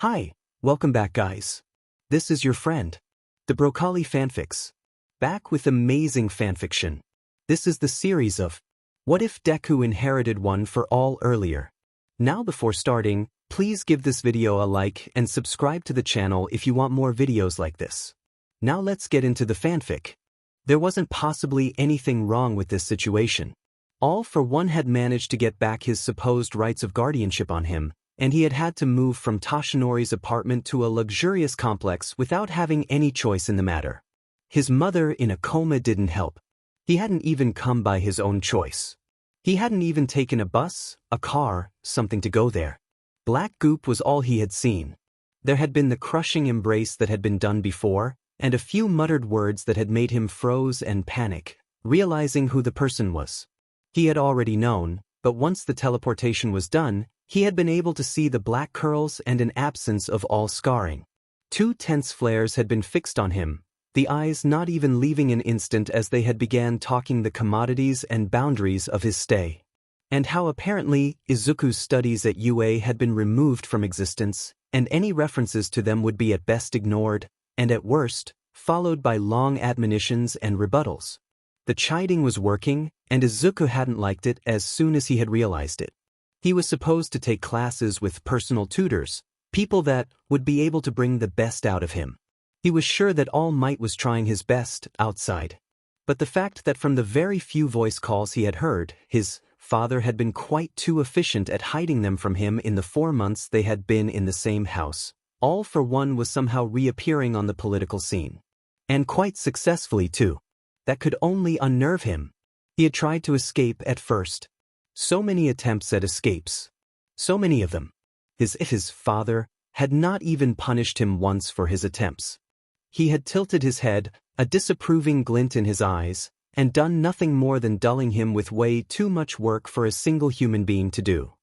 Hi, welcome back guys. This is your friend, the Broccoli Fanfics. Back with amazing fanfiction. This is the series of What If Deku Inherited One for All earlier. Now before starting, please give this video a like and subscribe to the channel if you want more videos like this. Now let's get into the fanfic. There wasn't possibly anything wrong with this situation. All for One had managed to get back his supposed rights of guardianship on him, and he had had to move from Toshinori's apartment to a luxurious complex without having any choice in the matter. His mother in a coma didn't help. He hadn't even come by his own choice. He hadn't even taken a bus, a car, something to go there. Black goop was all he had seen. There had been the crushing embrace that had been done before, and a few muttered words that had made him froze and panic, realizing who the person was. He had already known, but once the teleportation was done, he had been able to see the black curls and an absence of all scarring. Two tense flares had been fixed on him, the eyes not even leaving an instant as they had began talking the commodities and boundaries of his stay. And how apparently Izuku's studies at UA had been removed from existence, and any references to them would be at best ignored, and at worst, followed by long admonitions and rebuttals. The chiding was working, and Izuku hadn't liked it as soon as he had realized it. He was supposed to take classes with personal tutors, people that would be able to bring the best out of him. He was sure that All Might was trying his best outside. But the fact that from the very few voice calls he had heard, his father had been quite too efficient at hiding them from him in the 4 months they had been in the same house, All for One was somehow reappearing on the political scene. And quite successfully too. That could only unnerve him. He had tried to escape at first. So many attempts at escapes. So many of them. His father had not even punished him once for his attempts. He had tilted his head, a disapproving glint in his eyes, and done nothing more than dulling him with way too much work for a single human being to do.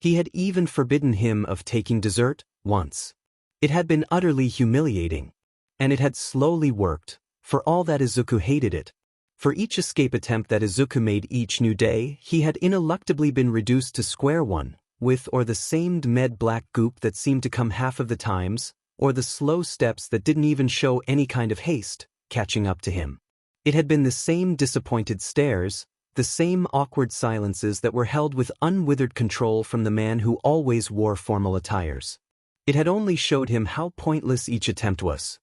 He had even forbidden him of taking dessert, once. It had been utterly humiliating. And it had slowly worked, for all that Izuku hated it. For each escape attempt that Izuku made each new day, he had ineluctably been reduced to square one, with or the same med black goop that seemed to come half of the times, or the slow steps that didn't even show any kind of haste, catching up to him. It had been the same disappointed stares, the same awkward silences that were held with unwithered control from the man who always wore formal attires. It had only showed him how pointless each attempt was.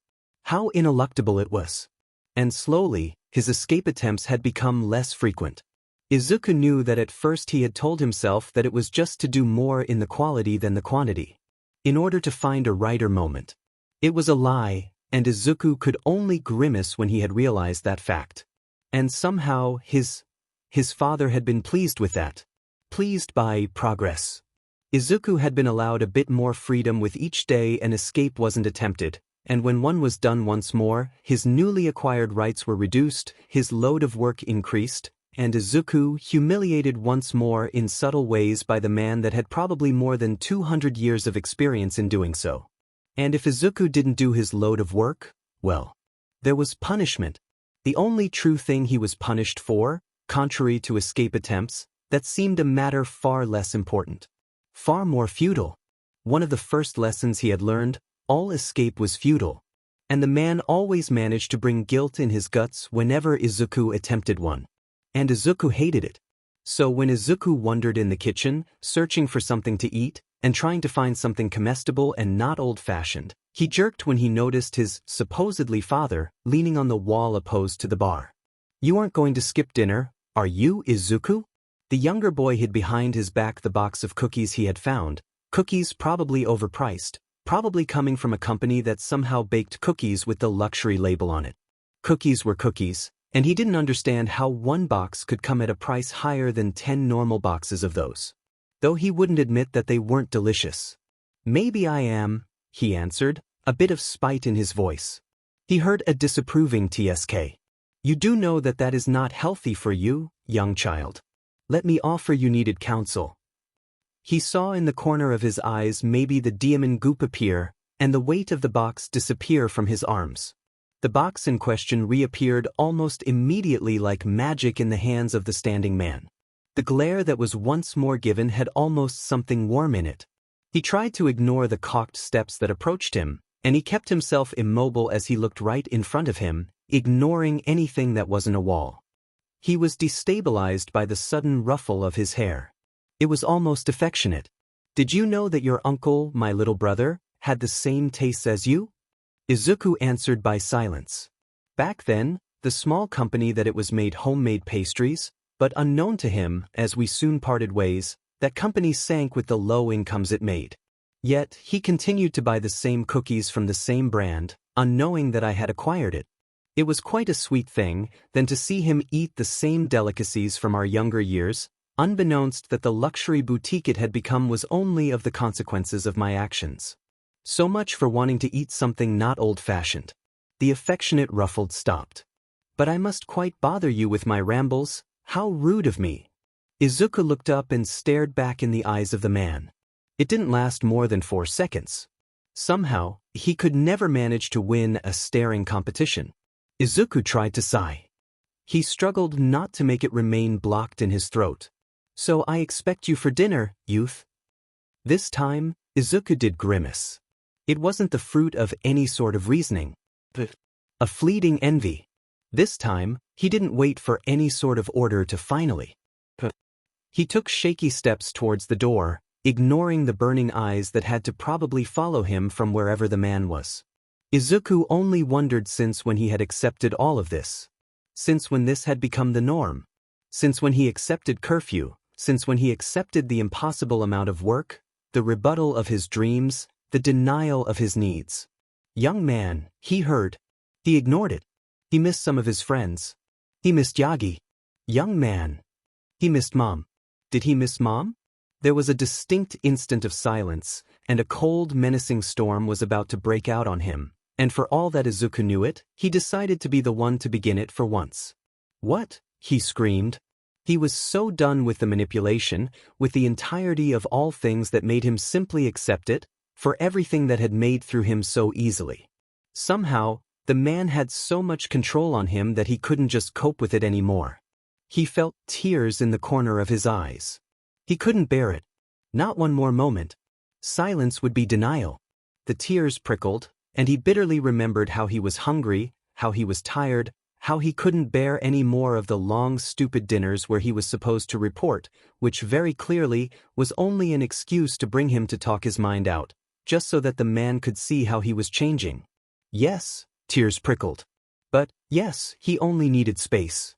How ineluctable it was. And slowly, his escape attempts had become less frequent. Izuku knew that at first he had told himself that it was just to do more in the quality than the quantity, in order to find a righter moment. It was a lie, and Izuku could only grimace when he had realized that fact. And somehow his father had been pleased with that. Pleased by progress. Izuku had been allowed a bit more freedom with each day and escape wasn't attempted. And when one was done once more, his newly acquired rights were reduced, his load of work increased, and Izuku humiliated once more in subtle ways by the man that had probably more than 200 years of experience in doing so. And if Izuku didn't do his load of work, well, there was punishment. The only true thing he was punished for, contrary to escape attempts, that seemed a matter far less important. Far more futile. One of the first lessons he had learned, all escape was futile, and the man always managed to bring guilt in his guts whenever Izuku attempted one. And Izuku hated it. So when Izuku wandered in the kitchen, searching for something to eat, and trying to find something comestible and not old-fashioned, he jerked when he noticed his supposedly father leaning on the wall opposed to the bar. "You aren't going to skip dinner, are you, Izuku?" The younger boy hid behind his back the box of cookies he had found, cookies probably overpriced. Probably coming from a company that somehow baked cookies with the luxury label on it. Cookies were cookies, and he didn't understand how one box could come at a price higher than 10 normal boxes of those. Though he wouldn't admit that they weren't delicious. "Maybe I am," he answered, a bit of spite in his voice. He heard a disapproving tsk. "You do know that that is not healthy for you, young child. Let me offer you needed counsel." He saw in the corner of his eyes maybe the demon goop appear, and the weight of the box disappear from his arms. The box in question reappeared almost immediately like magic in the hands of the standing man. The glare that was once more given had almost something warm in it. He tried to ignore the cocked steps that approached him, and he kept himself immobile as he looked right in front of him, ignoring anything that wasn't a wall. He was destabilized by the sudden ruffle of his hair. It was almost affectionate. "Did you know that your uncle, my little brother, had the same tastes as you?" Izuku answered by silence. Back then, the small company that it was made homemade pastries, but unknown to him, as we soon parted ways, that company sank with the low incomes it made. Yet, he continued to buy the same cookies from the same brand, unknowing that I had acquired it. It was quite a sweet thing, then to see him eat the same delicacies from our younger years, unbeknownst that the luxury boutique it had become was only of the consequences of my actions. So much for wanting to eat something not old-fashioned. The affectionate ruffled stopped. "But I must quite bother you with my rambles, how rude of me." Izuku looked up and stared back in the eyes of the man. It didn't last more than 4 seconds. Somehow, he could never manage to win a staring competition. Izuku tried to sigh. He struggled not to make it remain blocked in his throat. "So I expect you for dinner, youth." This time, Izuku did grimace. It wasn't the fruit of any sort of reasoning, but a fleeting envy. This time, he didn't wait for any sort of order to finally. He took shaky steps towards the door, ignoring the burning eyes that had to probably follow him from wherever the man was. Izuku only wondered since when he had accepted all of this. Since when this had become the norm. Since when he accepted curfew, since when he accepted the impossible amount of work, the rebuttal of his dreams, the denial of his needs. Young man, he heard. He ignored it. He missed some of his friends. He missed Yagi. Young man. He missed Mom. Did he miss Mom? There was a distinct instant of silence, and a cold, menacing storm was about to break out on him, and for all that Izuku knew it, he decided to be the one to begin it for once. "What?" he screamed. He was so done with the manipulation, with the entirety of all things that made him simply accept it, for everything that had made through him so easily. Somehow, the man had so much control on him that he couldn't just cope with it anymore. He felt tears in the corner of his eyes. He couldn't bear it. Not one more moment. Silence would be denial. The tears prickled, and he bitterly remembered how he was hungry, how he was tired, how he couldn't bear any more of the long, stupid dinners where he was supposed to report, which very clearly was only an excuse to bring him to talk his mind out, just so that the man could see how he was changing. Yes, tears prickled. But, yes, he only needed space.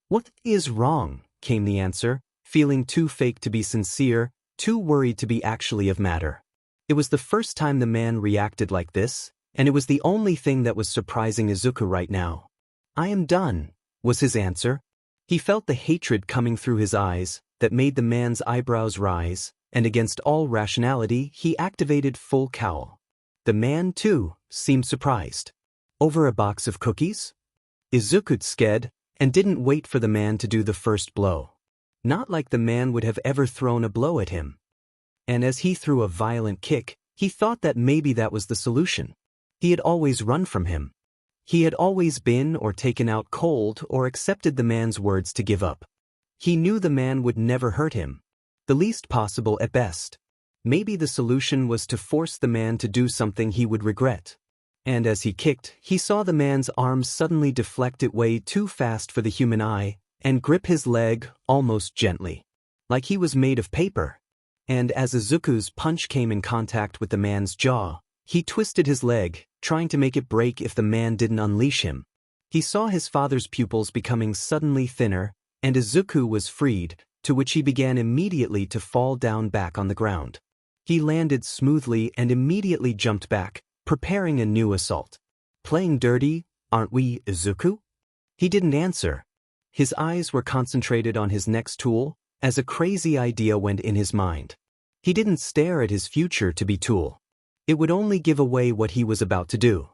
"What is wrong?" came the answer, feeling too fake to be sincere, too worried to be actually of matter. It was the first time the man reacted like this, and it was the only thing that was surprising Izuku right now. "I am done," was his answer. He felt the hatred coming through his eyes, that made the man's eyebrows rise, and against all rationality, he activated full cowl. The man, too, seemed surprised. "Over a box of cookies?" Izuku scared, and didn't wait for the man to do the first blow. Not like the man would have ever thrown a blow at him. And as he threw a violent kick, he thought that maybe that was the solution. He had always run from him. He had always been or taken out cold or accepted the man's words to give up. He knew the man would never hurt him. The least possible at best. Maybe the solution was to force the man to do something he would regret. And as he kicked, he saw the man's arms suddenly deflect it way too fast for the human eye, and grip his leg almost gently. Like he was made of paper. And as Izuku's punch came in contact with the man's jaw, he twisted his leg, trying to make it break if the man didn't unleash him. He saw his father's pupils becoming suddenly thinner, and Izuku was freed, to which he began immediately to fall down back on the ground. He landed smoothly and immediately jumped back, preparing a new assault. "Playing dirty, aren't we, Izuku?" He didn't answer. His eyes were concentrated on his next tool, as a crazy idea went in his mind. He didn't stare at his future to be tool. It would only give away what he was about to do,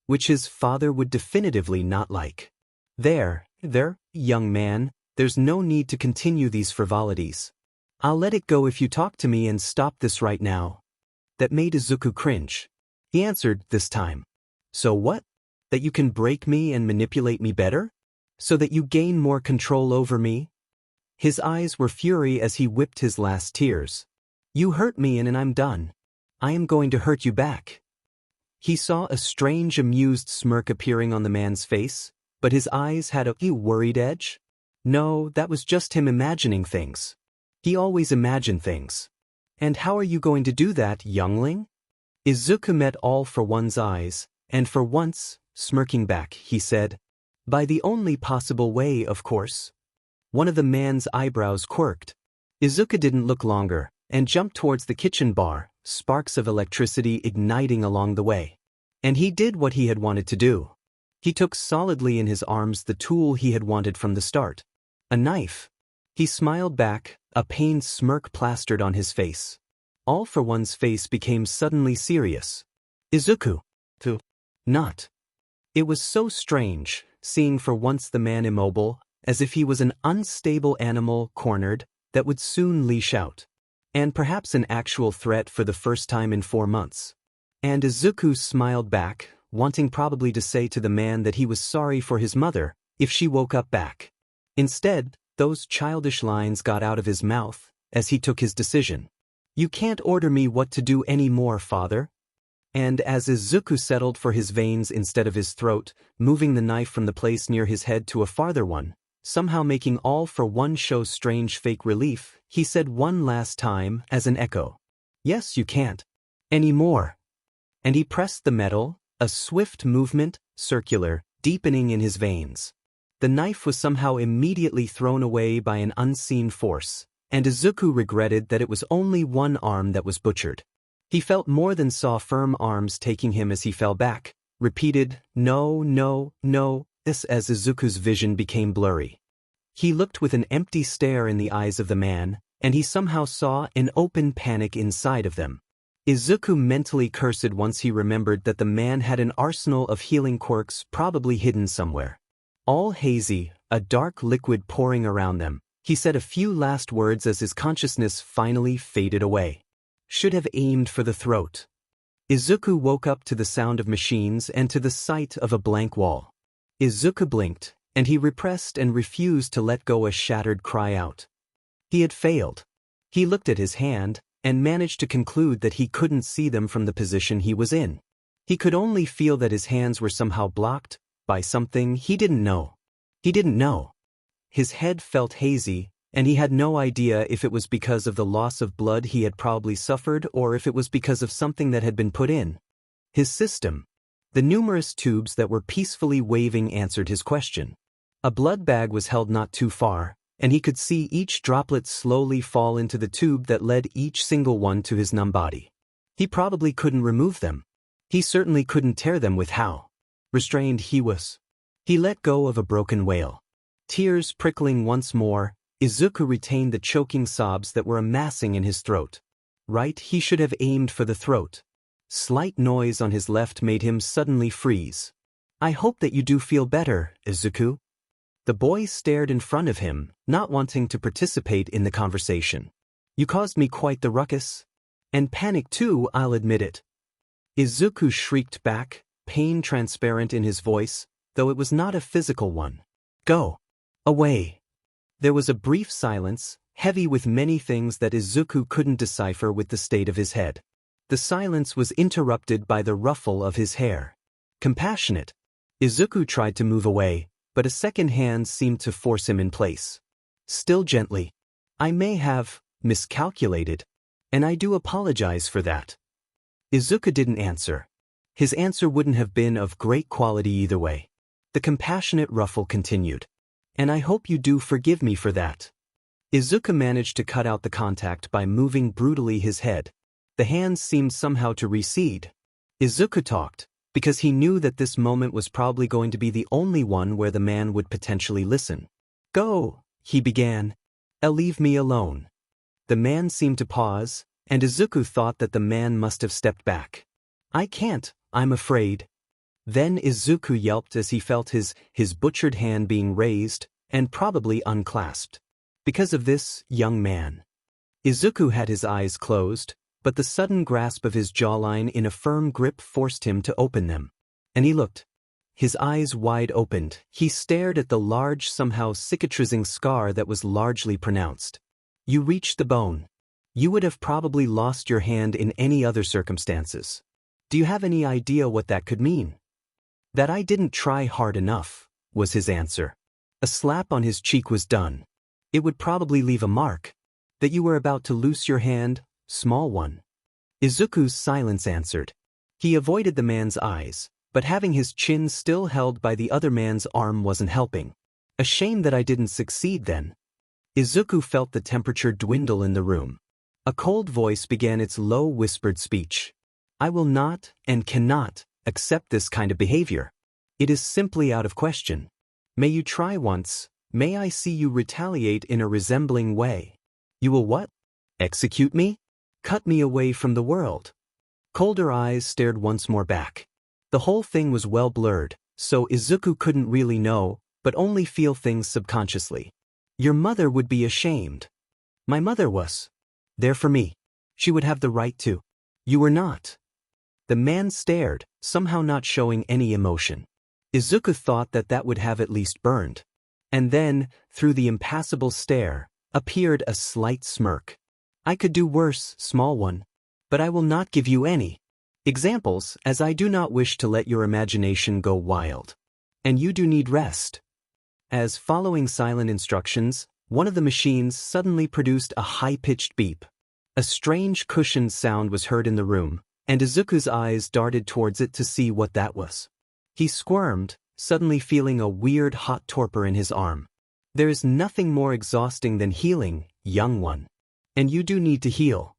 which his father would definitively not like. There, young man, there's no need to continue these frivolities. I'll let it go if you talk to me and stop this right now. That made Izuku cringe. He answered this time. "So what? That you can break me and manipulate me better? So that you gain more control over me?" His eyes were fury as he whipped his last tears. You hurt me and I'm done. I am going to hurt you back. He saw a strange amused smirk appearing on the man's face, but his eyes had a worried edge. No, that was just him imagining things. He always imagined things. And how are you going to do that, youngling? Izuku met All for One's eyes, and for once, smirking back, he said, by the only possible way, of course. One of the man's eyebrows quirked. Izuku didn't look longer, and jumped towards the kitchen bar, sparks of electricity igniting along the way. And he did what he had wanted to do. He took solidly in his arms the tool he had wanted from the start. A knife. He smiled back, a pained smirk plastered on his face. All for One's face became suddenly serious. Izuku. Not. It was so strange, seeing for once the man immobile, as if he was an unstable animal cornered, that would soon leash out. And perhaps an actual threat for the first time in 4 months. And Izuku smiled back, wanting probably to say to the man that he was sorry for his mother, if she woke up back. Instead, those childish lines got out of his mouth, as he took his decision. You can't order me what to do anymore, father. And as Izuku settled for his veins instead of his throat, moving the knife from the place near his head to a farther one, somehow making All for One show strange fake relief, he said one last time as an echo. Yes, you can't. Anymore. And he pressed the metal, a swift movement, circular, deepening in his veins. The knife was somehow immediately thrown away by an unseen force, and Izuku regretted that it was only one arm that was butchered. He felt more than saw firm arms taking him as he fell back, repeated, no, no, no, this as Izuku's vision became blurry. He looked with an empty stare in the eyes of the man, and he somehow saw an open panic inside of them. Izuku mentally cursed once he remembered that the man had an arsenal of healing quirks probably hidden somewhere. All hazy, a dark liquid pouring around them, he said a few last words as his consciousness finally faded away. Should have aimed for the throat. Izuku woke up to the sound of machines and to the sight of a blank wall. Izuku blinked, and he repressed and refused to let go a shattered cry out. He had failed. He looked at his hand, and managed to conclude that he couldn't see them from the position he was in. He could only feel that his hands were somehow blocked by something he didn't know. He didn't know. His head felt hazy, and he had no idea if it was because of the loss of blood he had probably suffered or if it was because of something that had been put in his system. The numerous tubes that were peacefully waving answered his question. A blood bag was held not too far, and he could see each droplet slowly fall into the tube that led each single one to his numb body. He probably couldn't remove them. He certainly couldn't tear them with how restrained he was. He let go of a broken wail. Tears prickling once more, Izuku retained the choking sobs that were amassing in his throat. Right, he should have aimed for the throat. Slight noise on his left made him suddenly freeze. I hope that you do feel better, Izuku. The boy stared in front of him, not wanting to participate in the conversation. You caused me quite the ruckus. And panic too, I'll admit it. Izuku shrieked back, pain transparent in his voice, though it was not a physical one. Go. Away. There was a brief silence, heavy with many things that Izuku couldn't decipher with the state of his head. The silence was interrupted by the ruffle of his hair. Compassionate. Izuku tried to move away, but a second hand seemed to force him in place. Still gently. I may have miscalculated, and I do apologize for that. Izuku didn't answer. His answer wouldn't have been of great quality either way. The compassionate ruffle continued. And I hope you do forgive me for that. Izuku managed to cut out the contact by moving brutally his head. The hands seemed somehow to recede. Izuku talked, because he knew that this moment was probably going to be the only one where the man would potentially listen. Go, he began. Leave me alone. The man seemed to pause, and Izuku thought that the man must have stepped back. I can't, I'm afraid. Then Izuku yelped as he felt his butchered hand being raised, and probably unclasped. Because of this, young man. Izuku had his eyes closed, but the sudden grasp of his jawline in a firm grip forced him to open them. And he looked. His eyes wide opened, he stared at the large, somehow cicatrizing scar that was largely pronounced. You reached the bone. You would have probably lost your hand in any other circumstances. Do you have any idea what that could mean? That I didn't try hard enough, was his answer. A slap on his cheek was done. It would probably leave a mark. That you were about to loose your hand, small one. Izuku's silence answered. He avoided the man's eyes, but having his chin still held by the other man's arm wasn't helping. A shame that I didn't succeed then. Izuku felt the temperature dwindle in the room. A cold voice began its low whispered speech. I will not and cannot accept this kind of behavior. It is simply out of question. May you try once, may I see you retaliate in a resembling way. You will what? Execute me? Cut me away from the world. Colder eyes stared once more back. The whole thing was well blurred, so Izuku couldn't really know, but only feel things subconsciously. Your mother would be ashamed. My mother was. There for me. She would have the right to. You were not. The man stared, somehow not showing any emotion. Izuku thought that that would have at least burned. And then, through the impassible stare, appeared a slight smirk. I could do worse, small one. But I will not give you any examples, as I do not wish to let your imagination go wild. And you do need rest. As following silent instructions, one of the machines suddenly produced a high-pitched beep. A strange cushioned sound was heard in the room, and Izuku's eyes darted towards it to see what that was. He squirmed, suddenly feeling a weird hot torpor in his arm. There is nothing more exhausting than healing, young one. And you do need to heal.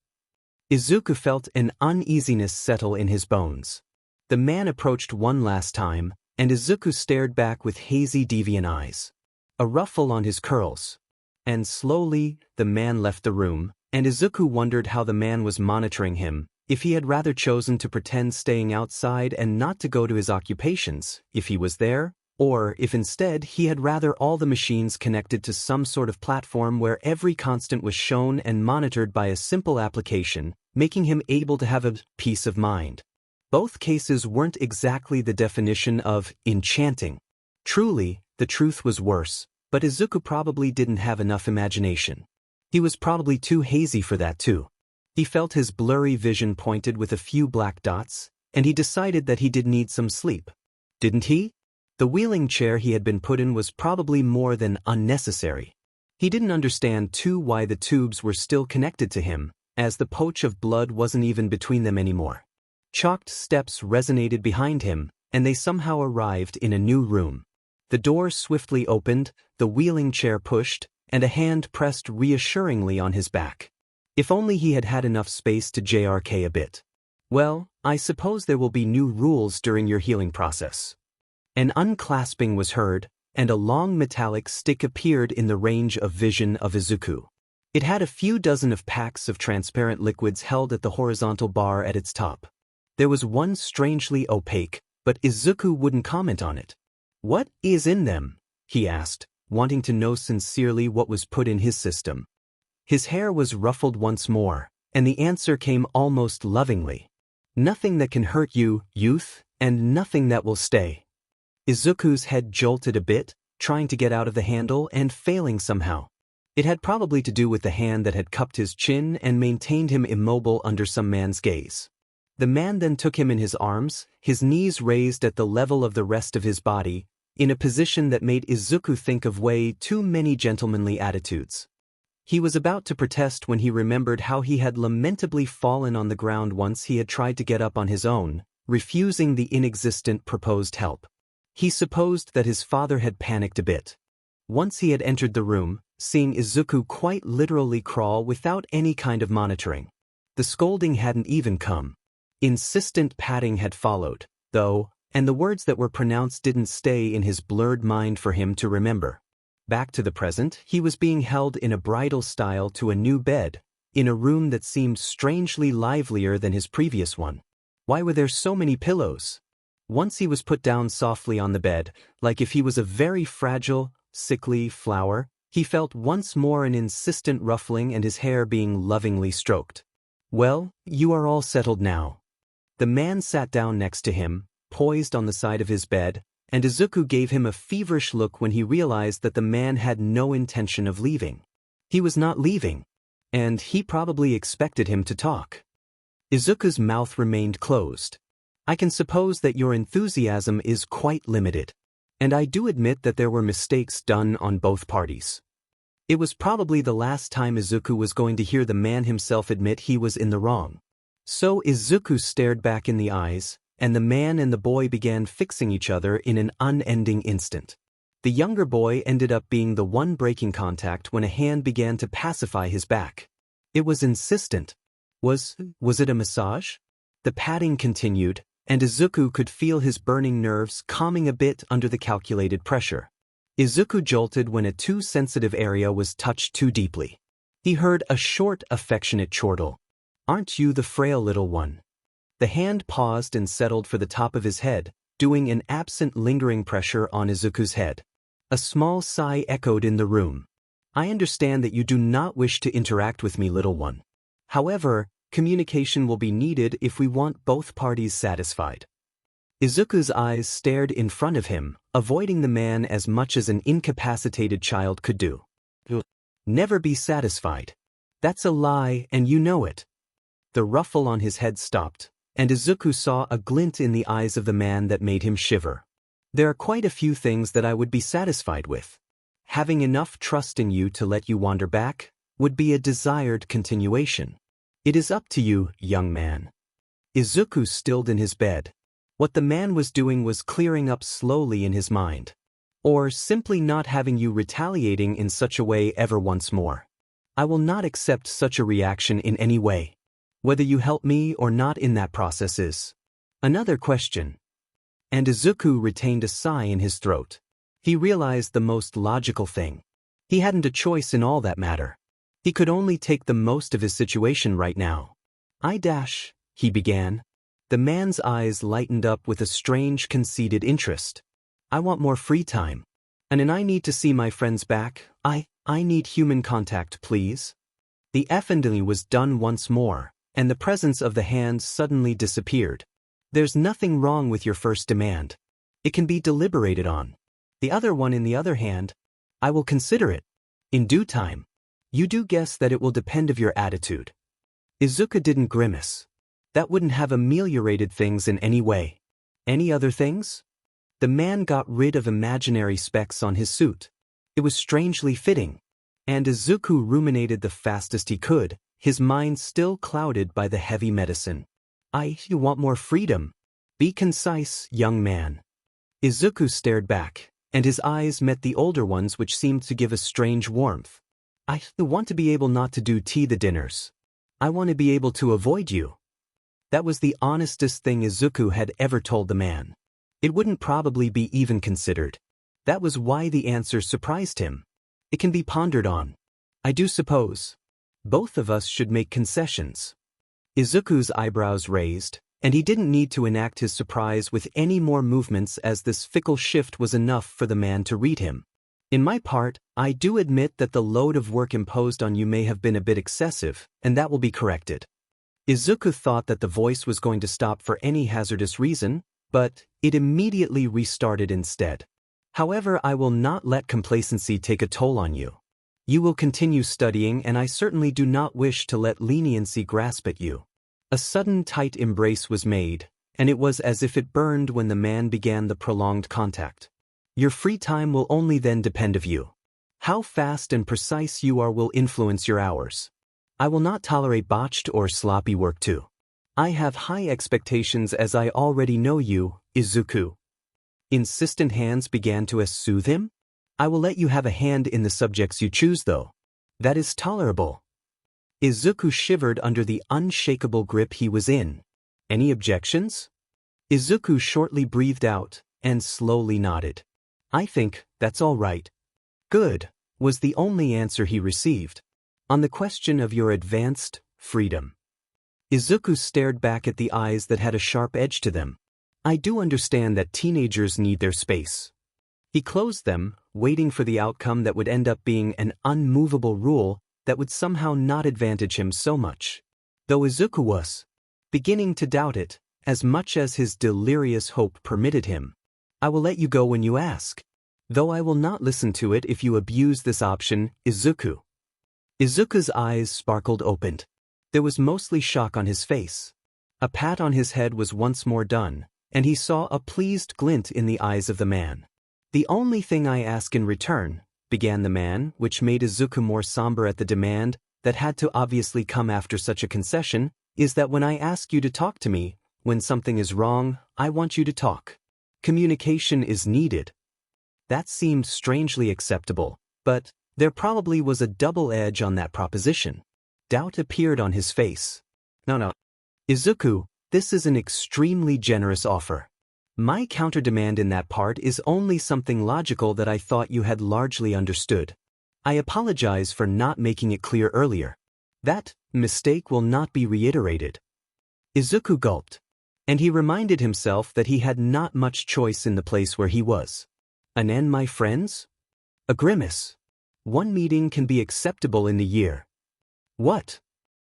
Izuku felt an uneasiness settle in his bones. The man approached one last time, and Izuku stared back with hazy deviant eyes. A ruffle on his curls. And slowly, the man left the room, and Izuku wondered how the man was monitoring him, if he had rather chosen to pretend staying outside and not to go to his occupations, if he was there, or if instead he had rather all the machines connected to some sort of platform where every constant was shown and monitored by a simple application, making him able to have a peace of mind. Both cases weren't exactly the definition of enchanting. Truly, the truth was worse, but Izuku probably didn't have enough imagination. He was probably too hazy for that too. He felt his blurry vision pointed with a few black dots, and he decided that he did need some sleep. Didn't he? The wheeling chair he had been put in was probably more than unnecessary. He didn't understand too why the tubes were still connected to him, as the poach of blood wasn't even between them anymore. Chalked steps resonated behind him, and they somehow arrived in a new room. The door swiftly opened, the wheeling chair pushed, and a hand pressed reassuringly on his back. If only he had had enough space to JRK a bit. Well, I suppose there will be new rules during your healing process. An unclasping was heard, and a long metallic stick appeared in the range of vision of Izuku. It had a few dozen of packs of transparent liquids held at the horizontal bar at its top. There was one strangely opaque, but Izuku wouldn't comment on it. What is in them? He asked, wanting to know sincerely what was put in his system. His hair was ruffled once more, and the answer came almost lovingly. Nothing that can hurt you, youth, and nothing that will stay. Izuku's head jolted a bit, trying to get out of the handle and failing somehow. It had probably to do with the hand that had cupped his chin and maintained him immobile under some man's gaze. The man then took him in his arms, his knees raised at the level of the rest of his body, in a position that made Izuku think of way too many gentlemanly attitudes. He was about to protest when he remembered how he had lamentably fallen on the ground once he had tried to get up on his own, refusing the inexistent proposed help. He supposed that his father had panicked a bit. Once he had entered the room, seeing Izuku quite literally crawl without any kind of monitoring. The scolding hadn't even come. Insistent patting had followed, though, and the words that were pronounced didn't stay in his blurred mind for him to remember. Back to the present, he was being held in a bridal style to a new bed, in a room that seemed strangely livelier than his previous one. Why were there so many pillows? Once he was put down softly on the bed, like if he was a very fragile, sickly flower, he felt once more an insistent ruffling and his hair being lovingly stroked. Well, you are all settled now. The man sat down next to him, poised on the side of his bed, and Izuku gave him a feverish look when he realized that the man had no intention of leaving. He was not leaving. and he probably expected him to talk. Izuku's mouth remained closed. I can suppose that your enthusiasm is quite limited. And I do admit that there were mistakes done on both parties. It was probably the last time Izuku was going to hear the man himself admit he was in the wrong. So Izuku stared back in the eyes, and the man and the boy began fixing each other in an unending instant. The younger boy ended up being the one breaking contact when a hand began to pacify his back. It was insistent. Was it a massage? The patting continued, and Izuku could feel his burning nerves calming a bit under the calculated pressure. Izuku jolted when a too sensitive area was touched too deeply. He heard a short, affectionate chortle. "Aren't you the frail little one?" The hand paused and settled for the top of his head, doing an absent lingering pressure on Izuku's head. A small sigh echoed in the room. "I understand that you do not wish to interact with me, little one. However, communication will be needed if we want both parties satisfied." Izuku's eyes stared in front of him, avoiding the man as much as an incapacitated child could do. "Never be satisfied. That's a lie, and you know it." The ruffle on his head stopped, and Izuku saw a glint in the eyes of the man that made him shiver. "There are quite a few things that I would be satisfied with. Having enough trust in you to let you wander back would be a desired continuation. It is up to you, young man." Izuku stilled in his bed. What the man was doing was clearing up slowly in his mind. Or simply not having you retaliating in such a way ever once more. "I will not accept such a reaction in any way. Whether you help me or not in that process is another question." And Izuku retained a sigh in his throat. He realized the most logical thing. He hadn't a choice in all that matter. He could only take the most of his situation right now. He began. The man's eyes lightened up with a strange conceited interest. "I want more free time. And I need to see my friends back. I need human contact, please." The F&Y was done once more, and the presence of the hand suddenly disappeared. "There's nothing wrong with your first demand. It can be deliberated on. The other one, in the other hand, I will consider it. In due time. You do guess that it will depend of your attitude." Izuku didn't grimace. That wouldn't have ameliorated things in any way. "Any other things?" The man got rid of imaginary specks on his suit. It was strangely fitting. And Izuku ruminated the fastest he could, his mind still clouded by the heavy medicine. You want more freedom. Be concise, young man." Izuku stared back, and his eyes met the older ones, which seemed to give a strange warmth. "I want to be able not to do the dinners. I want to be able to avoid you." That was the honestest thing Izuku had ever told the man. It wouldn't probably be even considered. That was why the answer surprised him. It can be pondered on. I do suppose. Both of us should make concessions. Izuku's eyebrows raised, and he didn't need to enact his surprise with any more movements, as this fickle shift was enough for the man to read him. "In my part, I do admit that the load of work imposed on you may have been a bit excessive, and that will be corrected." Izuku thought that the voice was going to stop for any hazardous reason, but it immediately restarted instead. "However, I will not let complacency take a toll on you. You will continue studying, and I certainly do not wish to let leniency grasp at you." A sudden tight embrace was made, and it was as if it burned when the man began the prolonged contact. "Your free time will only then depend of you. How fast and precise you are will influence your hours. I will not tolerate botched or sloppy work too. I have high expectations, as I already know you, Izuku." Insistent hands began to soothe him. "I will let you have a hand in the subjects you choose, though. That is tolerable." Izuku shivered under the unshakable grip he was in. "Any objections?" Izuku shortly breathed out, and slowly nodded. "I think that's all right." "Good," was the only answer he received. "On the question of your advanced freedom." Izuku stared back at the eyes that had a sharp edge to them. "I do understand that teenagers need their space." He closed them, waiting for the outcome that would end up being an unmovable rule that would somehow not advantage him so much. Though Izuku was beginning to doubt it, as much as his delirious hope permitted him. "I will let you go when you ask. Though I will not listen to it if you abuse this option, Izuku." Izuku's eyes sparkled open. There was mostly shock on his face. A pat on his head was once more done, and he saw a pleased glint in the eyes of the man. "The only thing I ask in return," began the man, which made Izuku more somber at the demand that had to obviously come after such a concession, "is that when I ask you to talk to me, when something is wrong, I want you to talk. Communication is needed." That seemed strangely acceptable, but there probably was a double edge on that proposition. Doubt appeared on his face. No. Izuku, this is an extremely generous offer. My counter-demand in that part is only something logical that I thought you had largely understood. I apologize for not making it clear earlier. That mistake will not be reiterated. Izuku gulped, and he reminded himself that he had not much choice in the place where he was. An end, my friends? A grimace. One meeting can be acceptable in the year. What?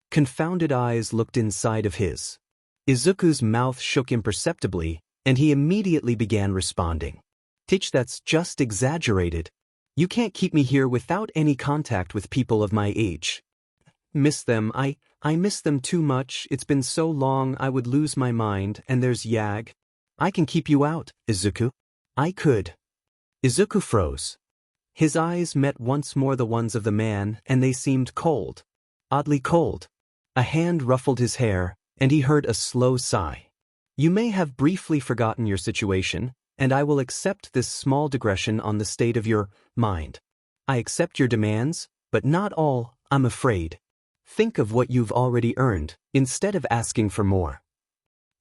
Confounded eyes looked inside of his. Izuku's mouth shook imperceptibly, and he immediately began responding. "Teach, that's just exaggerated. You can't keep me here without any contact with people of my age. Miss them, I miss them too much. It's been so long I would lose my mind, and there's Yag. I can keep you out, Izuku. I could." Izuku froze. His eyes met once more the ones of the man, and they seemed cold. Oddly cold. A hand ruffled his hair, and he heard a slow sigh. "You may have briefly forgotten your situation, and I will accept this small digression on the state of your mind. I accept your demands, but not all, I'm afraid. Think of what you've already earned, instead of asking for more."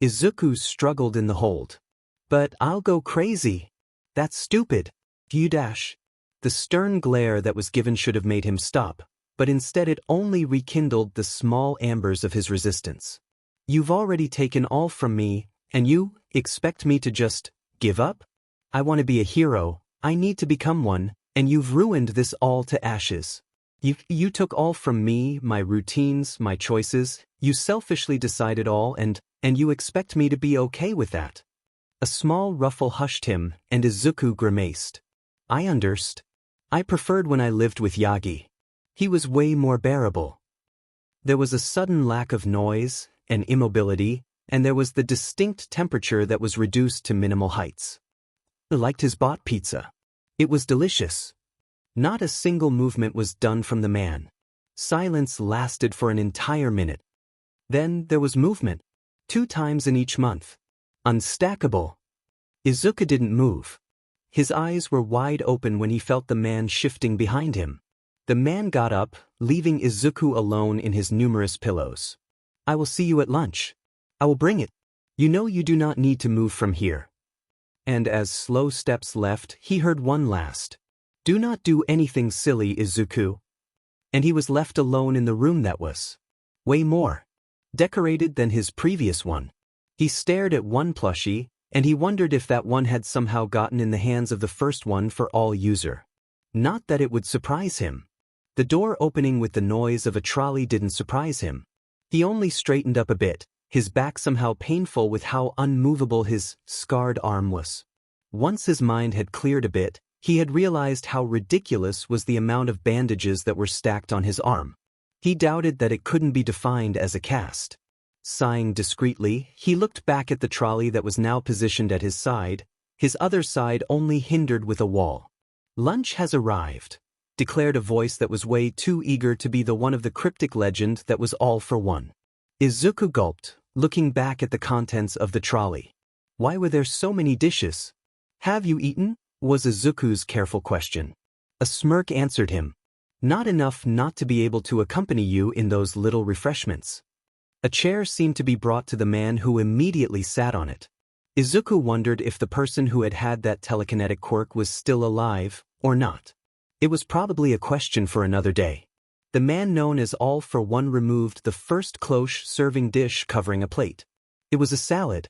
Izuku struggled in the hold. "But I'll go crazy. That's stupid. You dash." The stern glare that was given should have made him stop, but instead it only rekindled the small embers of his resistance. "You've already taken all from me, and you expect me to just give up? I want to be a hero, I need to become one, and you've ruined this all to ashes. You took all from me, my routines, my choices, you selfishly decided all, and you expect me to be okay with that." A small ruffle hushed him, and Izuku grimaced. "I underst. I preferred when I lived with Yagi. He was way more bearable." There was a sudden lack of noise, and immobility, and there was the distinct temperature that was reduced to minimal heights. I liked his bot pizza. It was delicious. Not a single movement was done from the man. Silence lasted for an entire minute. Then there was movement. 2 times in each month. Unstackable. Izuku didn't move. His eyes were wide open when he felt the man shifting behind him. The man got up, leaving Izuku alone in his numerous pillows. "I will see you at lunch. I will bring it. You know you do not need to move from here." And as slow steps left, he heard one last, "Do not do anything silly, Izuku." And he was left alone in the room that was way more decorated than his previous one. He stared at one plushie, and he wondered if that one had somehow gotten in the hands of the first one for all user. Not that it would surprise him. The door opening with the noise of a trolley didn't surprise him. He only straightened up a bit, his back somehow painful with how unmovable his scarred arm was. Once his mind had cleared a bit, he had realized how ridiculous was the amount of bandages that were stacked on his arm. He doubted that it couldn't be defined as a cast. Sighing discreetly, he looked back at the trolley that was now positioned at his side, his other side only hindered with a wall. "Lunch has arrived," declared a voice that was way too eager to be the one of the cryptic legend that was all for one. Izuku gulped, looking back at the contents of the trolley. Why were there so many dishes? "Have you eaten?" was Izuku's careful question. A smirk answered him. "Not enough not to be able to accompany you in those little refreshments." A chair seemed to be brought to the man who immediately sat on it. Izuku wondered if the person who had had that telekinetic quirk was still alive, or not. It was probably a question for another day. The man known as All for One removed the first cloche serving dish covering a plate. It was a salad.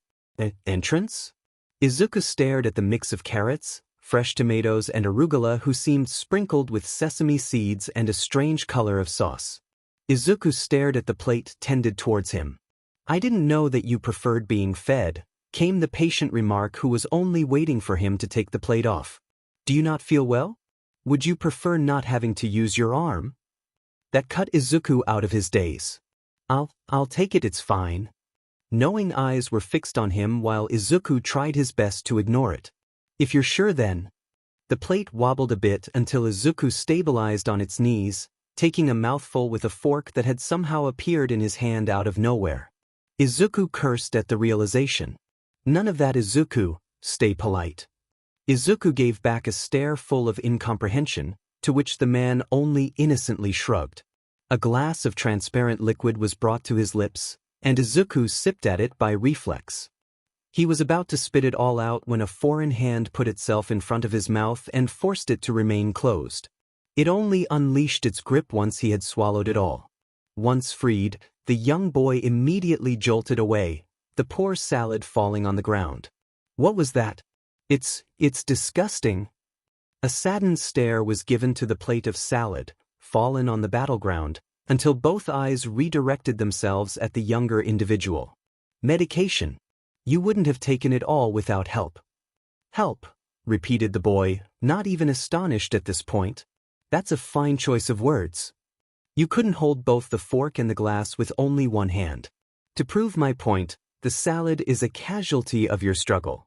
Entrance? Izuku stared at the mix of carrots, fresh tomatoes and arugula who seemed sprinkled with sesame seeds and a strange color of sauce. Izuku stared at the plate tended towards him. "I didn't know that you preferred being fed," came the patient remark who was only waiting for him to take the plate off. "Do you not feel well? Would you prefer not having to use your arm?" that cut Izuku out of his daze. I'll take it, it's fine. Knowing eyes were fixed on him while Izuku tried his best to ignore it. If you're sure then. The plate wobbled a bit until Izuku stabilized on its knees, taking a mouthful with a fork that had somehow appeared in his hand out of nowhere. Izuku cursed at the realization. None of that, Izuku, stay polite. Izuku gave back a stare full of incomprehension, to which the man only innocently shrugged. A glass of transparent liquid was brought to his lips, and Izuku sipped at it by reflex. He was about to spit it all out when a foreign hand put itself in front of his mouth and forced it to remain closed. It only unleashed its grip once he had swallowed it all. Once freed, the young boy immediately jolted away, the poor salad falling on the ground. What was that? It's disgusting. A saddened stare was given to the plate of salad, fallen on the battleground, until both eyes redirected themselves at the younger individual. Medication. You wouldn't have taken it all without help. Help, repeated the boy, not even astonished at this point. That's a fine choice of words. You couldn't hold both the fork and the glass with only one hand. To prove my point, the salad is a casualty of your struggle.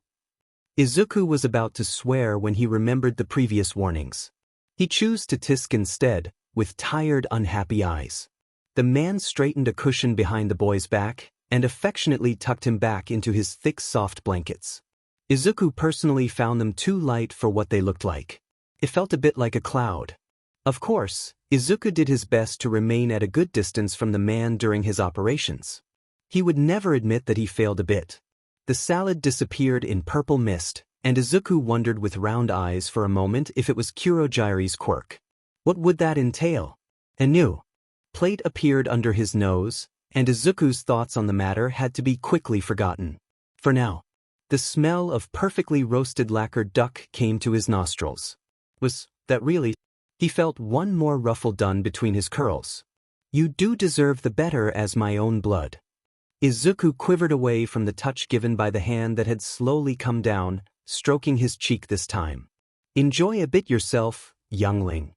Izuku was about to swear when he remembered the previous warnings. He chose to tisk instead, with tired, unhappy eyes. The man straightened a cushion behind the boy's back and affectionately tucked him back into his thick, soft blankets. Izuku personally found them too light for what they looked like. It felt a bit like a cloud. Of course, Izuku did his best to remain at a good distance from the man during his operations. He would never admit that he failed a bit. The salad disappeared in purple mist, and Izuku wondered with round eyes for a moment if it was Kurogiri's quirk. What would that entail? A new plate appeared under his nose, and Izuku's thoughts on the matter had to be quickly forgotten. For now, the smell of perfectly roasted lacquered duck came to his nostrils. Was that really? He felt one more ruffle done between his curls. You do deserve the better as my own blood. Izuku quivered away from the touch given by the hand that had slowly come down, stroking his cheek this time. Enjoy a bit yourself, youngling.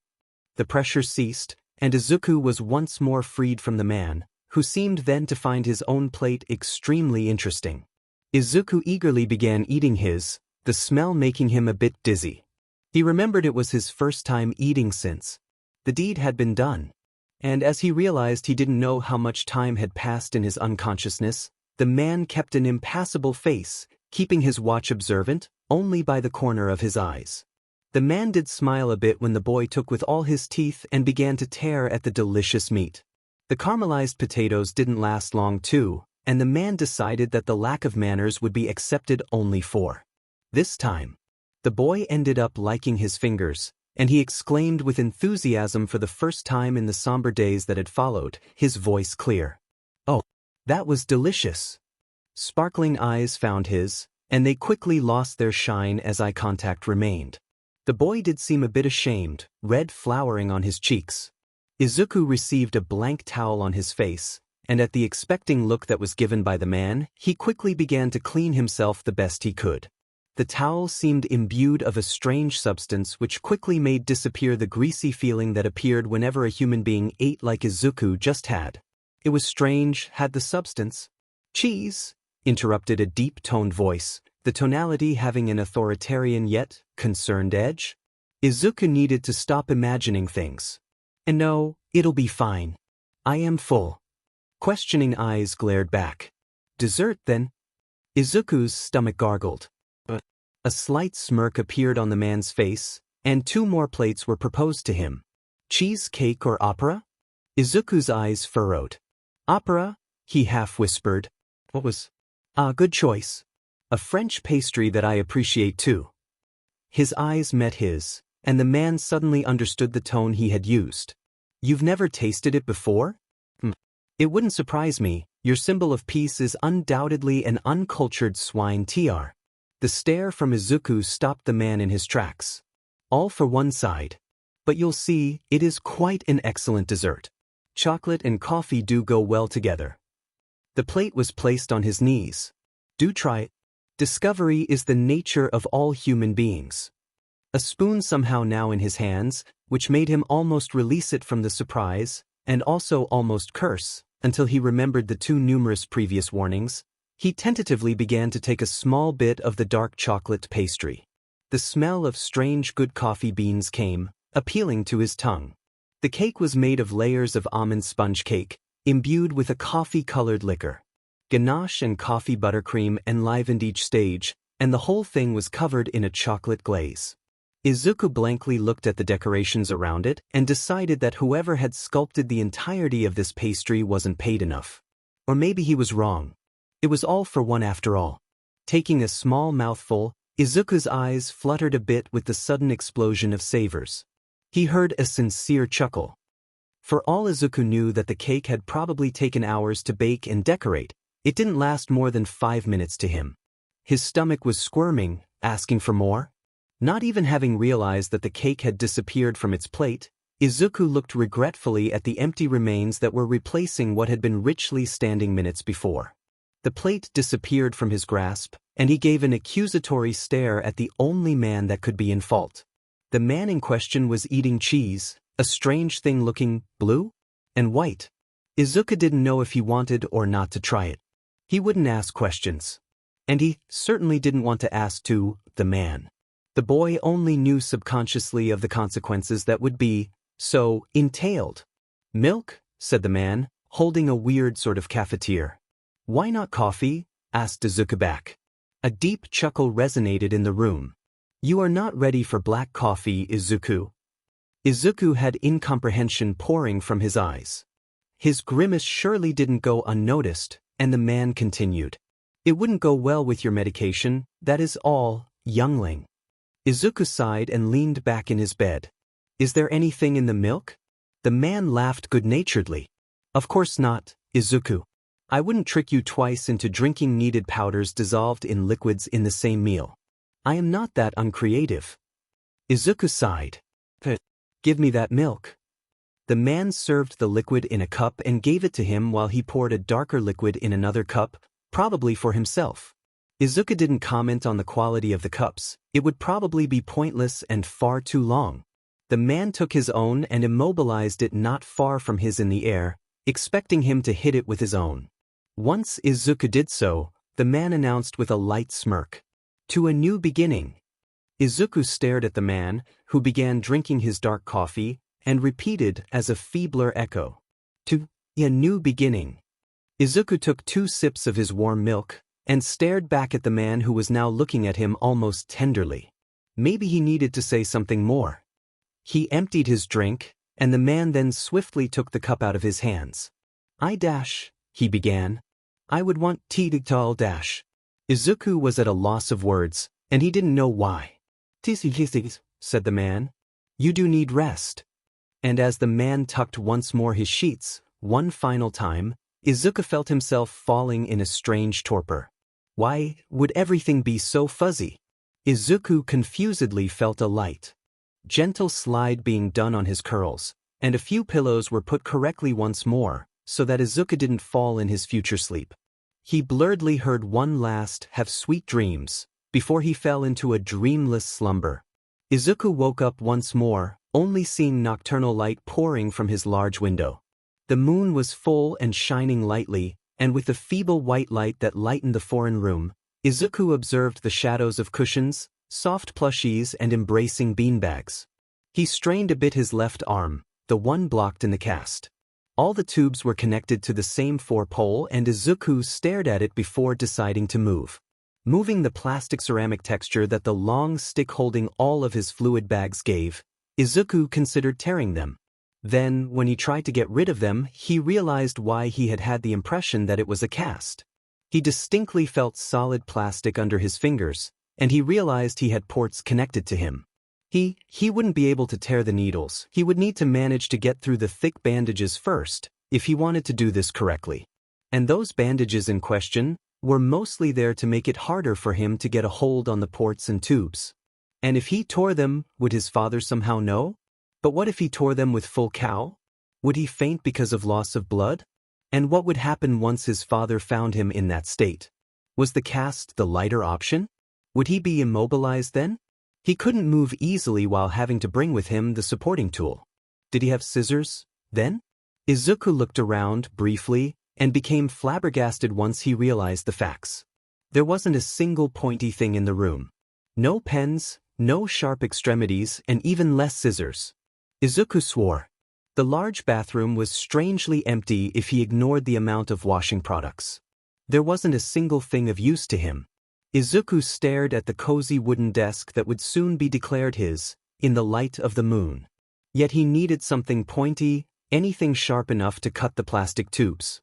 The pressure ceased, and Izuku was once more freed from the man, who seemed then to find his own plate extremely interesting. Izuku eagerly began eating his, the smell making him a bit dizzy. He remembered it was his first time eating since the deed had been done. And as he realized he didn't know how much time had passed in his unconsciousness, the man kept an impassible face, keeping his watch observant only by the corner of his eyes. The man did smile a bit when the boy took with all his teeth and began to tear at the delicious meat. The caramelized potatoes didn't last long too, and the man decided that the lack of manners would be accepted only for this time. The boy ended up liking his fingers, and he exclaimed with enthusiasm for the first time in the somber days that had followed, his voice clear. Oh, that was delicious. Sparkling eyes found his, and they quickly lost their shine as eye contact remained. The boy did seem a bit ashamed, red flowering on his cheeks. Izuku received a blank towel on his face, and at the expecting look that was given by the man, he quickly began to clean himself the best he could. The towel seemed imbued of a strange substance which quickly made disappear the greasy feeling that appeared whenever a human being ate like Izuku just had. It was strange, had the substance. Cheese, interrupted a deep-toned voice, the tonality having an authoritarian yet concerned edge. Izuku needed to stop imagining things. And no, it'll be fine. I am full. Questioning eyes glared back. Dessert, then? Izuku's stomach gargled. A slight smirk appeared on the man's face, and 2 more plates were proposed to him. Cheesecake or opera? Izuku's eyes furrowed. Opera, he half whispered. What was? Good choice. A French pastry that I appreciate too. His eyes met his, and the man suddenly understood the tone he had used. You've never tasted it before? It wouldn't surprise me, your symbol of peace is undoubtedly an uncultured swine TR. The stare from Izuku stopped the man in his tracks. All for one side. But you'll see, it is quite an excellent dessert. Chocolate and coffee do go well together. The plate was placed on his knees. Do try it. Discovery is the nature of all human beings. A spoon somehow now in his hands, which made him almost release it from the surprise, and also almost curse, until he remembered the too numerous previous warnings. He tentatively began to take a small bit of the dark chocolate pastry. The smell of strange good coffee beans came, appealing to his tongue. The cake was made of layers of almond sponge cake, imbued with a coffee-colored liquor. Ganache and coffee buttercream enlivened each stage, and the whole thing was covered in a chocolate glaze. Izuku blankly looked at the decorations around it and decided that whoever had sculpted the entirety of this pastry wasn't paid enough. Or maybe he was wrong. It was all for one after all. Taking a small mouthful, Izuku's eyes fluttered a bit with the sudden explosion of savors. He heard a sincere chuckle. For all Izuku knew that the cake had probably taken hours to bake and decorate, it didn't last more than 5 minutes to him. His stomach was squirming, asking for more. Not even having realized that the cake had disappeared from its plate, Izuku looked regretfully at the empty remains that were replacing what had been richly standing minutes before. The plate disappeared from his grasp, and he gave an accusatory stare at the only man that could be in fault. The man in question was eating cheese, a strange thing looking blue and white. Izuku didn't know if he wanted or not to try it. He wouldn't ask questions. And he certainly didn't want to ask to the man. The boy only knew subconsciously of the consequences that would be so entailed. "Milk?" said the man, holding a weird sort of cafetiere. "Why not coffee?" asked Izuku back. A deep chuckle resonated in the room. "You are not ready for black coffee, Izuku." Izuku had incomprehension pouring from his eyes. His grimace surely didn't go unnoticed, and the man continued. "It wouldn't go well with your medication, that is all, youngling." Izuku sighed and leaned back in his bed. "Is there anything in the milk?" The man laughed good-naturedly. "Of course not, Izuku. I wouldn't trick you twice into drinking kneaded powders dissolved in liquids in the same meal. I am not that uncreative." Izuku sighed. "Give me that milk." The man served the liquid in a cup and gave it to him while he poured a darker liquid in another cup, probably for himself. Izuku didn't comment on the quality of the cups. It would probably be pointless and far too long. The man took his own and immobilized it not far from his in the air, expecting him to hit it with his own. Once Izuku did so, the man announced with a light smirk, "To a new beginning." Izuku stared at the man, who began drinking his dark coffee, and repeated as a feebler echo, "To a new beginning." Izuku took 2 sips of his warm milk, and stared back at the man who was now looking at him almost tenderly. Maybe he needed to say something more. He emptied his drink, and the man then swiftly took the cup out of his hands. He began. "I would want tea to dash." Izuku was at a loss of words, and he didn't know why. "Tis," said the man. "You do need rest." And as the man tucked once more his sheets, one final time, Izuku felt himself falling in a strange torpor. Why would everything be so fuzzy? Izuku confusedly felt a light, gentle slide being done on his curls, and a few pillows were put correctly once more, so that Izuku didn't fall in his future sleep. He blurredly heard one last "have sweet dreams" before he fell into a dreamless slumber. Izuku woke up once more, only seeing nocturnal light pouring from his large window. The moon was full and shining lightly, and with the feeble white light that lightened the foreign room, Izuku observed the shadows of cushions, soft plushies, and embracing beanbags. He strained a bit his left arm, the one blocked in the cast. All the tubes were connected to the same 4-pole, and Izuku stared at it before deciding to move. Moving the plastic ceramic texture that the long stick holding all of his fluid bags gave, Izuku considered tearing them. Then, when he tried to get rid of them, he realized why he had had the impression that it was a cast. He distinctly felt solid plastic under his fingers, and he realized he had ports connected to him. He wouldn't be able to tear the needles. He would need to manage to get through the thick bandages first, if he wanted to do this correctly. And those bandages in question were mostly there to make it harder for him to get a hold on the ports and tubes. And if he tore them, would his father somehow know? But what if he tore them with full cow? Would he faint because of loss of blood? And what would happen once his father found him in that state? Was the cast the lighter option? Would he be immobilized then? He couldn't move easily while having to bring with him the supporting tool. Did he have scissors, then? Izuku looked around briefly and became flabbergasted once he realized the facts. There wasn't a single pointy thing in the room. No pens, no sharp extremities, and even less scissors. Izuku swore. The large bathroom was strangely empty if he ignored the amount of washing products. There wasn't a single thing of use to him. Izuku stared at the cozy wooden desk that would soon be declared his, in the light of the moon. Yet he needed something pointy, anything sharp enough to cut the plastic tubes.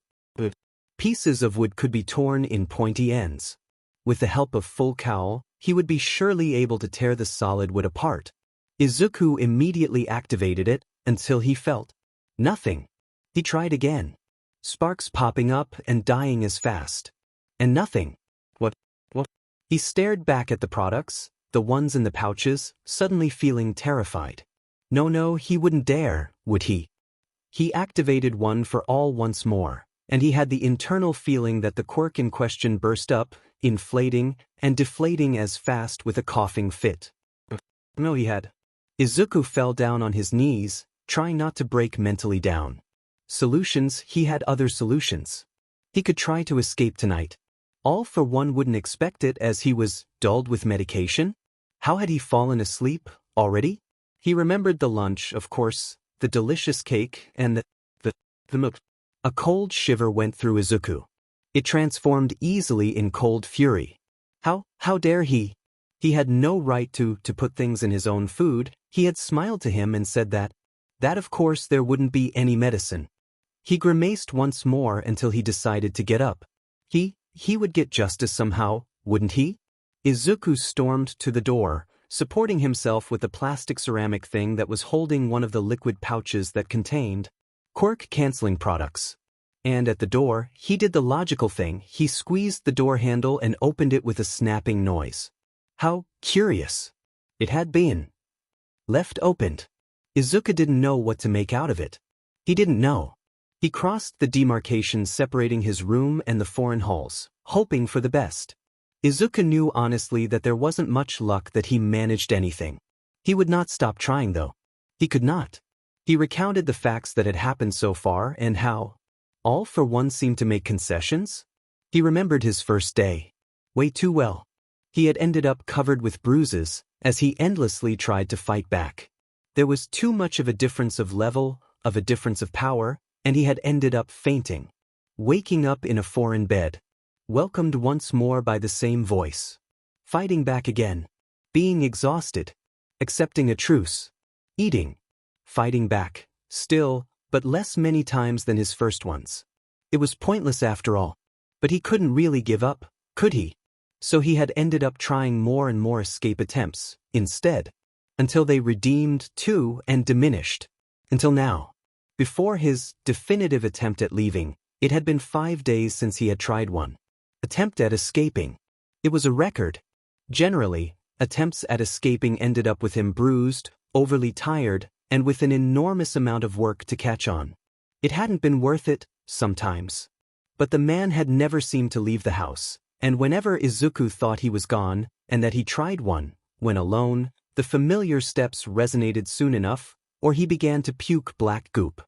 Pieces of wood could be torn in pointy ends. With the help of full cowl, he would be surely able to tear the solid wood apart. Izuku immediately activated it until he felt nothing. He tried again. Sparks popping up and dying as fast. And nothing. What? He stared back at the products, the ones in the pouches, suddenly feeling terrified. No, he wouldn't dare, would he? He activated one for all once more, and he had the internal feeling that the quirk in question burst up, inflating and deflating as fast with a coughing fit. No, he had. Izuku fell down on his knees, trying not to break mentally down. Solutions, he had other solutions. He could try to escape tonight. All for one wouldn't expect it as he was dulled with medication. How had he fallen asleep, already? He remembered the lunch, of course, the delicious cake, and the milk. A cold shiver went through Izuku. It transformed easily in cold fury. How dare he? He had no right to put things in his own food. He had smiled to him and said that of course there wouldn't be any medicine. He grimaced once more until he decided to get up. He would get justice somehow, wouldn't he? Izuku stormed to the door, supporting himself with the plastic ceramic thing that was holding one of the liquid pouches that contained quirk-canceling products. And at the door, he did the logical thing. He squeezed the door handle and opened it with a snapping noise. How curious. It had been left opened. Izuku didn't know what to make out of it. He didn't know. He crossed the demarcation separating his room and the foreign halls, hoping for the best. Izuku knew honestly that there wasn't much luck that he managed anything. He would not stop trying though. He could not. He recounted the facts that had happened so far and how all for one seemed to make concessions. He remembered his first day. Way too well. He had ended up covered with bruises as he endlessly tried to fight back. There was too much of a difference of level, of a difference of power, and he had ended up fainting. Waking up in a foreign bed. Welcomed once more by the same voice. Fighting back again. Being exhausted. Accepting a truce. Eating. Fighting back. Still, but less many times than his first ones. It was pointless after all. But he couldn't really give up, could he? So he had ended up trying more and more escape attempts, instead. Until they redeemed too and diminished. Until now. Before his definitive attempt at leaving, it had been 5 days since he had tried one. Attempt at escaping. It was a record. Generally, attempts at escaping ended up with him bruised, overly tired, and with an enormous amount of work to catch on. It hadn't been worth it, sometimes. But the man had never seemed to leave the house, and whenever Izuku thought he was gone, and that he tried one, when alone, the familiar steps resonated soon enough, or he began to puke black goop.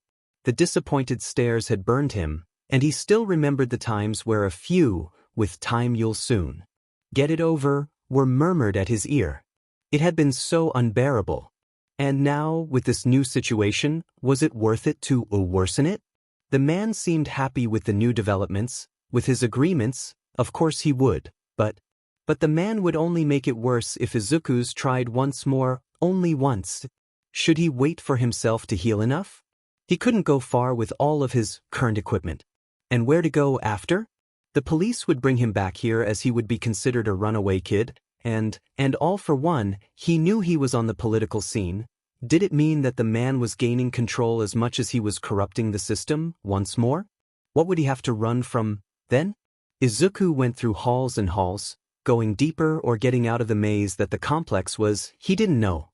The disappointed stares had burned him, and he still remembered the times where a few, with time you'll soon get it over, were murmured at his ear. It had been so unbearable. And now, with this new situation, was it worth it to worsen it? The man seemed happy with the new developments, with his agreements. Of course he would, but the man would only make it worse if Izuku's tried once more, only once. Should he wait for himself to heal enough? He couldn't go far with all of his current equipment. And where to go after? The police would bring him back here as he would be considered a runaway kid, and all for one, he knew he was on the political scene. Did it mean that the man was gaining control as much as he was corrupting the system, once more? What would he have to run from, then? Izuku went through halls and halls, going deeper or getting out of the maze that the complex was, he didn't know.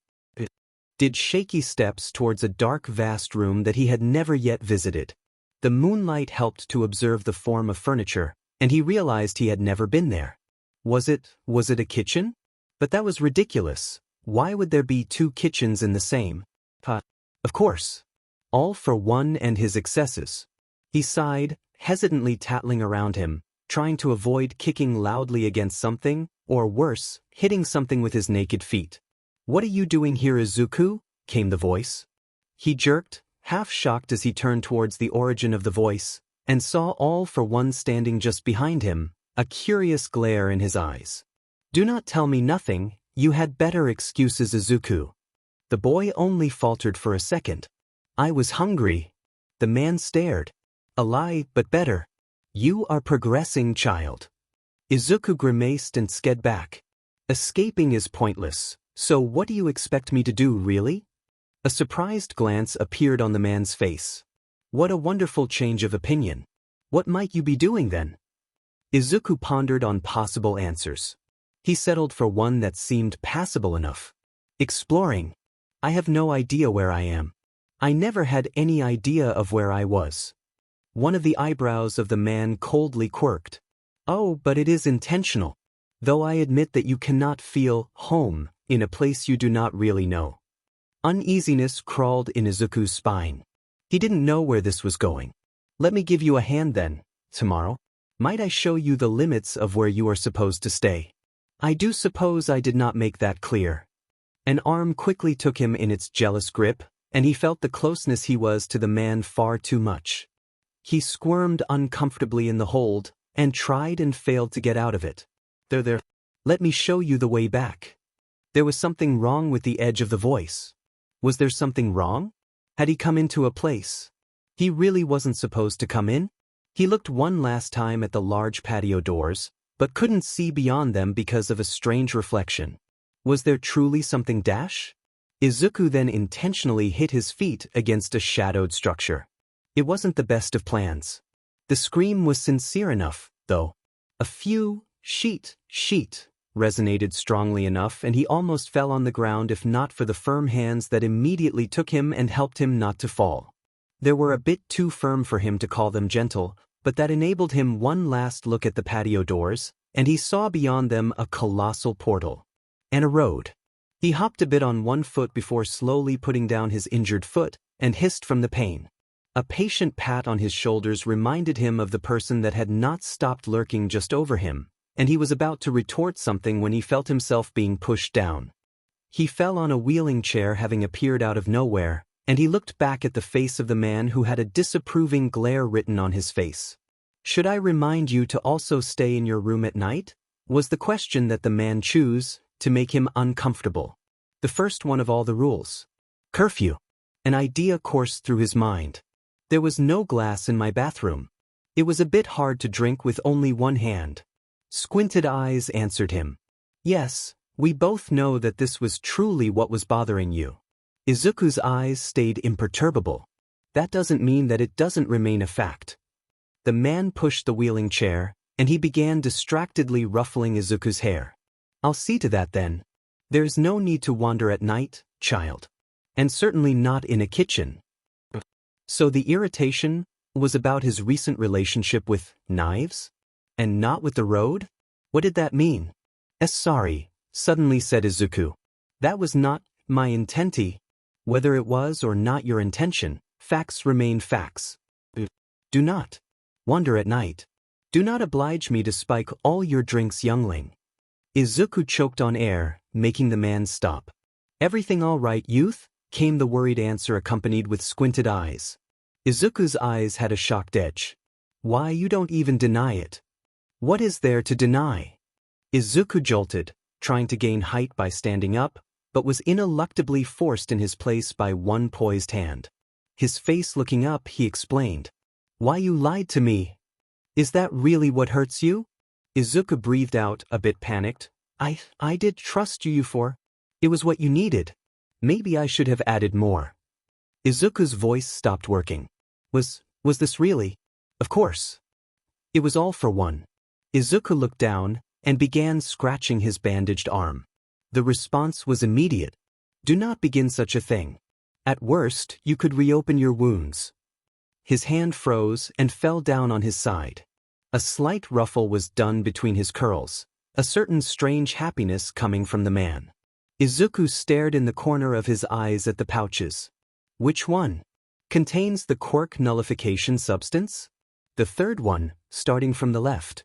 Did shaky steps towards a dark vast room that he had never yet visited. The moonlight helped to observe the form of furniture, and he realized he had never been there. Was it a kitchen? But that was ridiculous. Why would there be 2 kitchens in the same pot? Of course. All for one and his excesses. He sighed, hesitantly tattling around him, trying to avoid kicking loudly against something, or worse, hitting something with his naked feet. "What are you doing here, Izuku?" came the voice. He jerked, half shocked as he turned towards the origin of the voice, and saw All for One standing just behind him, a curious glare in his eyes. "Do not tell me nothing, you had better excuses, Izuku." The boy only faltered for a second. "I was hungry." The man stared. "A lie, but better. You are progressing, child." Izuku grimaced and sked back. "Escaping is pointless, so what do you expect me to do, really?" A surprised glance appeared on the man's face. "What a wonderful change of opinion. What might you be doing then?" Izuku pondered on possible answers. He settled for one that seemed passable enough. "Exploring. I have no idea where I am. I never had any idea of where I was." One of the eyebrows of the man coldly quirked. "Oh, but it is intentional. Though I admit that you cannot feel home in a place you do not really know." Uneasiness crawled in Izuku's spine. He didn't know where this was going. "Let me give you a hand then, tomorrow. Might I show you the limits of where you are supposed to stay? I do suppose I did not make that clear." An arm quickly took him in its jealous grip, and he felt the closeness he was to the man far too much. He squirmed uncomfortably in the hold, and tried and failed to get out of it. There. Let me show you the way back." There was something wrong with the edge of the voice. Was there something wrong? Had he come into a place he really wasn't supposed to come in? He looked one last time at the large patio doors, but couldn't see beyond them because of a strange reflection. Was there truly something dash? Izuku then intentionally hit his feet against a shadowed structure. It wasn't the best of plans. The scream was sincere enough, though. A few sheet resonated strongly enough, and he almost fell on the ground if not for the firm hands that immediately took him and helped him not to fall. They were a bit too firm for him to call them gentle, but that enabled him one last look at the patio doors, and he saw beyond them a colossal portal. And a road. He hopped a bit on one foot before slowly putting down his injured foot, and hissed from the pain. A patient pat on his shoulders reminded him of the person that had not stopped lurking just over him, and he was about to retort something when he felt himself being pushed down. He fell on a wheeling chair having appeared out of nowhere, and he looked back at the face of the man who had a disapproving glare written on his face. "Should I remind you to also stay in your room at night?" was the question that the man chose to make him uncomfortable. The first one of all the rules. Curfew. An idea coursed through his mind. There was no glass in my bathroom. It was a bit hard to drink with only one hand. Squinted eyes answered him. "Yes, we both know that this was truly what was bothering you." Izuku's eyes stayed imperturbable. "That doesn't mean that it doesn't remain a fact." The man pushed the wheeling chair, and he began distractedly ruffling Izuku's hair. "I'll see to that then. There's no need to wander at night, child. And certainly not in a kitchen." So the irritation was about his recent relationship with knives? And not with the road? What did that mean? Sorry," suddenly said Izuku. "That was not my intenti. Whether it was or not your intention, facts remain facts. Do not wander at night. Do not oblige me to spike all your drinks, youngling." Izuku choked on air, making the man stop. "Everything all right, youth?" came the worried answer accompanied with squinted eyes. Izuku's eyes had a shocked edge. "Why, you don't even deny it." "What is there to deny?" Izuku jolted, trying to gain height by standing up, but was ineluctably forced in his place by one poised hand. His face looking up, he explained. "Why, you lied to me. Is that really what hurts you?" Izuku breathed out, a bit panicked. I did trust you for. It was what you needed. Maybe I should have added more." Izuku's voice stopped working. Was this really? Of course. It was all for one. Izuku looked down and began scratching his bandaged arm. The response was immediate. "Do not begin such a thing. At worst, you could reopen your wounds." His hand froze and fell down on his side. A slight ruffle was done between his curls, a certain strange happiness coming from the man. Izuku stared in the corner of his eyes at the pouches. "Which one?" contains the quirk nullification substance? The third one, starting from the left.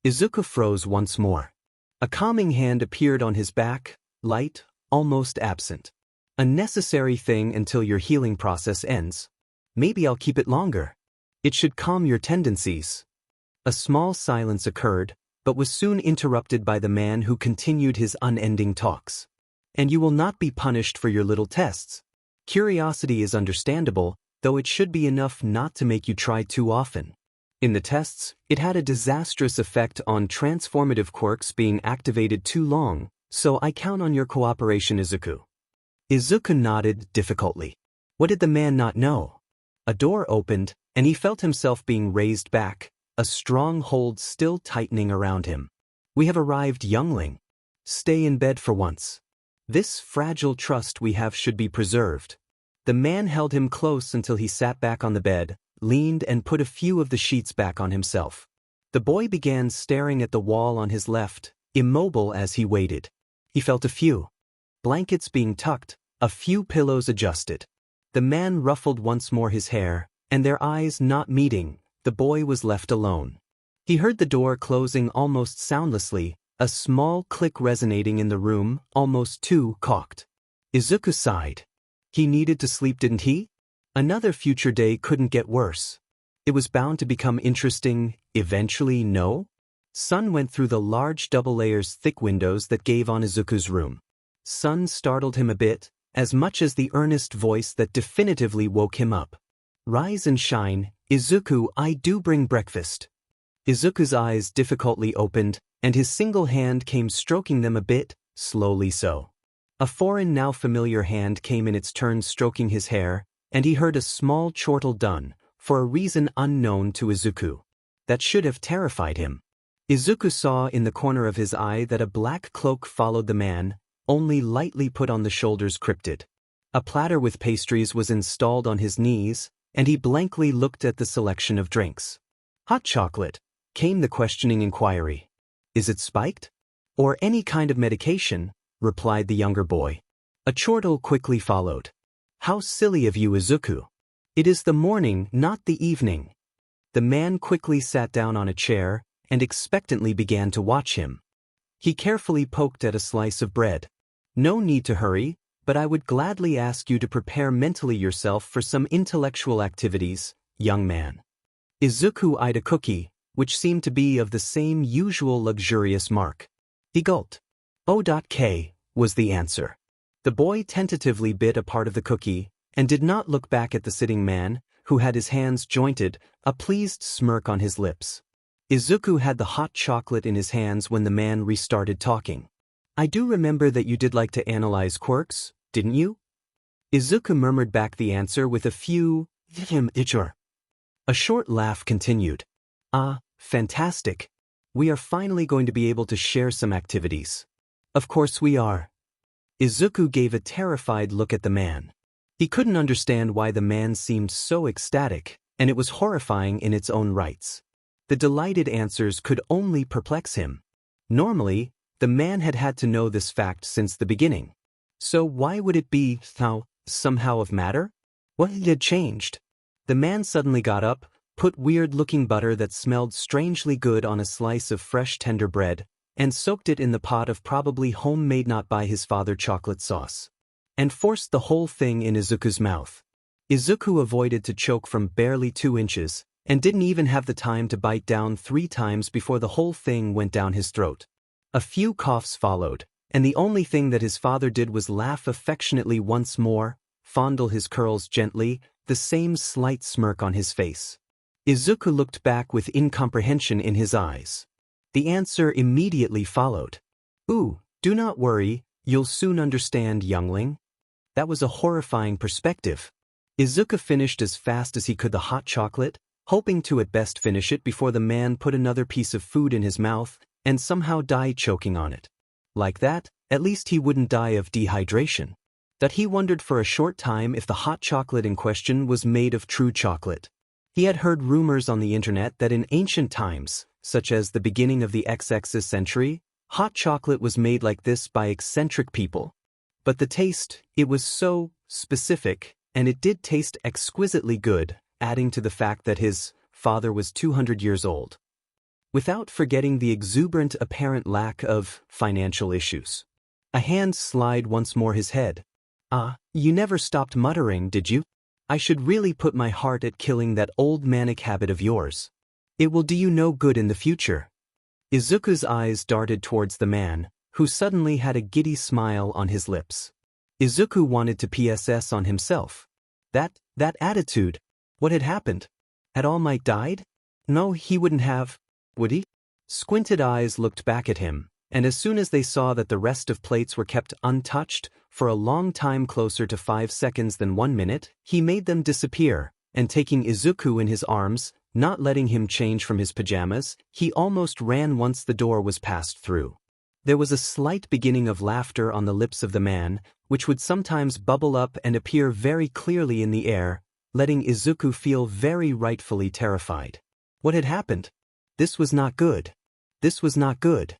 Izuku froze once more. A calming hand appeared on his back, light, almost absent. A necessary thing until your healing process ends. Maybe I'll keep it longer. It should calm your tendencies. A small silence occurred, but was soon interrupted by the man who continued his unending talks. And you will not be punished for your little tests. Curiosity is understandable, though it should be enough not to make you try too often. In the tests, it had a disastrous effect on transformative quirks being activated too long, so I count on your cooperation, Izuku. Izuku nodded difficultly. What did the man not know? A door opened, and he felt himself being raised back, a strong hold still tightening around him. We have arrived, youngling. Stay in bed for once. This fragile trust we have should be preserved. The man held him close until he sat back on the bed, leaned and put a few of the sheets back on himself. The boy began staring at the wall on his left, immobile as he waited. He felt a few blankets being tucked, a few pillows adjusted. The man ruffled once more his hair, and their eyes not meeting, the boy was left alone. He heard the door closing almost soundlessly, a small click resonating in the room, almost too caulked. Izuku sighed. He needed to sleep, didn't he? Another future day couldn't get worse. It was bound to become interesting, eventually, no? Sun went through the large double layers thick windows that gave on Izuku's room. Sun startled him a bit, as much as the earnest voice that definitively woke him up. Rise and shine, Izuku, I do bring breakfast. Izuku's eyes difficultly opened, and his single hand came stroking them a bit, slowly so. A foreign now familiar hand came in its turn stroking his hair, and he heard a small chortle done, for a reason unknown to Izuku. That should have terrified him. Izuku saw in the corner of his eye that a black cloak followed the man, only lightly put on the shoulders cryptid. A platter with pastries was installed on his knees, and he blankly looked at the selection of drinks. Hot chocolate, came the questioning inquiry. Is it spiked? Or any kind of medication? Replied the younger boy. A chortle quickly followed. How silly of you, Izuku. It is the morning, not the evening. The man quickly sat down on a chair, and expectantly began to watch him. He carefully poked at a slice of bread. No need to hurry, but I would gladly ask you to prepare mentally yourself for some intellectual activities, young man. Izuku eyed a cookie, which seemed to be of the same usual luxurious mark. He gulped. O.K. was the answer. The boy tentatively bit a part of the cookie, and did not look back at the sitting man, who had his hands jointed, a pleased smirk on his lips. Izuku had the hot chocolate in his hands when the man restarted talking. I do remember that you did like to analyze quirks, didn't you? Izuku murmured back the answer with a few itcher. A short laugh continued. Ah, fantastic. We are finally going to be able to share some activities. Of course we are. Izuku gave a terrified look at the man. He couldn't understand why the man seemed so ecstatic, and it was horrifying in its own rights. The delighted answers could only perplex him. Normally, the man had had to know this fact since the beginning. So why would it be, somehow of matter? What had changed? The man suddenly got up, put weird-looking butter that smelled strangely good on a slice of fresh tender bread, and soaked it in the pot of probably homemade not by his father chocolate sauce, and forced the whole thing in Izuku's mouth. Izuku avoided to choke from barely 2 inches, and didn't even have the time to bite down 3 times before the whole thing went down his throat. A few coughs followed, and the only thing that his father did was laugh affectionately once more, fondle his curls gently, the same slight smirk on his face. Izuku looked back with incomprehension in his eyes. The answer immediately followed. Ooh, do not worry, you'll soon understand, youngling. That was a horrifying perspective. Izuku finished as fast as he could the hot chocolate, hoping to at best finish it before the man put another piece of food in his mouth and somehow died choking on it. Like that, at least he wouldn't die of dehydration. That he wondered for a short time if the hot chocolate in question was made of true chocolate. He had heard rumors on the internet that in ancient times, such as the beginning of the XX century, hot chocolate was made like this by eccentric people. But the taste, it was so specific, And it did taste exquisitely good, adding to the fact that his father was 200 years old. Without forgetting the exuberant apparent lack of financial issues. A hand slid once more his head. "Ah, you never stopped muttering, did you? I should really put my heart at killing that old manic habit of yours. It will do you no good in the future." Izuku's eyes darted towards the man, who suddenly had a giddy smile on his lips. Izuku wanted to PSS on himself. That attitude. What had happened? Had All Might died? No, he wouldn't have. Would he? Squinted eyes looked back at him, and as soon as they saw that the rest of plates were kept untouched for a long time, closer to 5 seconds than 1 minute, he made them disappear, and taking Izuku in his arms, not letting him change from his pajamas, he almost ran once the door was passed through. There was a slight beginning of laughter on the lips of the man, which would sometimes bubble up and appear very clearly in the air, letting Izuku feel very rightfully terrified. What had happened? This was not good. This was not good.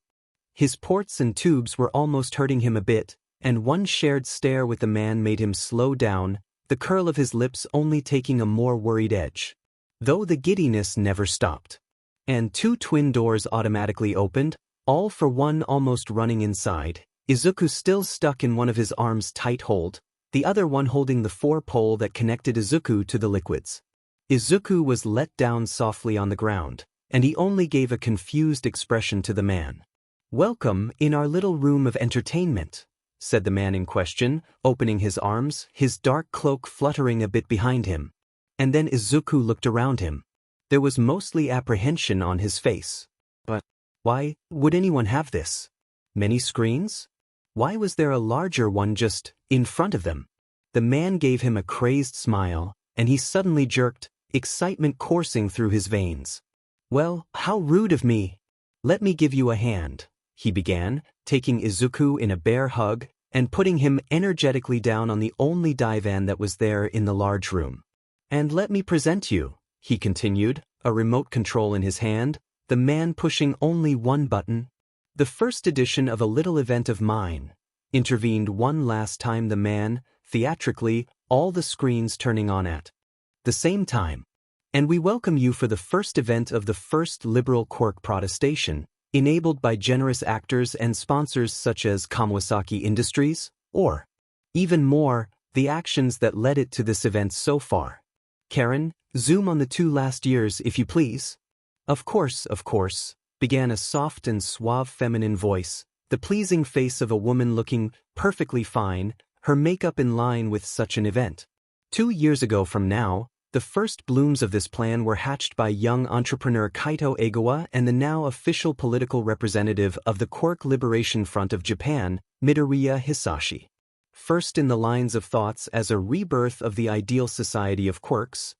His ports and tubes were almost hurting him a bit, and one shared stare with the man made him slow down, the curl of his lips only taking a more worried edge. Though the giddiness never stopped. And 2 twin doors automatically opened, all for one almost running inside, Izuku still stuck in one of his arms tight hold, the other one holding the 4-pole that connected Izuku to the liquids. Izuku was let down softly on the ground, and he only gave a confused expression to the man. "Welcome in our little room of entertainment," said the man in question, opening his arms, his dark cloak fluttering a bit behind him. And then Izuku looked around him. There was mostly apprehension on his face. But why would anyone have this? Many screens? Why was there a larger one just in front of them? The man gave him a crazed smile, and he suddenly jerked, excitement coursing through his veins. "Well, how rude of me. Let me give you a hand," he began, taking Izuku in a bear hug and putting him energetically down on the only divan that was there in the large room. "And let me present you," he continued, a remote control in his hand, the man pushing only one button. "The first edition of a little event of mine," intervened one last time the man, theatrically, all the screens turning on at the same time. "And we welcome you for the first event of the first liberal quirk protestation, enabled by generous actors and sponsors such as Kawasaki Industries, or, even more, the actions that led it to this event so far. Karen, zoom on the 2 last years if you please." Of course, began a soft and suave feminine voice, the pleasing face of a woman looking perfectly fine, her makeup in line with such an event. 2 years ago from now, the first blooms of this plan were hatched by young entrepreneur Kaito Egawa and the now official political representative of the Quirk Liberation Front of Japan, Midoriya Hisashi. First in the lines of thoughts as a rebirth of the ideal society of quirks,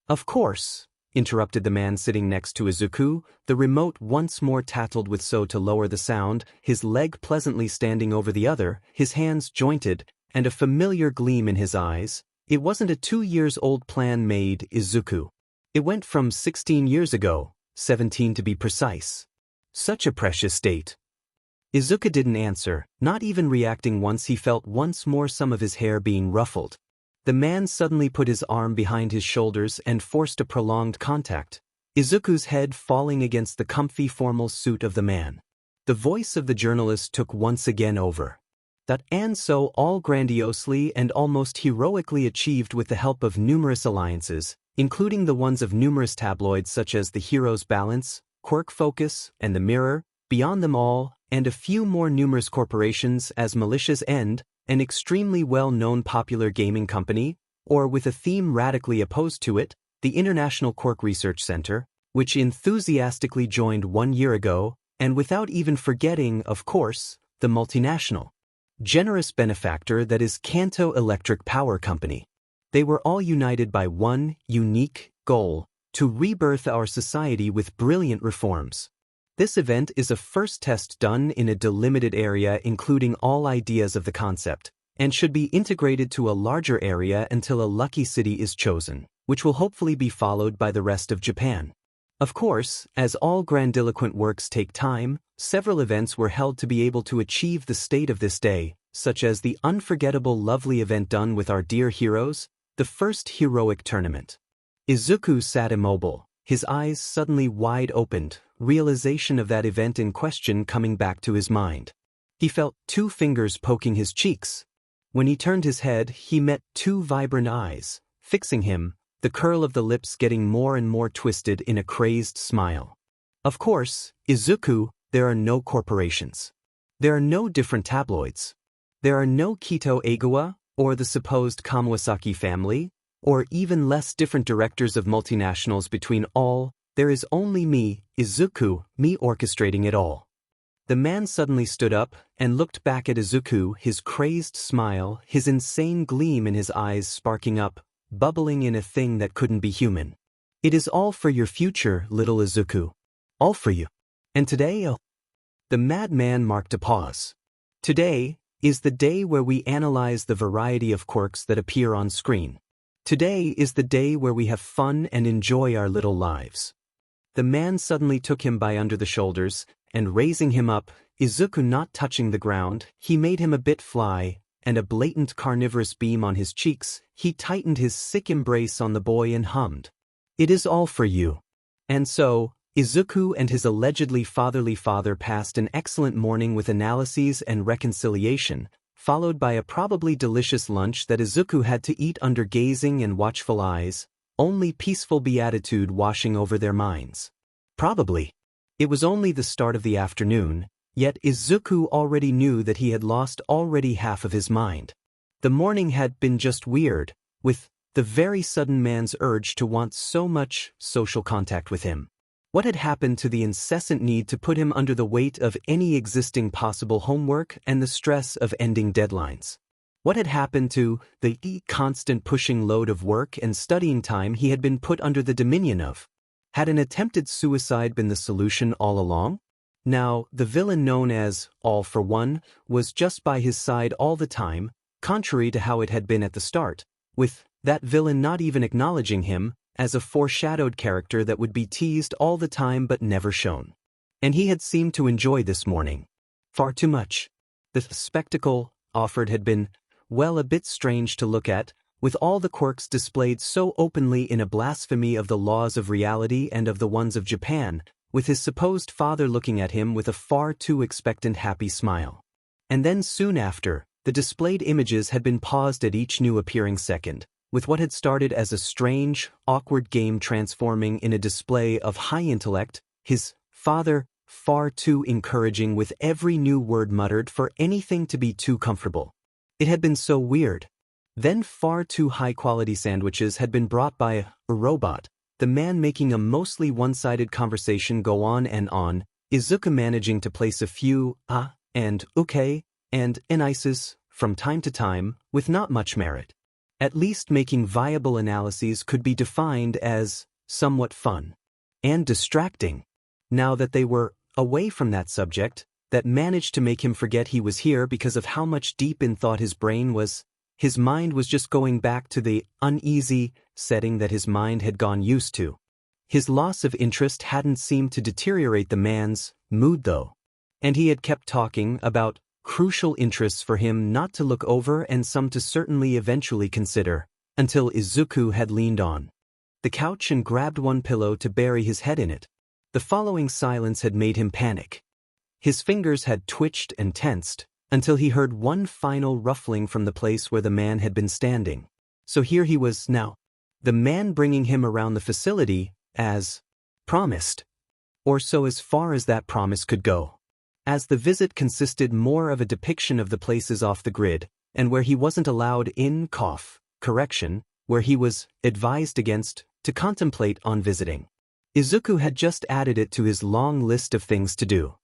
"Of course," interrupted the man sitting next to Izuku, the remote once more tattled with so to lower the sound, his leg pleasantly standing over the other, his hands jointed, and a familiar gleam in his eyes. "It wasn't a 2 years old plan made, Izuku. It went from 16 years ago, 17 to be precise. Such a precious date." Izuku didn't answer, not even reacting once he felt once more some of his hair being ruffled. The man suddenly put his arm behind his shoulders and forced a prolonged contact, Izuku's head falling against the comfy formal suit of the man. The voice of the journalist took once again over. And so all grandiosely and almost heroically achieved with the help of numerous alliances, including the ones of numerous tabloids such as The Hero's Balance, Quirk Focus, and The Mirror, beyond them all, and a few more numerous corporations as Malicious End, an extremely well-known popular gaming company, or with a theme radically opposed to it, the International Quirk Research Center, which enthusiastically joined 1 year ago, and without even forgetting, of course, the multinational, generous benefactor that is Kanto Electric Power Company. They were all united by one unique goal: to rebirth our society with brilliant reforms. This event is a first test done in a delimited area including all ideas of the concept, and should be integrated to a larger area until a lucky city is chosen, which will hopefully be followed by the rest of Japan. Of course, as all grandiloquent works take time, several events were held to be able to achieve the state of this day, such as the unforgettable lovely event done with our dear heroes, The first heroic tournament. Izuku sat immobile, his eyes suddenly wide opened, realization of that event in question coming back to his mind. He felt 2 fingers poking his cheeks. When he turned his head, he met 2 vibrant eyes, fixing him, the curl of the lips getting more and more twisted in a crazed smile. Of course, Izuku, there are no corporations. There are no different tabloids. There are no Kito Egawa, or the supposed Kawasaki family, or even less different directors of multinationals between all. There is only me, Izuku, me orchestrating it all. The man suddenly stood up and looked back at Izuku, his crazed smile, his insane gleam in his eyes sparking up, bubbling in a thing that couldn't be human. It is all for your future, little Izuku. All for you. And today, the madman marked a pause. Today is the day where we analyze the variety of quirks that appear on screen. Today is the day where we have fun and enjoy our little lives. The man suddenly took him by under the shoulders, and raising him up, Izuku not touching the ground, he made him a bit fly, and a blatant carnivorous beam on his cheeks, he tightened his sick embrace on the boy and hummed. It is all for you. And so, Izuku and his allegedly fatherly father passed an excellent morning with analyses and reconciliation, followed by a probably delicious lunch that Izuku had to eat under gazing and watchful eyes, only peaceful beatitude washing over their minds. Probably. It was only the start of the afternoon, yet Izuku already knew that he had lost already half of his mind. The morning had been just weird, with the very sudden man's urge to want so much social contact with him. What had happened to the incessant need to put him under the weight of any existing possible homework and the stress of ending deadlines? What had happened to the constant pushing load of work and studying time he had been put under the dominion of? Had an attempted suicide been the solution all along? Now, the villain known as All for One was just by his side all the time, contrary to how it had been at the start, with that villain not even acknowledging him as a foreshadowed character that would be teased all the time but never shown. And he had seemed to enjoy this morning. Far too much. The spectacle offered had been, well, a bit strange to look at, with all the quirks displayed so openly in a blasphemy of the laws of reality and of the ones of Japan, with his supposed father looking at him with a far too expectant happy smile. And then soon after, the displayed images had been paused at each new appearing second, with what had started as a strange, awkward game transforming in a display of high intellect, his father far too encouraging with every new word muttered for anything to be too comfortable. It had been so weird. Then far too high-quality sandwiches had been brought by a robot, the man making a mostly one-sided conversation go on, Izuku managing to place a few and okay and enices from time to time with not much merit. At least making viable analyses could be defined as somewhat fun and distracting. Now that they were away from that subject, that managed to make him forget he was here because of how much deep in thought his brain was. His mind was just going back to the uneasy setting that his mind had gone used to. His loss of interest hadn't seemed to deteriorate the man's mood though, and he had kept talking about crucial interests for him not to look over and some to certainly eventually consider, until Izuku had leaned on the couch and grabbed one pillow to bury his head in it. The following silence had made him panic. His fingers had twitched and tensed, until he heard one final ruffling from the place where the man had been standing. So here he was now, the man bringing him around the facility, as promised. Or so as far as that promise could go. As the visit consisted more of a depiction of the places off the grid, and where he wasn't allowed in where he was advised against to contemplate on visiting. Izuku had just added it to his long list of things to do.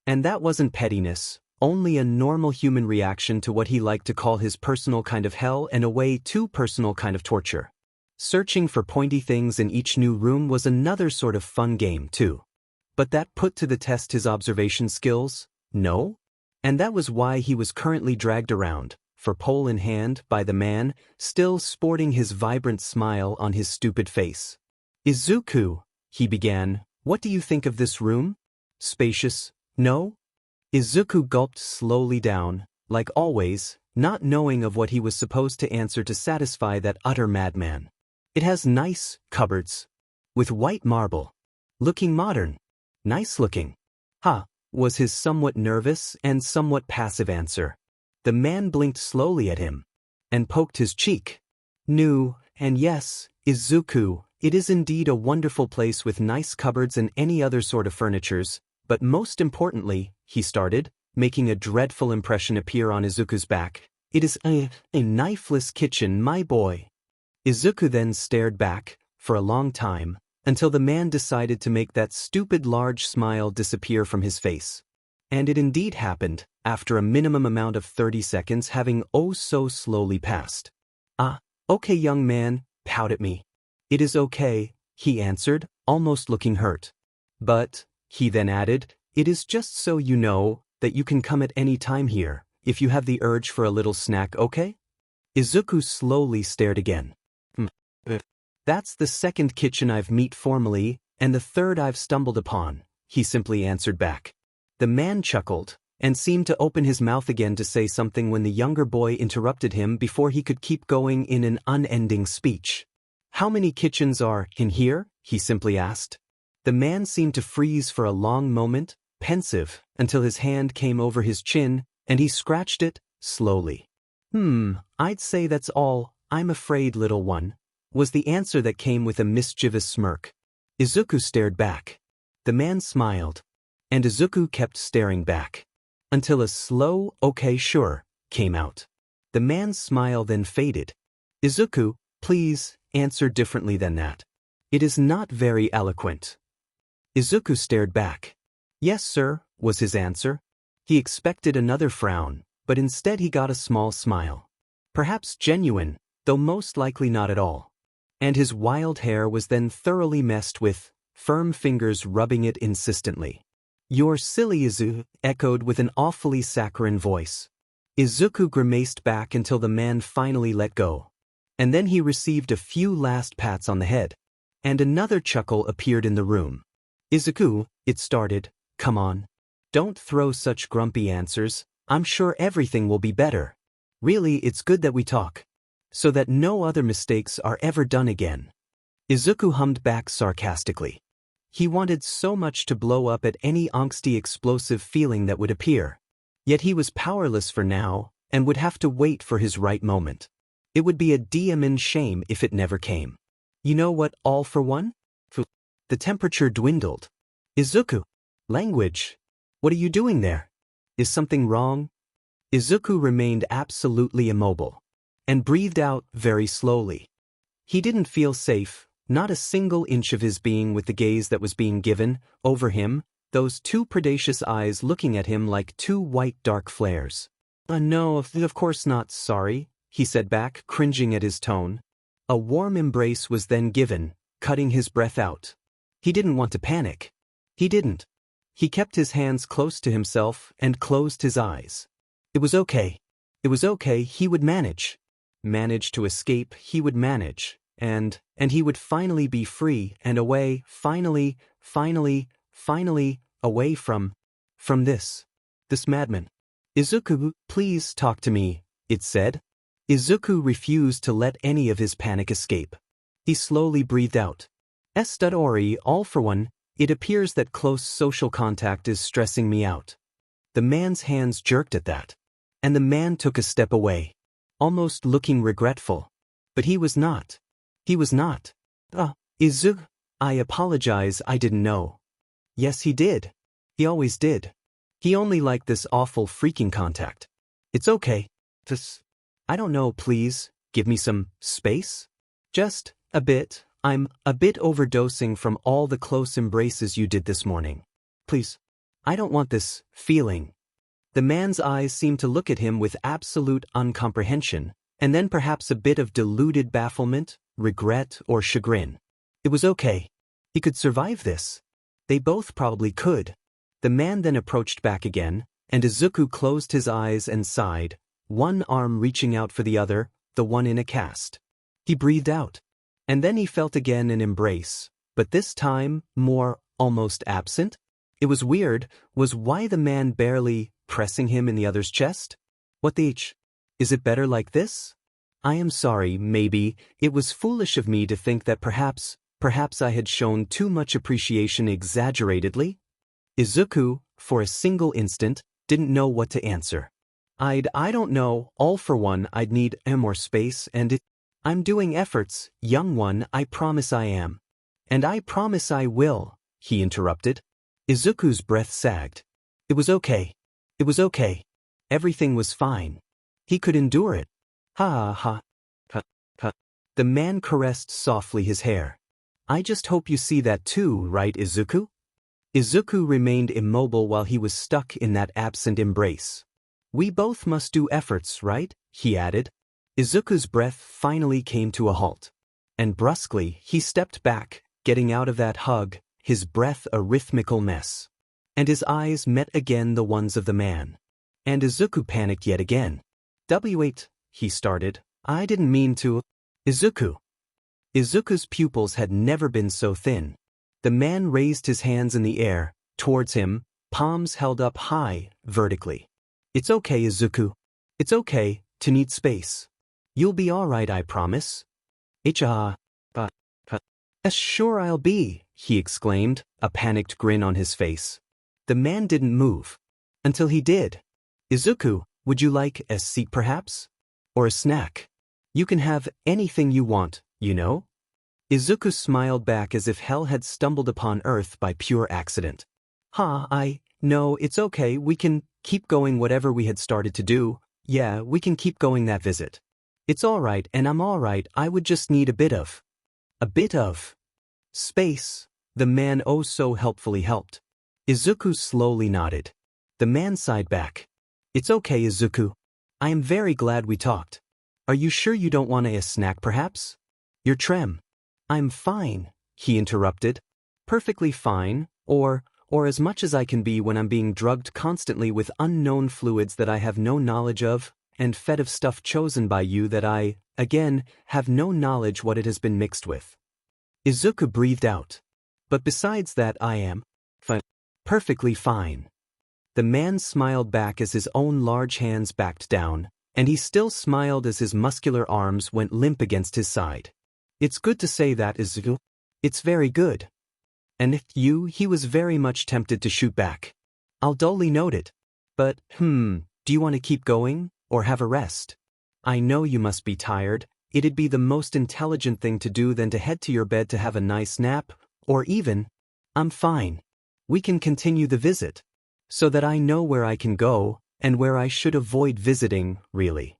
And that wasn't pettiness, only a normal human reaction to what he liked to call his personal kind of hell and a way too personal kind of torture. Searching for pointy things in each new room was another sort of fun game too. But that put to the test his observation skills? No? And that was why he was currently dragged around, for pole in hand, by the man, still sporting his vibrant smile on his stupid face. Izuku, he began, what do you think of this room? Spacious, no? Izuku gulped slowly down, like always, not knowing of what he was supposed to answer to satisfy that utter madman. It has nice cupboards. With white marble. Looking modern. Nice looking. Was his somewhat nervous and somewhat passive answer. The man blinked slowly at him. And poked his cheek. "No, and yes, Izuku, it is indeed a wonderful place with nice cupboards and any other sort of furnitures, but most importantly," he started, making a dreadful impression appear on Izuku's back, "it is a knifeless kitchen, my boy." Izuku then stared back, for a long time, until the man decided to make that stupid large smile disappear from his face. And it indeed happened, after a minimum amount of 30 seconds having oh so slowly passed. Okay young man, pout at me." "It is okay," he answered, almost looking hurt. "But," he then added, "it is just so you know, that you can come at any time here, if you have the urge for a little snack, okay?" Izuku slowly stared again. "That's the second kitchen I've met formally, and the third I've stumbled upon," he simply answered back. The man chuckled, and seemed to open his mouth again to say something when the younger boy interrupted him before he could keep going in an unending speech. "How many kitchens are in here?" he simply asked. The man seemed to freeze for a long moment, pensive, until his hand came over his chin, and he scratched it, slowly. I'd say that's all, I'm afraid, little one," was the answer that came with a mischievous smirk. Izuku stared back. The man smiled. And Izuku kept staring back. Until a slow, "Okay, sure," came out. The man's smile then faded. "Izuku, please, answer differently than that. It is not very eloquent." Izuku stared back. "Yes, sir," was his answer. He expected another frown, but instead he got a small smile. Perhaps genuine, though most likely not at all. And his wild hair was then thoroughly messed with, firm fingers rubbing it insistently. "You're silly, Izuku," echoed with an awfully saccharine voice. Izuku grimaced back until the man finally let go. And then he received a few last pats on the head. And another chuckle appeared in the room. "Izuku," it started, "come on. Don't throw such grumpy answers, I'm sure everything will be better. Really, it's good that we talk. So that no other mistakes are ever done again." Izuku hummed back sarcastically. He wanted so much to blow up at any angsty explosive feeling that would appear. Yet he was powerless for now, and would have to wait for his right moment. It would be a damn shame if it never came. You know what, all for one? The temperature dwindled. "Izuku! Language! What are you doing there? Is something wrong?" Izuku remained absolutely immobile. And breathed out very slowly. He didn't feel safe. Not a single inch of his being with the gaze that was being given, over him, those two predacious eyes looking at him like two white dark flares. No, of course not, sorry," he said back, cringing at his tone. A warm embrace was then given, cutting his breath out. He didn't want to panic. He didn't. He kept his hands close to himself and closed his eyes. It was okay. It was okay, he would manage. Manage to escape, he would manage. And he would finally be free and away, finally, away from this madman. "Izuku, please talk to me," it said. Izuku refused to let any of his panic escape. He slowly breathed out. "Ori, all for one, it appears that close social contact is stressing me out." The man's hands jerked at that. And the man took a step away, almost looking regretful. But he was not. He was not. Izuku, I apologize, I didn't know." Yes, he did. He always did. He only liked this awful freaking contact. "It's okay. I don't know, please, give me some space? Just a bit. I'm a bit overdosing from all the close embraces you did this morning. Please. I don't want this feeling." The man's eyes seemed to look at him with absolute uncomprehension, and then perhaps a bit of diluted bafflement, regret, or chagrin. It was okay. He could survive this. They both probably could. The man then approached back again, and Izuku closed his eyes and sighed, one arm reaching out for the other, the one in a cast. He breathed out. And then he felt again an embrace, but this time, more, almost absent. It was weird, was why the man barely pressing him in the other's chest? What the h? Is it better like this? I am sorry, maybe, it was foolish of me to think that perhaps I had shown too much appreciation exaggeratedly? Izuku, for a single instant, didn't know what to answer. I don't know, all for one I'd need more space and I'm doing efforts, young one, I promise I am. And I promise I will, he interrupted. Izuku's breath sagged. It was okay. It was okay. Everything was fine. He could endure it. Ha ha ha ha. The man caressed softly his hair. I just hope you see that too, right, Izuku? Izuku remained immobile while he was stuck in that absent embrace. We both must do efforts, right? He added. Izuku's breath finally came to a halt. And brusquely, he stepped back, getting out of that hug, his breath a rhythmical mess. And his eyes met again the ones of the man. And Izuku panicked yet again. Wait, he started. I didn't mean to. Izuku. Izuku's pupils had never been so thin. The man raised his hands in the air, towards him, palms held up high, vertically. It's okay, Izuku. It's okay, to need space. You'll be alright, I promise. Sure I'll be, he exclaimed, a panicked grin on his face. The man didn't move. Until he did. Izuku, would you like a seat perhaps? Or a snack? You can have anything you want, you know? Izuku smiled back as if hell had stumbled upon earth by pure accident. No, it's okay, we can keep going whatever we had started to do. Yeah, we can keep going that visit. It's alright and I'm alright, I would just need a bit of space. The man oh so helpfully helped. Izuku slowly nodded. The man sighed back. It's okay, Izuku. I am very glad we talked. Are you sure you don't want a snack perhaps? You're trem. I'm fine, he interrupted. Perfectly fine, or as much as I can be when I'm being drugged constantly with unknown fluids that I have no knowledge of, and fed of stuff chosen by you that I, again, have no knowledge what it has been mixed with. Izuku breathed out. But besides that I am perfectly fine. The man smiled back as his own large hands backed down, and he still smiled as his muscular arms went limp against his side. It's good to say that, Izuku. It's very good. And he was very much tempted to shoot back. I'll dully note it. But, do you want to keep going, or have a rest? I know you must be tired. It'd be the most intelligent thing to do than to head to your bed to have a nice nap, or even, I'm fine. We can continue the visit. So that I know where I can go, and where I should avoid visiting, really.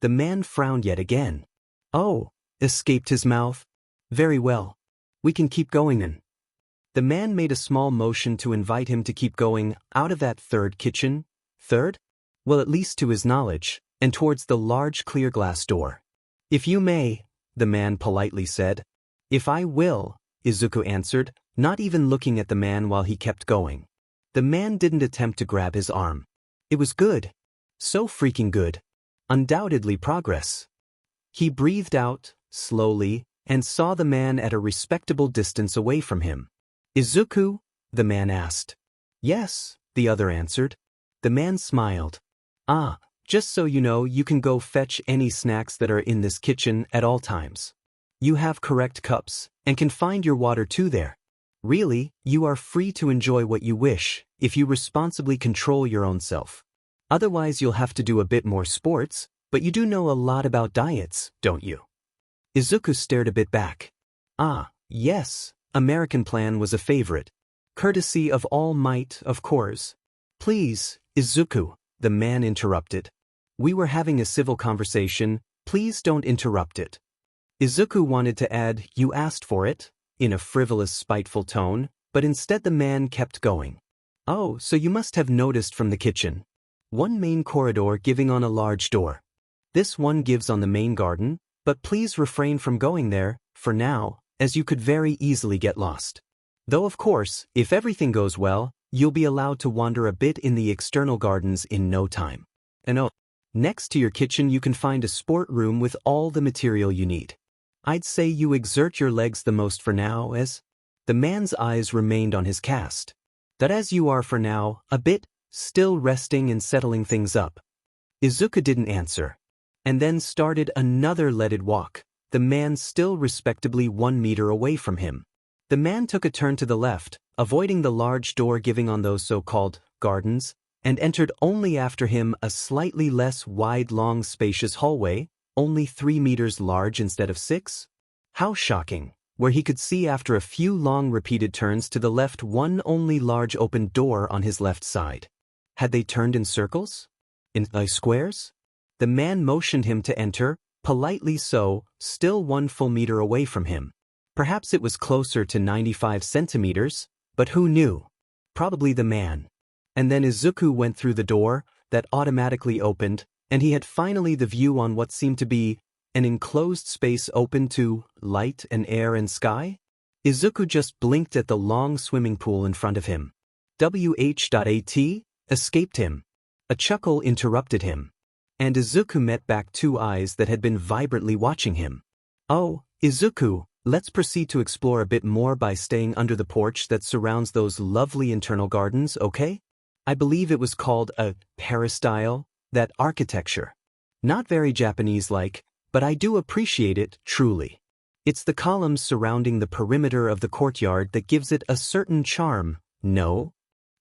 The man frowned yet again. Oh, escaped his mouth. Very well. We can keep going then. The man made a small motion to invite him to keep going out of that third kitchen. Third? Well, at least to his knowledge, and towards the large clear glass door. If you may, the man politely said. If I will, Izuku answered, not even looking at the man while he kept going. The man didn't attempt to grab his arm. It was good. So freaking good. Undoubtedly progress. He breathed out, slowly, and saw the man at a respectable distance away from him. Izuku? The man asked. Yes, the other answered. The man smiled. Just so you know, you can go fetch any snacks that are in this kitchen at all times. You have correct cups, and can find your water too there. Really, you are free to enjoy what you wish, if you responsibly control your own self. Otherwise you'll have to do a bit more sports, but you do know a lot about diets, don't you? Izuku stared a bit back. Yes, American plan was a favorite. Courtesy of All Might, of course. Please, Izuku, the man interrupted. We were having a civil conversation, please don't interrupt it. Izuku wanted to add, you asked for it, in a frivolous, spiteful tone, but instead the man kept going. Oh, so you must have noticed from the kitchen. One main corridor giving on a large door. This one gives on the main garden, but please refrain from going there, for now, as you could very easily get lost. Though of course, if everything goes well, you'll be allowed to wander a bit in the external gardens in no time. And next to your kitchen you can find a sport room with all the material you need. I'd say you exert your legs the most for now as the man's eyes remained on his cast. That as you are for now, a bit, still resting and settling things up. Izuku didn't answer. and then started another leaded walk, the man still respectably 1 meter away from him. The man took a turn to the left, avoiding the large door giving on those so-called gardens, and entered only after him a slightly less wide, long, spacious hallway, only 3 meters large instead of 6. How shocking, where he could see after a few long repeated turns to the left one only large open door on his left side. Had they turned in circles? In squares? The man motioned him to enter, politely so, still 1 full meter away from him. Perhaps it was closer to 95 centimeters, but who knew? Probably the man. And then Izuku went through the door, that automatically opened, and he had finally the view on what seemed to be an enclosed space open to light and air and sky. Izuku just blinked at the long swimming pool in front of him. WH.AT escaped him. A chuckle interrupted him. And Izuku met back 2 eyes that had been vibrantly watching him. Oh, Izuku, let's proceed to explore a bit more by staying under the porch that surrounds those lovely internal gardens, okay? I believe it was called a peristyle, that architecture. Not very Japanese-like, but I do appreciate it, truly. It's the columns surrounding the perimeter of the courtyard that gives it a certain charm, no?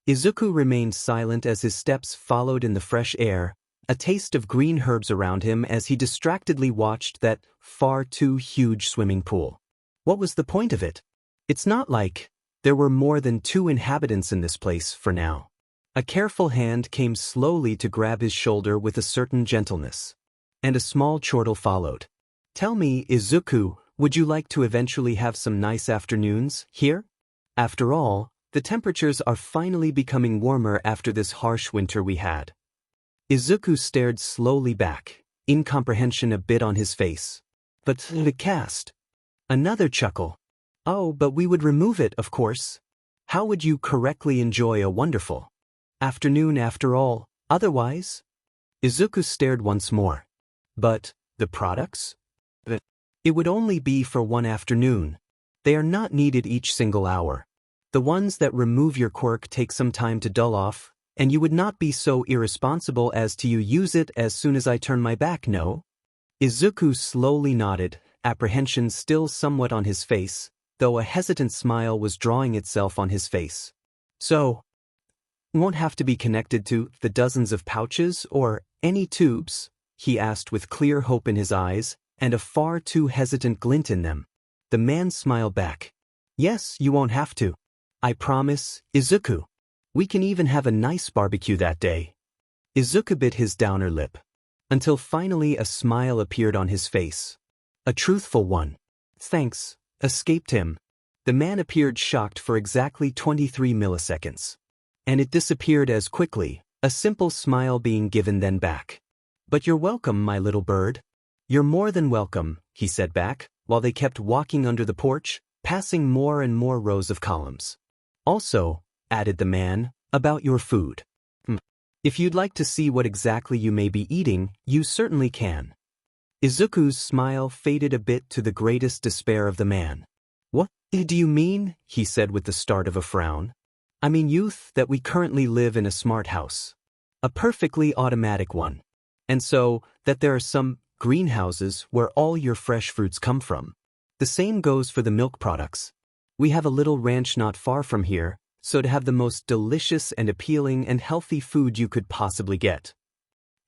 Izuku remained silent as his steps followed in the fresh air, a taste of green herbs around him as he distractedly watched that far too huge swimming pool. What was the point of it? It's not like there were more than 2 inhabitants in this place for now. A careful hand came slowly to grab his shoulder with a certain gentleness. And a small chortle followed. Tell me, Izuku, would you like to eventually have some nice afternoons here? After all, the temperatures are finally becoming warmer after this harsh winter we had. Izuku stared slowly back, incomprehension a bit on his face. But the cast. Another chuckle. Oh, but we would remove it, of course. How would you correctly enjoy a wonderful afternoon after all, otherwise? Izuku stared once more. But the products? It would only be for 1 afternoon. They are not needed each single hour. The ones that remove your quirk take some time to dull off, and you would not be so irresponsible as to use it as soon as I turn my back, no? Izuku slowly nodded, apprehension still somewhat on his face, though a hesitant smile was drawing itself on his face. So, won't have to be connected to the dozens of pouches or any tubes? He asked with clear hope in his eyes and a far too hesitant glint in them. The man smiled back. Yes, you won't have to. I promise, Izuku. We can even have a nice barbecue that day. Izuku bit his downer lip. Until finally a smile appeared on his face. A truthful one. Thanks, escaped him. The man appeared shocked for exactly 23 milliseconds. And it disappeared as quickly, a simple smile being given then back. But you're welcome, my little bird. You're more than welcome, he said back, while they kept walking under the porch, passing more and more rows of columns. Also, added the man, about your food. If you'd like to see what exactly you may be eating, you certainly can. Izuku's smile faded a bit to the greatest despair of the man. What do you mean? He said with the start of a frown. I mean, youth, that we currently live in a smart house. A perfectly automatic one. And so, that there are some greenhouses where all your fresh fruits come from. The same goes for the milk products. We have a little ranch not far from here, so to have the most delicious and appealing and healthy food you could possibly get.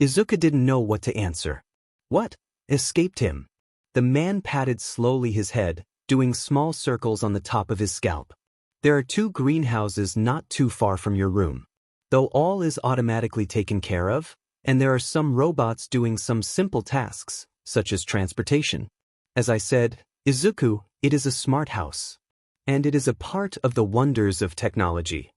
Izuku didn't know what to answer. What escaped him? The man patted slowly his head, doing small circles on the top of his scalp. There are 2 greenhouses not too far from your room. Though all is automatically taken care of, and there are some robots doing some simple tasks, such as transportation. As I said, Izuku, it is a smart house. And it is a part of the wonders of technology.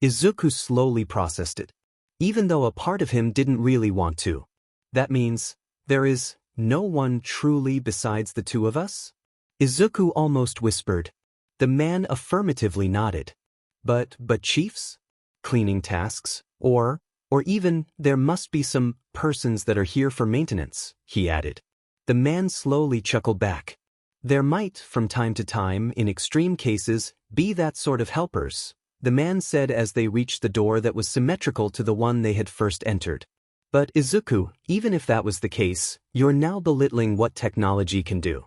Izuku slowly processed it, even though a part of him didn't really want to. That means, there is no one truly besides the 2 of us? Izuku almost whispered. The man affirmatively nodded. But chiefs? Cleaning tasks? Or even, there must be some persons that are here for maintenance, he added. The man slowly chuckled back. There might, from time to time, in extreme cases, be that sort of helpers, the man said as they reached the door that was symmetrical to the one they had first entered. But Izuku, even if that was the case, you're now belittling what technology can do.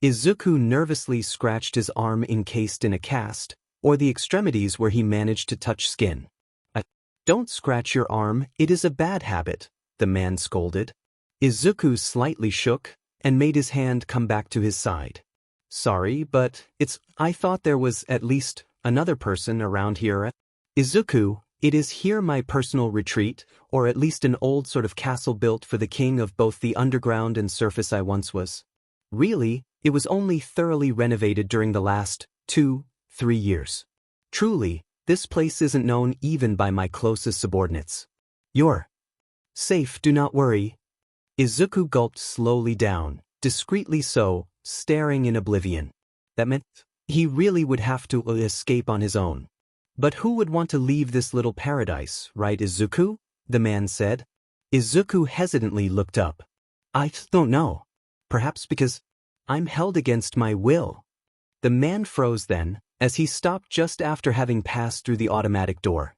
Izuku nervously scratched his arm encased in a cast, or the extremities where he managed to touch skin. Don't scratch your arm, it is a bad habit, the man scolded. Izuku slightly shook and made his hand come back to his side. Sorry, but I thought there was at least another person around here. Izuku, it is here my personal retreat, or at least an old sort of castle built for the king of both the underground and surface I once was. Really, it was only thoroughly renovated during the last 2-3 years. Truly, this place isn't known even by my closest subordinates. You're safe, do not worry. Izuku gulped slowly down, discreetly so, staring in oblivion. That meant he really would have to escape on his own. But who would want to leave this little paradise, right, Izuku? The man said. Izuku hesitantly looked up. I don't know. Perhaps because I'm held against my will. The man froze then, as he stopped just after having passed through the automatic door.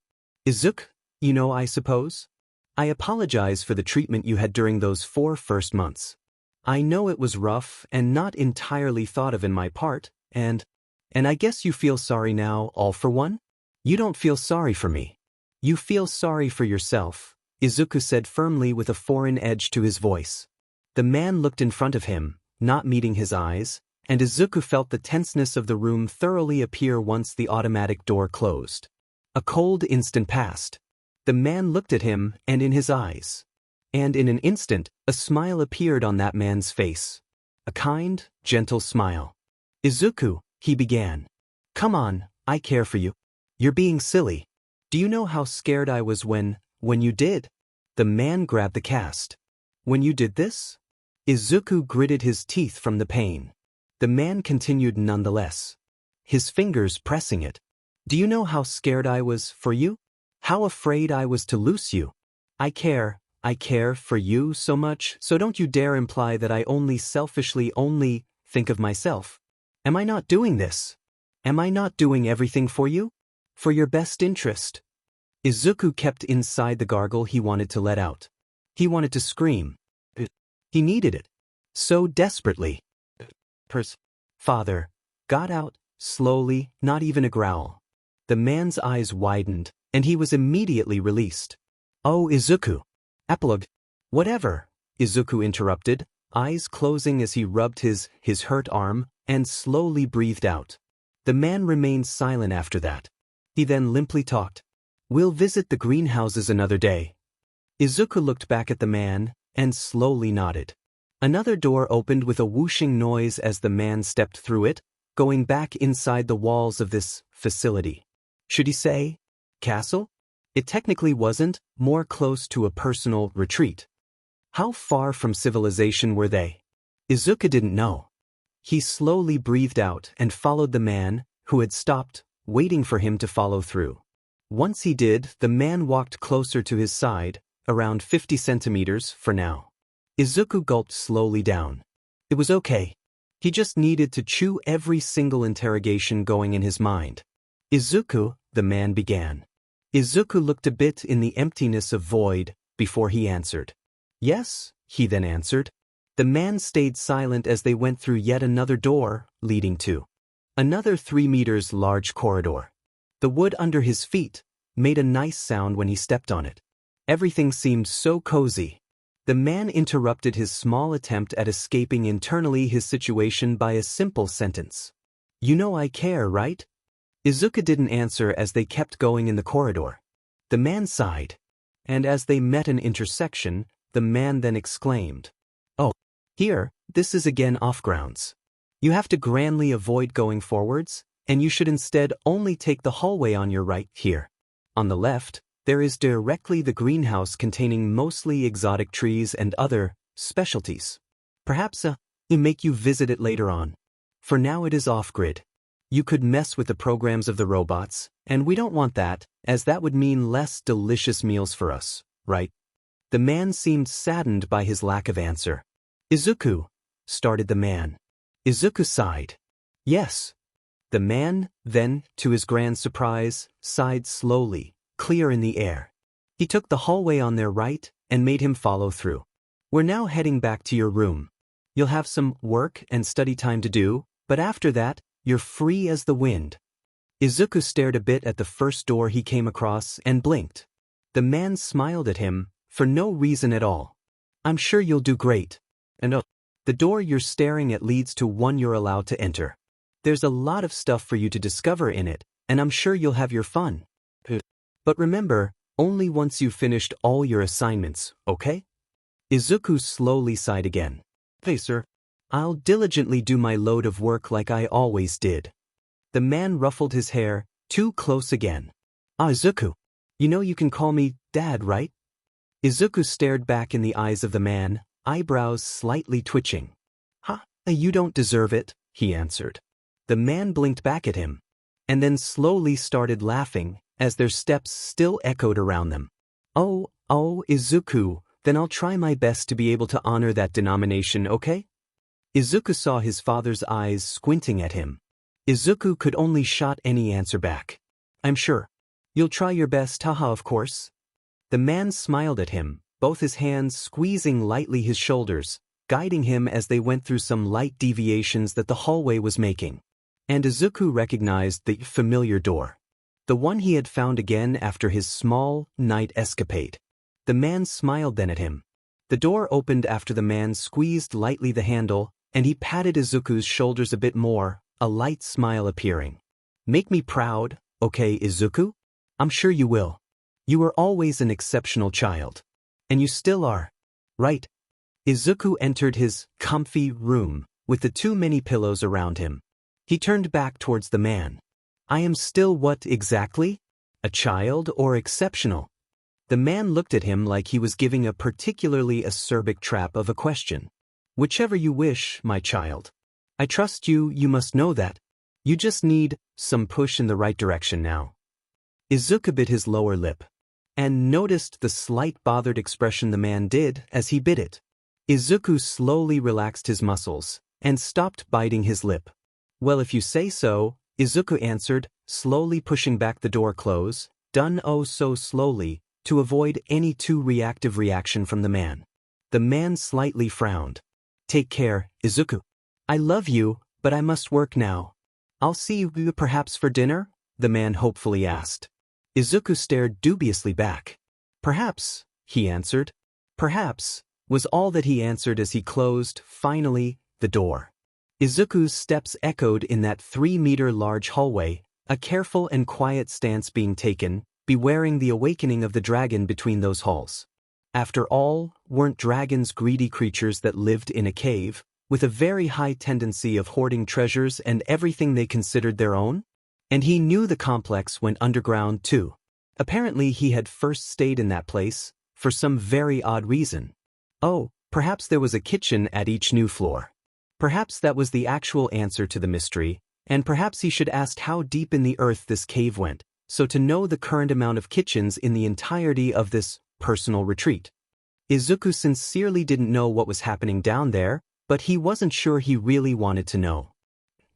Izuku, you know, I suppose? I apologize for the treatment you had during those 4 first months. I know it was rough and not entirely thought of in my part, and I guess you feel sorry now, all for one? You don't feel sorry for me. You feel sorry for yourself, Izuku said firmly with a foreign edge to his voice. The man looked in front of him, not meeting his eyes, and Izuku felt the tenseness of the room thoroughly appear once the automatic door closed. A cold instant passed. The man looked at him and in his eyes. And in an instant, a smile appeared on that man's face. A kind, gentle smile. Izuku, he began. Come on, I care for you. You're being silly. Do you know how scared I was when you did? The man grabbed the cast. When you did this? Izuku gritted his teeth from the pain. The man continued nonetheless, his fingers pressing it. Do you know how scared I was for you? How afraid I was to lose you? I care for you so much, so don't you dare imply that I selfishly think of myself. Am I not doing this? Am I not doing everything for you? For your best interest? Izuku kept inside the gargle he wanted to let out. He wanted to scream. He needed it. So desperately. Father got out, slowly, not even a growl. The man's eyes widened, and he was immediately released. Oh, Izuku. Epilogue. Whatever, Izuku interrupted, eyes closing as he rubbed his hurt arm, and slowly breathed out. The man remained silent after that. He then limply talked. We'll visit the greenhouses another day. Izuku looked back at the man, and slowly nodded. Another door opened with a whooshing noise as the man stepped through it, going back inside the walls of this facility. Should he say castle? It technically wasn't, more close to a personal retreat. How far from civilization were they? Izuku didn't know. He slowly breathed out and followed the man, who had stopped, waiting for him to follow through. Once he did, the man walked closer to his side, around 50 centimeters for now. Izuku gulped slowly down. It was okay. He just needed to chew every single interrogation going in his mind. Izuku, the man began. Izuku looked a bit in the emptiness of void before he answered. Yes, he then answered. The man stayed silent as they went through yet another door, leading to another 3 meters large corridor. The wood under his feet made a nice sound when he stepped on it. Everything seemed so cozy. The man interrupted his small attempt at escaping internally his situation by a simple sentence. You know I care, right? Izuku didn't answer as they kept going in the corridor. The man sighed. And as they met an intersection, the man then exclaimed, Oh, here, this is again off grounds. You have to grandly avoid going forwards, and you should instead only take the hallway on your right here. On the left, there is directly the greenhouse containing mostly exotic trees and other specialties. Perhaps you make you visit it later on. For now it is off-grid. You could mess with the programs of the robots, and we don't want that, as that would mean less delicious meals for us, right? The man seemed saddened by his lack of answer. Izuku, started the man. Izuku sighed. Yes. The man, then, to his grand surprise, sighed slowly, clear in the air. He took the hallway on their right, and made him follow through. We're now heading back to your room. You'll have some work and study time to do, but after that, you're free as the wind. Izuku stared a bit at the first door he came across and blinked. The man smiled at him, for no reason at all. I'm sure you'll do great. And the door you're staring at leads to one you're allowed to enter. There's a lot of stuff for you to discover in it, and I'm sure you'll have your fun. But remember, only once you've finished all your assignments, okay? Izuku slowly sighed again. Hey, sir. I'll diligently do my load of work like I always did. The man ruffled his hair, too close again. Izuku. You know you can call me Dad, right? Izuku stared back in the eyes of the man, eyebrows slightly twitching. Huh, you don't deserve it, he answered. The man blinked back at him, and then slowly started laughing, as their steps still echoed around them. Oh, Izuku, then I'll try my best to be able to honor that denomination, okay? Izuku saw his father's eyes squinting at him. Izuku could only shout any answer back. I'm sure. You'll try your best, haha, of course. The man smiled at him, both his hands squeezing lightly his shoulders, guiding him as they went through some light deviations that the hallway was making. And Izuku recognized the familiar door. The one he had found again after his small, night escapade. The man smiled then at him. The door opened after the man squeezed lightly the handle, and he patted Izuku's shoulders a bit more, a light smile appearing. Make me proud, okay, Izuku? I'm sure you will. You were always an exceptional child. And you still are. Right? Izuku entered his comfy room, with the too many pillows around him. He turned back towards the man. I am still what exactly? A child or exceptional? The man looked at him like he was giving a particularly acerbic trap of a question. Whichever you wish, my child. I trust you, you must know that. You just need some push in the right direction now. Izuku bit his lower lip, and noticed the slight bothered expression the man did as he bit it. Izuku slowly relaxed his muscles, and stopped biting his lip. Well, if you say so, Izuku answered, slowly pushing back the door close, done oh so slowly, to avoid any too reactive reaction from the man. The man slightly frowned. Take care, Izuku. I love you, but I must work now. I'll see you perhaps for dinner? The man hopefully asked. Izuku stared dubiously back. Perhaps, he answered. Perhaps, was all that he answered as he closed, finally, the door. Izuku's steps echoed in that 3-meter large hallway, a careful and quiet stance being taken, bewaring the awakening of the dragon between those halls. After all, weren't dragons greedy creatures that lived in a cave, with a very high tendency of hoarding treasures and everything they considered their own? And he knew the complex went underground too. Apparently he had first stayed in that place, for some very odd reason. Oh, perhaps there was a kitchen at each new floor. Perhaps that was the actual answer to the mystery, and perhaps he should ask how deep in the earth this cave went, so to know the current amount of kitchens in the entirety of this personal retreat. Izuku sincerely didn't know what was happening down there, but he wasn't sure he really wanted to know.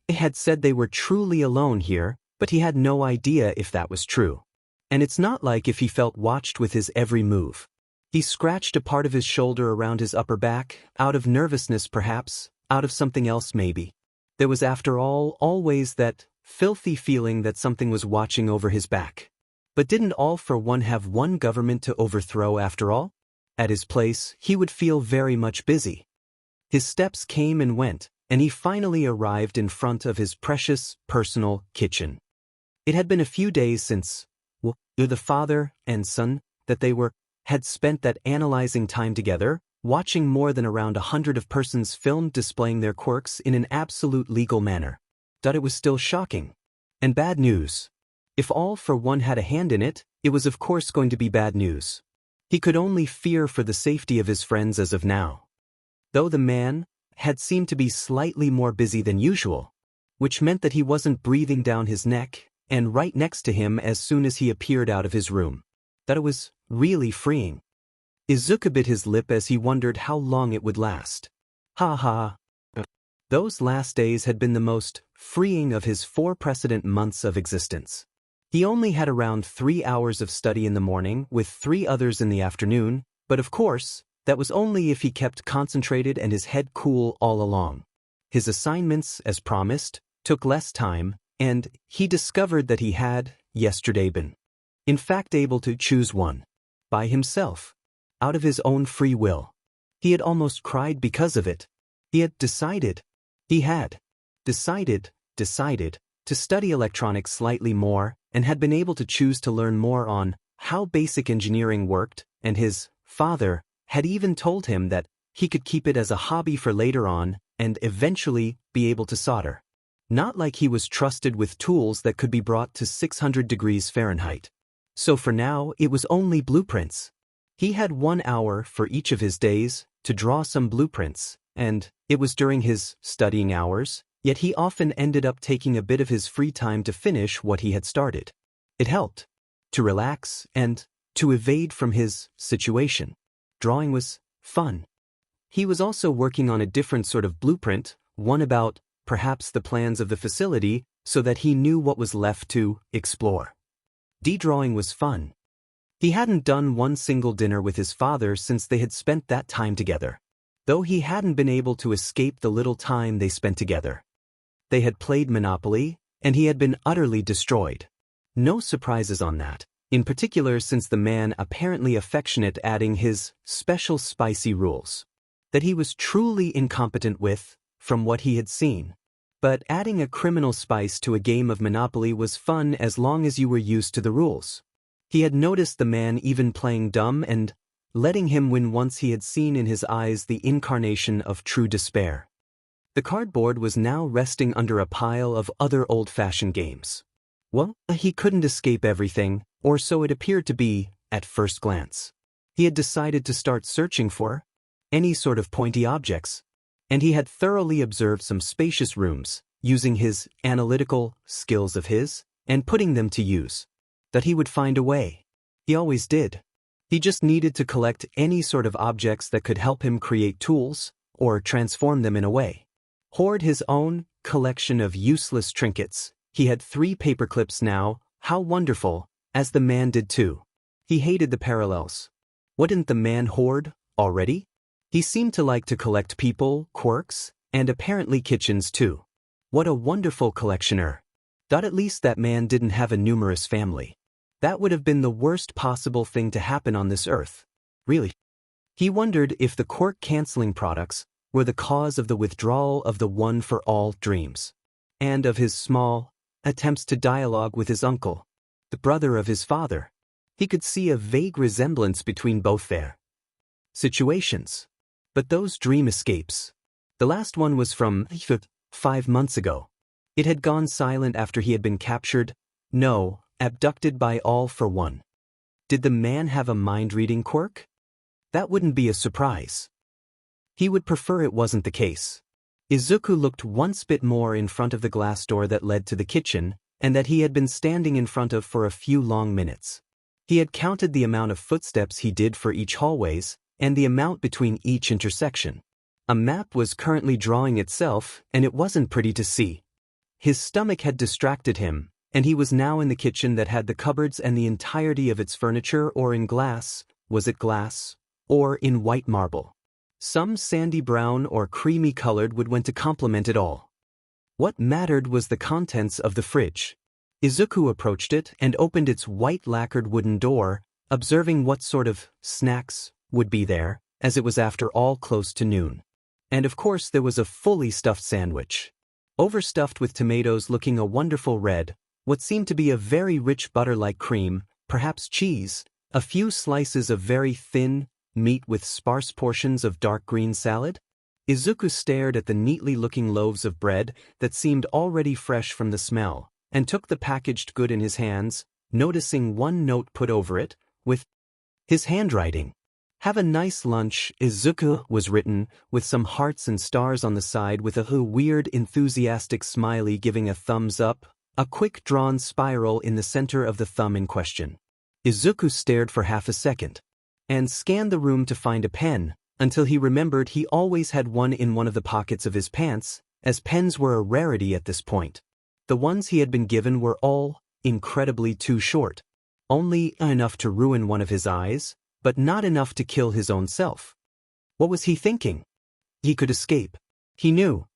They had said they were truly alone here, but he had no idea if that was true. And it's not like if he felt watched with his every move. He scratched a part of his shoulder around his upper back, out of nervousness perhaps, out of something else maybe. There was after all always that filthy feeling that something was watching over his back. But didn't All for One have one government to overthrow after all? At his place, he would feel very much busy. His steps came and went, and he finally arrived in front of his precious, personal kitchen. It had been a few days since, the father and son, that they had spent that analyzing time together, watching more than around 100 of persons filmed displaying their quirks in an absolute legal manner. That it was still shocking. And bad news. If All for One had a hand in it, it was of course going to be bad news. He could only fear for the safety of his friends as of now. Though the man had seemed to be slightly more busy than usual, which meant that he wasn't breathing down his neck, and right next to him as soon as he appeared out of his room. That it was really freeing. Izuku bit his lip as he wondered how long it would last. Ha ha. Those last days had been the most freeing of his 4 precedent months of existence. He only had around 3 hours of study in the morning with 3 others in the afternoon, But of course, that was only if he kept concentrated and his head cool all along. His assignments, as promised, took less time, and he discovered that he had, yesterday been, in fact, able to choose one. By himself. Out of his own free will. He had almost cried because of it. He had decided to study electronics slightly more, and had been able to choose to learn more on how basic engineering worked, and his father had even told him that he could keep it as a hobby for later on and eventually be able to solder. Not like he was trusted with tools that could be brought to 600 degrees Fahrenheit. So for now, it was only blueprints. He had 1 hour for each of his days to draw some blueprints, and it was during his studying hours, yet he often ended up taking a bit of his free time to finish what he had started. It helped to relax and to evade from his situation. Drawing was fun. He was also working on a different sort of blueprint, one about, perhaps, the plans of the facility, so that he knew what was left to explore. Drawing was fun. He hadn't done one single dinner with his father since they had spent that time together. Though he hadn't been able to escape the little time they spent together. They had played Monopoly, and he had been utterly destroyed. No surprises on that, in particular since the man apparently affectionate adding his special spicy rules. That he was truly incompetent with, from what he had seen. But adding a criminal spice to a game of Monopoly was fun as long as you were used to the rules. He had noticed the man even playing dumb and letting him win once he had seen in his eyes the incarnation of true despair. The cardboard was now resting under a pile of other old-fashioned games. Well, he couldn't escape everything, or so it appeared to be, at first glance. He had decided to start searching for any sort of pointy objects, and he had thoroughly observed some spacious rooms, using his analytical skills of his, and putting them to use. That he would find a way. He always did. He just needed to collect any sort of objects that could help him create tools, or transform them in a way. Hoard his own collection of useless trinkets. He had 3 paperclips now, how wonderful, as the man did too. He hated the parallels. What didn't the man hoard, already? He seemed to like to collect people, quirks, and apparently kitchens too. What a wonderful collectioner. Thought at least that man didn't have a numerous family. That would have been the worst possible thing to happen on this earth. Really. He wondered if the quirk-canceling products were the cause of the withdrawal of the one-for-all dreams. And of his small attempts to dialogue with his uncle, the brother of his father. He could see a vague resemblance between both their situations. But those dream escapes. The last one was from 5 months ago. It had gone silent after he had been captured. No, abducted by All for One. Did the man have a mind-reading quirk? That wouldn't be a surprise. He would prefer it wasn't the case. Izuku looked once bit more in front of the glass door that led to the kitchen, and that he had been standing in front of for a few long minutes. He had counted the amount of footsteps he did for each hallways, and the amount between each intersection. A map was currently drawing itself, and it wasn't pretty to see. His stomach had distracted him, and he was now in the kitchen that had the cupboards and the entirety of its furniture, or in glass, was it glass, or in white marble. Some sandy brown or creamy colored would went to complement it all. What mattered was the contents of the fridge. Izuku approached it and opened its white lacquered wooden door, observing what sort of snacks would be there, as it was after all close to noon. And of course there was a fully stuffed sandwich. Overstuffed with tomatoes looking a wonderful red, what seemed to be a very rich butter-like cream, perhaps cheese, a few slices of very thin meat with sparse portions of dark green salad. Izuku stared at the neatly looking loaves of bread that seemed already fresh from the smell, and took the packaged good in his hands, noticing one note put over it, with his handwriting. Have a nice lunch, Izuku, was written, with some hearts and stars on the side with a weird enthusiastic smiley giving a thumbs up, a quick drawn spiral in the center of the thumb in question. Izuku stared for half a second, and scanned the room to find a pen, until he remembered he always had one in one of the pockets of his pants, as pens were a rarity at this point. The ones he had been given were all incredibly too short. Only enough to ruin one of his eyes, but not enough to kill his own self. What was he thinking? He could escape. He knew.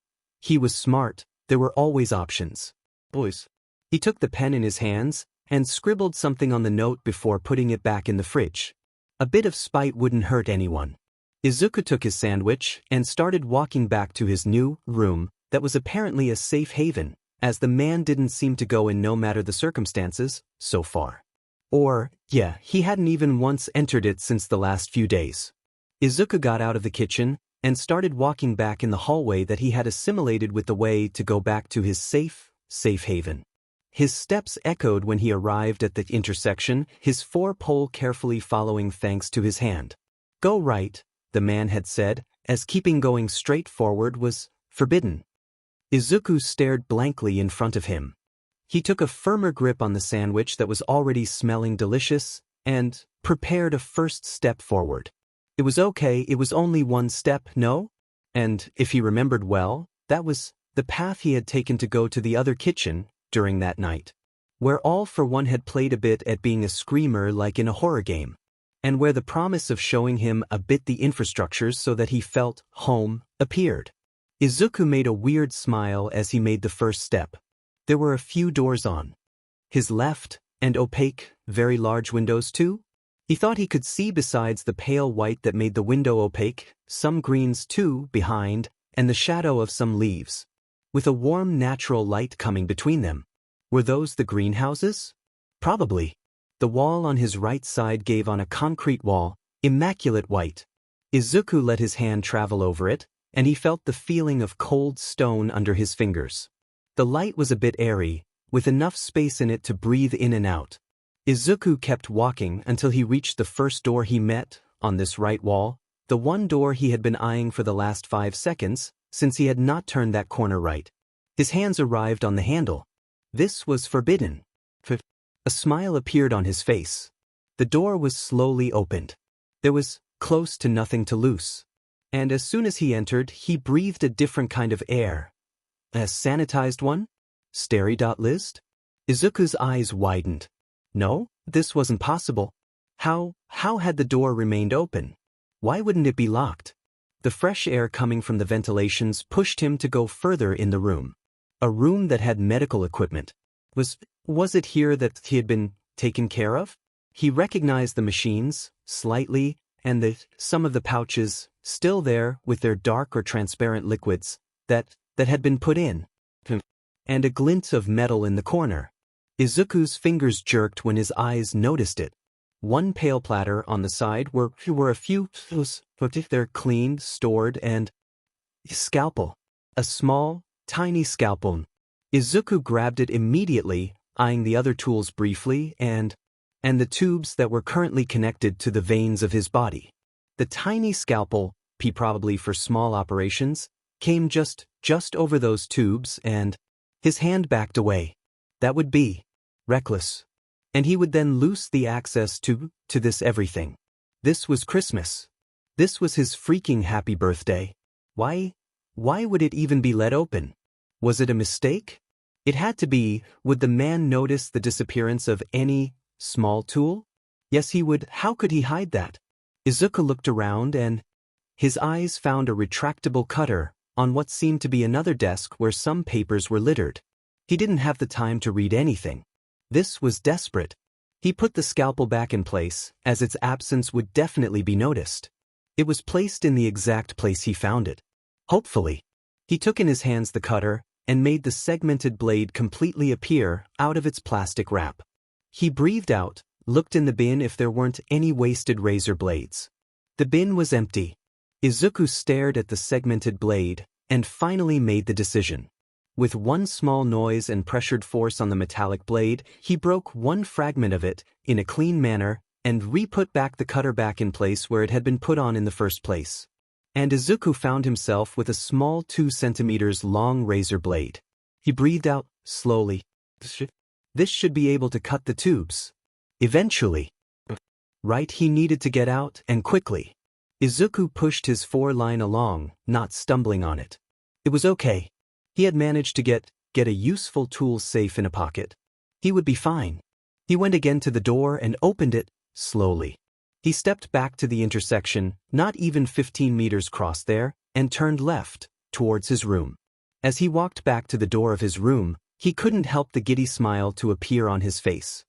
He was smart. There were always options. Boys. He took the pen in his hands and scribbled something on the note before putting it back in the fridge. A bit of spite wouldn't hurt anyone. Izuku took his sandwich and started walking back to his new room that was apparently a safe haven, as the man didn't seem to go in no matter the circumstances, so far. Or, yeah, he hadn't even once entered it since the last few days. Izuku got out of the kitchen and started walking back in the hallway that he had assimilated with the way to go back to his safe haven. His steps echoed when he arrived at the intersection, his four-pole carefully following thanks to his hand. Go right, the man had said, as keeping going straight forward was forbidden. Izuku stared blankly in front of him. He took a firmer grip on the sandwich that was already smelling delicious and prepared a first step forward. It was okay, it was only one step, no? And, if he remembered well, that was the path he had taken to go to the other kitchen during that night, where all for one had played a bit at being a screamer like in a horror game, and where the promise of showing him a bit the infrastructures so that he felt home appeared. Izuku made a weird smile as he made the first step. There were a few doors on his left, and opaque, very large windows too. He thought he could see besides the pale white that made the window opaque, some greens too behind, and the shadow of some leaves, with a warm natural light coming between them. Were those the greenhouses? Probably. The wall on his right side gave on a concrete wall, immaculate white. Izuku let his hand travel over it, and he felt the feeling of cold stone under his fingers. The light was a bit airy, with enough space in it to breathe in and out. Izuku kept walking until he reached the first door he met, on this right wall, the one door he had been eyeing for the last 5 seconds, since he had not turned that corner right. His hands arrived on the handle. This was forbidden. A smile appeared on his face. The door was slowly opened. There was close to nothing to loose. And as soon as he entered, he breathed a different kind of air. A sanitized one? Steri.list? Izuku's eyes widened. No, this wasn't possible. How had the door remained open? Why wouldn't it be locked? The fresh air coming from the ventilations pushed him to go further in the room. A room that had medical equipment. Was it here that he had been taken care of? He recognized the machines, slightly, and some of the pouches, still there with their dark or transparent liquids, that had been put in. And a glint of metal in the corner. Izuku's fingers jerked when his eyes noticed it. One pail platter on the side were a few, they're cleaned, stored, and scalpel. A small, tiny scalpel. Izuku grabbed it immediately, eyeing the other tools briefly, and the tubes that were currently connected to the veins of his body. The tiny scalpel, probably for small operations, came just over those tubes, and his hand backed away. That would be reckless. And he would then lose the access to this everything. This was Christmas. This was his freaking happy birthday. Why would it even be let open? Was it a mistake? It had to be. Would the man notice the disappearance of any small tool? Yes, he would. How could he hide that? Izuku looked around and his eyes found a retractable cutter on what seemed to be another desk where some papers were littered. He didn't have the time to read anything. This was desperate. He put the scalpel back in place, as its absence would definitely be noticed. It was placed in the exact place he found it. Hopefully. He took in his hands the cutter and made the segmented blade completely appear out of its plastic wrap. He breathed out, looked in the bin if there weren't any wasted razor blades. The bin was empty. Izuku stared at the segmented blade and finally made the decision. With one small noise and pressured force on the metallic blade, he broke one fragment of it in a clean manner and re-put back the cutter back in place where it had been put on in the first place. And Izuku found himself with a small 2 centimeters long razor blade. He breathed out slowly. This should be able to cut the tubes. Eventually. Right, he needed to get out, and quickly. Izuku pushed his 4-line along, not stumbling on it. It was okay. He had managed to get a useful tool safe in a pocket. He would be fine. He went again to the door and opened it, slowly. He stepped back to the intersection, not even 15 meters crossed there, and turned left, towards his room. As he walked back to the door of his room, he couldn't help the giddy smile to appear on his face.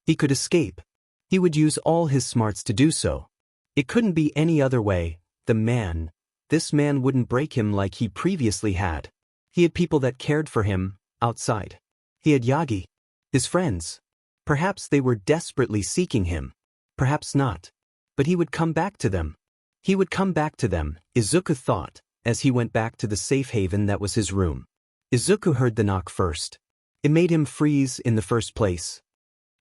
He could escape. He would use all his smarts to do so. It couldn't be any other way. This man wouldn't break him like he previously had. He had people that cared for him, outside. He had Yagi, his friends. Perhaps they were desperately seeking him. Perhaps not. But he would come back to them. He would come back to them, Izuku thought, as he went back to the safe haven that was his room. Izuku heard the knock first. It made him freeze in the first place.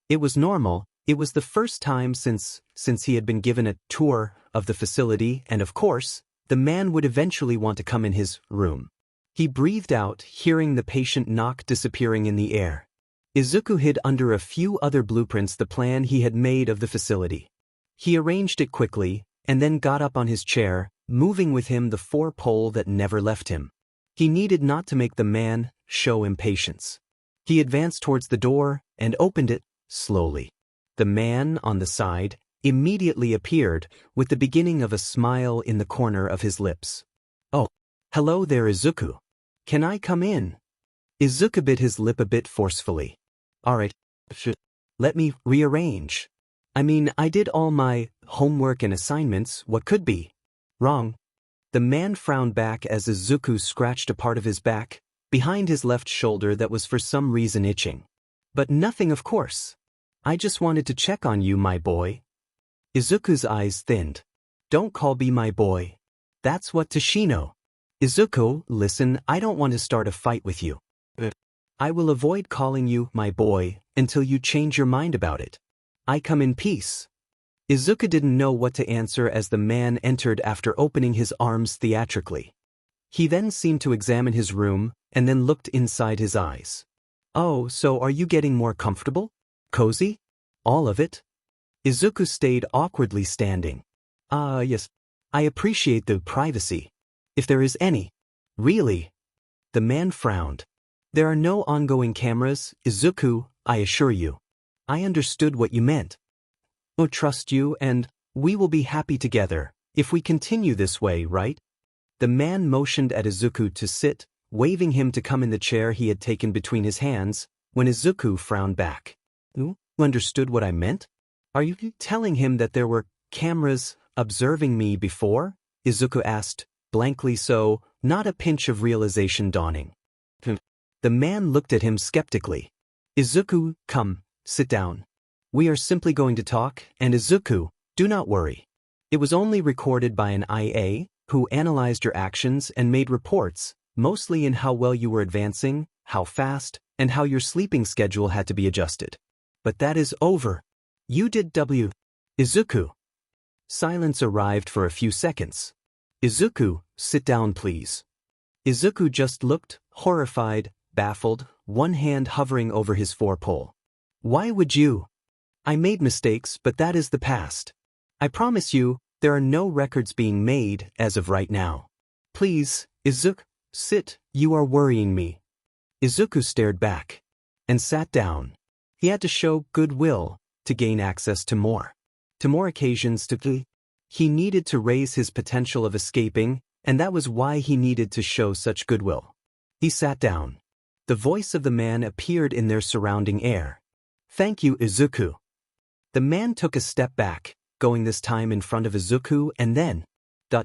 It was normal. It was the first time since he had been given a tour of the facility, and of course, the man would eventually want to come in his room. He breathed out, hearing the patient knock disappearing in the air. Izuku hid under a few other blueprints the plan he had made of the facility. He arranged it quickly, and then got up on his chair, moving with him the 4-pole that never left him. He needed not to make the man show impatience. He advanced towards the door, and opened it, slowly. The man, on the side, immediately appeared, with the beginning of a smile in the corner of his lips. "Oh, hello there, Izuku. Can I come in?" Izuku bit his lip a bit forcefully. "Alright, let me rearrange. I did all my homework and assignments, what could be wrong?" The man frowned back as Izuku scratched a part of his back, behind his left shoulder that was for some reason itching. "But nothing, of course. I just wanted to check on you, my boy." Izuku's eyes thinned. "Don't call me my boy. That's what Tashino." "Izuku, listen, I don't want to start a fight with you. I will avoid calling you my boy until you change your mind about it. I come in peace." Izuku didn't know what to answer as the man entered after opening his arms theatrically. He then seemed to examine his room, and then looked inside his eyes. "Oh, so are you getting more comfortable? Cozy? All of it?" Izuku stayed awkwardly standing. Yes. I appreciate the privacy. If there is any." "Really?" The man frowned. "There are no ongoing cameras, Izuku, I assure you." "I understood what you meant. I trust you, and we will be happy together, if we continue this way, right?" The man motioned at Izuku to sit, waving him to come in the chair he had taken between his hands, when Izuku frowned back. "You understood what I meant? Are you telling him that there were cameras observing me before?" Izuku asked, blankly, so not a pinch of realization dawning. The man looked at him skeptically. "Izuku, come, sit down. We are simply going to talk, and Izuku, do not worry. It was only recorded by an IA, who analyzed your actions and made reports, mostly in how well you were advancing, how fast, and how your sleeping schedule had to be adjusted. But that is over. You did Izuku." Silence arrived for a few seconds. "Izuku, sit down please." Izuku just looked, horrified, baffled, one hand hovering over his 4-pole. "Why would you? I made mistakes, but that is the past. I promise you, there are no records being made as of right now. Please, Izuku, sit, you are worrying me." Izuku stared back and sat down. He had to show goodwill to gain access to more occasions to he needed to raise his potential of escaping, and that was why he needed to show such goodwill. He sat down. The voice of the man appeared in their surrounding air. "Thank you, Izuku." The man took a step back, going this time in front of Izuku and then,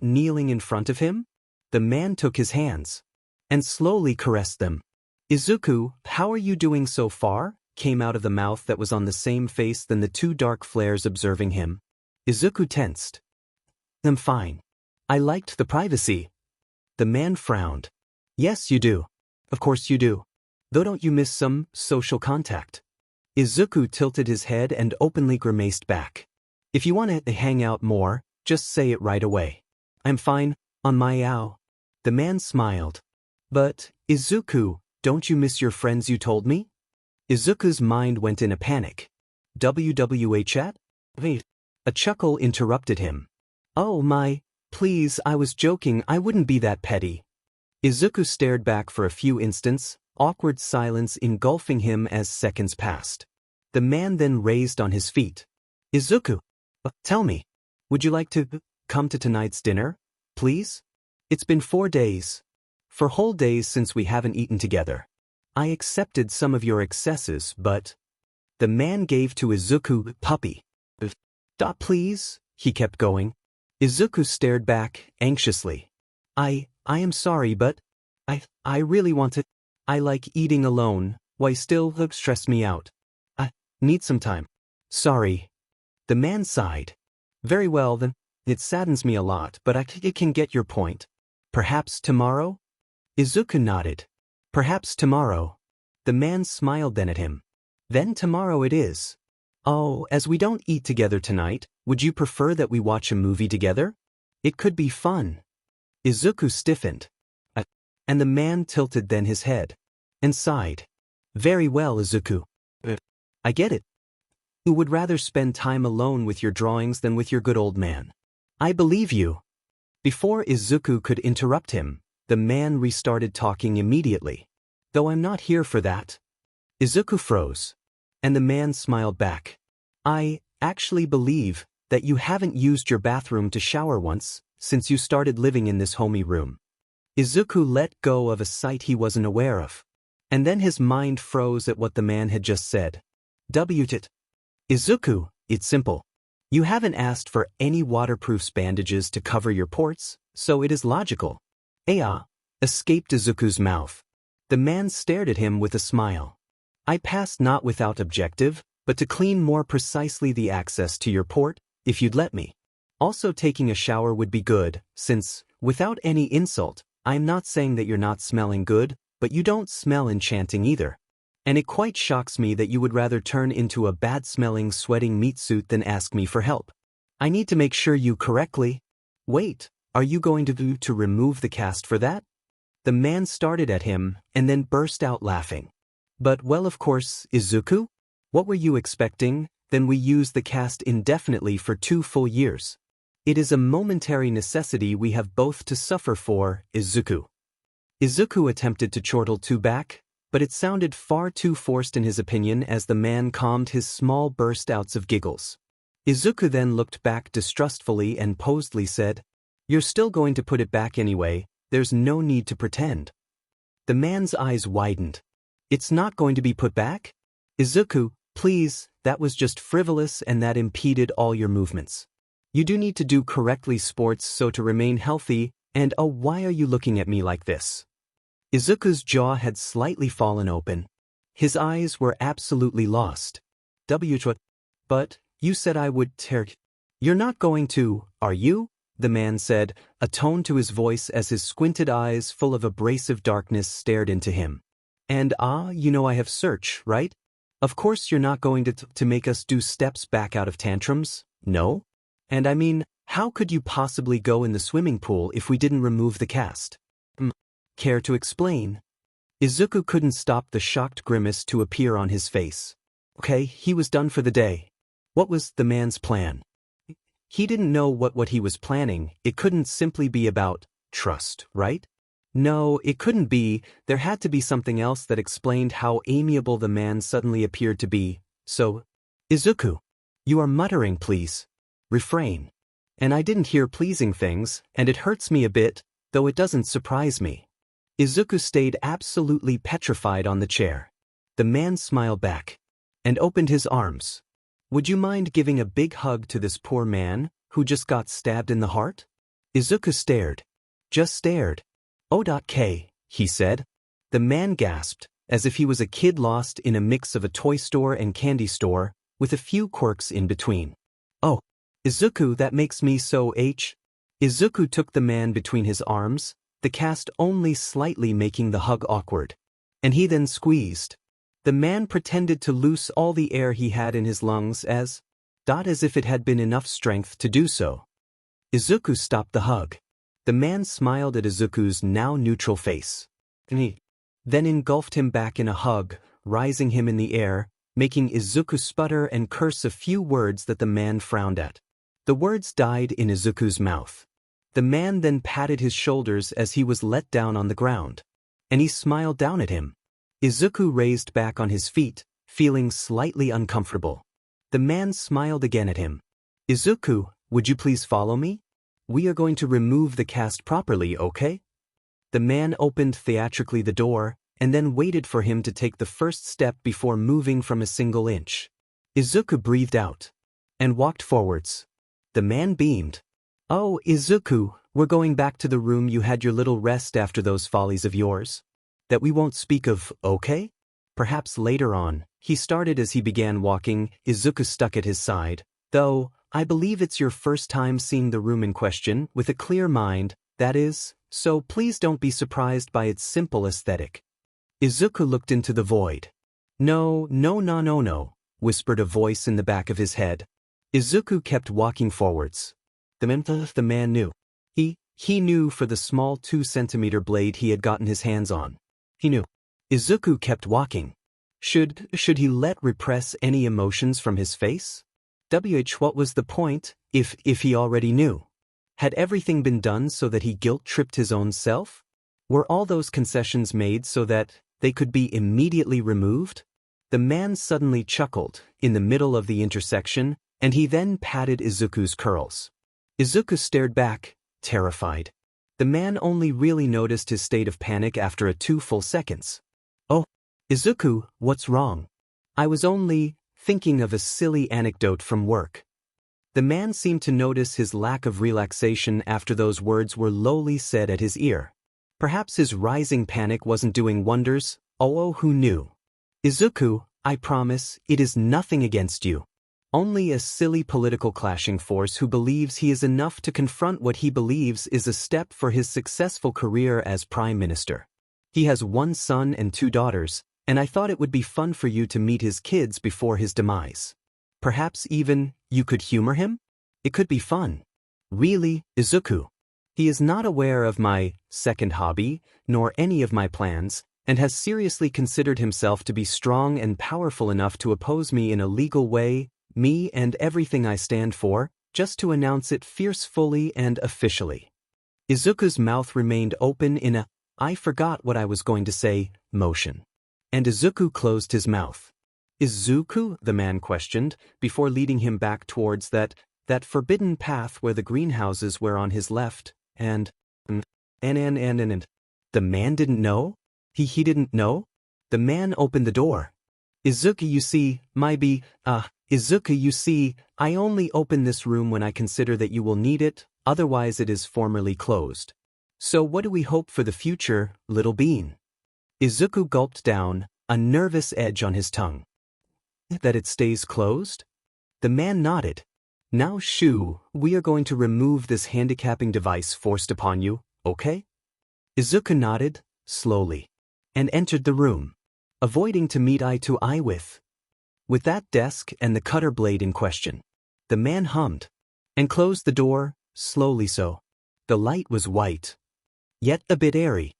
kneeling in front of him. The man took his hands and slowly caressed them. "Izuku, how are you doing so far?" came out of the mouth that was on the same face than the two dark flares observing him. Izuku tensed. "I'm fine. I liked the privacy." The man frowned. "Yes, you do. Of course you do. Though don't you miss some social contact?" Izuku tilted his head and openly grimaced back. "If you want to hang out more, just say it right away. I'm fine, on my ow." The man smiled. "But, Izuku, don't you miss your friends you told me?" Izuku's mind went in a panic. "WWA chat?" A chuckle interrupted him. "Oh my, please, I was joking, I wouldn't be that petty." Izuku stared back for a few instants, awkward silence engulfing him as seconds passed. The man then raised on his feet. "Izuku, Tell me, would you like to come to tonight's dinner, please? It's been 4 days. 4 whole days since we haven't eaten together. I accepted some of your excesses, but... The man gave to Izuku puppy. Please, he kept going. Izuku stared back, anxiously. I am sorry, but... I really want to... I like eating alone, why still stress me out. I need some time. Sorry. The man sighed. Very well then, it saddens me a lot, but I can get your point. Perhaps tomorrow? Izuku nodded. Perhaps tomorrow. The man smiled then at him. Then tomorrow it is. Oh, as we don't eat together tonight, would you prefer that we watch a movie together? It could be fun. Izuku stiffened. And the man tilted then his head. And sighed. Very well, Izuku. I get it. You would rather spend time alone with your drawings than with your good old man. I believe you. Before Izuku could interrupt him, the man restarted talking immediately. Though I'm not here for that. Izuku froze. And the man smiled back. I actually believe that you haven't used your bathroom to shower once since you started living in this homey room. Izuku let go of a sight he wasn't aware of. And then his mind froze at what the man had just said. Izuku, it's simple. You haven't asked for any waterproof bandages to cover your ports, so it is logical. Escaped Izuku's mouth. The man stared at him with a smile. I passed not without objective, but to clean more precisely the access to your port, if you'd let me. Also taking a shower would be good, since, without any insult, I'm not saying that you're not smelling good, but you don't smell enchanting either. And it quite shocks me that you would rather turn into a bad-smelling, sweating meat suit than ask me for help. I need to make sure you correctly... Wait, are you going to remove the cast for that? The man started at him, and then burst out laughing. But well, of course, Izuku? What were you expecting? Then we use the cast indefinitely for 2 full years. It is a momentary necessity we have both to suffer for, Izuku. Izuku attempted to chortle back, but it sounded far too forced in his opinion as the man calmed his small burst-outs of giggles. Izuku then looked back distrustfully and posedly said, You're still going to put it back anyway, there's no need to pretend. The man's eyes widened. It's not going to be put back? Izuku, please, that was just frivolous and that impeded all your movements. You do need to do correctly sports so to remain healthy, and oh, why are you looking at me like this? Izuku's jaw had slightly fallen open. His eyes were absolutely lost. But, you said I would tear... You're not going to, are you? The man said, a tone to his voice as his squinted eyes full of abrasive darkness stared into him. And you know I have search, right? Of course you're not going to make us do steps back out of tantrums, no? And I mean, how could you possibly go in the swimming pool if we didn't remove the cast? Care to explain? Izuku couldn't stop the shocked grimace to appear on his face. Okay, he was done for the day. What was the man's plan? He didn't know what he was planning. It couldn't simply be about trust, right? No, it couldn't be. There had to be something else that explained how amiable the man suddenly appeared to be. So, Izuku, you are muttering, please. Refrain. And I didn't hear pleasing things, and it hurts me a bit, though it doesn't surprise me. Izuku stayed absolutely petrified on the chair. The man smiled back and opened his arms. Would you mind giving a big hug to this poor man who just got stabbed in the heart? Izuku stared. Just stared. "Oh, he said. The man gasped, as if he was a kid lost in a mix of a toy store and candy store, with a few quirks in between. Oh, Izuku, that makes me so Izuku took the man between his arms, the cast only slightly making the hug awkward. And he then squeezed. The man pretended to loose all the air he had in his lungs as if it had been enough strength to do so. Izuku stopped the hug. The man smiled at Izuku's now neutral face. And he then engulfed him back in a hug, rising him in the air, making Izuku sputter and curse a few words that the man frowned at. The words died in Izuku's mouth. The man then patted his shoulders as he was let down on the ground. And he smiled down at him. Izuku raised back on his feet, feeling slightly uncomfortable. The man smiled again at him. Izuku, would you please follow me? We are going to remove the cast properly, okay? The man opened theatrically the door, and then waited for him to take the first step before moving from a single inch. Izuku breathed out and walked forwards. The man beamed. Oh, Izuku, we're going back to the room you had your little rest after those follies of yours. That we won't speak of, okay? Perhaps later on, he started as he began walking. Izuku stuck at his side. Though, I believe it's your first time seeing the room in question with a clear mind, that is, so please don't be surprised by its simple aesthetic. Izuku looked into the void. No, whispered a voice in the back of his head. Izuku kept walking forwards. The man knew. He knew for the small 2-centimeter blade he had gotten his hands on. He knew. Izuku kept walking. Should he let repress any emotions from his face? What was the point, if he already knew? Had everything been done so that he guilt-tripped his own self? Were all those concessions made so that they could be immediately removed? The man suddenly chuckled in the middle of the intersection, and he then patted Izuku's curls. Izuku stared back, terrified. The man only really noticed his state of panic after 2 full seconds. Oh, Izuku, what's wrong? I was only thinking of a silly anecdote from work. The man seemed to notice his lack of relaxation after those words were lowly said at his ear. Perhaps his rising panic wasn't doing wonders. Oh, who knew? Izuku, I promise, it is nothing against you. Only a silly political clashing force who believes he is enough to confront what he believes is a step for his successful career as Prime Minister. He has 1 son and 2 daughters, and I thought it would be fun for you to meet his kids before his demise. Perhaps even, you could humor him? It could be fun. Really, Izuku. He is not aware of my second hobby, nor any of my plans, and has seriously considered himself to be strong and powerful enough to oppose me in a legal way, me and everything I stand for, just to announce it fiercely and officially. Izuku's mouth remained open in a, I forgot what I was going to say, motion. And Izuku closed his mouth. Izuku? The man questioned, before leading him back towards that forbidden path where the greenhouses were on his left, and the man didn't know? He didn't know? The man opened the door. Izuku, you see, Izuku, you see, I only open this room when I consider that you will need it, otherwise it is formally closed. So what do we hope for the future, little bean? Izuku gulped down, a nervous edge on his tongue. That it stays closed? The man nodded. Now shoo, we are going to remove this handicapping device forced upon you, okay? Izuku nodded, slowly, and entered the room, avoiding to meet eye to eye with that desk and the cutter blade in question. The man hummed, and closed the door, slowly so. The light was white, yet a bit airy.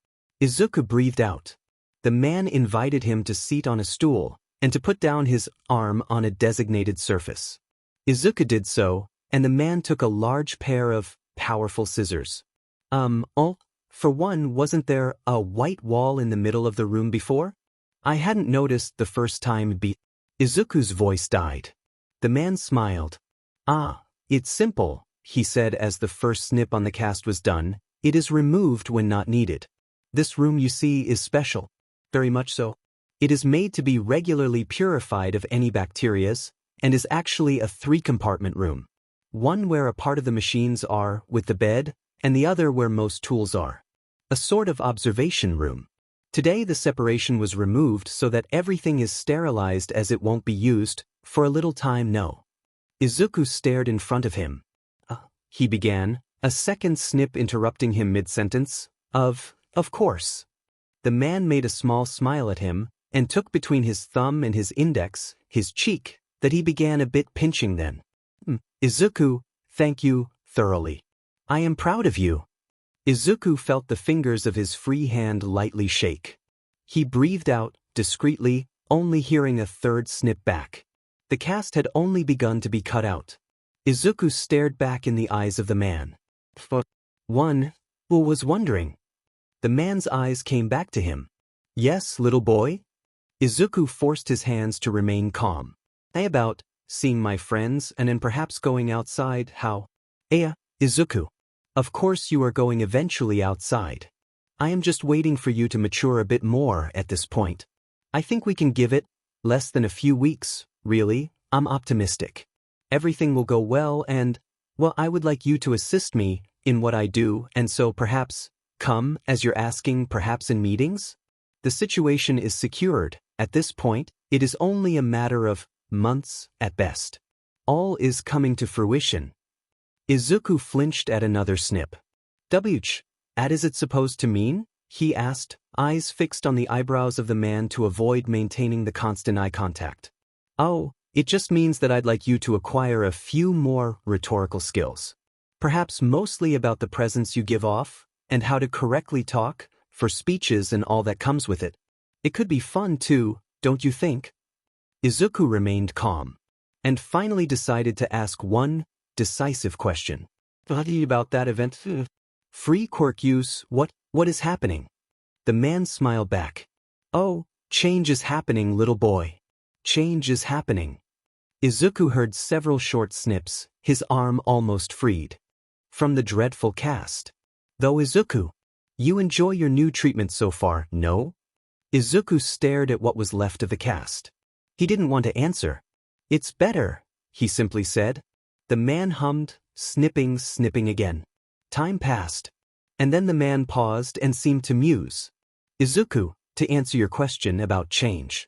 Izuku breathed out. The man invited him to seat on a stool, and to put down his arm on a designated surface. Izuku did so, and the man took a large pair of powerful scissors. For one, wasn't there a white wall in the middle of the room before? I hadn't noticed the first time. Izuku's voice died. The man smiled. It's simple, he said as the first snip on the cast was done. It is removed when not needed. This room you see is special. Very much so. It is made to be regularly purified of any bacterias, and is actually a 3-compartment room. One where a part of the machines are, with the bed, and the other where most tools are. A sort of observation room. Today the separation was removed so that everything is sterilized as it won't be used, for a little time no. Izuku stared in front of him. He began, a second snip interrupting him mid-sentence, Of course. The man made a small smile at him, and took between his thumb and his index, his cheek, that he began a bit pinching then. Izuku, thank you, thoroughly. I am proud of you. Izuku felt the fingers of his free hand lightly shake. He breathed out, discreetly, only hearing a third snip back. The cast had only begun to be cut out. Izuku stared back in the eyes of the man. One who was wondering. The man's eyes came back to him. Yes, little boy? Izuku forced his hands to remain calm. About seeing my friends, and then perhaps going outside. How? Izuku. Of course you are going eventually outside. I am just waiting for you to mature a bit more at this point. I think we can give it less than a few weeks, really. I'm optimistic. Everything will go well and, well, I would like you to assist me in what I do, and so perhaps come, as you're asking, perhaps in meetings? The situation is secured. At this point, it is only a matter of months at best. All is coming to fruition. Izuku flinched at another snip. What is it supposed to mean? He asked, eyes fixed on the eyebrows of the man to avoid maintaining the constant eye contact. Oh, it just means that I'd like you to acquire a few more rhetorical skills. Perhaps mostly about the presence you give off, and how to correctly talk, for speeches and all that comes with it. It could be fun too, don't you think? Izuku remained calm, and finally decided to ask one decisive question. About that event? Free quirk use, what is happening? The man smiled back. Oh, change is happening, little boy. Change is happening. Izuku heard several short snips, his arm almost freed. From the dreadful cast. Though Izuku, you enjoy your new treatment so far, no? Izuku stared at what was left of the cast. He didn't want to answer. It's better, he simply said. The man hummed, snipping again. Time passed. And then the man paused and seemed to muse. Izuku, to answer your question about change.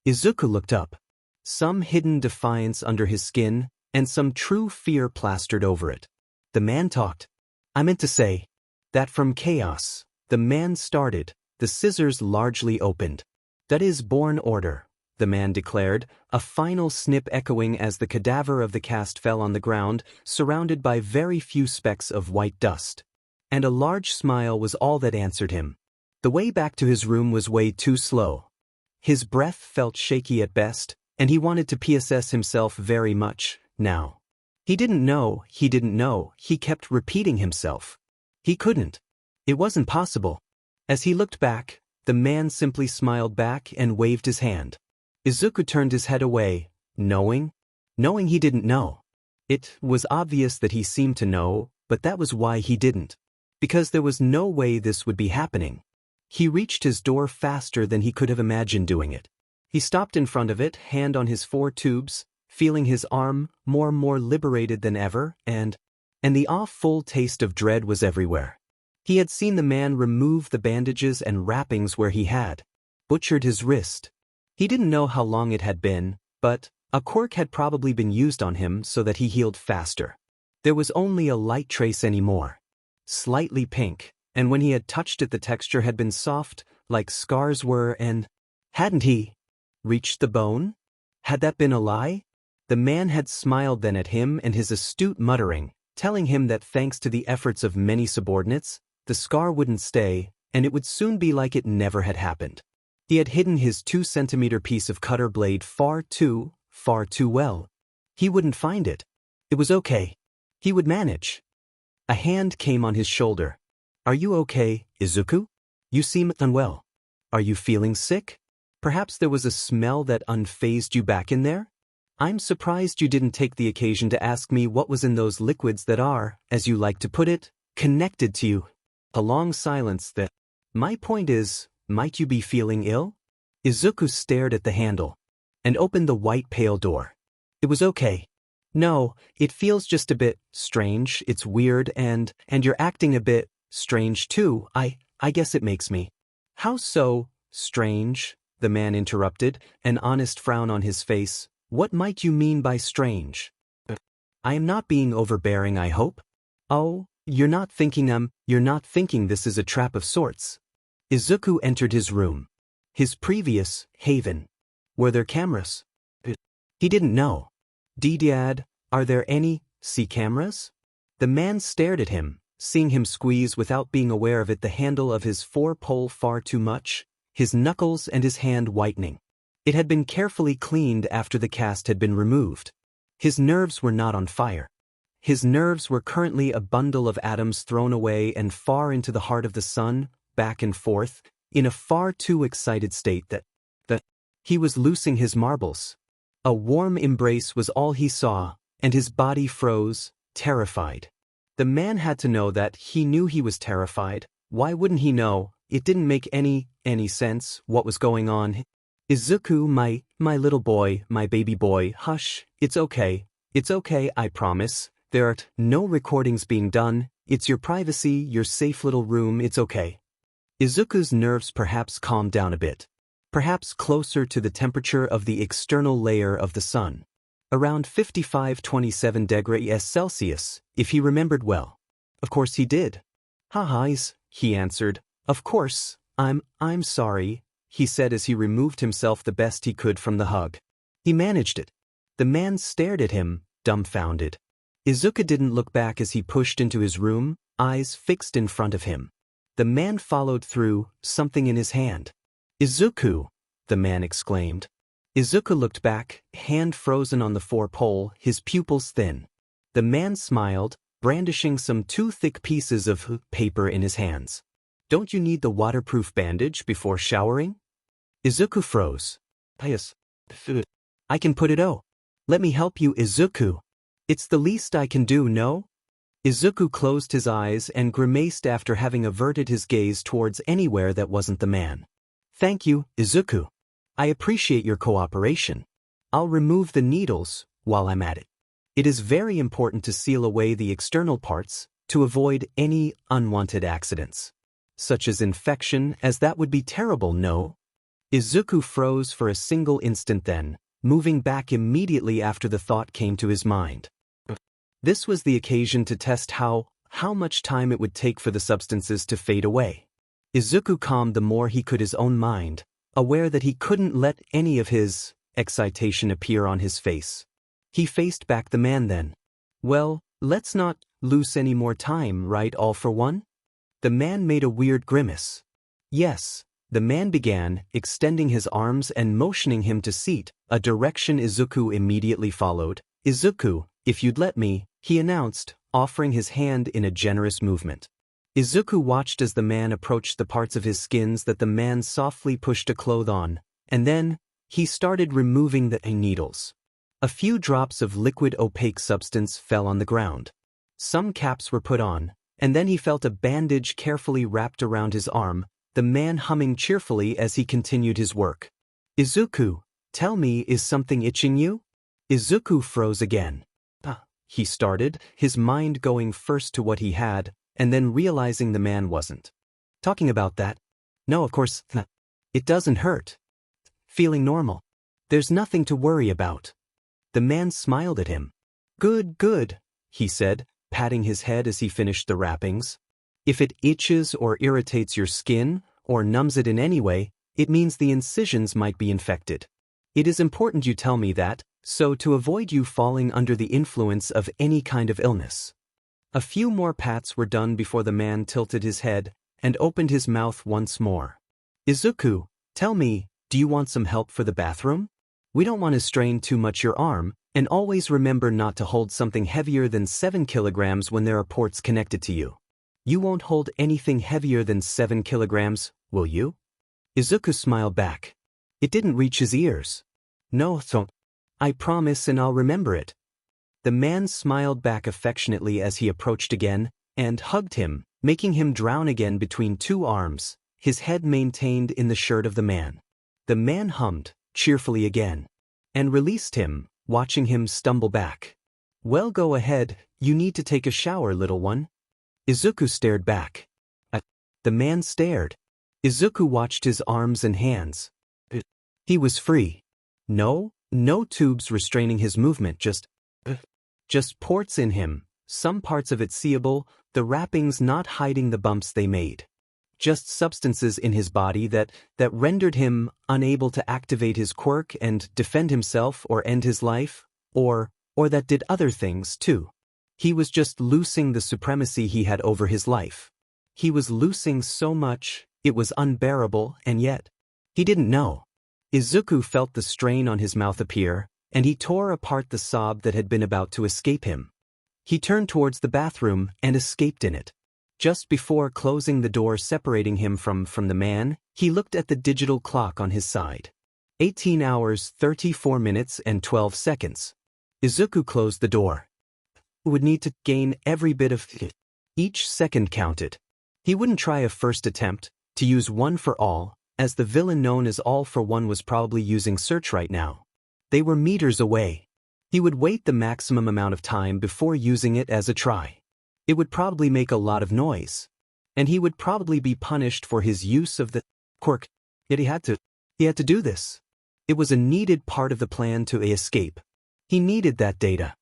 Izuku looked up. Some hidden defiance under his skin, and some true fear plastered over it. The man talked. I meant to say that from chaos, the man started, the scissors largely opened. That is born order, the man declared, a final snip echoing as the cadaver of the cast fell on the ground, surrounded by very few specks of white dust. And a large smile was all that answered him. The way back to his room was way too slow. His breath felt shaky at best, and he wanted to PSS himself very much, now. He didn't know, he kept repeating himself. He couldn't. It wasn't possible. As he looked back, the man simply smiled back and waved his hand. Izuku turned his head away, knowing he didn't know. It was obvious that he seemed to know, but that was why he didn't. Because there was no way this would be happening. He reached his door faster than he could have imagined doing it. He stopped in front of it, hand on his 4 tubes, feeling his arm more liberated than ever, and the full taste of dread was everywhere. He had seen the man remove the bandages and wrappings where he had butchered his wrist. He didn't know how long it had been, but a quirk had probably been used on him so that he healed faster. There was only a light trace anymore. Slightly pink, and when he had touched it the texture had been soft, like scars were, and hadn't he reached the bone? Had that been a lie? The man had smiled then at him and his astute muttering, telling him that thanks to the efforts of many subordinates, the scar wouldn't stay, and it would soon be like it never had happened. He had hidden his 2-centimeter piece of cutter blade far too well. He wouldn't find it. It was okay. He would manage. A hand came on his shoulder. Are you okay, Izuku? You seem unwell. Are you feeling sick? Perhaps there was a smell that unfazed you back in there? I'm surprised you didn't take the occasion to ask me what was in those liquids that are, as you like to put it, connected to you. A long silence. My point is, might you be feeling ill? Izuku stared at the handle and opened the white pale door. It was okay. No, it feels just a bit strange, it's weird, and you're acting a bit strange too. I guess it makes me. How so, strange? The man interrupted, an honest frown on his face. What might you mean by strange? I am not being overbearing, I hope. Oh, you're not thinking this is a trap of sorts. Izuku entered his room. His previous haven. Were there cameras? He didn't know. Dad, are there any cameras? The man stared at him, seeing him squeeze without being aware of it the handle of his 4-pole far too much, his knuckles and his hand whitening. It had been carefully cleaned after the cast had been removed. His nerves were not on fire. His nerves were currently a bundle of atoms thrown away and far into the heart of the sun, back and forth, in a far too excited state that he was loosing his marbles. A warm embrace was all he saw, and his body froze, terrified. The man had to know that he knew he was terrified. Why wouldn't he know? It didn't make any sense what was going on. Izuku, my little boy, my baby boy, hush, it's okay, I promise. There are no recordings being done, it's your privacy, your safe little room, it's okay. Izuku's nerves perhaps calmed down a bit. Perhaps closer to the temperature of the external layer of the sun. Around 55-27 degrees Celsius, if he remembered well. Of course he did. Haha, he answered. Of course, I'm sorry, he said as he removed himself the best he could from the hug. He managed it. The man stared at him, dumbfounded. Izuku didn't look back as he pushed into his room, eyes fixed in front of him. The man followed through, something in his hand. Izuku, the man exclaimed. Izuku looked back, hand frozen on the four-pole, his pupils thin. The man smiled, brandishing some two thick pieces of paper in his hands. Don't you need the waterproof bandage before showering? Izuku froze. Yes. I can put it on. Let me help you, Izuku. It's the least I can do, no? Izuku closed his eyes and grimaced after having averted his gaze towards anywhere that wasn't the man. Thank you, Izuku. I appreciate your cooperation. I'll remove the needles while I'm at it. It is very important to seal away the external parts to avoid any unwanted accidents. Such as infection, as that would be terrible, no? Izuku froze for a single instant then, moving back immediately after the thought came to his mind. This was the occasion to test how much time it would take for the substances to fade away. Izuku calmed the more he could his own mind, aware that he couldn't let any of his excitation appear on his face. He faced back the man then. Well, let's not lose any more time, right, all for one? The man made a weird grimace. Yes, the man began, extending his arms and motioning him to seat, a direction Izuku immediately followed. Izuku, if you'd let me, he announced, offering his hand in a generous movement. Izuku watched as the man approached the parts of his skins that the man softly pushed a cloth on, and then, he started removing the needles. A few drops of liquid opaque substance fell on the ground. Some caps were put on, and then he felt a bandage carefully wrapped around his arm, the man humming cheerfully as he continued his work. Izuku, tell me, is something itching you? Izuku froze again. He started, his mind going first to what he had, and then realizing the man wasn't talking about that. No, of course, it doesn't hurt. Feeling normal. There's nothing to worry about. The man smiled at him. Good, he said, patting his head as he finished the wrappings. If it itches or irritates your skin, or numbs it in any way, it means the incisions might be infected. It is important you tell me that, so to avoid you falling under the influence of any kind of illness. A few more pats were done before the man tilted his head and opened his mouth once more. Izuku, tell me, do you want some help for the bathroom? We don't want to strain too much your arm, and always remember not to hold something heavier than 7 kilograms when there are ports connected to you. You won't hold anything heavier than 7 kilograms, will you? Izuku smiled back. It didn't reach his ears. No, I promise, and I'll remember it. The man smiled back affectionately as he approached again, and hugged him, making him drown again between two arms, his head maintained in the shirt of the man. The man hummed, cheerfully again, and released him, watching him stumble back. Well, go ahead, you need to take a shower, little one. Izuku stared back. The man stared. Izuku watched his arms and hands. He was free. No tubes restraining his movement, just ports in him, some parts of it seeable, the wrappings not hiding the bumps they made. Just substances in his body that rendered him unable to activate his quirk and defend himself or end his life, or that did other things too. He was just losing the supremacy he had over his life. He was losing so much, it was unbearable, and yet, he didn't know. Izuku felt the strain on his mouth appear, and he tore apart the sob that had been about to escape him. He turned towards the bathroom and escaped in it. Just before closing the door separating him from the man, he looked at the digital clock on his side. 18 hours 34 minutes and 12 seconds. Izuku closed the door. Would need to gain every bit of it. Each second counted. He wouldn't try a first attempt to use one for all, as the villain known as All for One was probably using search right now. They were meters away. He would wait the maximum amount of time before using it as a try. It would probably make a lot of noise. And he would probably be punished for his use of the quirk. Yet he had to do this. It was a needed part of the plan to escape. He needed that data.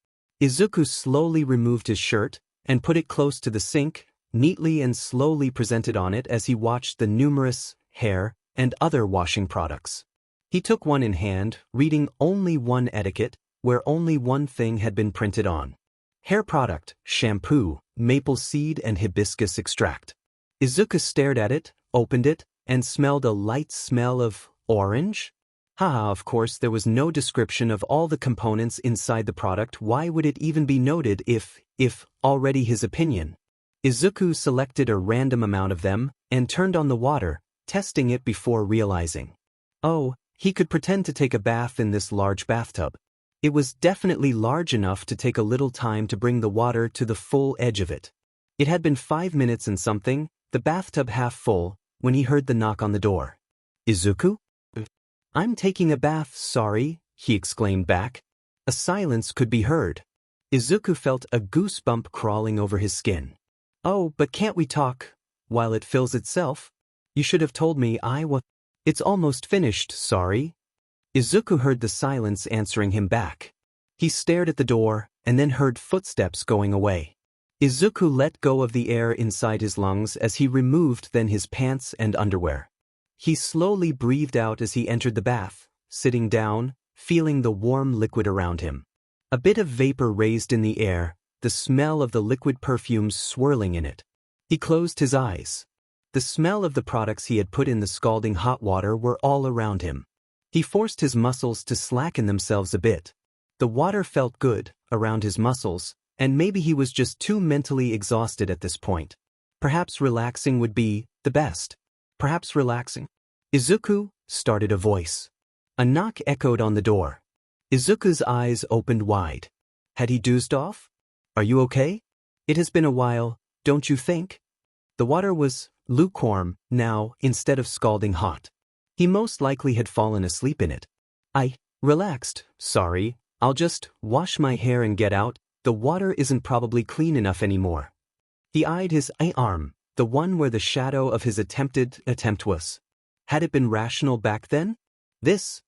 Izuku slowly removed his shirt and put it close to the sink, neatly and slowly presented on it as he watched the numerous hair and other washing products. He took one in hand, reading only one etiquette, where only one thing had been printed on. Hair product, shampoo, maple seed and hibiscus extract. Izuku stared at it, opened it, and smelled a light smell of orange? Haha, of course there was no description of all the components inside the product. Why would it even be noted if already his opinion? Izuku selected a random amount of them and turned on the water, testing it before realizing. Oh, he could pretend to take a bath in this large bathtub. It was definitely large enough to take a little time to bring the water to the full edge of it. It had been 5 minutes and something, the bathtub half full, when he heard the knock on the door. Izuku? I'm taking a bath, sorry, he exclaimed back. A silence could be heard. Izuku felt a goosebump crawling over his skin. Oh, but can't we talk while it fills itself? You should have told me It's almost finished, sorry. Izuku heard the silence answering him back. He stared at the door and then heard footsteps going away. Izuku let go of the air inside his lungs as he removed then his pants and underwear. He slowly breathed out as he entered the bath, sitting down, feeling the warm liquid around him. A bit of vapor raised in the air, the smell of the liquid perfumes swirling in it. He closed his eyes. The smell of the products he had put in the scalding hot water were all around him. He forced his muscles to slacken themselves a bit. The water felt good around his muscles, and maybe he was just too mentally exhausted at this point. Perhaps relaxing would be the best. Perhaps relaxing. Izuku, started a voice. A knock echoed on the door. Izuku's eyes opened wide. Had he dozed off? Are you okay? It has been a while, don't you think? The water was lukewarm now instead of scalding hot. He most likely had fallen asleep in it. Relaxed, sorry, I'll just wash my hair and get out, the water isn't probably clean enough anymore. He eyed his arm, the one where the shadow of his attempt was. Had it been rational back then? This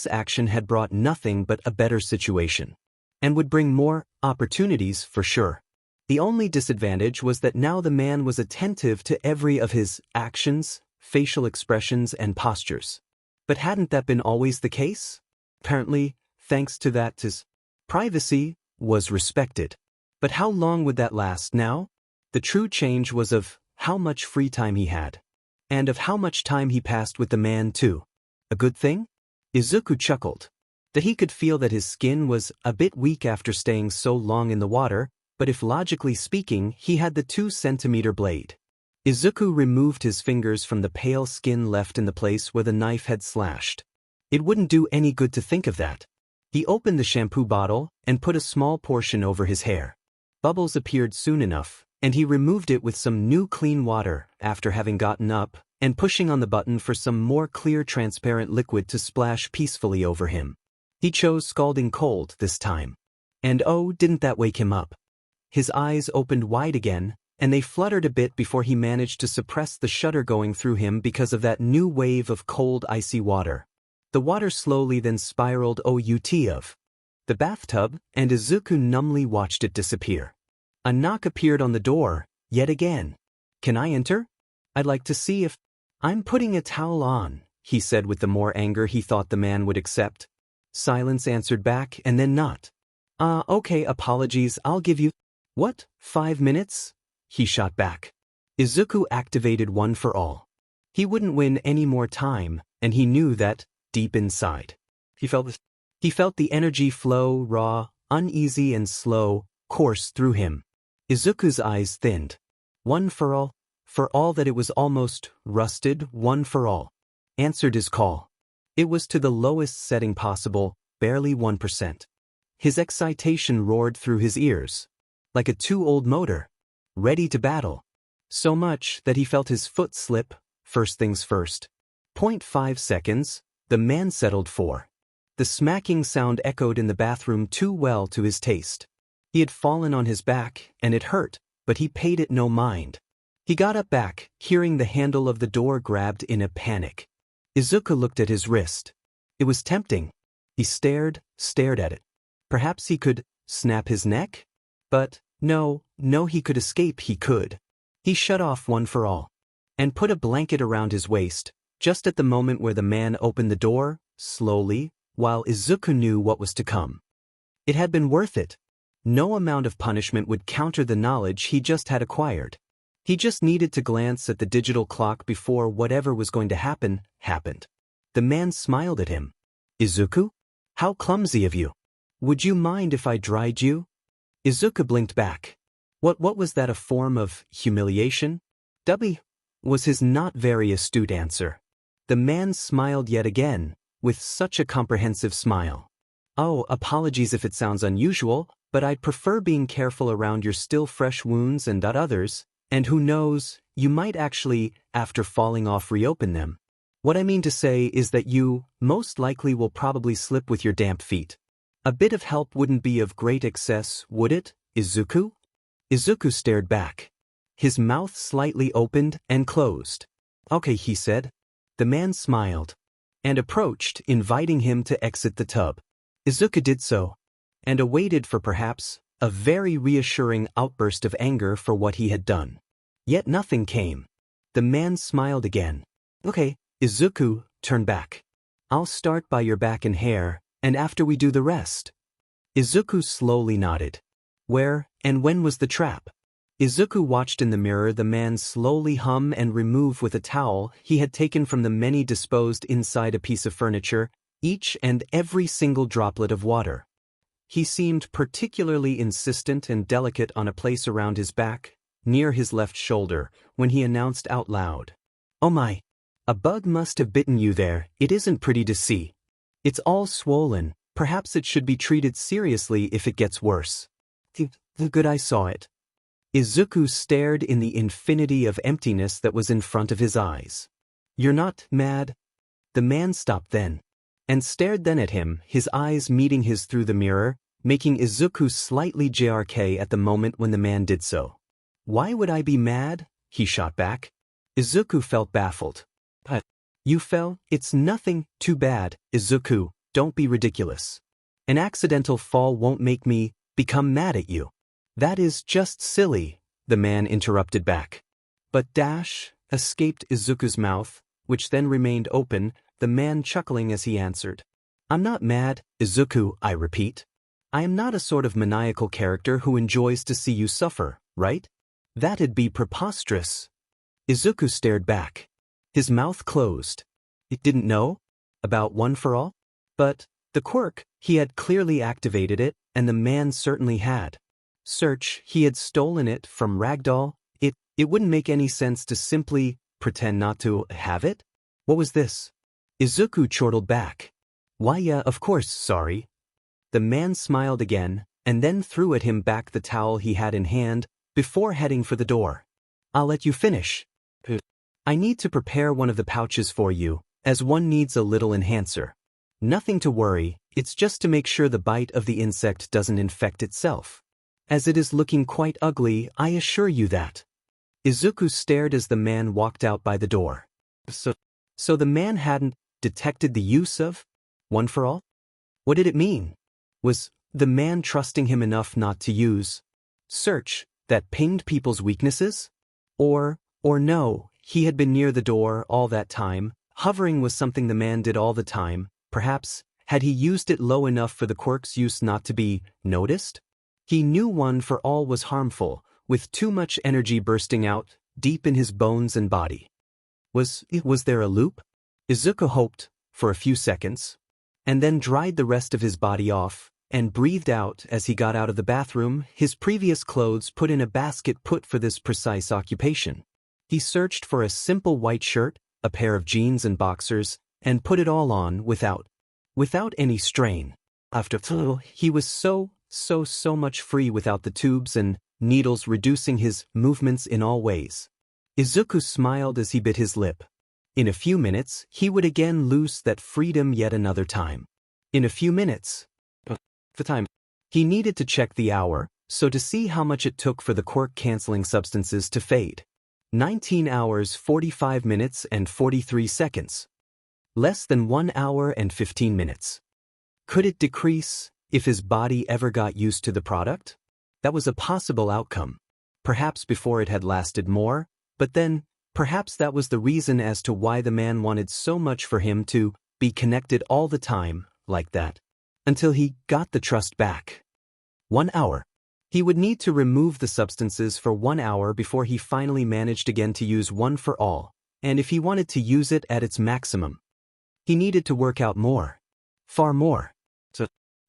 action had brought nothing but a better situation. And would bring more opportunities for sure. The only disadvantage was that now the man was attentive to every of his actions, facial expressions and postures. But hadn't that been always the case? Apparently, thanks to that, his privacy was respected. But how long would that last now? The true change was of how much free time he had. And of how much time he passed with the man too. A good thing? Izuku chuckled. That he could feel that his skin was a bit weak after staying so long in the water, but if logically speaking, he had the 2-centimeter blade. Izuku removed his fingers from the pale skin left in the place where the knife had slashed. It wouldn't do any good to think of that. He opened the shampoo bottle and put a small portion over his hair. Bubbles appeared soon enough, and he removed it with some new clean water after having gotten up and pushing on the button for some more clear transparent liquid to splash peacefully over him. He chose scalding cold this time. And oh, didn't that wake him up? His eyes opened wide again, and they fluttered a bit before he managed to suppress the shudder going through him because of that new wave of cold icy water. The water slowly then spiraled out of the bathtub, and Izuku numbly watched it disappear. A knock appeared on the door, yet again. Can I enter? I'd like to see if... I'm putting a towel on, he said with the more anger he thought the man would accept. Silence answered back and then not. Okay, apologies, I'll give you... What, 5 minutes? He shot back. Izuku activated one for all. He wouldn't win any more time, and he knew that, deep inside. He felt the energy flow raw, uneasy and slow, course through him. Izuku's eyes thinned. One for all that it was almost rusted, one for all. Answered his call. It was to the lowest setting possible, barely 1%. His excitation roared through his ears, like a too-old motor, ready to battle. So much that he felt his foot slip, first things first. 0.5 seconds, the man settled for. The smacking sound echoed in the bathroom too well to his taste. He had fallen on his back, and it hurt, but he paid it no mind. He got up back, hearing the handle of the door grabbed in a panic. Izuku looked at his wrist. It was tempting. He stared at it. Perhaps he could snap his neck? But no, he could escape, he could. He shut off One for All and put a blanket around his waist, just at the moment where the man opened the door, slowly, while Izuku knew what was to come. It had been worth it. No amount of punishment would counter the knowledge he just had acquired. He just needed to glance at the digital clock before whatever was going to happen, happened. The man smiled at him. Izuku? How clumsy of you. Would you mind if I dried you? Izuku blinked back. What was that, a form of humiliation? Was his not very astute answer. The man smiled yet again, with such a comprehensive smile. Oh, apologies if it sounds unusual, but I'd prefer being careful around your still fresh wounds and others, and who knows, you might actually, after falling off, reopen them. What I mean to say is that you, most likely, will probably slip with your damp feet. A bit of help wouldn't be of great excess, would it, Izuku? Izuku stared back. His mouth slightly opened and closed. Okay, he said. The man smiled and approached, inviting him to exit the tub. Izuku did so, and awaited for perhaps a very reassuring outburst of anger for what he had done. Yet nothing came. The man smiled again. Okay, Izuku, turn back. I'll start by your back and hair, and after we do the rest. Izuku slowly nodded. Where and when was the trap? Izuku watched in the mirror the man slowly hum and remove with a towel he had taken from the many disposed inside a piece of furniture, each and every single droplet of water. He seemed particularly insistent and delicate on a place around his back, near his left shoulder, when he announced out loud. Oh my! A bug must have bitten you there. It isn't pretty to see. It's all swollen. Perhaps it should be treated seriously if it gets worse. The good I saw it. Izuku stared in the infinity of emptiness that was in front of his eyes. You're not mad? The man stopped then, and stared then at him, his eyes meeting his through the mirror, making Izuku slightly JRK at the moment when the man did so. Why would I be mad? He shot back. Izuku felt baffled. But you fell? It's nothing too bad, Izuku, don't be ridiculous. An accidental fall won't make me become mad at you. That is just silly, the man interrupted back. But escaped Izuku's mouth, which then remained open, the man chuckling as he answered. I'm not mad, Izuku, I repeat. I am not a sort of maniacal character who enjoys to see you suffer, right? That'd be preposterous. Izuku stared back. His mouth closed. It didn't know? About One for All? But the quirk, he had clearly activated it, and the man certainly had. Search, he had stolen it from Ragdoll. It wouldn't make any sense to simply pretend not to have it? What was this? Izuku chortled back. Why, yeah, of course, sorry. The man smiled again, and then threw at him back the towel he had in hand, before heading for the door. I'll let you finish. I need to prepare one of the pouches for you, as one needs a little enhancer. Nothing to worry, it's just to make sure the bite of the insect doesn't infect itself. As it is looking quite ugly, I assure you that. Izuku stared as the man walked out by the door. So the man hadn't detected the use of One for All? What did it mean? Was the man trusting him enough not to use Search that pinged people's weaknesses? Or no, he had been near the door all that time. Hovering was something the man did all the time. Perhaps, had he used it low enough for the quirk's use not to be noticed? He knew One for All was harmful, with too much energy bursting out, deep in his bones and body. Was there a loop? Izuku hoped, for a few seconds, and then dried the rest of his body off, and breathed out as he got out of the bathroom, his previous clothes put in a basket put for this precise occupation. He searched for a simple white shirt, a pair of jeans and boxers, and put it all on without any strain. After he was so much free without the tubes and needles reducing his movements in all ways. Izuku smiled as he bit his lip. In a few minutes, he would again loose that freedom yet another time. In a few minutes. The time. He needed to check the hour, so to see how much it took for the quirk-canceling substances to fade. 19 hours 45 minutes and 43 seconds. Less than 1 hour and 15 minutes. Could it decrease if his body ever got used to the product? That was a possible outcome. Perhaps before it had lasted more, but then, perhaps that was the reason as to why the man wanted so much for him to be connected all the time, like that. Until he got the trust back. 1 hour. He would need to remove the substances for 1 hour before he finally managed again to use one for all, and if he wanted to use it at its maximum, he needed to work out more. Far more.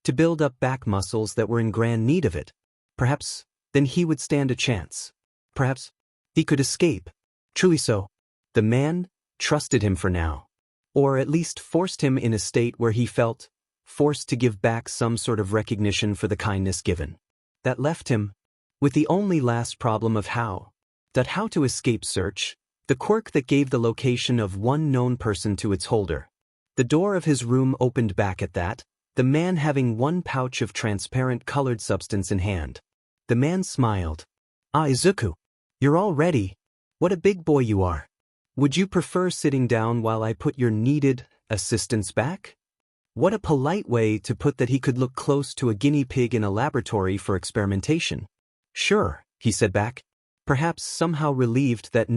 To build up back muscles that were in grand need of it. Perhaps, then he would stand a chance. Perhaps, he could escape. Truly so. The man trusted him for now. Or at least forced him in a state where he felt forced to give back some sort of recognition for the kindness given. That left him with the only last problem of how to escape search, the quirk that gave the location of one known person to its holder. The door of his room opened back at that, the man having one pouch of transparent colored substance in hand. The man smiled. Ah, Izuku. You're all ready. What a big boy you are. Would you prefer sitting down while I put your needed assistance back? What a polite way to put that he could look close to a guinea pig in a laboratory for experimentation. Sure, he said back, perhaps somehow relieved that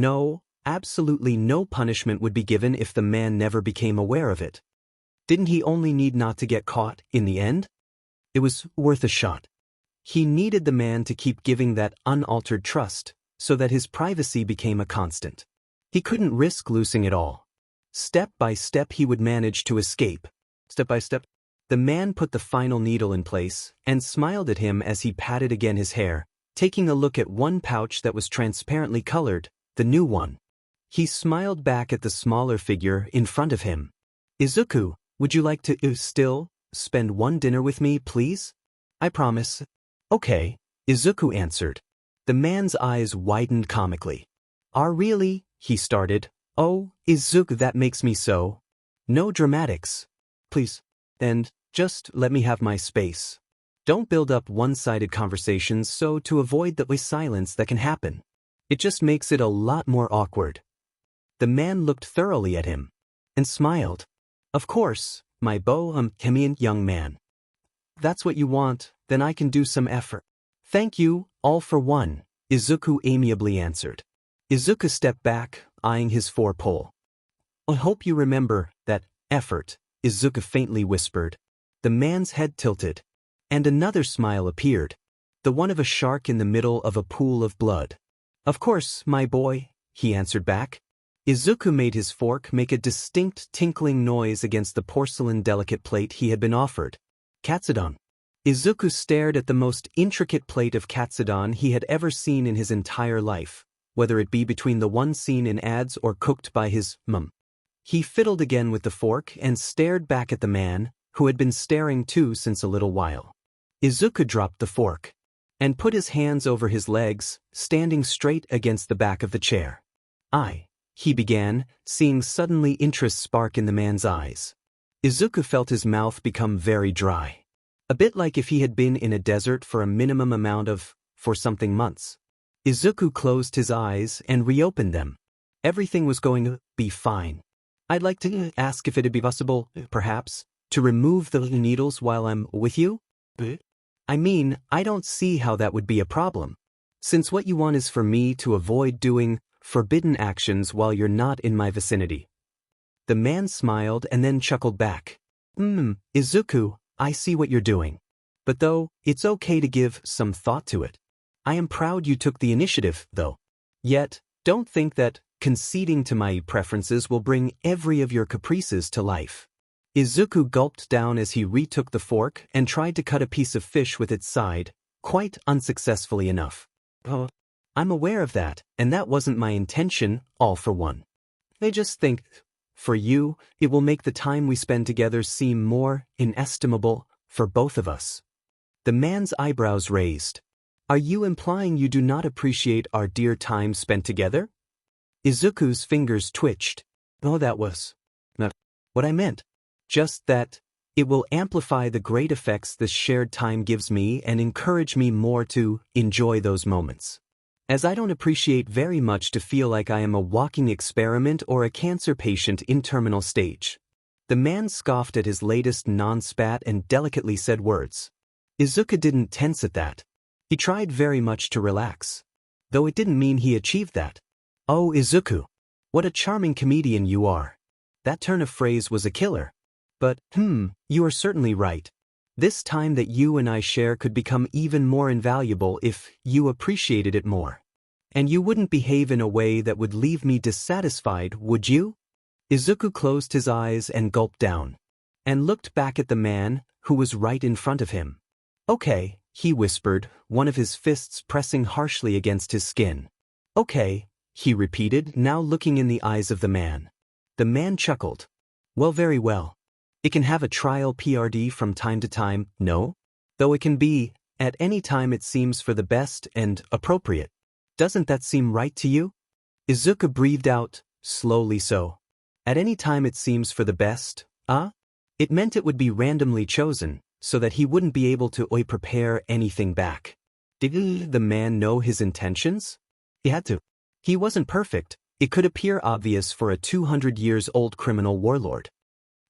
absolutely no punishment would be given if the man never became aware of it. Didn't he only need not to get caught in the end? It was worth a shot. He needed the man to keep giving that unaltered trust, so that his privacy became a constant. He couldn't risk losing it all. Step by step he would manage to escape. Step by step. The man put the final needle in place and smiled at him as he patted again his hair, taking a look at one pouch that was transparently colored, the new one. He smiled back at the smaller figure in front of him. Izuku, would you like to still spend one dinner with me, please? I promise. Okay, Izuku answered. The man's eyes widened comically. Really? He started. Oh, Izuku, that makes me so. No dramatics. Please. And just let me have my space. Don't build up one-sided conversations so to avoid the silence that can happen. It just makes it a lot more awkward. The man looked thoroughly at him and smiled. Of course, my bohemian young man. That's what you want, then I can do some effort. Thank you, all for one, Izuku amiably answered. Izuku stepped back, eyeing his four-pole. I hope you remember that effort, Izuku faintly whispered. The man's head tilted, and another smile appeared, the one of a shark in the middle of a pool of blood. Of course, my boy, he answered back. Izuku made his fork make a distinct tinkling noise against the porcelain delicate plate he had been offered. Katsudon. Izuku stared at the most intricate plate of katsudon he had ever seen in his entire life, whether it be between the one seen in ads or cooked by his mum. He fiddled again with the fork and stared back at the man, who had been staring too since a little while. Izuku dropped the fork and put his hands over his legs, standing straight against the back of the chair. He began, seeing suddenly interest spark in the man's eyes. Izuku felt his mouth become very dry. A bit like if he had been in a desert for a minimum amount of, for something months. Izuku closed his eyes and reopened them. Everything was going to be fine. I'd like to ask if it'd be possible, perhaps, to remove the needles while I'm with you? I mean, I don't see how that would be a problem. Since what you want is for me to avoid doing forbidden actions while you're not in my vicinity. The man smiled and then chuckled back. Izuku, I see what you're doing. But though, it's okay to give some thought to it. I am proud you took the initiative, though. Yet, don't think that conceding to my preferences will bring every of your caprices to life. Izuku gulped down as he retook the fork and tried to cut a piece of fish with its side, quite unsuccessfully enough. Oh, I'm aware of that, and that wasn't my intention, all for one. I just think, For you, it will make the time we spend together seem more inestimable for both of us. The man's eyebrows raised. Are you implying you do not appreciate our dear time spent together? Izuku's fingers twitched. Oh, that was not what I meant. Just that it will amplify the great effects this shared time gives me and encourage me more to enjoy those moments. As I don't appreciate very much to feel like I am a walking experiment or a cancer patient in terminal stage. The man scoffed at his latest non-spat and delicately said words. Izuku didn't tense at that. He tried very much to relax. Though it didn't mean he achieved that. Oh, Izuku. What a charming comedian you are. That turn of phrase was a killer. But, you are certainly right. This time that you and I share could become even more invaluable if you appreciated it more. And you wouldn't behave in a way that would leave me dissatisfied, would you? Izuku closed his eyes and gulped down. And looked back at the man, who was right in front of him. Okay, he whispered, one of his fists pressing harshly against his skin. Okay, he repeated, now looking in the eyes of the man. The man chuckled. Well, very well. It can have a trial PRD from time to time, no? Though it can be, at any time it seems for the best and appropriate. Doesn't that seem right to you? Izuku breathed out, slowly so. At any time it seems for the best, It meant it would be randomly chosen, so that he wouldn't be able to prepare anything back. Did the man know his intentions? He had to. He wasn't perfect, it could appear obvious for a 200-years-old criminal warlord.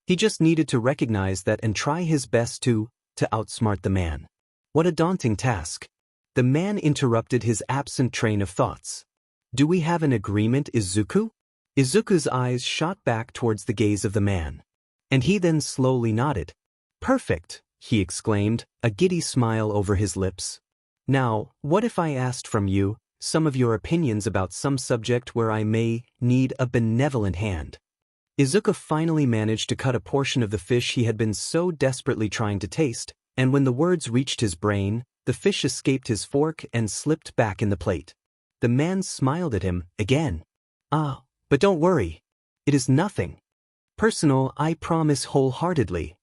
He just needed to recognize that and try his best to outsmart the man. What a daunting task. The man interrupted his absent train of thoughts. Do we have an agreement, Izuku? Izuku's eyes shot back towards the gaze of the man. And he then slowly nodded. Perfect, he exclaimed, a giddy smile over his lips. Now, what if I asked from you some of your opinions about some subject where I may need a benevolent hand? Izuku finally managed to cut a portion of the fish he had been so desperately trying to taste, and when the words reached his brain, the fish escaped his fork and slipped back in the plate. The man smiled at him, again. But don't worry. It is nothing personal, I promise wholeheartedly.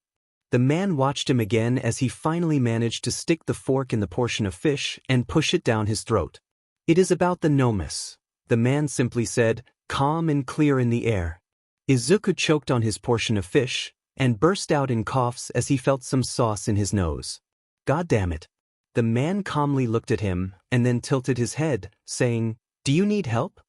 The man watched him again as he finally managed to stick the fork in the portion of fish and push it down his throat. It is about the nomus, the man simply said, calm and clear in the air. Izuku choked on his portion of fish, and burst out in coughs as he felt some sauce in his nose. God damn it. The man calmly looked at him, and then tilted his head, saying, Do you need help?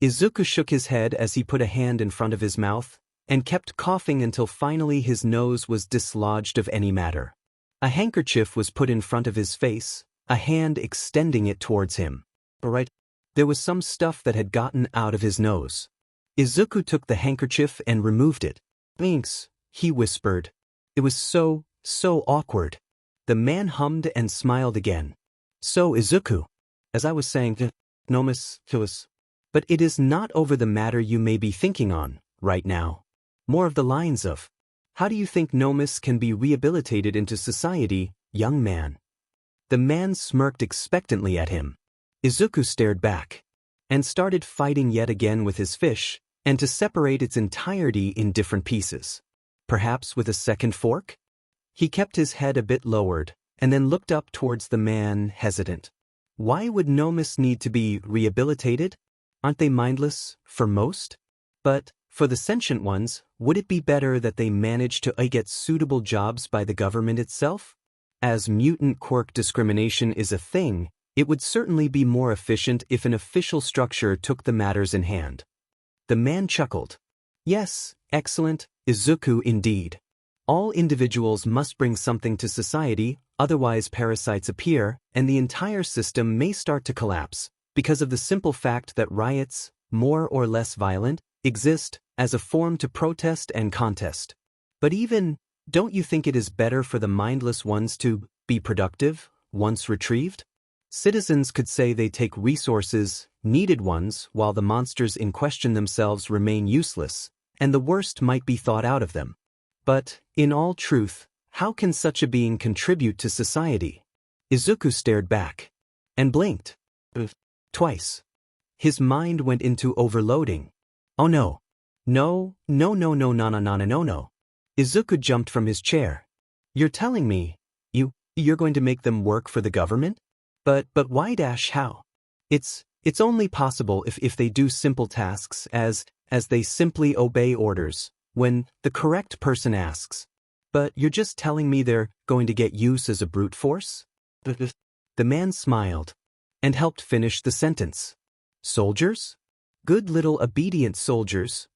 Izuku shook his head as he put a hand in front of his mouth, and kept coughing until finally his nose was dislodged of any matter. A handkerchief was put in front of his face, a hand extending it towards him. Alright, there was some stuff that had gotten out of his nose. Izuku took the handkerchief and removed it. Thanks, he whispered. It was so awkward. The man hummed and smiled again. So, Izuku, as I was saying, nomus, but it is not over the matter you may be thinking on, right now. More of the lines of, how do you think nomus can be rehabilitated into society, young man? The man smirked expectantly at him. Izuku stared back, and started fighting yet again with his fish, and to separate its entirety in different pieces. Perhaps with a second fork? He kept his head a bit lowered, and then looked up towards the man, hesitant. Why would nomus need to be rehabilitated? Aren't they mindless, for most? But, for the sentient ones, would it be better that they manage to get suitable jobs by the government itself? As mutant quirk discrimination is a thing, it would certainly be more efficient if an official structure took the matters in hand. The man chuckled. Yes, excellent, Izuku indeed. All individuals must bring something to society, otherwise parasites appear, and the entire system may start to collapse, because of the simple fact that riots, more or less violent, exist as a form to protest and contest. But even, don't you think it is better for the mindless ones to be productive, once retrieved? Citizens could say they take resources, needed ones, while the monsters in question themselves remain useless, and the worst might be thought out of them. But, in all truth, how can such a being contribute to society? Izuku stared back. And blinked. Twice. His mind went into overloading. Oh no. No, no, no, no, no, no, no, no, no, no. Izuku jumped from his chair. You're telling me, you're going to make them work for the government? But why dash how? It's only possible if they do simple tasks as they simply obey orders, when the correct person asks. But you're just telling me they're going to get use as a brute force? The man smiled and helped finish the sentence. Soldiers? Good little obedient soldiers.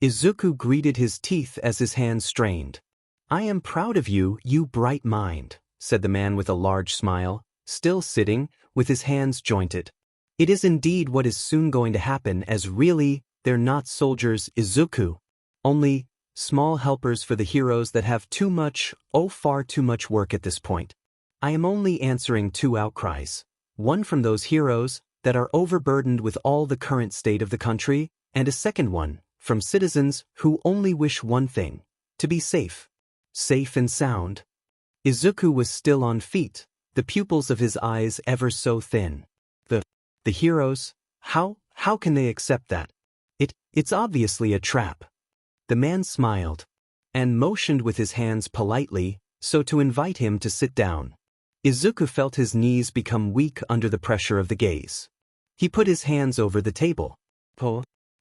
Izuku greeted his teeth as his hands strained. I am proud of you, you bright mind, said the man with a large smile, still sitting, with his hands jointed. It is indeed what is soon going to happen, as really, they're not soldiers, Izuku. Only small helpers for the heroes that have too much, oh far too much work at this point. I am only answering two outcries. One from those heroes that are overburdened with all the current state of the country, and a second one from citizens who only wish one thing, to be safe. Safe and sound. Izuku was still on feet, the pupils of his eyes ever so thin. The heroes, how can they accept that? It's obviously a trap. The man smiled and motioned with his hands politely, so to invite him to sit down. Izuku felt his knees become weak under the pressure of the gaze. He put his hands over the table.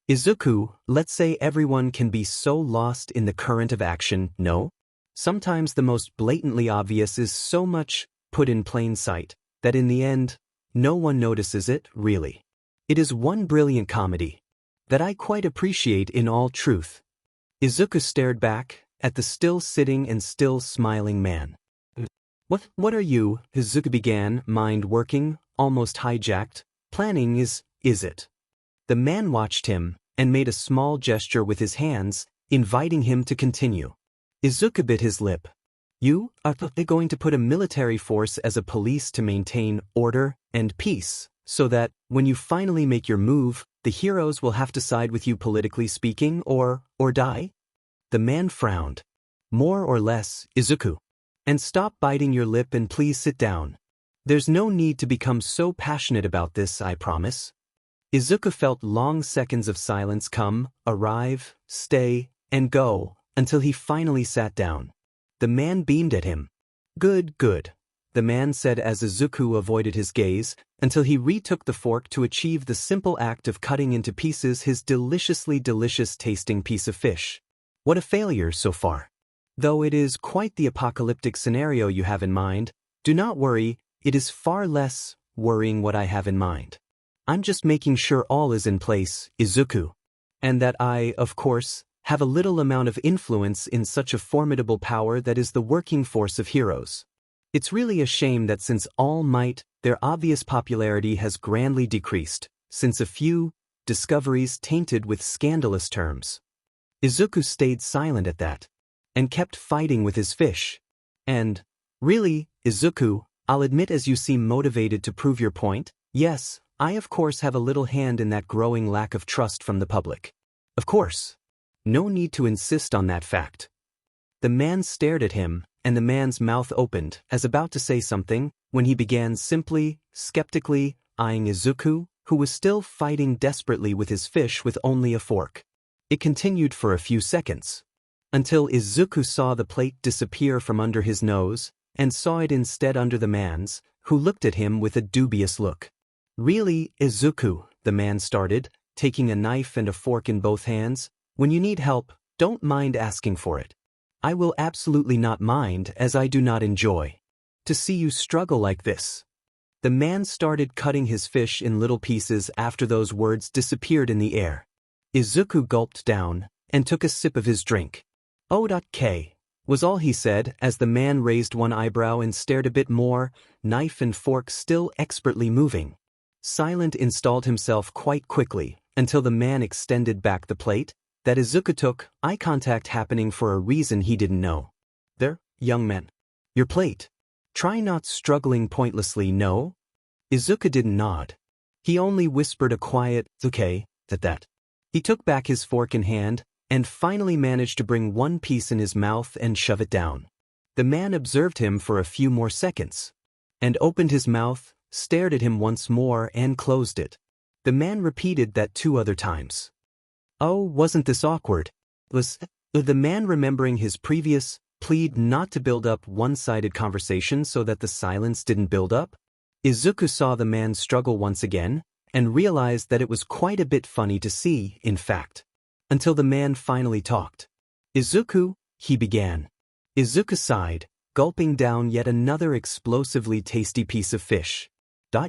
Izuku, let's say everyone can be so lost in the current of action, no? Sometimes the most blatantly obvious is so much put in plain sight that in the end, no one notices it, really. It is one brilliant comedy that I quite appreciate in all truth. Izuku stared back at the still sitting and still smiling man. What are you, Izuku began, mind working, almost hijacked, planning is it? The man watched him and made a small gesture with his hands, inviting him to continue. Izuku bit his lip. You are going to put a military force as a police to maintain order and peace, so that, when you finally make your move, the heroes will have to side with you politically speaking, or die? The man frowned. More or less, Izuku. And stop biting your lip and please sit down. There's no need to become so passionate about this, I promise. Izuku felt long seconds of silence come, arrive, stay, and go, until he finally sat down. The man beamed at him. Good, the man said as Izuku avoided his gaze, until he retook the fork to achieve the simple act of cutting into pieces his deliciously delicious-tasting piece of fish. What a failure so far. Though it is quite the apocalyptic scenario you have in mind, do not worry, it is far less worrying what I have in mind. I'm just making sure all is in place, Izuku. And that I, of course, have a little amount of influence in such a formidable power that is the working force of heroes. It's really a shame that since All Might, their obvious popularity has grandly decreased, since a few discoveries tainted with scandalous terms. Izuku stayed silent at that, and kept fighting with his fish. And, really, Izuku, I'll admit as you seem motivated to prove your point, yes, I of course have a little hand in that growing lack of trust from the public. Of course. No need to insist on that fact. The man stared at him, and the man's mouth opened, as about to say something, when he began simply, skeptically, eyeing Izuku, who was still fighting desperately with his fish with only a fork. It continued for a few seconds, until Izuku saw the plate disappear from under his nose, and saw it instead under the man's, who looked at him with a dubious look. Really, Izuku, the man started, taking a knife and a fork in both hands, when you need help, don't mind asking for it. I will absolutely not mind, as I do not enjoy to see you struggle like this. The man started cutting his fish in little pieces after those words disappeared in the air. Izuku gulped down and took a sip of his drink. "O.K," was all he said as the man raised one eyebrow and stared a bit more, knife and fork still expertly moving. Silent installed himself quite quickly, until the man extended back the plate, that Izuku took, eye contact happening for a reason he didn't know. There, young man. Your plate. Try not struggling pointlessly, no? Izuku didn't nod. He only whispered a quiet, okay, that. He took back his fork in hand, and finally managed to bring one piece in his mouth and shove it down. The man observed him for a few more seconds, and opened his mouth, stared at him once more and closed it. The man repeated that 2 other times. Oh, wasn't this awkward? Was the man remembering his previous plead not to build up one-sided conversation so that the silence didn't build up? Izuku saw the man struggle once again, and realized that it was quite a bit funny to see, in fact. Until the man finally talked. Izuku, he began. Izuku sighed, gulping down yet another explosively tasty piece of fish.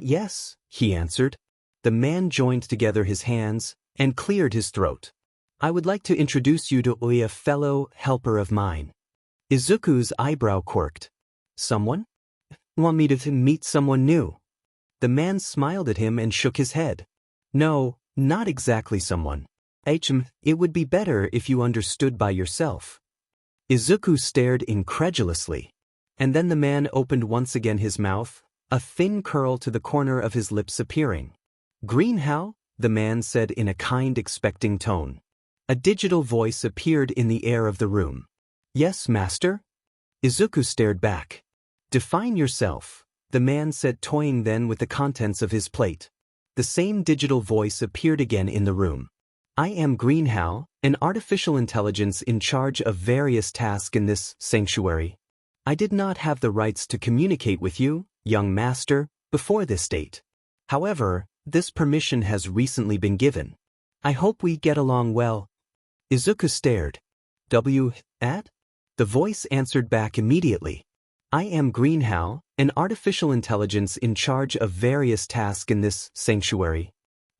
Yes, he answered. The man joined together his hands and cleared his throat. I would like to introduce you to a fellow helper of mine. Izuku's eyebrow quirked. Someone? Want me to meet someone new? The man smiled at him and shook his head. No, not exactly someone. It would be better if you understood by yourself. Izuku stared incredulously. And then the man opened once again his mouth, a thin curl to the corner of his lips appearing. Green Hal? The man said in a kind expecting tone. A digital voice appeared in the air of the room. Yes, master? Izuku stared back. Define yourself, the man said, toying then with the contents of his plate. The same digital voice appeared again in the room. I am Green Hal, an artificial intelligence in charge of various tasks in this sanctuary. I did not have the rights to communicate with you, young master, before this date. However, this permission has recently been given. I hope we get along well. Izuku stared. At? The voice answered back immediately. I am Green Hal, an artificial intelligence in charge of various tasks in this sanctuary.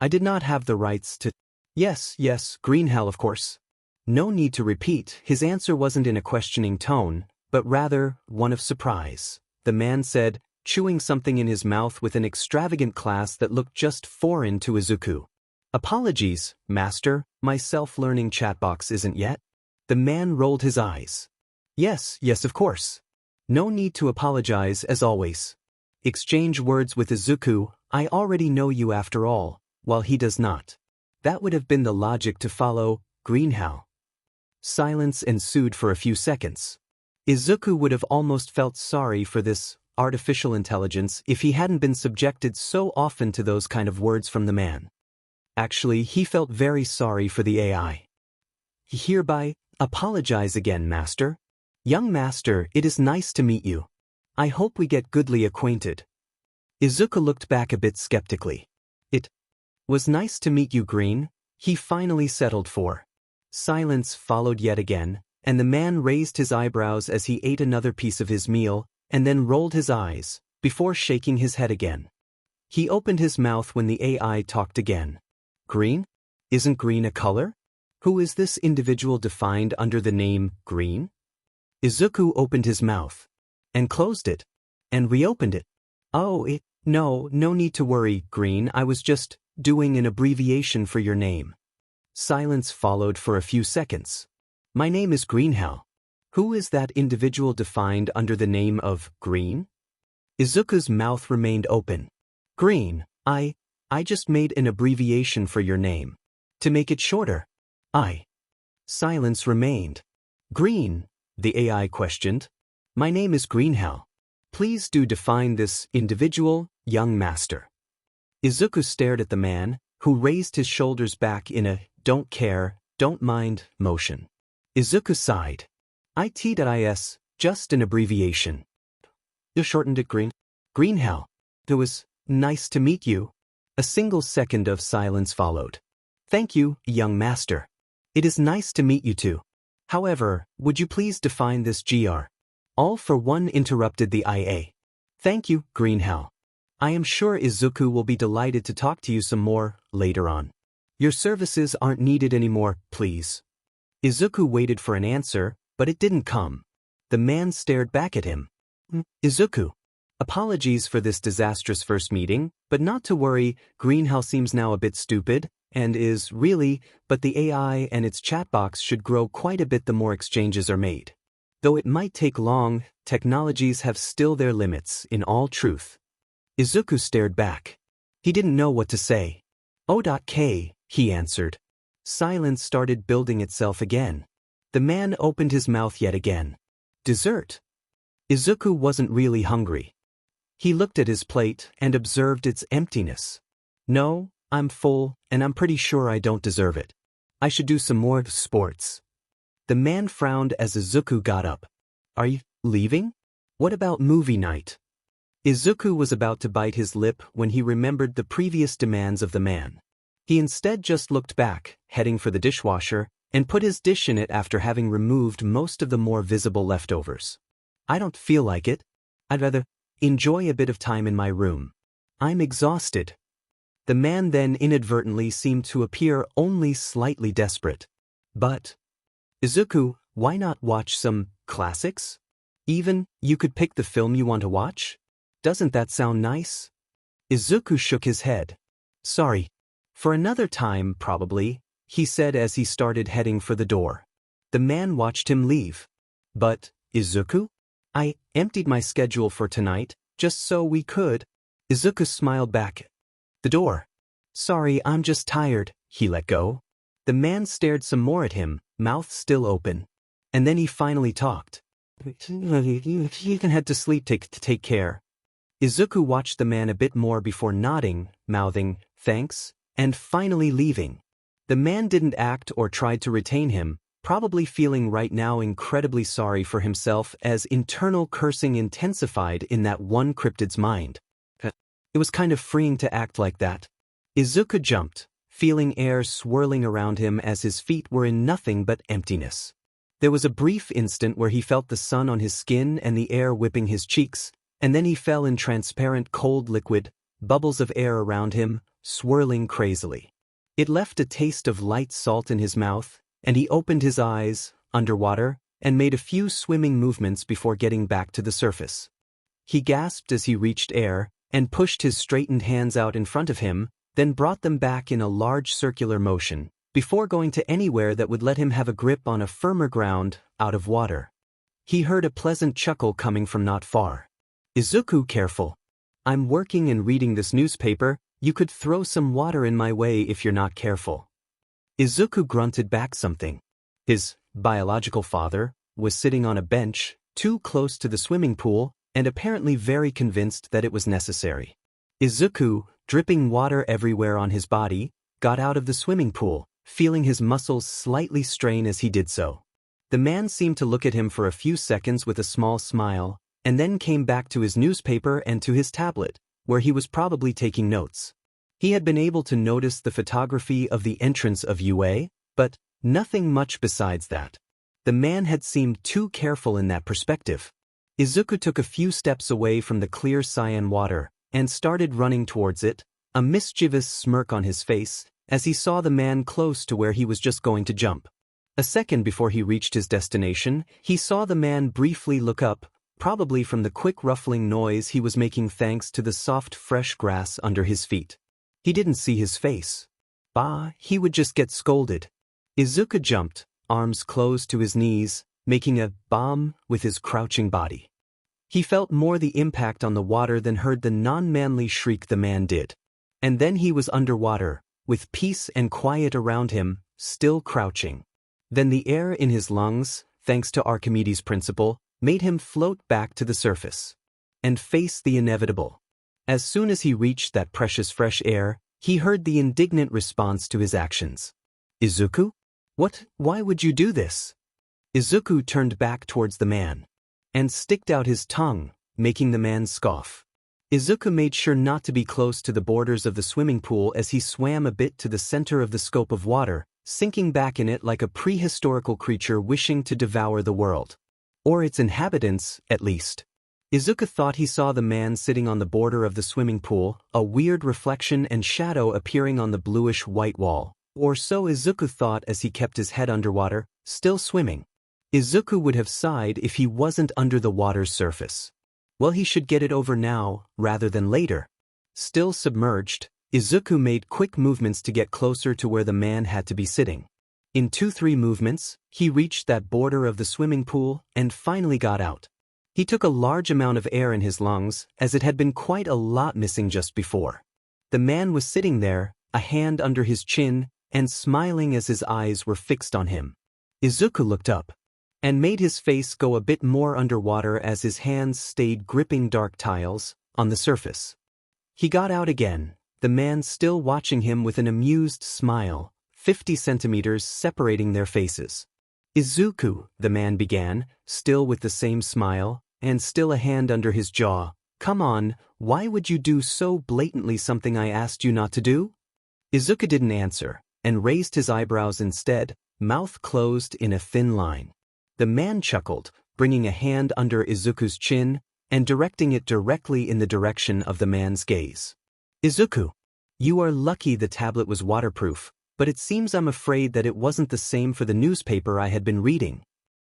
I did not have the rights to... Yes, Green Hal, of course. No need to repeat, his answer wasn't in a questioning tone, but rather one of surprise. The man said, chewing something in his mouth with an extravagant class that looked just foreign to Izuku. Apologies, master, my self-learning chatbox isn't yet. The man rolled his eyes. Yes, of course. No need to apologize as always. Exchange words with Izuku, I already know you after all, while he does not. That would have been the logic to follow, Green Hal. Silence ensued for a few seconds. Izuku would have almost felt sorry for this artificial intelligence if he hadn't been subjected so often to those kind of words from the man. Actually, he felt very sorry for the AI. Hereby, apologize again, master. Young master, it is nice to meet you. I hope we get goodly acquainted. Izuku looked back a bit skeptically. It was nice to meet you, Green, he finally settled for. Silence followed yet again, and the man raised his eyebrows as he ate another piece of his meal, and then rolled his eyes, before shaking his head again. He opened his mouth when the AI talked again. Green? Isn't green a color? Who is this individual defined under the name Green? Izuku opened his mouth, and closed it, and reopened it. No need to worry, Green, I was just doing an abbreviation for your name. Silence followed for a few seconds. My name is Green Hal. Who is that individual defined under the name of Green? Izuku's mouth remained open. Green, I just made an abbreviation for your name. To make it shorter. Silence remained. Green, the AI questioned. My name is Green Hal. Please do define this individual, young master. Izuku stared at the man, who raised his shoulders back in a don't care, don't mind motion. Izuku sighed. Is just an abbreviation. You shortened it, Green Hal. It was nice to meet you. A single second of silence followed. Thank you, young master. It is nice to meet you too. However, would you please define this GR? All for one, interrupted the IA. Thank you, Green Hal. I am sure Izuku will be delighted to talk to you some more later on. Your services aren't needed anymore, please. Izuku waited for an answer, but it didn't come. The man stared back at him. Izuku. Apologies for this disastrous first meeting, but not to worry, Green Hal seems now a bit stupid, and is really, but the AI and its chatbox should grow quite a bit the more exchanges are made. Though it might take long, technologies have still their limits, in all truth. Izuku stared back. He didn't know what to say. O.K, he answered. Silence started building itself again. The man opened his mouth yet again. Dessert. Izuku wasn't really hungry. He looked at his plate and observed its emptiness. No, I'm full, and I'm pretty sure I don't deserve it. I should do some more sports. The man frowned as Izuku got up. Are you leaving? What about movie night? Izuku was about to bite his lip when he remembered the previous demands of the man. He instead just looked back, heading for the dishwasher, and put his dish in it after having removed most of the more visible leftovers. I don't feel like it. I'd rather enjoy a bit of time in my room. I'm exhausted. The man then inadvertently seemed to appear only slightly desperate. But, Izuku, why not watch some classics? Even, you could pick the film you want to watch? Doesn't that sound nice? Izuku shook his head. Sorry. For another time, probably, he said as he started heading for the door. The man watched him leave. But, Izuku? I emptied my schedule for tonight, just so we could. Izuku smiled back. The door. Sorry, I'm just tired. He let go. The man stared some more at him, mouth still open. And then he finally talked. You can head to sleep, take care. Izuku watched the man a bit more before nodding, mouthing, thanks, and finally leaving. The man didn't act or tried to retain him, probably feeling right now incredibly sorry for himself as internal cursing intensified in that one cryptid's mind. It was kind of freeing to act like that. Izuku jumped, feeling air swirling around him as his feet were in nothing but emptiness. There was a brief instant where he felt the sun on his skin and the air whipping his cheeks, and then he fell in transparent cold liquid, bubbles of air around him, swirling crazily. It left a taste of light salt in his mouth, and he opened his eyes, underwater, and made a few swimming movements before getting back to the surface. He gasped as he reached air, and pushed his straightened hands out in front of him, then brought them back in a large circular motion, before going to anywhere that would let him have a grip on a firmer ground, out of water. He heard a pleasant chuckle coming from not far. Izuku, careful. I'm working and reading this newspaper, you could throw some water in my way if you're not careful. Izuku grunted back something. His biological father was sitting on a bench, too close to the swimming pool, and apparently very convinced that it was necessary. Izuku, dripping water everywhere on his body, got out of the swimming pool, feeling his muscles slightly strain as he did so. The man seemed to look at him for a few seconds with a small smile, and then came back to his newspaper and to his tablet, where he was probably taking notes. He had been able to notice the photography of the entrance of UA, but nothing much besides that. The man had seemed too careful in that perspective. Izuku took a few steps away from the clear cyan water, and started running towards it, a mischievous smirk on his face, as he saw the man close to where he was just going to jump. A second before he reached his destination, he saw the man briefly look up, probably from the quick ruffling noise he was making thanks to the soft fresh grass under his feet. He didn't see his face. Bah, he would just get scolded. Izuku jumped, arms closed to his knees, making a bomb with his crouching body. He felt more the impact on the water than heard the non-manly shriek the man did. And then he was underwater, with peace and quiet around him, still crouching. Then the air in his lungs, thanks to Archimedes' principle, made him float back to the surface and face the inevitable. As soon as he reached that precious fresh air, he heard the indignant response to his actions. Izuku? What? Why would you do this? Izuku turned back towards the man and sticked out his tongue, making the man scoff. Izuku made sure not to be close to the borders of the swimming pool as he swam a bit to the center of the scope of water, sinking back in it like a prehistorical creature wishing to devour the world. Or its inhabitants, at least. Izuku thought he saw the man sitting on the border of the swimming pool, a weird reflection and shadow appearing on the bluish-white wall. Or so Izuku thought as he kept his head underwater, still swimming. Izuku would have sighed if he wasn't under the water's surface. Well, he should get it over now, rather than later. Still submerged, Izuku made quick movements to get closer to where the man had to be sitting. In 2-3 movements, he reached that border of the swimming pool and finally got out. He took a large amount of air in his lungs, as it had been quite a lot missing just before. The man was sitting there, a hand under his chin, and smiling as his eyes were fixed on him. Izuku looked up and made his face go a bit more underwater as his hands stayed gripping dark tiles on the surface. He got out again, the man still watching him with an amused smile, 50 centimeters separating their faces. Izuku, the man began, still with the same smile, and still a hand under his jaw. Come on, why would you do so blatantly something I asked you not to do? Izuku didn't answer, and raised his eyebrows instead, mouth closed in a thin line. The man chuckled, bringing a hand under Izuku's chin, and directing it directly in the direction of the man's gaze. Izuku, you are lucky the tablet was waterproof, but it seems I'm afraid that it wasn't the same for the newspaper I had been reading.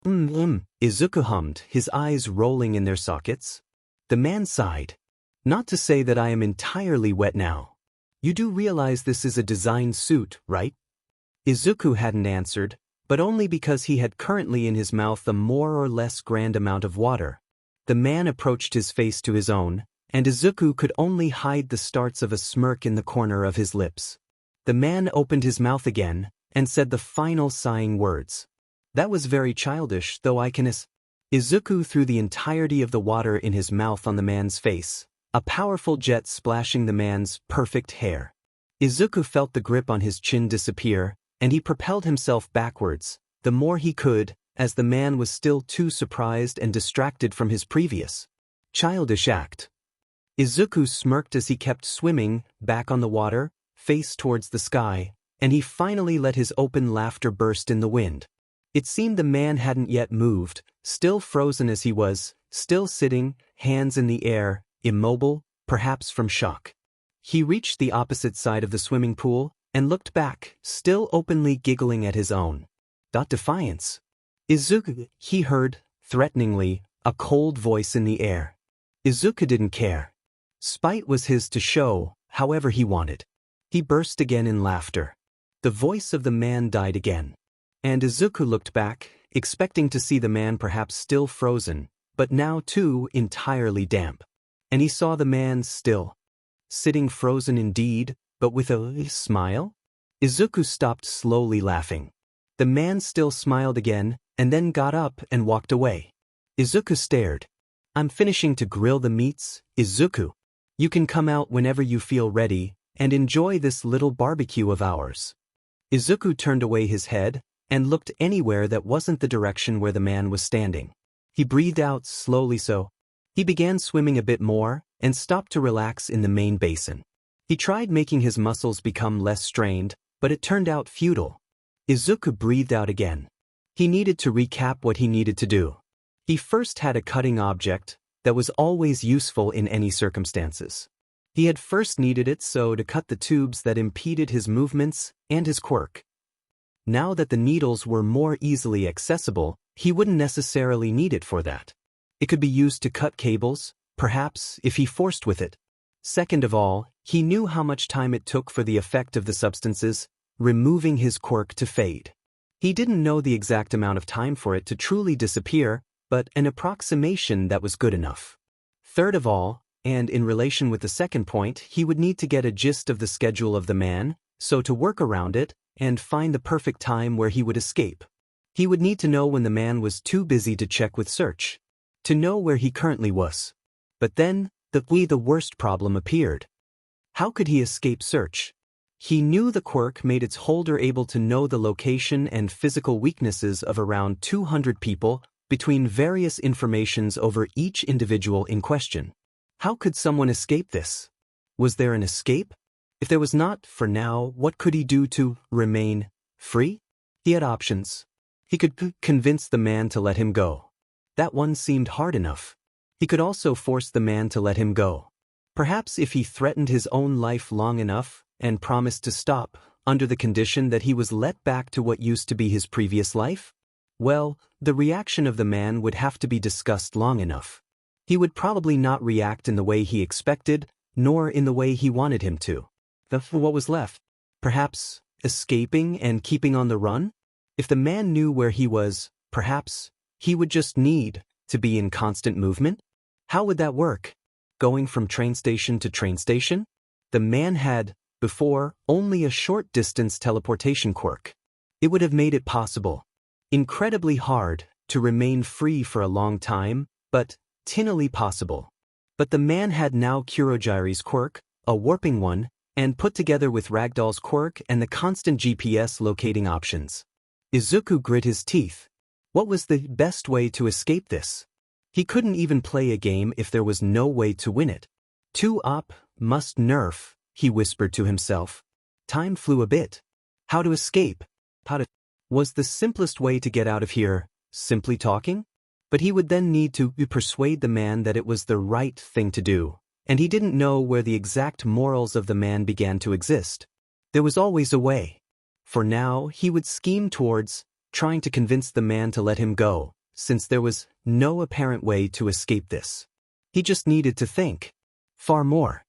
Izuku hummed, his eyes rolling in their sockets. The man sighed. Not to say that I am entirely wet now. You do realize this is a design suit, right? Izuku hadn't answered, but only because he had currently in his mouth a more or less grand amount of water. The man approached his face to his own, and Izuku could only hide the starts of a smirk in the corner of his lips. The man opened his mouth again, and said the final sighing words. That was very childish, though I can Izuku threw the entirety of the water in his mouth on the man's face, a powerful jet splashing the man's perfect hair. Izuku felt the grip on his chin disappear, and he propelled himself backwards, the more he could, as the man was still too surprised and distracted from his previous childish act. Izuku smirked as he kept swimming, back on the water, face towards the sky, and he finally let his open laughter burst in the wind. It seemed the man hadn't yet moved, still frozen as he was, still sitting, hands in the air, immobile, perhaps from shock. He reached the opposite side of the swimming pool, and looked back, still openly giggling at his own defiance. Izuku, he heard, threateningly, a cold voice in the air. Izuku didn't care. Spite was his to show, however he wanted. He burst again in laughter. The voice of the man died again. And Izuku looked back, expecting to see the man perhaps still frozen, but now too entirely damp. And he saw the man still sitting frozen indeed, but with a smile? Izuku stopped slowly laughing. The man still smiled again, and then got up and walked away. Izuku stared. I'm finishing to grill the meats, Izuku. You can come out whenever you feel ready, and enjoy this little barbecue of ours. Izuku turned away his head, and looked anywhere that wasn't the direction where the man was standing. He breathed out slowly he began swimming a bit more, and stopped to relax in the main basin. He tried making his muscles become less strained, but it turned out futile. Izuku breathed out again. He needed to recap what he needed to do. He first had a cutting object that was always useful in any circumstances. He had first needed it to cut the tubes that impeded his movements and his quirk. Now that the needles were more easily accessible, he wouldn't necessarily need it for that. It could be used to cut cables, perhaps, if he forced with it. Second of all, he knew how much time it took for the effect of the substances, removing his quirk, to fade. He didn't know the exact amount of time for it to truly disappear, but an approximation that was good enough. Third of all, and in relation with the second point, he would need to get a gist of the schedule of the man, so to work around it, and find the perfect time where he would escape. He would need to know when the man was too busy to check with search. To know where he currently was. But then, the worst problem appeared. How could he escape search? He knew the quirk made its holder able to know the location and physical weaknesses of around 200 people between various informations over each individual in question. How could someone escape this? Was there an escape? If there was not, for now, what could he do to remain free? He had options. He could convince the man to let him go. That one seemed hard enough. He could also force the man to let him go. Perhaps if he threatened his own life long enough and promised to stop, under the condition that he was let back to what used to be his previous life? Well, the reaction of the man would have to be discussed long enough. He would probably not react in the way he expected, nor in the way he wanted him to. What was left? Perhaps escaping and keeping on the run? If the man knew where he was, perhaps he would just need to be in constant movement? How would that work? Going from train station to train station? The man had, before, only a short distance teleportation quirk. It would have made it possible. Incredibly hard to remain free for a long time, but tinnily possible. But the man had now Kurogiri's quirk, a warping one, and put together with Ragdoll's quirk and the constant GPS locating options. Izuku grit his teeth. What was the best way to escape this? He couldn't even play a game if there was no way to win it. Too op, must nerf, he whispered to himself. Time flew a bit. How to escape? Was the simplest way to get out of here simply talking? But he would then need to persuade the man that it was the right thing to do, and he didn't know where the exact morals of the man began to exist. There was always a way. For now, he would scheme towards trying to convince the man to let him go, since there was no apparent way to escape this. He just needed to think. Far more.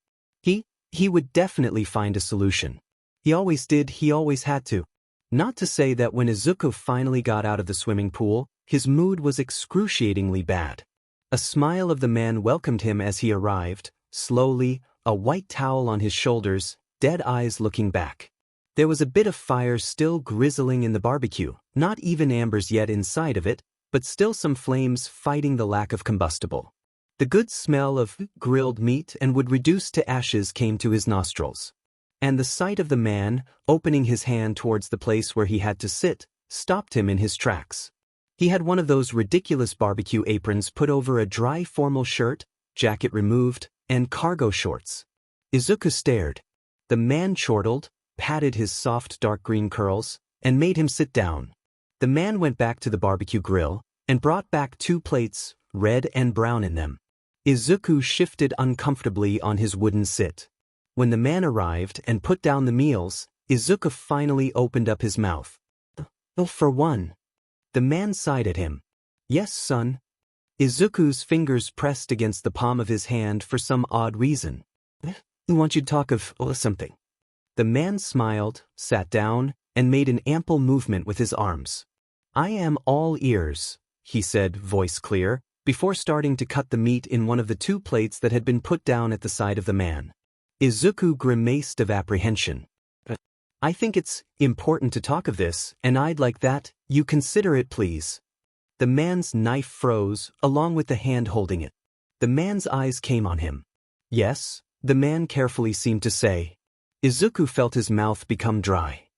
He would definitely find a solution. He always did, he always had to. Not to say that when Izuku finally got out of the swimming pool, his mood was excruciatingly bad. A smile of the man welcomed him as he arrived, slowly, a white towel on his shoulders, dead eyes looking back. There was a bit of fire still grizzling in the barbecue, not even embers yet inside of it, but still some flames fighting the lack of combustible. The good smell of grilled meat and would reduce to ashes came to his nostrils. And the sight of the man, opening his hand towards the place where he had to sit, stopped him in his tracks. He had one of those ridiculous barbecue aprons put over a dry formal shirt, jacket removed, and cargo shorts. Izuku stared. The man chortled, patted his soft dark green curls, and made him sit down. The man went back to the barbecue grill, and brought back 2 plates, red and brown in them. Izuku shifted uncomfortably on his wooden sit. When the man arrived and put down the meals, Izuku finally opened up his mouth. "Oh, for one." The man sighed at him. "Yes, son." Izuku's fingers pressed against the palm of his hand for some odd reason. "I want you to talk of something." The man smiled, sat down, and made an ample movement with his arms. "I am all ears," he said, voice clear, before starting to cut the meat in one of the 2 plates that had been put down at the side of the man. Izuku grimaced of apprehension. "I think it's important to talk of this, and I'd like that you consider it, please." The man's knife froze, along with the hand holding it. The man's eyes came on him. "Yes," the man carefully seemed to say. Izuku felt his mouth become dry.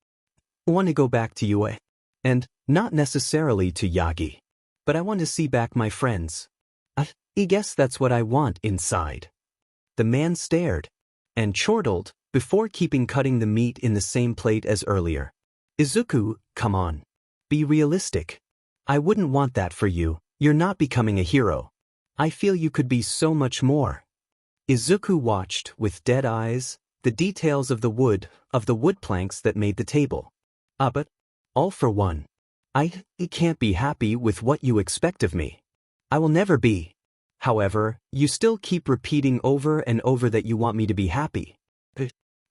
"I want to go back to Yue. And not necessarily to Yagi. But I want to see back my friends. I guess that's what I want inside." The man stared and chortled before keeping cutting the meat in the same plate as earlier. "Izuku, come on. Be realistic. I wouldn't want that for you. You're not becoming a hero. I feel you could be so much more." Izuku watched, with dead eyes, the details of the wood planks that made the table. But all for one. I can't be happy with what you expect of me. I will never be. However, you still keep repeating over and over that you want me to be happy.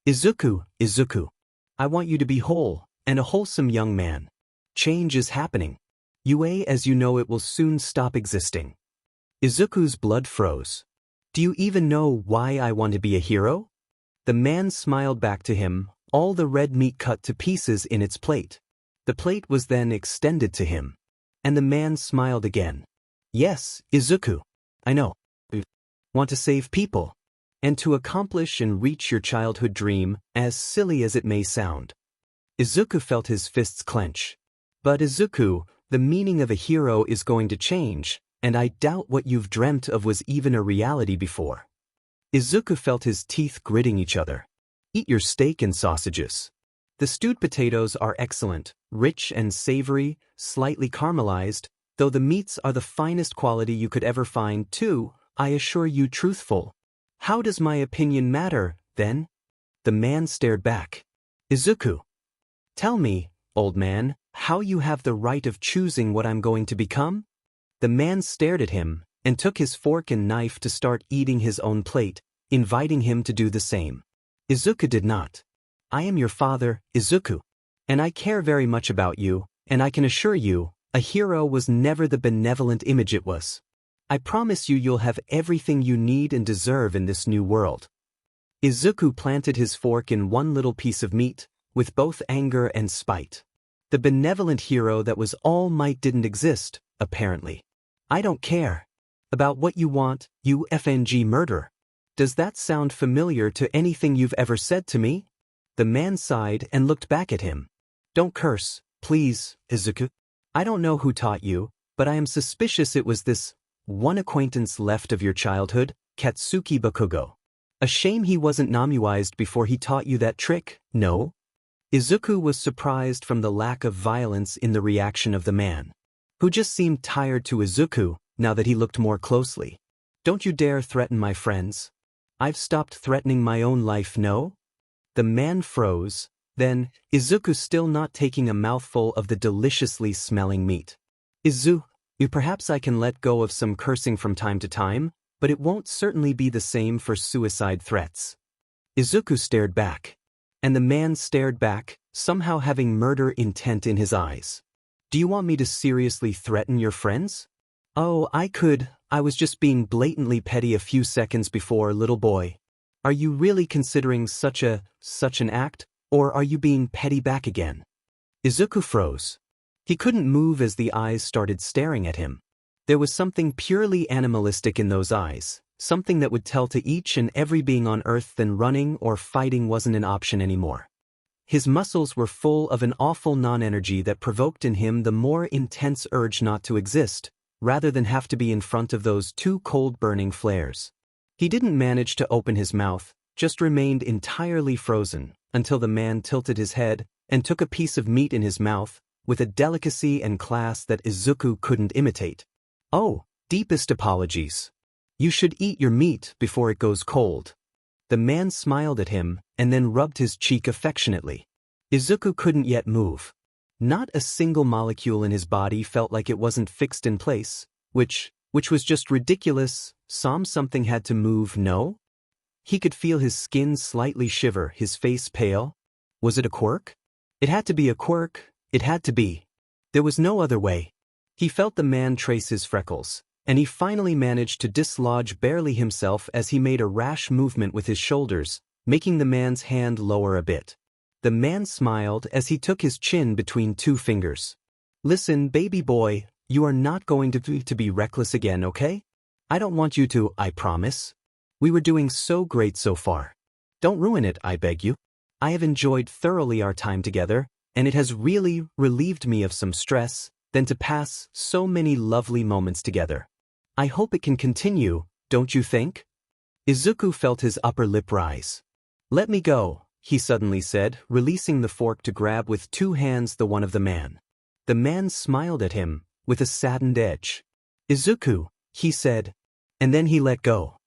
Izuku, I want you to be whole, and a wholesome young man. Change is happening. Yue as you know it will soon stop existing. Izuku's blood froze. "Do you even know why I want to be a hero?" The man smiled back to him, all the red meat cut to pieces in its plate. The plate was then extended to him. And the man smiled again. "Yes, Izuku. I know. Want to save people. And to accomplish and reach your childhood dream, as silly as it may sound." Izuku felt his fists clench. "But Izuku, the meaning of a hero is going to change, and I doubt what you've dreamt of was even a reality before." Izuku felt his teeth gritting each other. "Eat your steak and sausages. The stewed potatoes are excellent, rich and savory, slightly caramelized, though the meats are the finest quality you could ever find too, I assure you truthful. How does my opinion matter, then?" The man stared back. "Izuku, tell me, old man, how you have the right of choosing what I'm going to become?" The man stared at him, and took his fork and knife to start eating his own plate, inviting him to do the same. Izuku did not. "I am your father, Izuku. And I care very much about you, and I can assure you, a hero was never the benevolent image it was. I promise you you'll have everything you need and deserve in this new world." Izuku planted his fork in one little piece of meat, with both anger and spite. The benevolent hero that was all might didn't exist, apparently. "I don't care about what you want, you FNG murderer. Does that sound familiar to anything you've ever said to me? The man sighed and looked back at him. Don't curse, please, Izuku. I don't know who taught you, but I am suspicious it was this one acquaintance left of your childhood, Katsuki Bakugo. A shame he wasn't namuized before he taught you that trick, no? Izuku was surprised from the lack of violence in the reaction of the man, who just seemed tired to Izuku now that he looked more closely. Don't you dare threaten my friends. I've stopped threatening my own life, no? The man froze, then, Izuku still not taking a mouthful of the deliciously smelling meat. Perhaps I can let go of some cursing from time to time, but it won't certainly be the same for suicide threats. Izuku stared back. And the man stared back, somehow having murder intent in his eyes. Do you want me to seriously threaten your friends? Oh, I could. I was just being blatantly petty a few seconds before, little boy. Are you really considering such an act, or are you being petty back again? Izuku froze. He couldn't move as the eyes started staring at him. There was something purely animalistic in those eyes, something that would tell to each and every being on Earth that running or fighting wasn't an option anymore. His muscles were full of an awful non-energy that provoked in him the more intense urge not to exist, rather than have to be in front of those two cold burning flares. He didn't manage to open his mouth, just remained entirely frozen, until the man tilted his head and took a piece of meat in his mouth, with a delicacy and class that Izuku couldn't imitate. Oh, deepest apologies. You should eat your meat before it goes cold. The man smiled at him and then rubbed his cheek affectionately. Izuku couldn't yet move. Not a single molecule in his body felt like it wasn't fixed in place, which was just ridiculous. Something had to move, no? He could feel his skin slightly shiver, his face pale. Was it a quirk? It had to be a quirk, it had to be. There was no other way. He felt the man trace his freckles, and he finally managed to dislodge barely himself as he made a rash movement with his shoulders, making the man's hand lower a bit. The man smiled as he took his chin between two fingers. Listen, baby boy, you are not going to be reckless again, okay? I don't want you to, I promise. We were doing so great so far. Don't ruin it, I beg you. I have enjoyed thoroughly our time together, and it has really relieved me of some stress than to pass so many lovely moments together. I hope it can continue, don't you think? Izuku felt his upper lip rise. Let me go, he suddenly said, releasing the fork to grab with two hands the one of the man. The man smiled at him, with a saddened edge. Izuku, he said, and then he let go.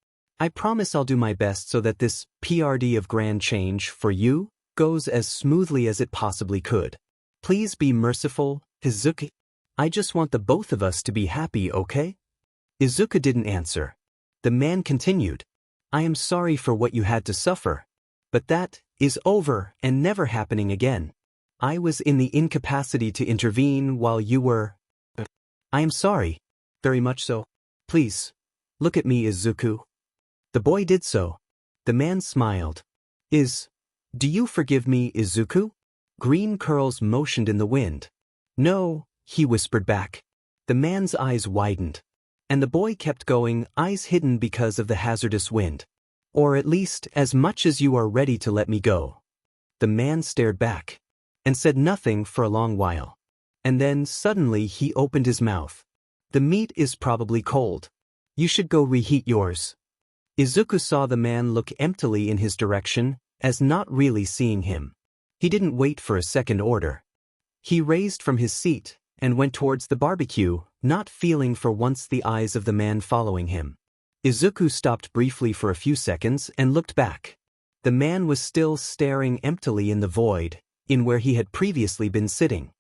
I promise I'll do my best so that this PRD of grand change for you goes as smoothly as it possibly could. Please be merciful, Izuku. I just want the both of us to be happy, okay? Izuku didn't answer. The man continued. I am sorry for what you had to suffer. But that is over and never happening again. I was in the incapacity to intervene while you were... I am sorry. Very much so. Please, look at me, Izuku. The boy did so. The man smiled. Do you forgive me, Izuku? Green curls motioned in the wind. No, he whispered back. The man's eyes widened. And the boy kept going, eyes hidden because of the hazardous wind. Or at least as much as you are ready to let me go. The man stared back and said nothing for a long while. And then suddenly he opened his mouth. The meat is probably cold. You should go reheat yours. Izuku saw the man look emptily in his direction, as not really seeing him. He didn't wait for a second order. He raised from his seat and went towards the barbecue, not feeling for once the eyes of the man following him. Izuku stopped briefly for a few seconds and looked back. The man was still staring emptily in the void, in where he had previously been sitting.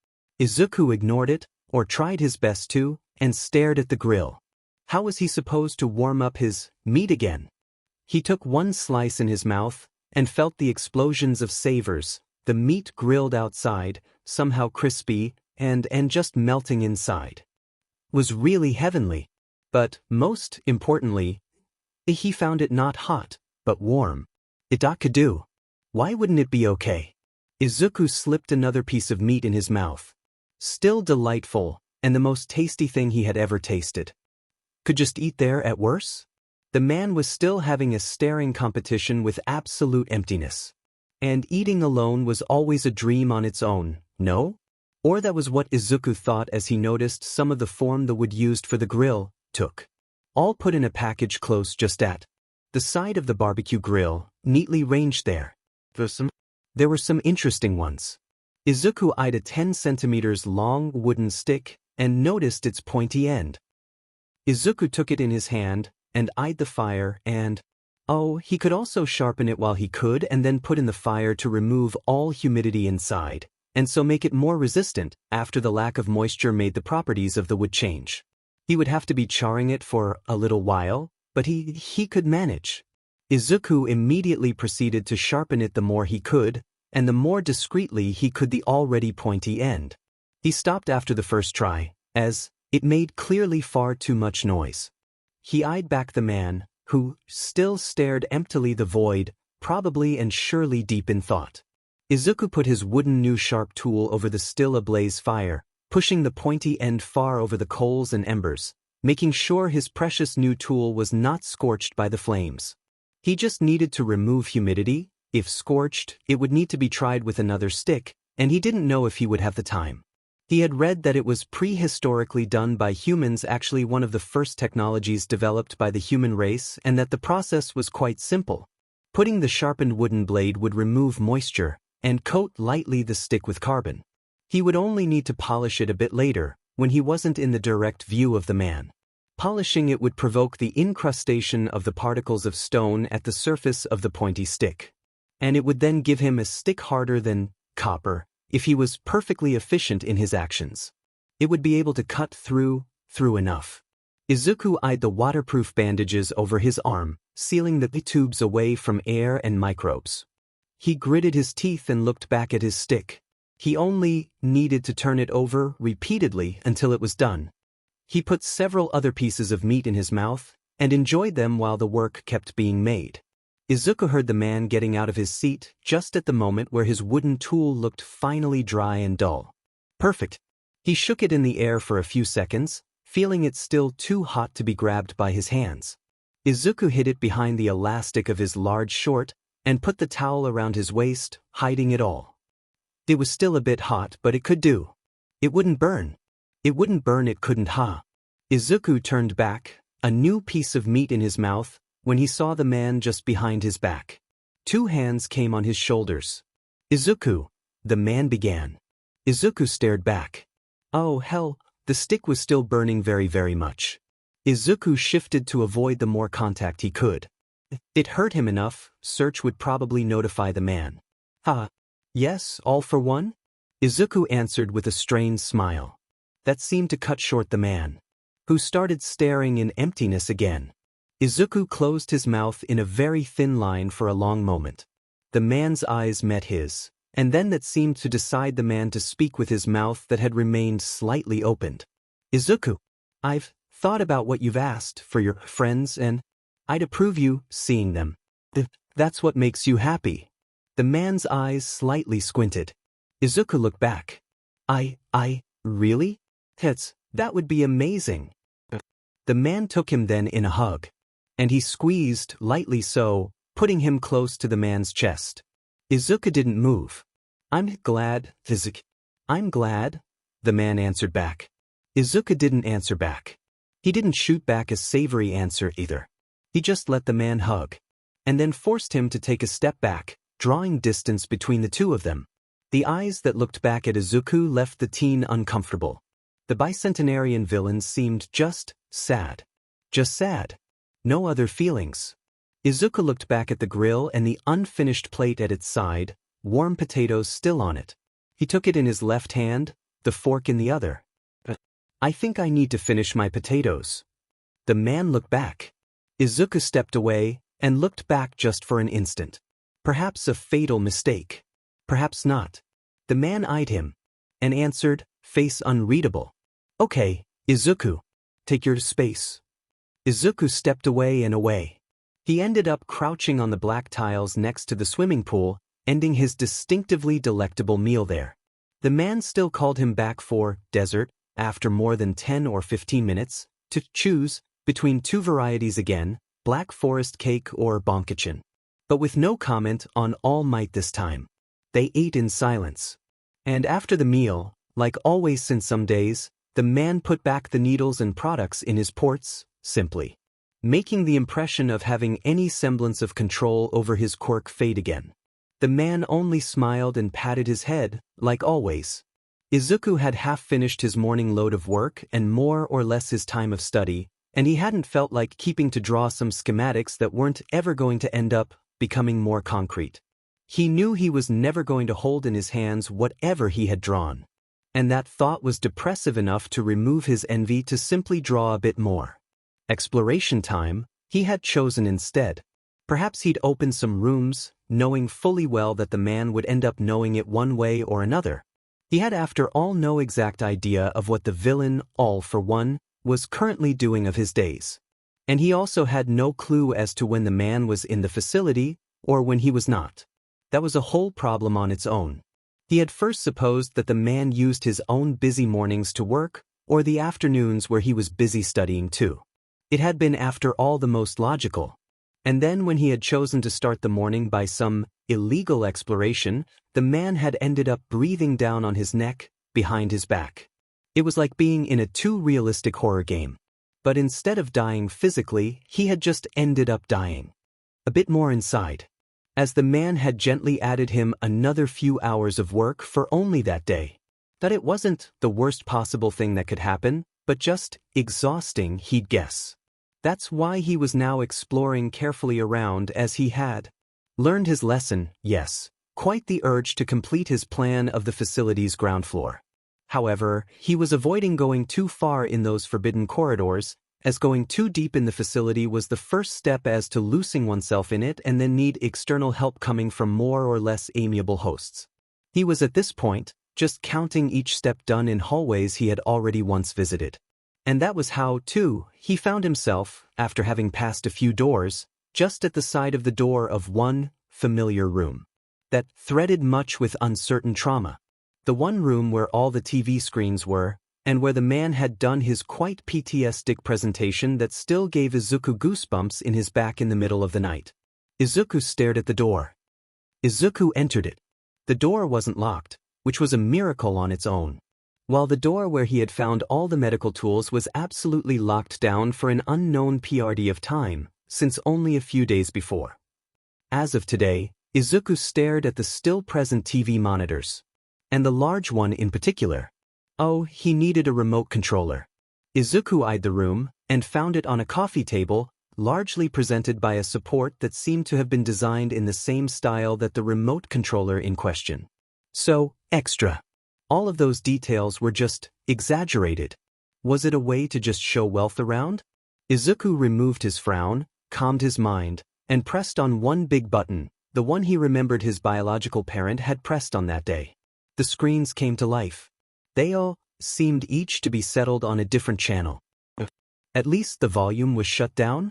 Izuku ignored it, or tried his best to, and stared at the grill. How was he supposed to warm up his meat again? He took one slice in his mouth and felt the explosions of savors, the meat grilled outside, somehow crispy, and just melting inside. Was really heavenly. But, most importantly, he found it not hot, but warm. It could do. Why wouldn't it be okay? Izuku slipped another piece of meat in his mouth. Still delightful, and the most tasty thing he had ever tasted. Could just eat there at worse? The man was still having a staring competition with absolute emptiness. And eating alone was always a dream on its own, no? Or that was what Izuku thought as he noticed some of the form the wood used for the grill took. All put in a package close just at the side of the barbecue grill, neatly ranged there. There were some interesting ones. Izuku eyed a 10 centimeters long wooden stick and noticed its pointy end. Izuku took it in his hand and eyed the fire and, oh, he could also sharpen it while he could and then put in the fire to remove all humidity inside, and so make it more resistant after the lack of moisture made the properties of the wood change. He would have to be charring it for a little while, but he could manage. Izuku immediately proceeded to sharpen it the more he could, and the more discreetly he could the already pointy end. He stopped after the first try, as it made clearly far too much noise. He eyed back the man, who still stared emptily the void, probably and surely deep in thought. Izuku put his wooden new sharp tool over the still ablaze fire, pushing the pointy end far over the coals and embers, making sure his precious new tool was not scorched by the flames. He just needed to remove humidity. If scorched, it would need to be tried with another stick, and he didn't know if he would have the time. He had read that it was prehistorically done by humans, actually one of the first technologies developed by the human race, and that the process was quite simple. Putting the sharpened wooden blade would remove moisture and coat lightly the stick with carbon. He would only need to polish it a bit later, when he wasn't in the direct view of the man. Polishing it would provoke the incrustation of the particles of stone at the surface of the pointy stick. And it would then give him a stick harder than copper, if he was perfectly efficient in his actions. It would be able to cut through enough. Izuku eyed the waterproof bandages over his arm, sealing the tubes away from air and microbes. He gritted his teeth and looked back at his stick. He only needed to turn it over repeatedly until it was done. He put several other pieces of meat in his mouth and enjoyed them while the work kept being made. Izuku heard the man getting out of his seat just at the moment where his wooden tool looked finally dry and dull. Perfect. He shook it in the air for a few seconds, feeling it still too hot to be grabbed by his hands. Izuku hid it behind the elastic of his large short and put the towel around his waist, hiding it all. It was still a bit hot, but it could do. It wouldn't burn. It wouldn't burn, it couldn't, huh? Izuku turned back, a new piece of meat in his mouth, when he saw the man just behind his back. 2 hands came on his shoulders. Izuku, the man began. Izuku stared back. Oh hell, the stick was still burning very much. Izuku shifted to avoid the more contact he could. It hurt him enough, search would probably notify the man. Yes, all for one? Izuku answered with a strained smile. That seemed to cut short the man, who started staring in emptiness again. Izuku closed his mouth in a very thin line for a long moment. The man's eyes met his, and then that seemed to decide the man to speak with his mouth that had remained slightly opened. Izuku, I've thought about what you've asked for your friends, and I'd approve you seeing them. That's what makes you happy. The man's eyes slightly squinted. Izuku looked back. Really? That would be amazing. The man took him then in a hug. And he squeezed, lightly so, putting him close to the man's chest. Izuku didn't move. I'm glad, the man answered back. Izuku didn't answer back. He didn't shoot back a savory answer either. He just let the man hug, and then forced him to take a step back, drawing distance between the two of them. The eyes that looked back at Izuku left the teen uncomfortable. The bicentenarian villain seemed just sad. Just sad. No other feelings. Izuku looked back at the grill and the unfinished plate at its side, warm potatoes still on it. He took it in his left hand, the fork in the other. I think I need to finish my potatoes. The man looked back. Izuku stepped away and looked back just for an instant. Perhaps a fatal mistake. Perhaps not. The man eyed him and answered, face unreadable. Okay, Izuku. Take your space. Izuku stepped away and away. He ended up crouching on the black tiles next to the swimming pool, ending his distinctively delectable meal there. The man still called him back for dessert, after more than 10 or 15 minutes, to choose between 2 varieties again, Black Forest cake or bonkachin. But with no comment on All Might this time. They ate in silence. And after the meal, like always since some days, the man put back the needles and products in his ports, simply making the impression of having any semblance of control over his quirk fade again. The man only smiled and patted his head, like always. Izuku had half finished his morning load of work and more or less his time of study, and he hadn't felt like keeping to draw some schematics that weren't ever going to end up becoming more concrete. He knew he was never going to hold in his hands whatever he had drawn. And that thought was depressive enough to remove his envy to simply draw a bit more. Exploration time, he had chosen instead. Perhaps he'd open some rooms, knowing fully well that the man would end up knowing it one way or another. He had after all no exact idea of what the villain, All for One, was currently doing of his days. And he also had no clue as to when the man was in the facility, or when he was not. That was a whole problem on its own. He had first supposed that the man used his own busy mornings to work, or the afternoons where he was busy studying too. It had been after all the most logical. And then when he had chosen to start the morning by some illegal exploration, the man had ended up breathing down on his neck, behind his back. It was like being in a too realistic horror game. But instead of dying physically, he had just ended up dying. A bit more inside. As the man had gently added him another few hours of work for only that day. That it wasn't the worst possible thing that could happen, but just exhausting, he'd guess. That's why he was now exploring carefully around as he had learned his lesson, yes, quite the urge to complete his plan of the facility's ground floor. However, he was avoiding going too far in those forbidden corridors, as going too deep in the facility was the first step as to losing oneself in it and then need external help coming from more or less amiable hosts. He was at this point just counting each step done in hallways he had already once visited. And that was how, too, he found himself, after having passed a few doors, just at the side of the door of one familiar room that threaded much with uncertain trauma. The one room where all the TV screens were, and where the man had done his quite PTSD presentation that still gave Izuku goosebumps in his back in the middle of the night. Izuku stared at the door. Izuku entered it. The door wasn't locked, which was a miracle on its own. While the door where he had found all the medical tools was absolutely locked down for an unknown PRD of time, since only a few days before. As of today, Izuku stared at the still-present TV monitors. And the large one in particular. Oh, he needed a remote controller. Izuku eyed the room, and found it on a coffee table, largely presented by a support that seemed to have been designed in the same style that the remote controller in question. So, extra. All of those details were just exaggerated. Was it a way to just show wealth around? Izuku removed his frown, calmed his mind, and pressed on one big button, the one he remembered his biological parent had pressed on that day. The screens came to life. They all seemed each to be settled on a different channel. At least the volume was shut down?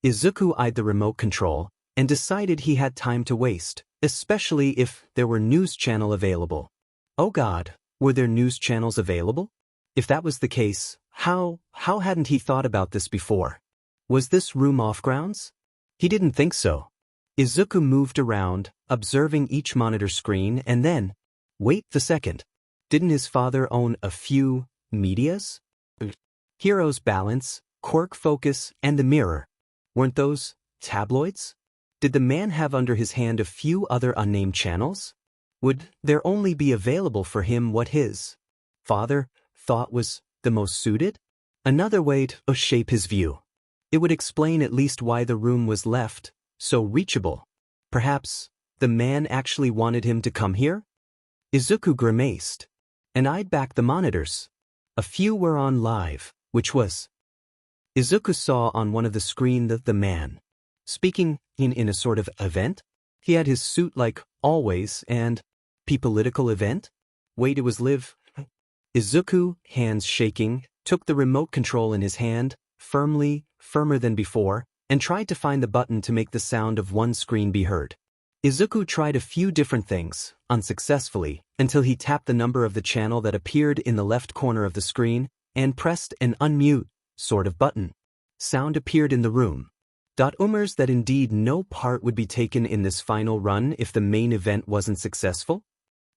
Izuku eyed the remote control, and decided he had time to waste, especially if there were news channel available. Oh God, were there news channels available? If that was the case, how hadn't he thought about this before? Was this room off grounds? He didn't think so. Izuku moved around, observing each monitor screen and then, wait the second. Didn't his father own a few medias? Heroes Balance, Quirk Focus, and The Mirror. Weren't those tabloids? Did the man have under his hand a few other unnamed channels? Would there only be available for him what his father thought was the most suited? Another way to shape his view. It would explain at least why the room was left so reachable. Perhaps the man actually wanted him to come here? Izuku grimaced and eyed back the monitors. A few were on live, which was. Izuku saw on one of the screen that the man, speaking in a sort of event. He had his suit like always and political event? Wait, it was live. Izuku, hands shaking, took the remote control in his hand, firmer than before, and tried to find the button to make the sound of one screen be heard. Izuku tried a few different things, unsuccessfully, until he tapped the number of the channel that appeared in the left corner of the screen, and pressed an unmute sort of button. Sound appeared in the room. Rumors that indeed no part would be taken in this final run if the main event wasn't successful?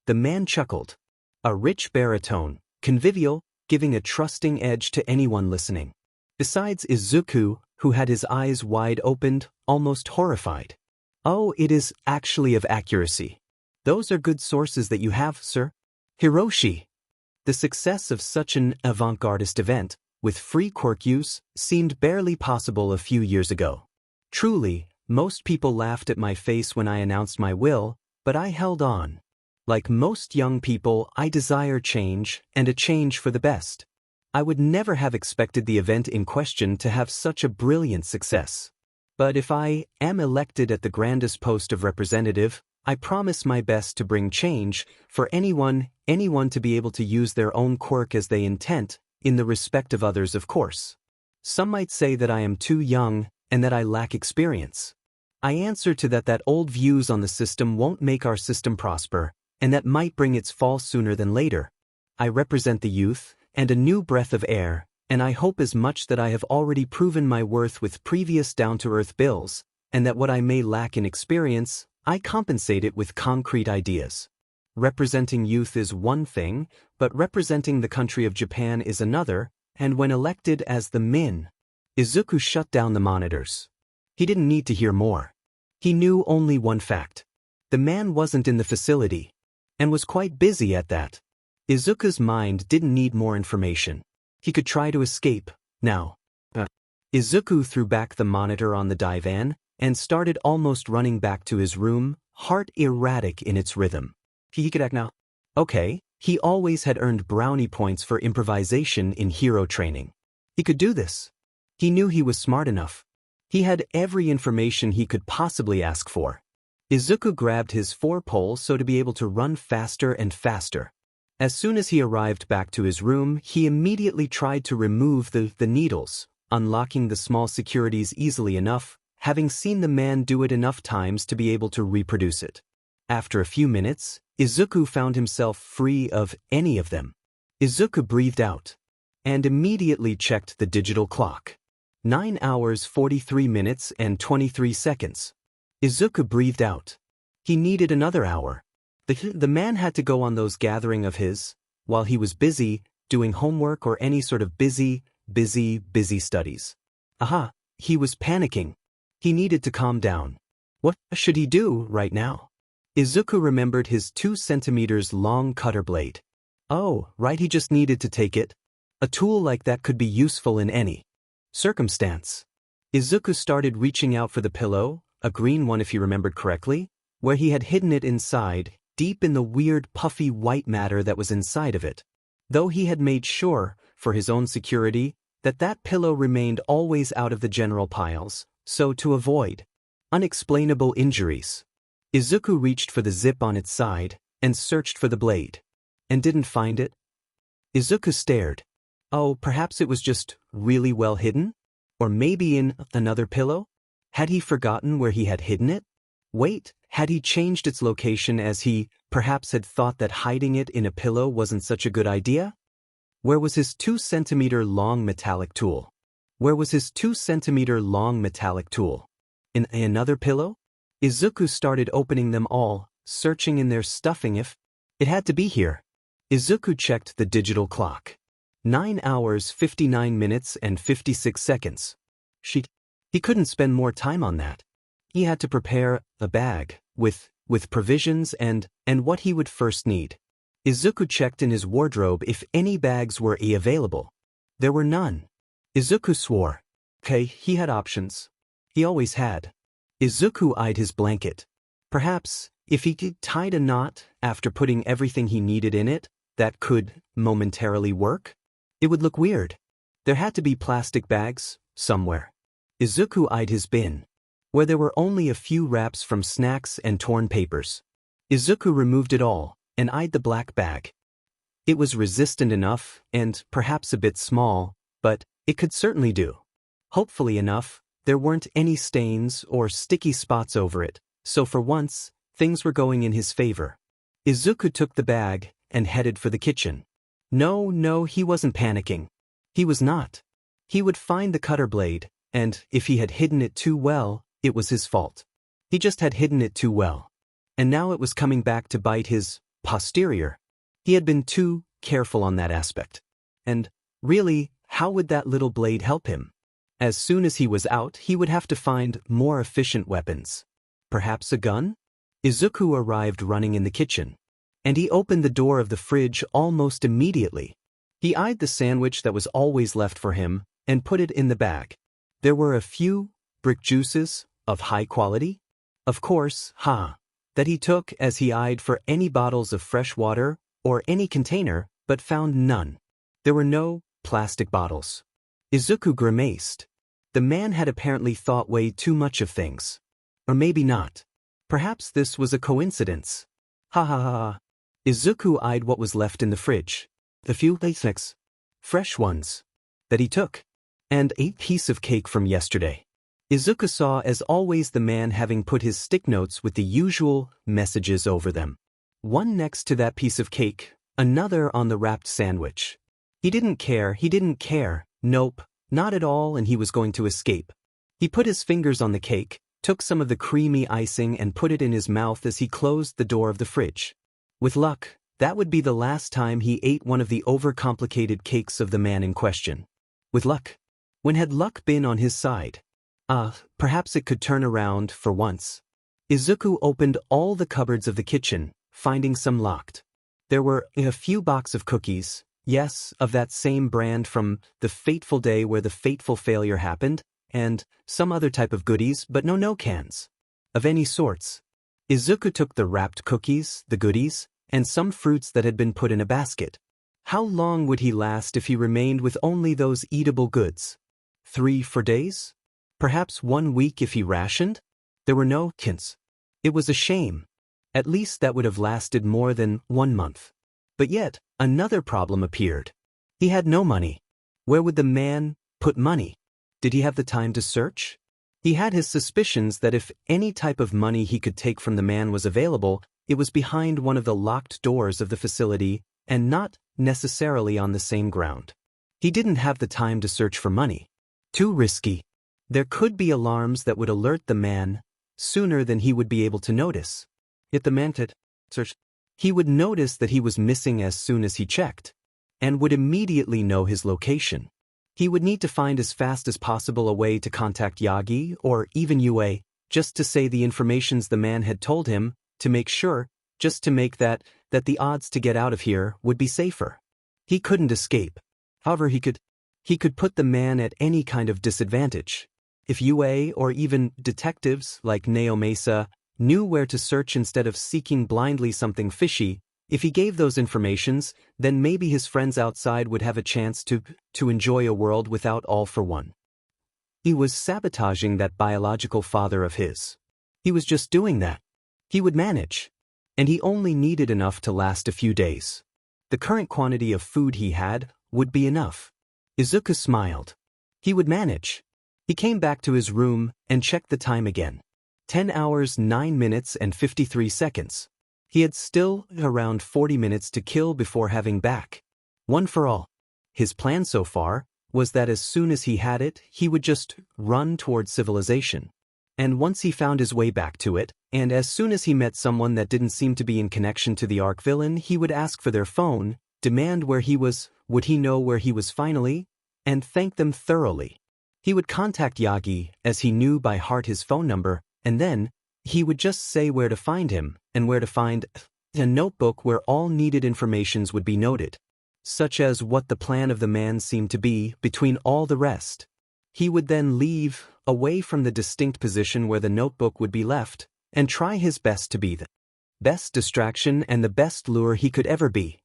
The man chuckled. A rich baritone, convivial, giving a trusting edge to anyone listening. Besides Izuku, who had his eyes wide opened, almost horrified. Oh, it is actually of accuracy. Those are good sources that you have, sir. Hiroshi. The success of such an avant-gardist event, with free quirk use, seemed barely possible a few years ago. Truly, most people laughed at my face when I announced my will, but I held on. Like most young people, I desire change, and a change for the best. I would never have expected the event in question to have such a brilliant success. But if I am elected at the grandest post of representative, I promise my best to bring change, for anyone to be able to use their own quirk as they intend, in the respect of others, of course. Some might say that I am too young, and that I lack experience. I answer to that old views on the system won't make our system prosper, and that might bring its fall sooner than later. I represent the youth, and a new breath of air, and I hope as much that I have already proven my worth with previous down-to-earth bills, and that what I may lack in experience, I compensate it with concrete ideas. Representing youth is one thing, but representing the country of Japan is another, and when elected as the Min, Izuku shut down the monitors. He didn't need to hear more. He knew only one fact. The man wasn't in the facility, and was quite busy at that. Izuku's mind didn't need more information. He could try to escape, now. Izuku threw back the monitor on the divan, and started almost running back to his room, heart erratic in its rhythm. He could act now. Okay, he always had earned brownie points for improvisation in hero training. He could do this. He knew he was smart enough. He had every information he could possibly ask for. Izuku grabbed his 4-pole so to be able to run faster and faster. As soon as he arrived back to his room, he immediately tried to remove the needles, unlocking the small securities easily enough, having seen the man do it enough times to be able to reproduce it. After a few minutes, Izuku found himself free of any of them. Izuku breathed out, and immediately checked the digital clock. 9 hours 43 minutes and 23 seconds. Izuku breathed out. He needed another hour. The man had to go on those gathering of his, while he was busy, doing homework or any sort of busy studies. Aha, he was panicking. He needed to calm down. What should he do right now? Izuku remembered his 2 centimeters long cutter blade. Oh, right, he just needed to take it. A tool like that could be useful in any circumstance. Izuku started reaching out for the pillow, a green one if he remembered correctly, where he had hidden it inside, deep in the weird puffy white matter that was inside of it. Though he had made sure, for his own security, that pillow remained always out of the general piles, so to avoid unexplainable injuries. Izuku reached for the zip on its side, and searched for the blade. And didn't find it? Izuku stared. Oh, perhaps it was just really well hidden? Or maybe in another pillow? Had he forgotten where he had hidden it? Wait, had he changed its location as he, perhaps had thought that hiding it in a pillow wasn't such a good idea? Where was his 2-centimeter long metallic tool? Where was his 2-centimeter long metallic tool? In another pillow? Izuku started opening them all, searching in their stuffing if it had to be here. Izuku checked the digital clock. 9 hours 59 minutes and 56 seconds. He couldn't spend more time on that. He had to prepare a bag with provisions and what he would first need. Izuku checked in his wardrobe if any bags were available. There were none. Izuku swore. Okay, he had options. He always had. Izuku eyed his blanket. Perhaps, if he tied a knot after putting everything he needed in it, that could momentarily work? It would look weird. There had to be plastic bags, somewhere. Izuku eyed his bin, where there were only a few wraps from snacks and torn papers. Izuku removed it all, and eyed the black bag. It was resistant enough, and perhaps a bit small, but it could certainly do. Hopefully enough, there weren't any stains or sticky spots over it, so for once, things were going in his favor. Izuku took the bag, and headed for the kitchen. No, he wasn't panicking. He was not. He would find the cutter blade, And if he had hidden it too well, it was his fault. He just had hidden it too well. And now it was coming back to bite his posterior. He had been too careful on that aspect. And, really, how would that little blade help him? As soon as he was out, he would have to find more efficient weapons. Perhaps a gun? Izuku arrived running in the kitchen. And he opened the door of the fridge almost immediately. He eyed the sandwich that was always left for him and put it in the bag. There were a few brick juices of high quality. Of course, that he took as he eyed for any bottles of fresh water or any container, but found none. There were no plastic bottles. Izuku grimaced. The man had apparently thought way too much of things. Or maybe not. Perhaps this was a coincidence. Izuku eyed what was left in the fridge. The few basics, fresh ones, that he took. And a piece of cake from yesterday. Izuku saw as always the man having put his stick notes with the usual messages over them. One next to that piece of cake, another on the wrapped sandwich. He didn't care, nope, not at all, and he was going to escape. He put his fingers on the cake, took some of the creamy icing and put it in his mouth as he closed the door of the fridge. With luck, that would be the last time he ate one of the overcomplicated cakes of the man in question. With luck. When had luck been on his side? Perhaps it could turn around for once. Izuku opened all the cupboards of the kitchen, finding some locked. There were a few boxes of cookies, yes, of that same brand from the fateful day where the fateful failure happened, and some other type of goodies, but no cans. Of any sorts. Izuku took the wrapped cookies, the goodies, and some fruits that had been put in a basket. How long would he last if he remained with only those eatable goods? 3 days? Perhaps 1 week if he rationed? There were no hints. It was a shame. At least that would have lasted more than 1 month. But yet, another problem appeared. He had no money. Where would the man put money? Did he have the time to search? He had his suspicions that if any type of money he could take from the man was available, it was behind one of the locked doors of the facility and not necessarily on the same ground. He didn't have the time to search for money. Too risky. There could be alarms that would alert the man sooner than he would be able to notice. Yet the man could search. He would notice that he was missing as soon as he checked, and would immediately know his location. He would need to find as fast as possible a way to contact Yagi or even Yue, just to say the informations the man had told him, to make sure, just to make that the odds to get out of here would be safer. He couldn't escape. However, he could put the man at any kind of disadvantage. If Yue or even detectives like Naomesa knew where to search instead of seeking blindly something fishy, if he gave those informations, then maybe his friends outside would have a chance to enjoy a world without All for One. He was sabotaging that biological father of his. He was just doing that. He would manage. And he only needed enough to last a few days. The current quantity of food he had would be enough. Izuku smiled. He would manage. He came back to his room and checked the time again. 10 hours 9 minutes and 53 seconds. He had still around 40 minutes to kill before having back. One for all. His plan so far was that as soon as he had it, he would just run towards civilization. And once he found his way back to it, and as soon as he met someone that didn't seem to be in connection to the arc villain, he would ask for their phone, demand where he was, would he know where he was finally, and thank them thoroughly. He would contact Yagi, as he knew by heart his phone number, and then he would just say where to find him, and where to find a notebook where all needed informations would be noted, such as what the plan of the man seemed to be between all the rest. He would then leave, away from the distinct position where the notebook would be left, and try his best to be the best distraction and the best lure he could ever be.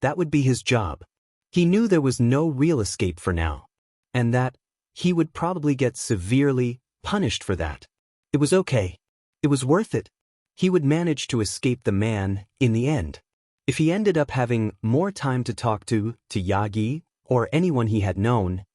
That would be his job. He knew there was no real escape for now, and that he would probably get severely punished for that. It was okay. It was worth it. He would manage to escape the man in the end. If he ended up having more time to talk to Yagi or anyone he had known,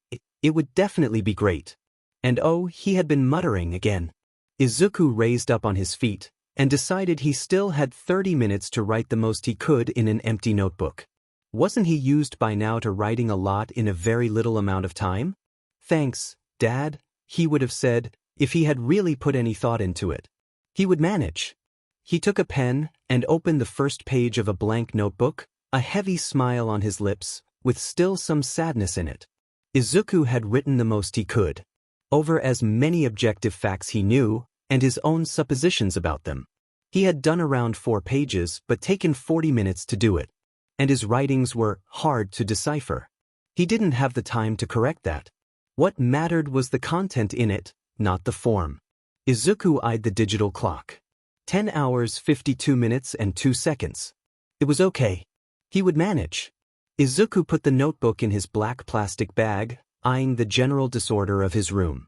it would definitely be great. And oh, he had been muttering again. Izuku raised up on his feet and decided he still had 30 minutes to write the most he could in an empty notebook. Wasn't he used by now to writing a lot in a very little amount of time? Thanks, Dad, he would have said, if he had really put any thought into it. He would manage. He took a pen and opened the first page of a blank notebook, a heavy smile on his lips, with still some sadness in it. Izuku had written the most he could, over as many objective facts he knew, and his own suppositions about them. He had done around 4 pages but taken 40 minutes to do it, and his writings were hard to decipher. He didn't have the time to correct that. What mattered was the content in it, not the form. Izuku eyed the digital clock. 10 hours 52 minutes and 2 seconds. It was okay. He would manage. Izuku put the notebook in his black plastic bag, eyeing the general disorder of his room.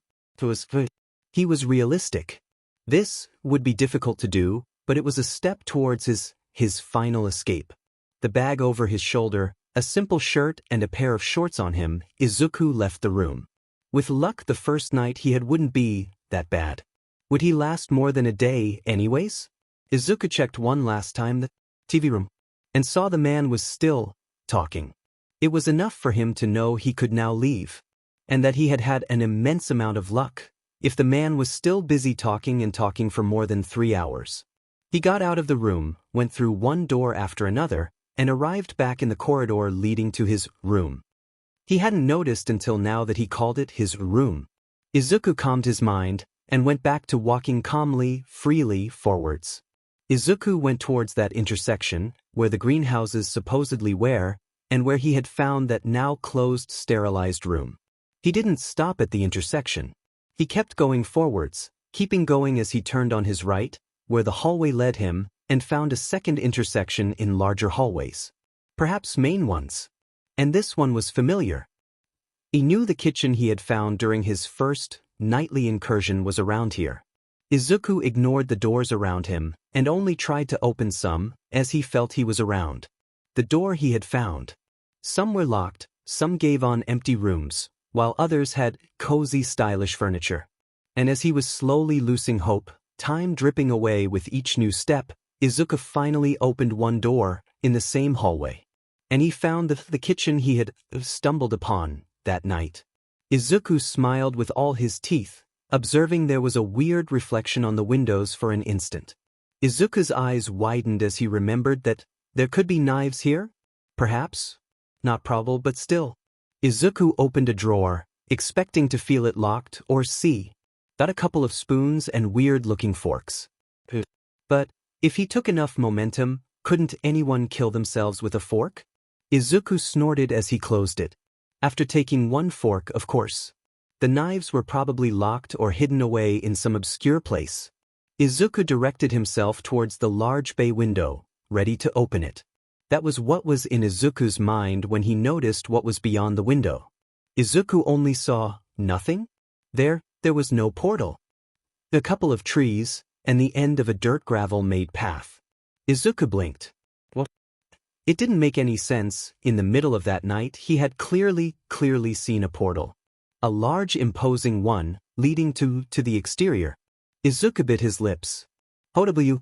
He was realistic. This would be difficult to do, but it was a step towards his final escape. The bag over his shoulder, a simple shirt and a pair of shorts on him, Izuku left the room. With luck, the first night he had wouldn't be that bad. Would he last more than a day anyways? Izuku checked one last time the TV room and saw the man was still talking. It was enough for him to know he could now leave, and that he had had an immense amount of luck, if the man was still busy talking and talking for more than 3 hours. He got out of the room, went through one door after another, and arrived back in the corridor leading to his room. He hadn't noticed until now that he called it his room. Izuku calmed his mind, and went back to walking calmly, freely forwards. Izuku went towards that intersection, where the greenhouses supposedly were, and where he had found that now closed sterilized room. He didn't stop at the intersection. He kept going forwards, keeping going as he turned on his right, where the hallway led him, and found a second intersection in larger hallways. Perhaps main ones. And this one was familiar. He knew the kitchen he had found during his first nightly incursion was around here. Izuku ignored the doors around him, and only tried to open some, as he felt he was around. The door he had found. Some were locked, some gave on empty rooms, while others had cozy, stylish furniture. And as he was slowly losing hope, time dripping away with each new step, Izuku finally opened one door, in the same hallway. And he found the kitchen he had stumbled upon that night. Izuku smiled with all his teeth, observing there was a weird reflection on the windows for an instant. Izuku's eyes widened as he remembered that there could be knives here? Perhaps? Not probable, but still. Izuku opened a drawer, expecting to feel it locked or got a couple of spoons and weird-looking forks. But if he took enough momentum, couldn't anyone kill themselves with a fork? Izuku snorted as he closed it. After taking one fork, of course. The knives were probably locked or hidden away in some obscure place. Izuku directed himself towards the large bay window, ready to open it. That was what was in Izuku's mind when he noticed what was beyond the window. Izuku only saw nothing. There was no portal. A couple of trees, and the end of a dirt gravel-made path. Izuku blinked. What? It didn't make any sense. In the middle of that night he had clearly seen a portal. A large imposing one, leading to the exterior. Izuku bit his lips.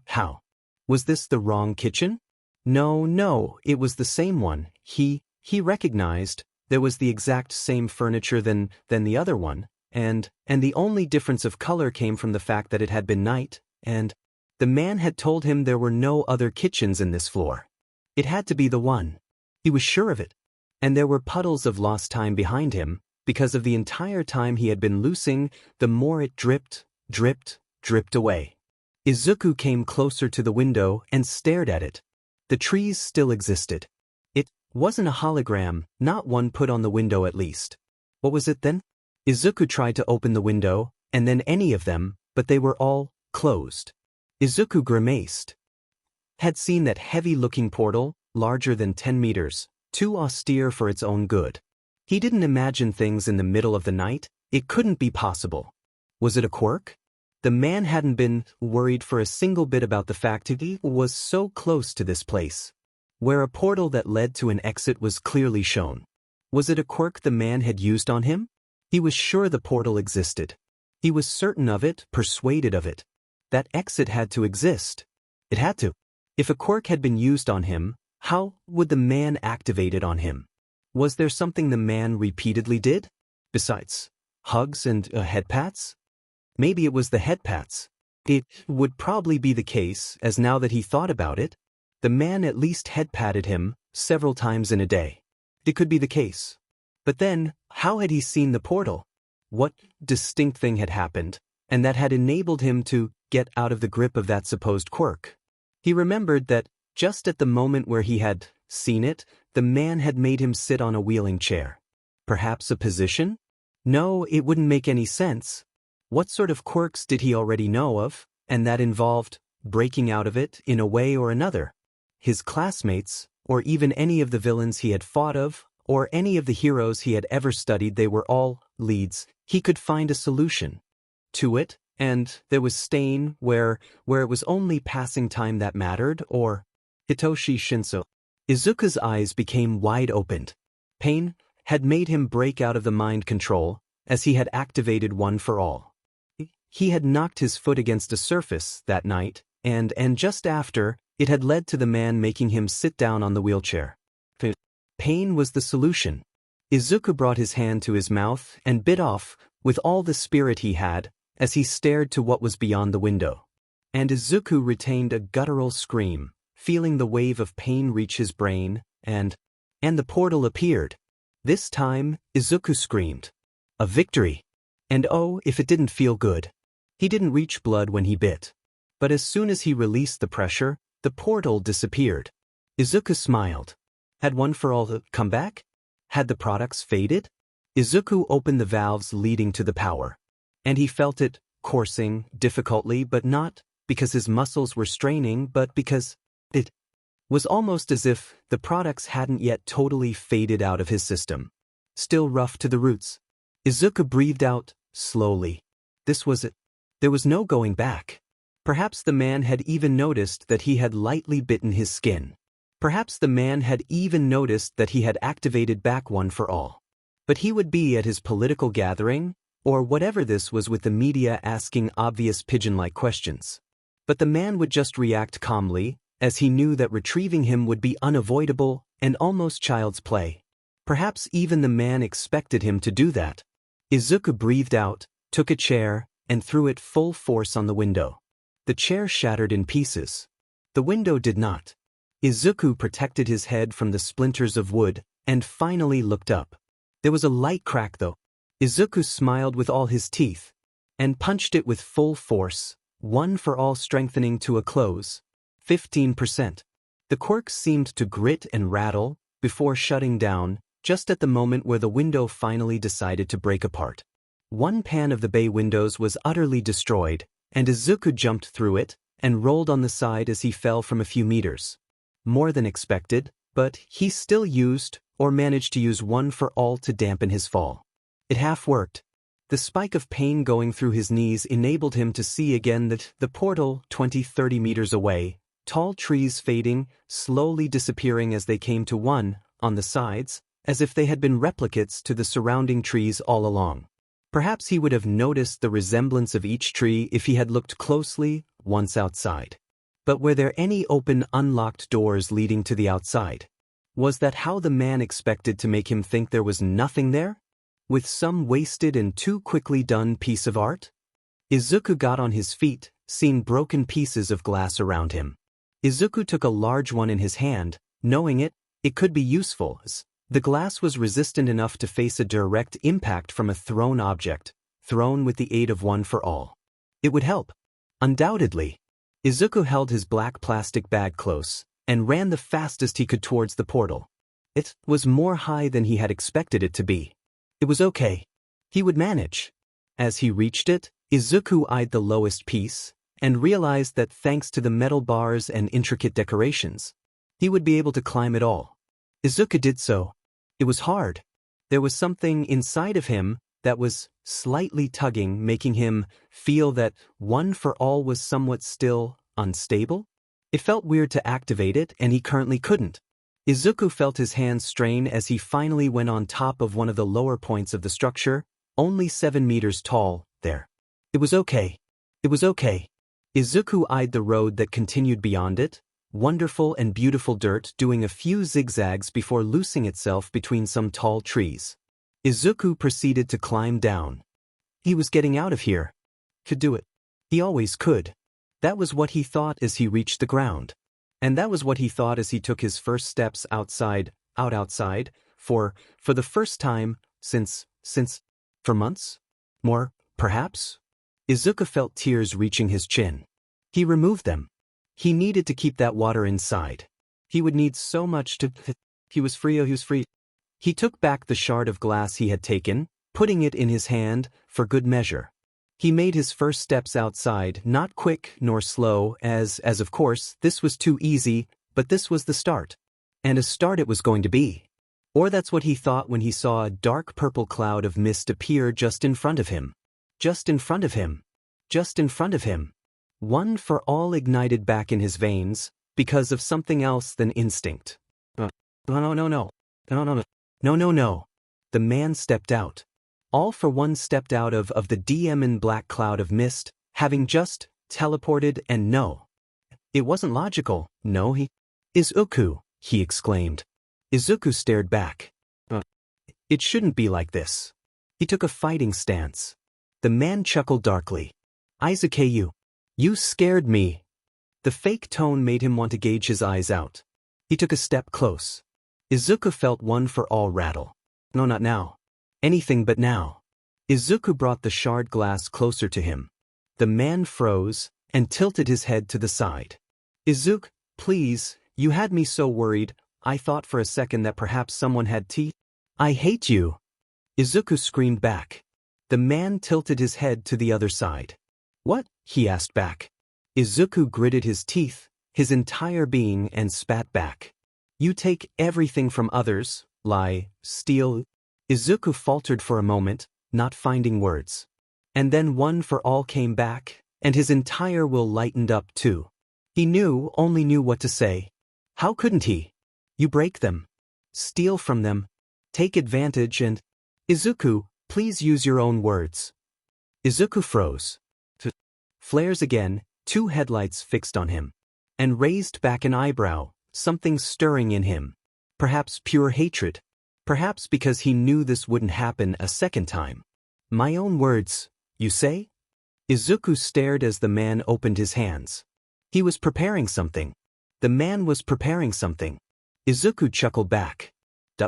How? Was this the wrong kitchen? No, it was the same one. He recognized there was the exact same furniture than the other one, and the only difference of color came from the fact that it had been night, and the man had told him there were no other kitchens in this floor. It had to be the one. He was sure of it. And there were puddles of lost time behind him, because of the entire time he had been losing, the more it dripped away. Izuku came closer to the window and stared at it. The trees still existed. It wasn't a hologram, not one put on the window at least. What was it then? Izuku tried to open the window, and then any of them, but they were all closed. Izuku grimaced. Had seen that heavy-looking portal, larger than 10 meters, too austere for its own good. He didn't imagine things in the middle of the night. It couldn't be possible. Was it a quirk? The man hadn't been worried for a single bit about the fact he was so close to this place, where a portal that led to an exit was clearly shown. Was it a quirk the man had used on him? He was sure the portal existed. He was certain of it, persuaded of it. That exit had to exist. It had to. If a quirk had been used on him, how would the man activate it on him? Was there something the man repeatedly did? Besides, Hugs and head pats? Maybe it was the head pats. It would probably be the case, as now that he thought about it, the man at least head patted him several times in a day. It could be the case. But then, how had he seen the portal? What distinct thing had happened, and that had enabled him to get out of the grip of that supposed quirk? He remembered that just at the moment where he had seen it, the man had made him sit on a wheeling chair. Perhaps a position? No, it wouldn't make any sense. What sort of quirks did he already know of, and that involved breaking out of it in a way or another? His classmates, or even any of the villains he had fought of, or any of the heroes he had ever studied, they were all leads. He could find a solution to it, and there was Stain where it was only passing time that mattered, or Hitoshi Shinso. Izuku's eyes became wide-opened. Pain had made him break out of the mind control, as he had activated One for All. He had knocked his foot against a surface that night, and just after, it had led to the man making him sit down on the wheelchair. Pain was the solution. Izuku brought his hand to his mouth and bit off, with all the spirit he had, as he stared to what was beyond the window. And Izuku retained a guttural scream, feeling the wave of pain reach his brain, and the portal appeared. This time, Izuku screamed. A victory! And oh, if it didn't feel good. He didn't reach blood when he bit. But as soon as he released the pressure, the portal disappeared. Izuku smiled. Had One for All come back? Had the products faded? Izuku opened the valves leading to the power. And he felt it coursing difficultly, but not because his muscles were straining, but because it was almost as if the products hadn't yet totally faded out of his system. Still rough to the roots. Izuku breathed out slowly. This was it. There was no going back. Perhaps the man had even noticed that he had lightly bitten his skin. Perhaps the man had even noticed that he had activated back One for All. But he would be at his political gathering, or whatever this was, with the media asking obvious pigeon-like questions. But the man would just react calmly, as he knew that retrieving him would be unavoidable and almost child's play. Perhaps even the man expected him to do that. Izuku breathed out, took a chair, and threw it full force on the window. The chair shattered in pieces. The window did not. Izuku protected his head from the splinters of wood, and finally looked up. There was a light crack though. Izuku smiled with all his teeth, and punched it with full force, One for All strengthening to a close. 15%. The quirk seemed to grit and rattle, before shutting down, just at the moment where the window finally decided to break apart. One pane of the bay windows was utterly destroyed, and Izuku jumped through it, and rolled on the side as he fell from a few meters. More than expected, but he still used, or managed to use One for All to dampen his fall. It half worked. The spike of pain going through his knees enabled him to see again that the portal 20-30 meters away, tall trees fading, slowly disappearing as they came to one, on the sides, as if they had been replicates to the surrounding trees all along. Perhaps he would have noticed the resemblance of each tree if he had looked closely once outside. But were there any open, unlocked doors leading to the outside? Was that how the man expected to make him think there was nothing there? With some wasted and too quickly done piece of art? Izuku got on his feet, seeing broken pieces of glass around him. Izuku took a large one in his hand, knowing it could be useful, as the glass was resistant enough to face a direct impact from a thrown object, thrown with the aid of One for All. It would help. Undoubtedly. Izuku held his black plastic bag close, and ran the fastest he could towards the portal. It was more high than he had expected it to be. It was okay. He would manage. As he reached it, Izuku eyed the lowest piece, and realized that thanks to the metal bars and intricate decorations, he would be able to climb it all. Izuku did so. It was hard. There was something inside of him that was slightly tugging, making him feel that One for All was somewhat still unstable. It felt weird to activate it, and he currently couldn't. Izuku felt his hands strain as he finally went on top of one of the lower points of the structure, only 7 meters tall, there. It was okay. It was okay. Izuku eyed the road that continued beyond it, wonderful and beautiful dirt doing a few zigzags before loosing itself between some tall trees. Izuku proceeded to climb down, He was getting out of here. Could do it. He always could. That was what he thought as he reached the ground. And that was what he thought as he took his first steps outside, for the first time, since, for months? More, perhaps? Izuku felt tears reaching his chin. He removed them. He needed to keep that water inside. He would need so much to... He was free. He took back the shard of glass he had taken, putting it in his hand, for good measure. He made his first steps outside, not quick nor slow, as of course, this was too easy, but this was the start. And a start it was going to be. Or that's what he thought when he saw a dark purple cloud of mist appear just in front of him. Just in front of him. Just in front of him. One for all ignited back in his veins, because of something else than instinct. No. The man stepped out. All for one stepped out of the demon black cloud of mist, having just teleported, and no. It wasn't logical, no. Izuku, he exclaimed. Izuku stared back. It shouldn't be like this. He took a fighting stance. The man chuckled darkly. Izuku, you scared me. The fake tone made him want to gauge his eyes out. He took a step close. Izuku felt one for all rattle. No, not now. Anything but now. Izuku brought the shard glass closer to him. The man froze and tilted his head to the side. Izuku, please, you had me so worried, I thought for a second that perhaps someone had teeth. I hate you. Izuku screamed back. The man tilted his head to the other side. What? He asked back. Izuku gritted his teeth, his entire being, and spat back. You take everything from others, lie, steal. Izuku faltered for a moment, not finding words. And then one for all came back, and his entire will lightened up too. He only knew what to say. How couldn't he? You break them. Steal from them. Take advantage and... Izuku, please use your own words. Izuku froze. Flares again, two headlights fixed on him. And raised back an eyebrow, something stirring in him. Perhaps pure hatred. Perhaps because he knew this wouldn't happen a second time. My own words, you say? Izuku stared as the man opened his hands. He was preparing something. The man was preparing something. Izuku chuckled back.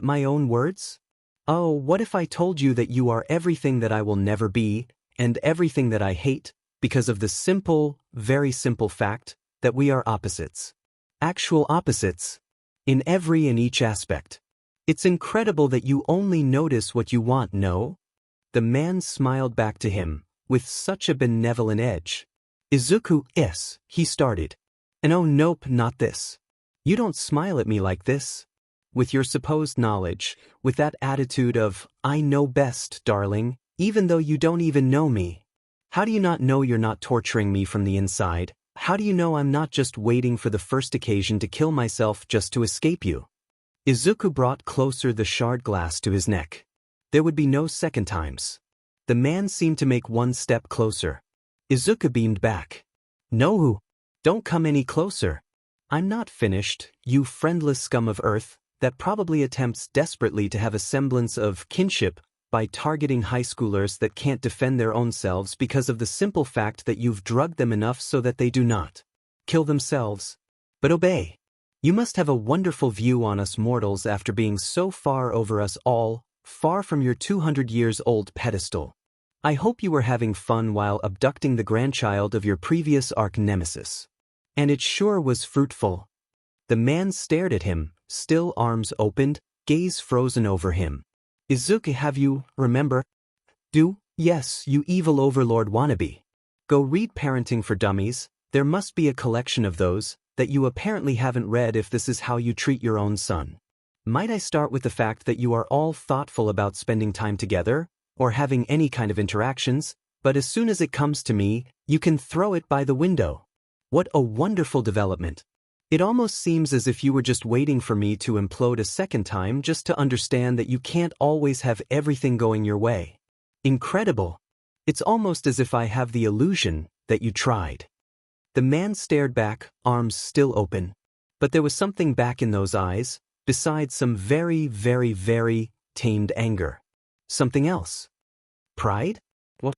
My own words? Oh, what if I told you that you are everything that I will never be, and everything that I hate, because of the simple, very simple fact that we are opposites. Actual opposites. In every and each aspect. It's incredible that you only notice what you want, no? The man smiled back to him, with such a benevolent edge. Izuku, yes, he started. And oh nope, not this. You don't smile at me like this. With your supposed knowledge, with that attitude of, I know best, darling, even though you don't even know me. How do you not know you're not torturing me from the inside? How do you know I'm not just waiting for the first occasion to kill myself just to escape you? Izuku brought closer the shard glass to his neck. There would be no second times. The man seemed to make one step closer. Izuku beamed back. No, don't come any closer. I'm not finished, you friendless scum of earth, that probably attempts desperately to have a semblance of kinship by targeting high schoolers that can't defend their own selves because of the simple fact that you've drugged them enough so that they do not kill themselves, but obey. You must have a wonderful view on us mortals after being so far over us all, far from your 200 years old pedestal. I hope you were having fun while abducting the grandchild of your previous arch-nemesis. And it sure was fruitful. The man stared at him, still arms opened, gaze frozen over him. Izuku, have you, remember? Yes, you evil overlord wannabe. Go read Parenting for Dummies, there must be a collection of those, that you apparently haven't read if this is how you treat your own son. Might I start with the fact that you are all thoughtful about spending time together, or having any kind of interactions, but as soon as it comes to me, you can throw it by the window. What a wonderful development. It almost seems as if you were just waiting for me to implode a second time just to understand that you can't always have everything going your way. Incredible. It's almost as if I have the illusion that you tried. The man stared back, arms still open. But there was something back in those eyes, besides some very, very, very tamed anger. Something else. Pride? What?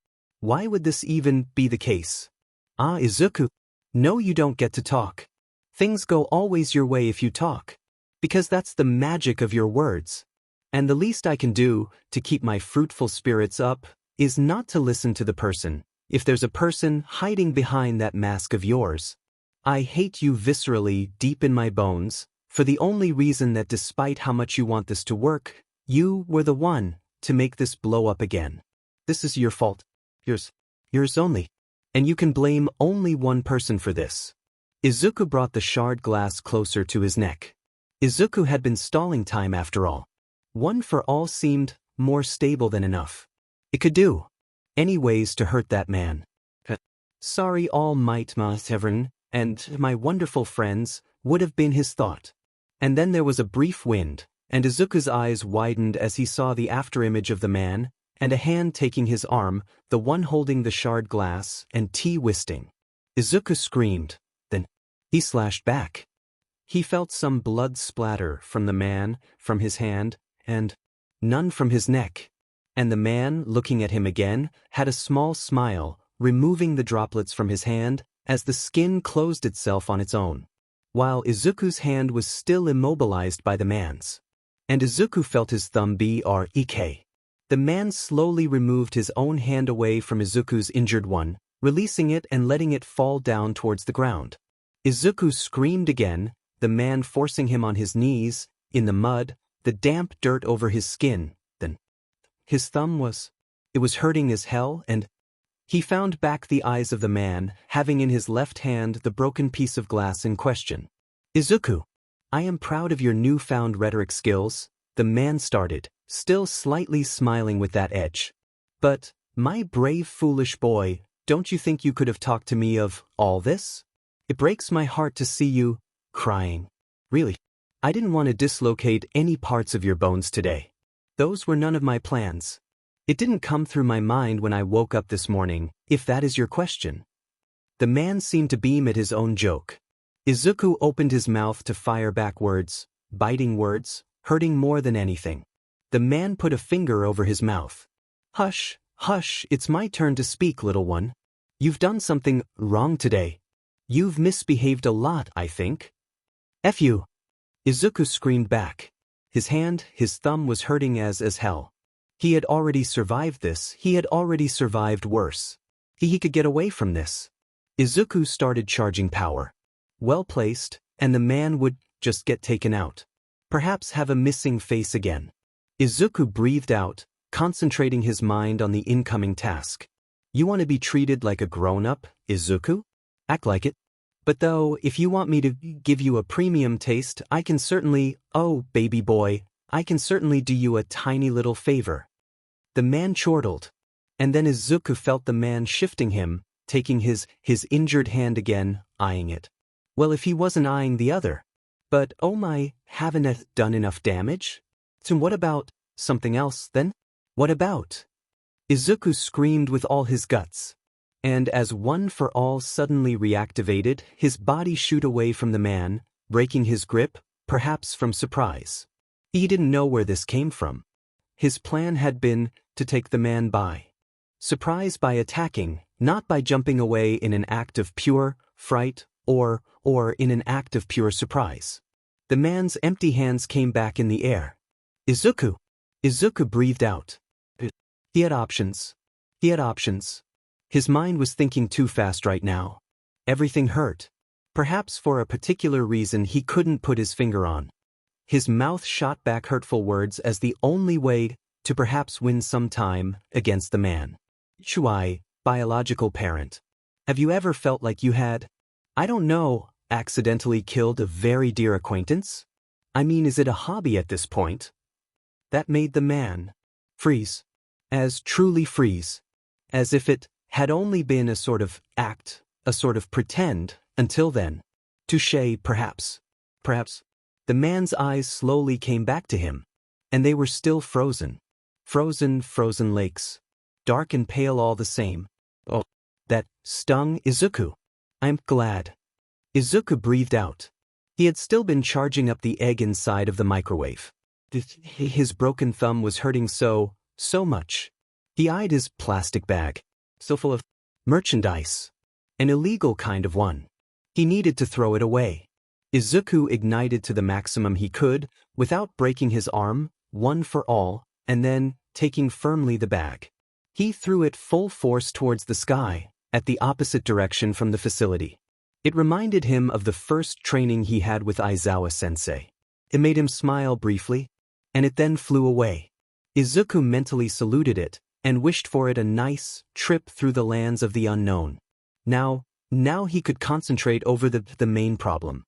Why would this even be the case? Ah, Izuku. No, you don't get to talk. Things go always your way if you talk. Because that's the magic of your words. And the least I can do to keep my fruitful spirits up is not to listen to the person, if there's a person hiding behind that mask of yours. I hate you viscerally deep in my bones, for the only reason that despite how much you want this to work, you were the one to make this blow up again. This is your fault. Yours only. And you can blame only one person for this. Izuku brought the shard glass closer to his neck. Izuku had been stalling time after all. One for all seemed more stable than enough. It could do. Any ways to hurt that man. Sorry all might Mastervern and my wonderful friends would have been his thought. And then there was a brief wind, and Izuku's eyes widened as he saw the afterimage of the man, and a hand taking his arm, the one holding the shard glass, and twisting. Izuku screamed. Then he slashed back. He felt some blood splatter from the man, from his hand, and none from his neck. And the man, looking at him again, had a small smile, removing the droplets from his hand as the skin closed itself on its own, while Izuku's hand was still immobilized by the man's. And Izuku felt his thumb break. The man slowly removed his own hand away from Izuku's injured one, releasing it and letting it fall down towards the ground. Izuku screamed again, the man forcing him on his knees, in the mud, the damp dirt over his skin. Then his thumb was hurting as hell, and he found back the eyes of the man, having in his left hand the broken piece of glass in question. Izuku, I am proud of your newfound rhetoric skills, the man started, still slightly smiling with that edge. But, my brave foolish boy, don't you think you could have talked to me of all this? It breaks my heart to see you crying. Really, I didn't want to dislocate any parts of your bones today. Those were none of my plans. It didn't come through my mind when I woke up this morning, if that is your question. The man seemed to beam at his own joke. Izuku opened his mouth to fire back words, biting words, hurting more than anything. The man put a finger over his mouth. Hush, hush, it's my turn to speak, little one. You've done something wrong today. You've misbehaved a lot, I think. F you. Izuku screamed back. His thumb was hurting as hell. He had already survived this, he had already survived worse. He could get away from this. Izuku started charging power. Well placed, and the man would just get taken out. Perhaps have a missing face again. Izuku breathed out, concentrating his mind on the incoming task. You want to be treated like a grown-up, Izuku? Act like it. But though, if you want me to give you a premium taste, I can certainly, oh, baby boy, I can certainly do you a tiny little favor. The man chortled. And then Izuku felt the man shifting him, taking his injured hand again, eyeing it. Well, if he wasn't eyeing the other. But, oh my, haven't I done enough damage? So what about something else, then? What about? Izuku screamed with all his guts. And as one for all suddenly reactivated, his body shoot away from the man, breaking his grip, perhaps from surprise. He didn't know where this came from. His plan had been to take the man by surprise by attacking, not by jumping away in an act of pure fright or in an act of pure surprise. The man's empty hands came back in the air. Izuku! Izuku breathed out. He had options. He had options. His mind was thinking too fast right now. Everything hurt. Perhaps for a particular reason he couldn't put his finger on. His mouth shot back hurtful words as the only way to perhaps win some time against the man. Shuai, biological parent. Have you ever felt like you had, I don't know, accidentally killed a very dear acquaintance? I mean, is it a hobby at this point? That made the man freeze. As truly freeze. As if it had only been a sort of act, a sort of pretend, until then. Touché, perhaps. Perhaps. The man's eyes slowly came back to him. And they were still frozen. Frozen lakes. Dark and pale all the same. Oh, that stung Izuku. I'm glad. Izuku breathed out. He had still been charging up the egg inside of the microwave. His broken thumb was hurting so much. He eyed his plastic bag. so full of merchandise. An illegal kind of one. He needed to throw it away. Izuku ignited to the maximum he could, without breaking his arm, one for all, and then, taking firmly the bag. He threw it full force towards the sky, at the opposite direction from the facility. It reminded him of the first training he had with Aizawa-sensei. It made him smile briefly, and it then flew away. Izuku mentally saluted it, and wished for it a nice trip through the lands of the unknown. Now he could concentrate over the main problem.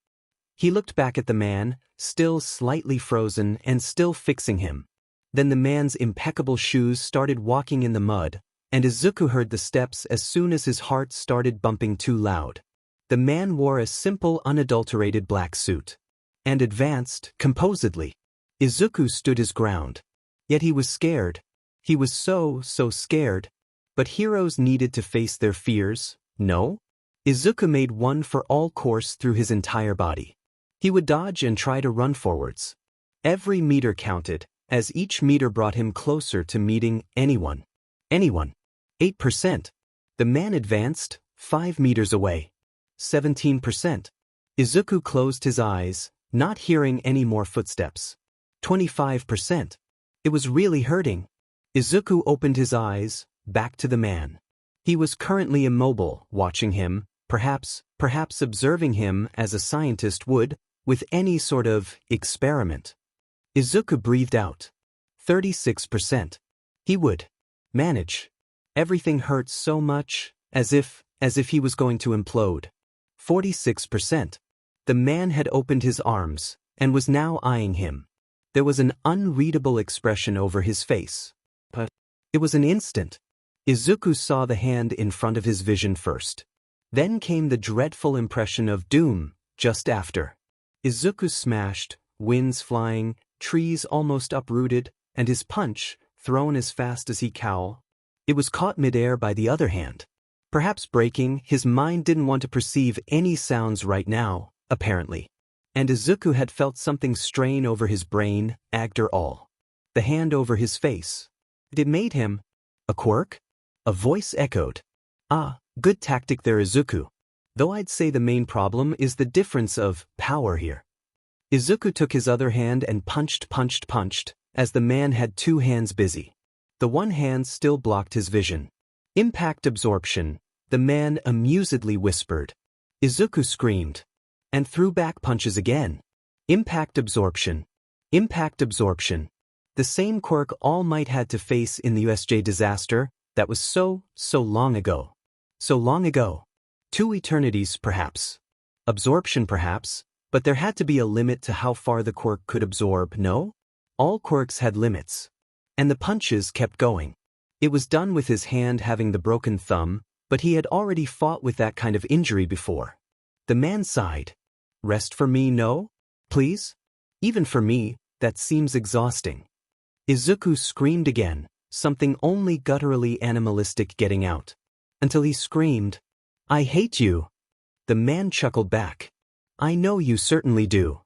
He looked back at the man, still slightly frozen and still fixing him. Then the man's impeccable shoes started walking in the mud, and Izuku heard the steps as soon as his heart started bumping too loud. The man wore a simple, unadulterated black suit, and advanced composedly. Izuku stood his ground. Yet he was scared. He was so scared. But heroes needed to face their fears, no? Izuku made one for all course through his entire body. He would dodge and try to run forwards. Every meter counted, as each meter brought him closer to meeting anyone. 8%. The man advanced, 5 meters away. 17%. Izuku closed his eyes, not hearing any more footsteps. 25%. It was really hurting. Izuku opened his eyes, back to the man. He was currently immobile, watching him, perhaps observing him as a scientist would, with any sort of experiment. Izuku breathed out. 36%. He would manage. Everything hurt so much, as if he was going to implode. 46%. The man had opened his arms, and was now eyeing him. There was an unreadable expression over his face. But it was an instant. Izuku saw the hand in front of his vision first. Then came the dreadful impression of doom, just after. Izuku smashed, winds flying, trees almost uprooted, and his punch, thrown as fast as he cow. It was caught midair by the other hand. Perhaps breaking, his mind didn't want to perceive any sounds right now, apparently. And Izuku had felt something strain over his brain, after all. The hand over his face. It made him a quirk? A voice echoed. Ah, good tactic there, Izuku. Though I'd say the main problem is the difference of power here. Izuku took his other hand and punched, as the man had two hands busy. The one hand still blocked his vision. Impact absorption, the man amusedly whispered. Izuku screamed. And threw back punches again. Impact absorption. The same quirk All Might had to face in the USJ disaster, that was so long ago. So long ago. 2 eternities perhaps. Absorption perhaps, but there had to be a limit to how far the quirk could absorb, no? All quirks had limits. And the punches kept going. It was done with his hand having the broken thumb, but he had already fought with that kind of injury before. The man sighed. Rest for me, no? Please? Even for me, that seems exhausting. Izuku screamed again, something only gutturally animalistic getting out. Until he screamed, I hate you. The man chuckled back. I know you certainly do.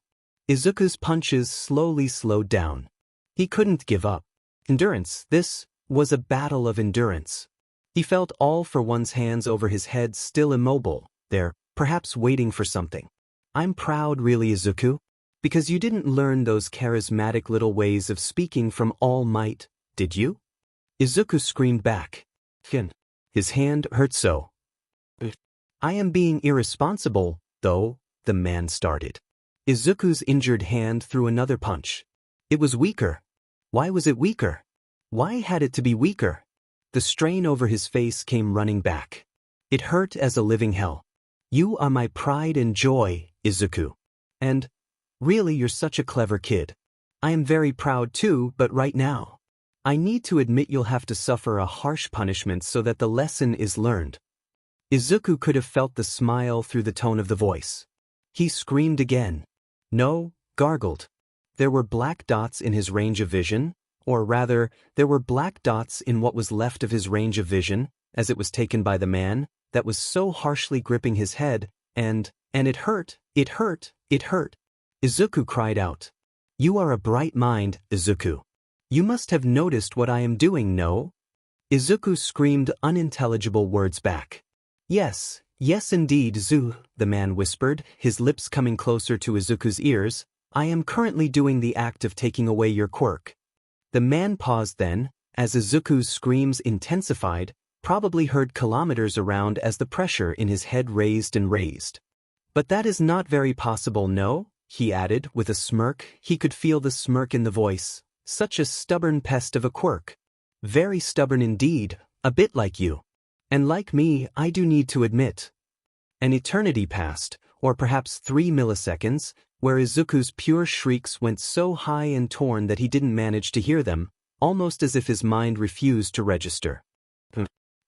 Izuku's punches slowly slowed down. He couldn't give up. Endurance, this was a battle of endurance. He felt All for One's hands over his head still immobile, there, perhaps waiting for something. I'm proud really, Izuku, because you didn't learn those charismatic little ways of speaking from All Might, did you? Izuku screamed back. His hand hurt so. I am being irresponsible, though, the man started. Izuku's injured hand threw another punch. It was weaker. Why was it weaker? Why had it to be weaker? The strain over his face came running back. It hurt as a living hell. You are my pride and joy, Izuku. And, really you're such a clever kid. I am very proud too, but right now, I need to admit you'll have to suffer a harsh punishment so that the lesson is learned. Izuku could have felt the smile through the tone of the voice. He screamed again. No, gargled. There were black dots in his range of vision, or rather, there were black dots in what was left of his range of vision, as it was taken by the man, that was so harshly gripping his head, and it hurt. Izuku cried out. You are a bright mind, Izuku. You must have noticed what I am doing, no? Izuku screamed unintelligible words back. Yes, yes indeed, the man whispered, his lips coming closer to Izuku's ears. I am currently doing the act of taking away your quirk. The man paused then, as Izuku's screams intensified, probably heard kilometers around as the pressure in his head raised and raised. But that is not very possible, no? He added, with a smirk. He could feel the smirk in the voice. Such a stubborn pest of a quirk. Very stubborn indeed, a bit like you. And like me, I do need to admit. An eternity passed, or perhaps 3 milliseconds, where Izuku's pure shrieks went so high and torn that he didn't manage to hear them, almost as if his mind refused to register.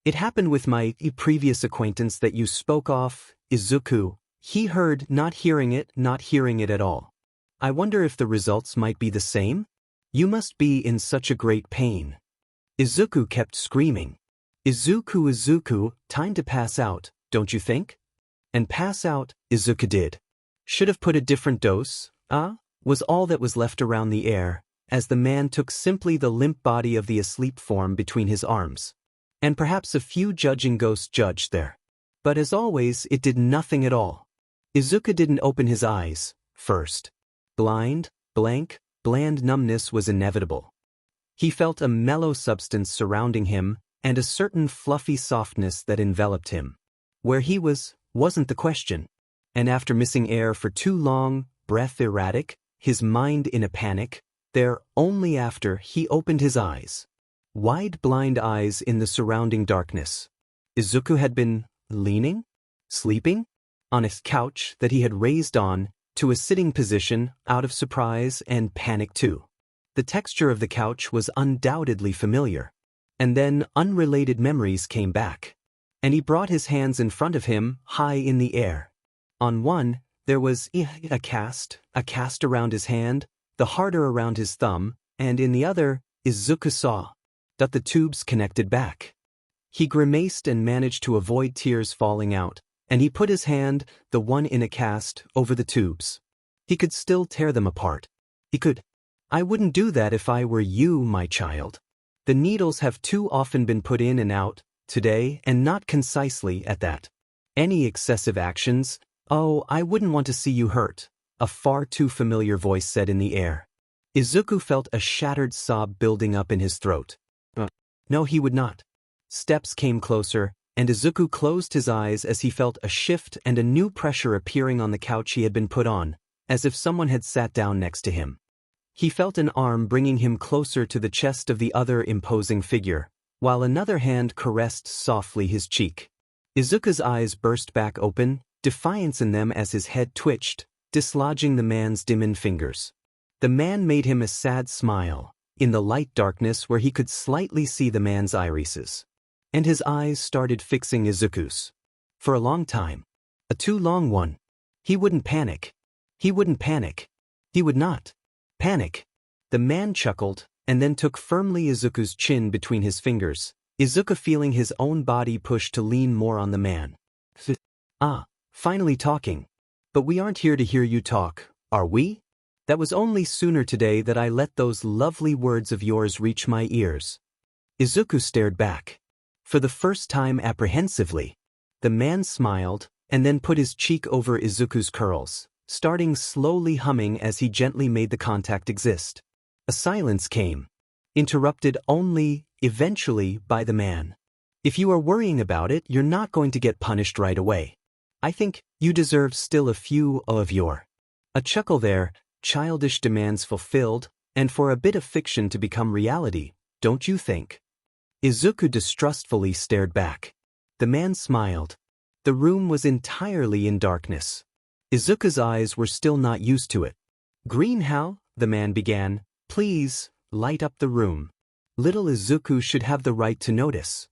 It happened with my previous acquaintance that you spoke of, Izuku. He heard, not hearing it at all. I wonder if the results might be the same? You must be in such a great pain. Izuku kept screaming. Izuku, time to pass out, don't you think? And pass out, Izuku did. Should have put a different dose, was all that was left around the air, as the man took simply the limp body of the asleep form between his arms. And perhaps a few judging ghosts judged there. But as always, it did nothing at all. Izuku didn't open his eyes, first. Blank, bland numbness was inevitable. He felt a mellow substance surrounding him, and a certain fluffy softness that enveloped him. Where he wasn't the question. And after missing air for too long, breath erratic, his mind in a panic, only after he opened his eyes. Wide blind eyes in the surrounding darkness. Izuku had been sleeping? On his couch that he had raised on, to a sitting position, out of surprise and panic too. The texture of the couch was undoubtedly familiar. And then unrelated memories came back. And he brought his hands in front of him, high in the air. On one, there was a cast around his hand, the harder around his thumb, and in the other, Izuku saw that the tubes connected back. He grimaced and managed to avoid tears falling out, and he put his hand, the one in a cast, over the tubes. He could still tear them apart. He could. I wouldn't do that if I were you, my child. The needles have too often been put in and out, today, and not concisely at that. Any excessive actions, I wouldn't want to see you hurt, a far too familiar voice said in the air. Izuku felt a shattered sob building up in his throat. No, he would not. Steps came closer, and Izuku closed his eyes as he felt a shift and a new pressure appearing on the couch he had been put on, as if someone had sat down next to him. He felt an arm bringing him closer to the chest of the other imposing figure, while another hand caressed softly his cheek. Izuku's eyes burst back open, defiance in them as his head twitched, dislodging the man's dimmened fingers. The man made him a sad smile, in the light darkness where he could slightly see the man's irises. And his eyes started fixing Izuku's. For a long time. A too long one. He wouldn't panic. He would not panic. The man chuckled, and then took firmly Izuku's chin between his fingers, Izuku feeling his own body push to lean more on the man. Finally talking. But we aren't here to hear you talk, are we? That was only sooner today that I let those lovely words of yours reach my ears. Izuku stared back. For the first time apprehensively. The man smiled, and then put his cheek over Izuku's curls, starting slowly humming as he gently made the contact exist. A silence came, interrupted only, eventually, by the man. If you are worrying about it, you're not going to get punished right away. I think you deserve still a few of your. A chuckle there, childish demands fulfilled, and for a bit of fiction to become reality, don't you think? Izuku distrustfully stared back. The man smiled. The room was entirely in darkness. Izuku's eyes were still not used to it. Green how? The man began. Please, light up the room. Little Izuku should have the right to notice.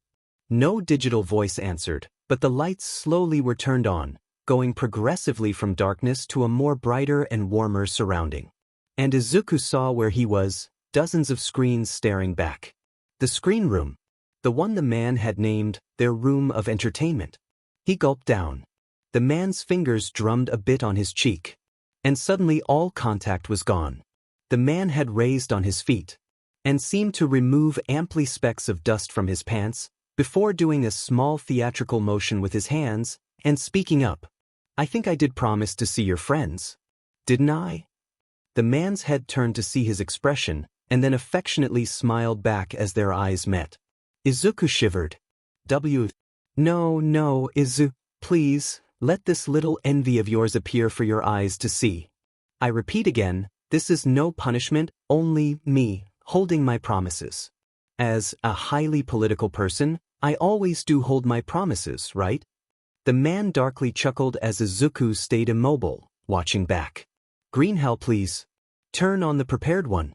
No digital voice answered, but the lights slowly were turned on, going progressively from darkness to a more brighter and warmer surrounding. And Izuku saw where he was, dozens of screens staring back. The screen room. The one the man had named their room of entertainment. He gulped down. The man's fingers drummed a bit on his cheek. And suddenly all contact was gone. The man had raised on his feet. and seemed to remove amply specks of dust from his pants, before doing a small theatrical motion with his hands, and speaking up. I think I did promise to see your friends. Didn't I? The man's head turned to see his expression, and then affectionately smiled back as their eyes met. Izuku shivered. No, Izuku, please, let this little envy of yours appear for your eyes to see. I repeat again, this is no punishment, only me, holding my promises. As a highly political person, I always do hold my promises, right? The man darkly chuckled as Izuku stayed immobile, watching back. Green hell please. Turn on the prepared one.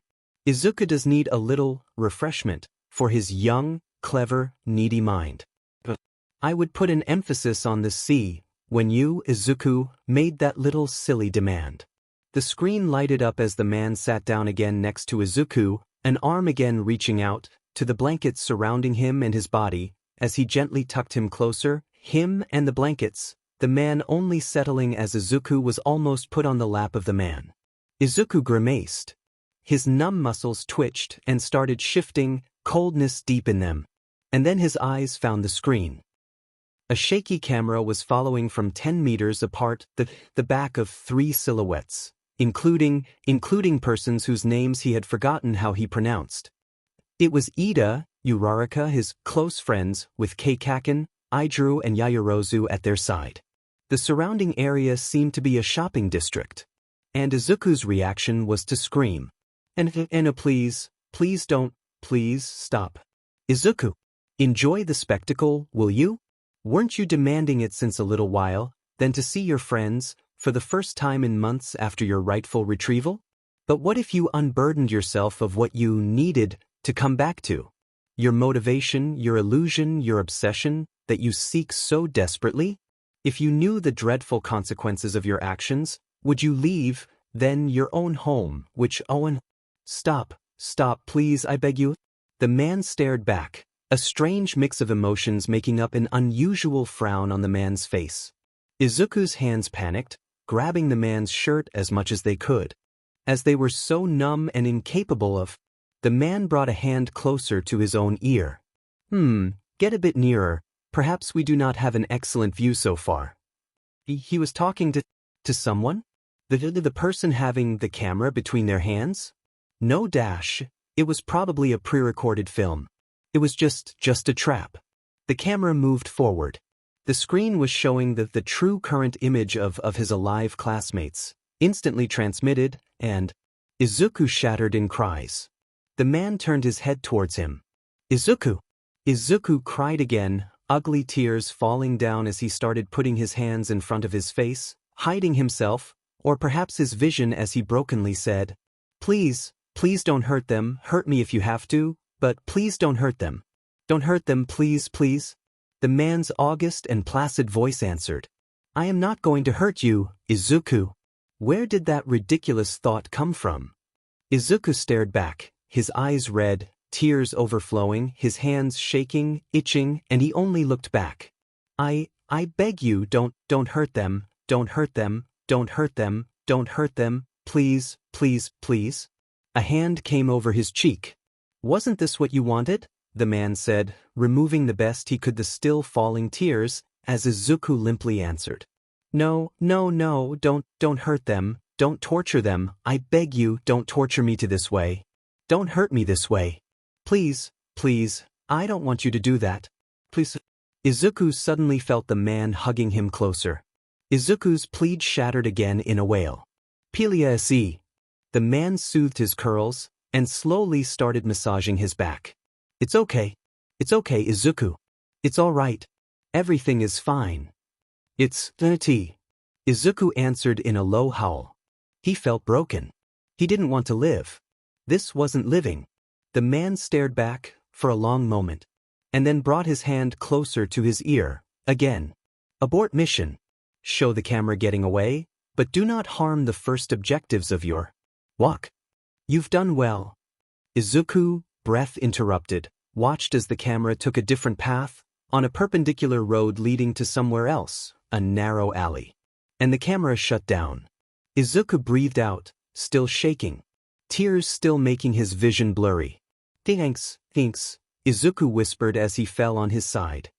Izuku does need a little refreshment for his young, clever, needy mind. I would put an emphasis on the C when you, Izuku, made that little silly demand. The screen lighted up as the man sat down again next to Izuku, an arm again reaching out to the blankets surrounding him and his body, as he gently tucked him closer, him and the blankets, the man only settling as Izuku was almost put on the lap of the man. Izuku grimaced. His numb muscles twitched and started shifting, coldness deep in them. And then his eyes found the screen. A shaky camera was following from 10 meters apart the back of 3 silhouettes, including persons whose names he had forgotten how he pronounced. It was Ida, Uraraka, his close friends, with Keikaken, Idru and Yaoyorozu at their side. The surrounding area seemed to be a shopping district. And Izuku's reaction was to scream. And please don't, please stop. Izuku, enjoy the spectacle, will you? Weren't you demanding it since a little while, then to see your friends, for the first time in months after your rightful retrieval? But what if you unburdened yourself of what you needed to come back to? Your motivation, your illusion, your obsession, that you seek so desperately? If you knew the dreadful consequences of your actions, would you leave, then, your own home, which Owen... Stop, please, I beg you. The man stared back, a strange mix of emotions making up an unusual frown on the man's face. Izuku's hands panicked, grabbing the man's shirt as much as they could. As they were so numb and incapable of... The man brought a hand closer to his own ear. Get a bit nearer, perhaps we do not have an excellent view so far. He was talking to someone? The person having the camera between their hands? No dash, it was probably a pre-recorded film. It was just a trap. The camera moved forward. The screen was showing the true current image of his alive classmates, instantly transmitted, and Izuku shattered in cries. The man turned his head towards him. Izuku! Izuku cried again, ugly tears falling down as he started putting his hands in front of his face, hiding himself, or perhaps his vision as he brokenly said, Please don't hurt them, hurt me if you have to, but please don't hurt them. Don't hurt them, please. The man's august and placid voice answered, I am not going to hurt you, Izuku. Where did that ridiculous thought come from? Izuku stared back, his eyes red, tears overflowing, his hands shaking, itching, and he only looked back. I beg you, don't hurt them, don't hurt them, don't hurt them, don't hurt them, please. A hand came over his cheek. Wasn't this what you wanted? The man said, removing the best he could the still falling tears, as Izuku limply answered. No, don't hurt them, don't torture them, I beg you, don't torture me to this way. Don't hurt me this way. Please, I don't want you to do that. Please. Izuku suddenly felt the man hugging him closer. Izuku's plead shattered again in a wail. Pelia se. The man soothed his curls, and slowly started massaging his back. It's okay, Izuku. It's all right. Everything is fine. It's tea. Izuku answered in a low howl. He felt broken. He didn't want to live. This wasn't living. The man stared back for a long moment, and then brought his hand closer to his ear, again. Abort mission. Show the camera getting away, but do not harm the first objectives of your walk. You've done well. Izuku, breath interrupted, watched as the camera took a different path, on a perpendicular road leading to somewhere else, a narrow alley. And the camera shut down. Izuku breathed out, still shaking, tears still making his vision blurry. Thanks, Izuku whispered as he fell on his side.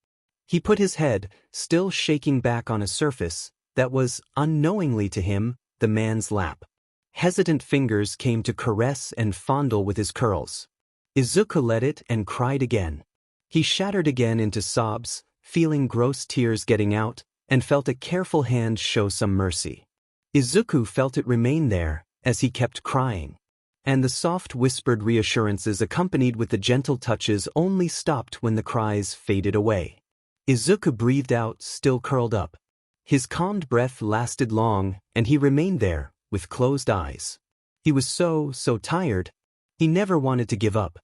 He put his head, still shaking back on a surface that was, unknowingly to him, the man's lap. Hesitant fingers came to caress and fondle with his curls. Izuku let it and cried again. He shattered again into sobs, feeling gross tears getting out, and felt a careful hand show some mercy. Izuku felt it remain there, as he kept crying. And the soft whispered reassurances accompanied with the gentle touches only stopped when the cries faded away. Izuku breathed out, still curled up. His calmed breath lasted long, and he remained there, with closed eyes. He was so tired. He never wanted to give up.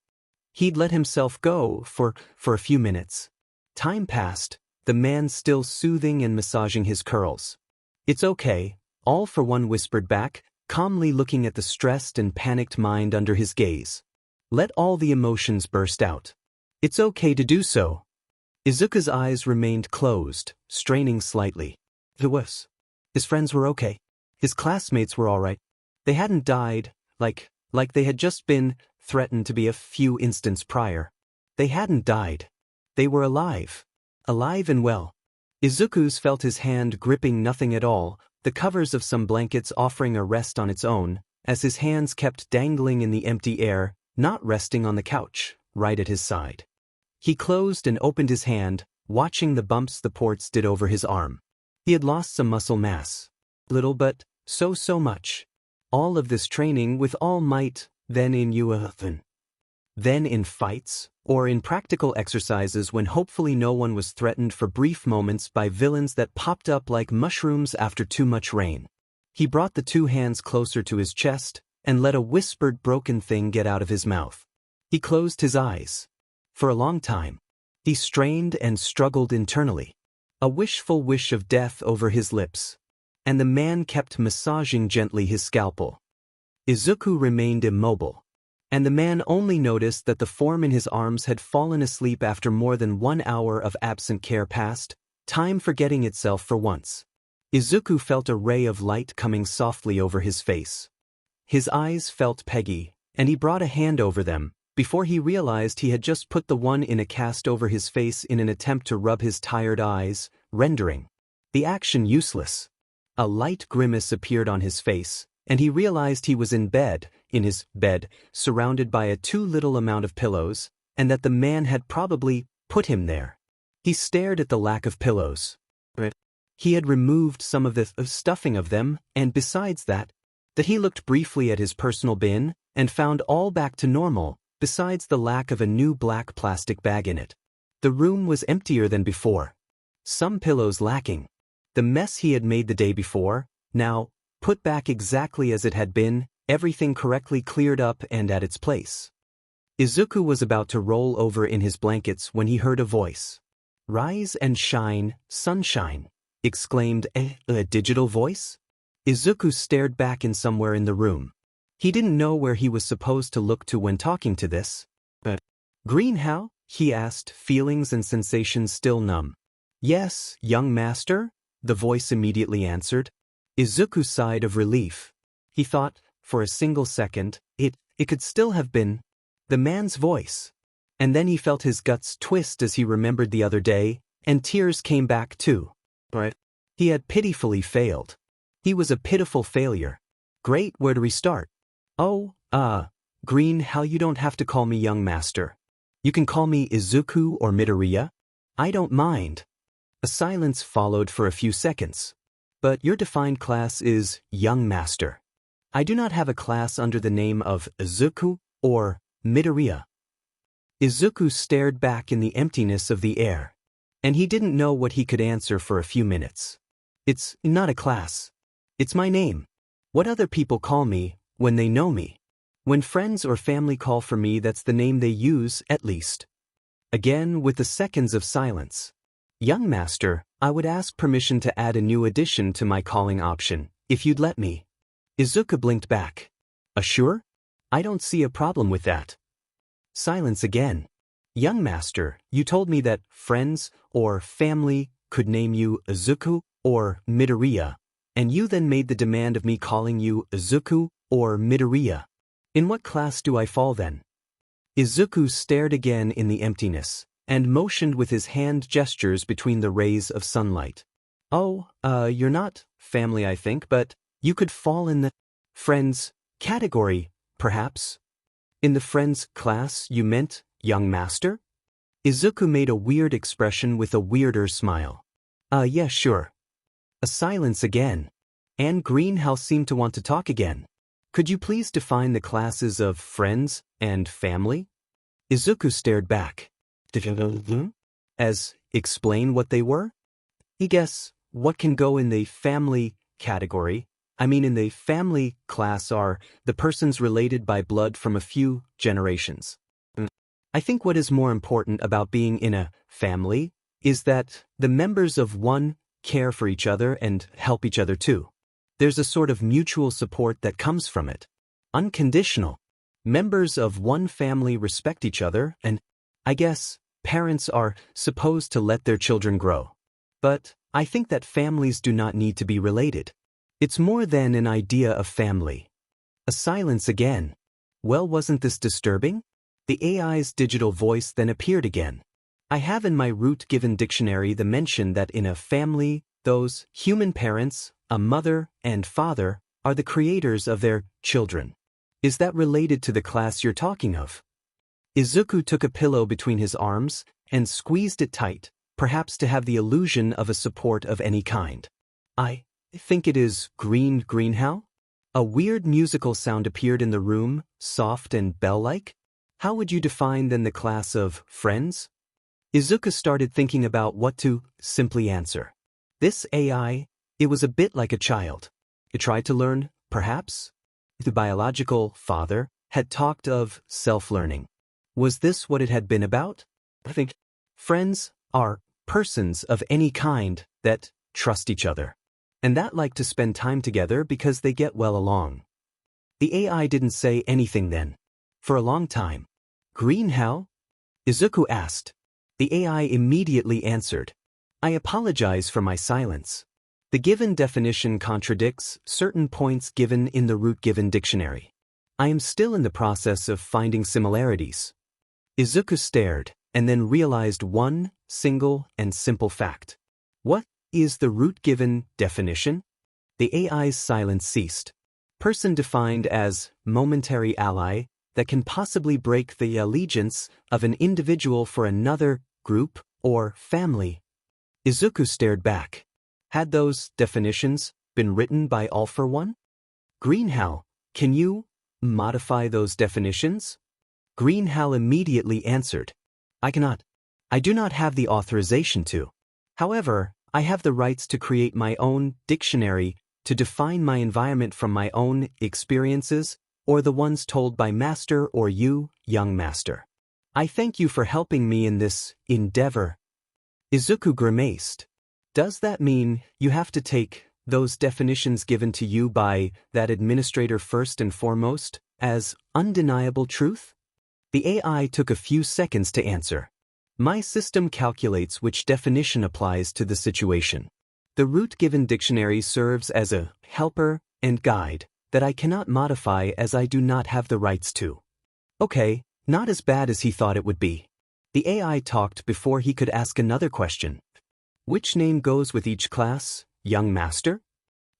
He'd let himself go for a few minutes. Time passed, the man still soothing and massaging his curls. "It's okay," All for One whispered back, calmly looking at the stressed and panicked mind under his gaze. "Let all the emotions burst out. It's okay to do so." Izuku's eyes remained closed, straining slightly. His friends were okay. His classmates were all right. They hadn't died, like they had just been threatened to be a few instants prior. They hadn't died. They were alive. Alive and well. Izuku's felt his hand gripping nothing at all, the covers of some blankets offering a rest on its own, as his hands kept dangling in the empty air, not resting on the couch, right at his side. He closed and opened his hand, watching the bumps the ports did over his arm. He had lost some muscle mass. Little but so much. All of this training with all might, then in fights, or in practical exercises when hopefully no one was threatened for brief moments by villains that popped up like mushrooms after too much rain. He brought the two hands closer to his chest and let a whispered broken thing get out of his mouth. He closed his eyes. For a long time, he strained and struggled internally. A wishful wish of death over his lips. And the man kept massaging gently his scalpel. Izuku remained immobile. And the man only noticed that the form in his arms had fallen asleep after more than 1 hour of absent care passed, time forgetting itself for once. Izuku felt a ray of light coming softly over his face. His eyes felt peggy, and he brought a hand over them, before he realized he had just put the one in a cast over his face in an attempt to rub his tired eyes, rendering the action useless. A light grimace appeared on his face, and he realized he was in his bed, surrounded by a too little amount of pillows, and that the man had probably put him there. He stared at the lack of pillows. He had removed some of the stuffing of them, and besides that he looked briefly at his personal bin, and found all back to normal, besides the lack of a new black plastic bag in it. The room was emptier than before. Some pillows lacking. The mess he had made the day before, now put back exactly as it had been, everything correctly cleared up and at its place. Izuku was about to roll over in his blankets when he heard a voice. "Rise and shine, sunshine," exclaimed a digital voice. Izuku stared back in somewhere in the room. He didn't know where he was supposed to look to when talking to this. "Green how?" he asked, feelings and sensations still numb. "Yes, young master," the voice immediately answered. Izuku sighed of relief. He thought, for a single second, it could still have been the man's voice. And then he felt his guts twist as he remembered the other day, and tears came back too. He had pitifully failed. He was a pitiful failure. Great, where do we start? "Oh, Green, how you don't have to call me young master. You can call me Izuku or Midoriya. I don't mind." A silence followed for a few seconds. "But your defined class is young master. I do not have a class under the name of Izuku or Midoriya." Izuku stared back in the emptiness of the air. And he didn't know what he could answer for a few minutes. "It's not a class. It's my name. What other people call me, when they know me. When friends or family call for me, that's the name they use, at least." Again, with the seconds of silence. "Young master, I would ask permission to add a new addition to my calling option, if you'd let me." Izuku blinked back. "Sure? I don't see a problem with that." Silence again. "Young master, you told me that friends or family could name you Izuku or Midoriya, and you then made the demand of me calling you Izuku or Midoriya. In what class do I fall then?" Izuku stared again in the emptiness, and motioned with his hand gestures between the rays of sunlight. Oh, you're not family, I think, but you could fall in the friends category, perhaps? In the friends class, you meant, young master? Izuku made a weird expression with a weirder smile. Yeah, sure. A silence again. And Greenhouse seemed to want to talk again. Could you please define the classes of friends and family? Izuku stared back. As, explain what they were? I guess, what can go in the family category, in the family class are the persons related by blood from a few generations. I think what is more important about being in a family is that the members of one care for each other and help each other too. There's a sort of mutual support that comes from it. Unconditional. Members of one family respect each other and, I guess, parents are supposed to let their children grow. But I think that families do not need to be related. It's more than an idea of family. A silence again. Well, wasn't this disturbing? The AI's digital voice then appeared again. I have in my root-given dictionary the mention that in a family, those human parents, a mother and father, are the creators of their children. Is that related to the class you're talking of? Izuku took a pillow between his arms and squeezed it tight, perhaps to have the illusion of a support of any kind. I think it is greenhow? A weird musical sound appeared in the room, soft and bell-like. How would you define then the class of friends? Izuku started thinking about what to simply answer. This AI, it was a bit like a child. It tried to learn, perhaps? The biological father had talked of self-learning. Was this what it had been about? I think friends are persons of any kind that trust each other, and that like to spend time together because they get well along. The AI didn't say anything then. For a long time. Greenhow? Izuku asked. The AI immediately answered. I apologize for my silence. The given definition contradicts certain points given in the root-given dictionary. I am still in the process of finding similarities. Izuku stared, and then realized one single and simple fact. What is the root-given definition? The AI's silence ceased. Person defined as momentary ally that can possibly break the allegiance of an individual for another group or family. Izuku stared back. Had those definitions been written by All for One? Greenhow, can you modify those definitions? Greenhow immediately answered. I cannot. I do not have the authorization to. However, I have the rights to create my own dictionary to define my environment from my own experiences or the ones told by Master or you, young Master. I thank you for helping me in this endeavor. Izuku grimaced. Does that mean you have to take those definitions given to you by that administrator first and foremost as undeniable truth? The AI took a few seconds to answer. My system calculates which definition applies to the situation. The root-given dictionary serves as a helper and guide that I cannot modify as I do not have the rights to. Okay, not as bad as he thought it would be. The AI talked before he could ask another question. Which name goes with each class, young master?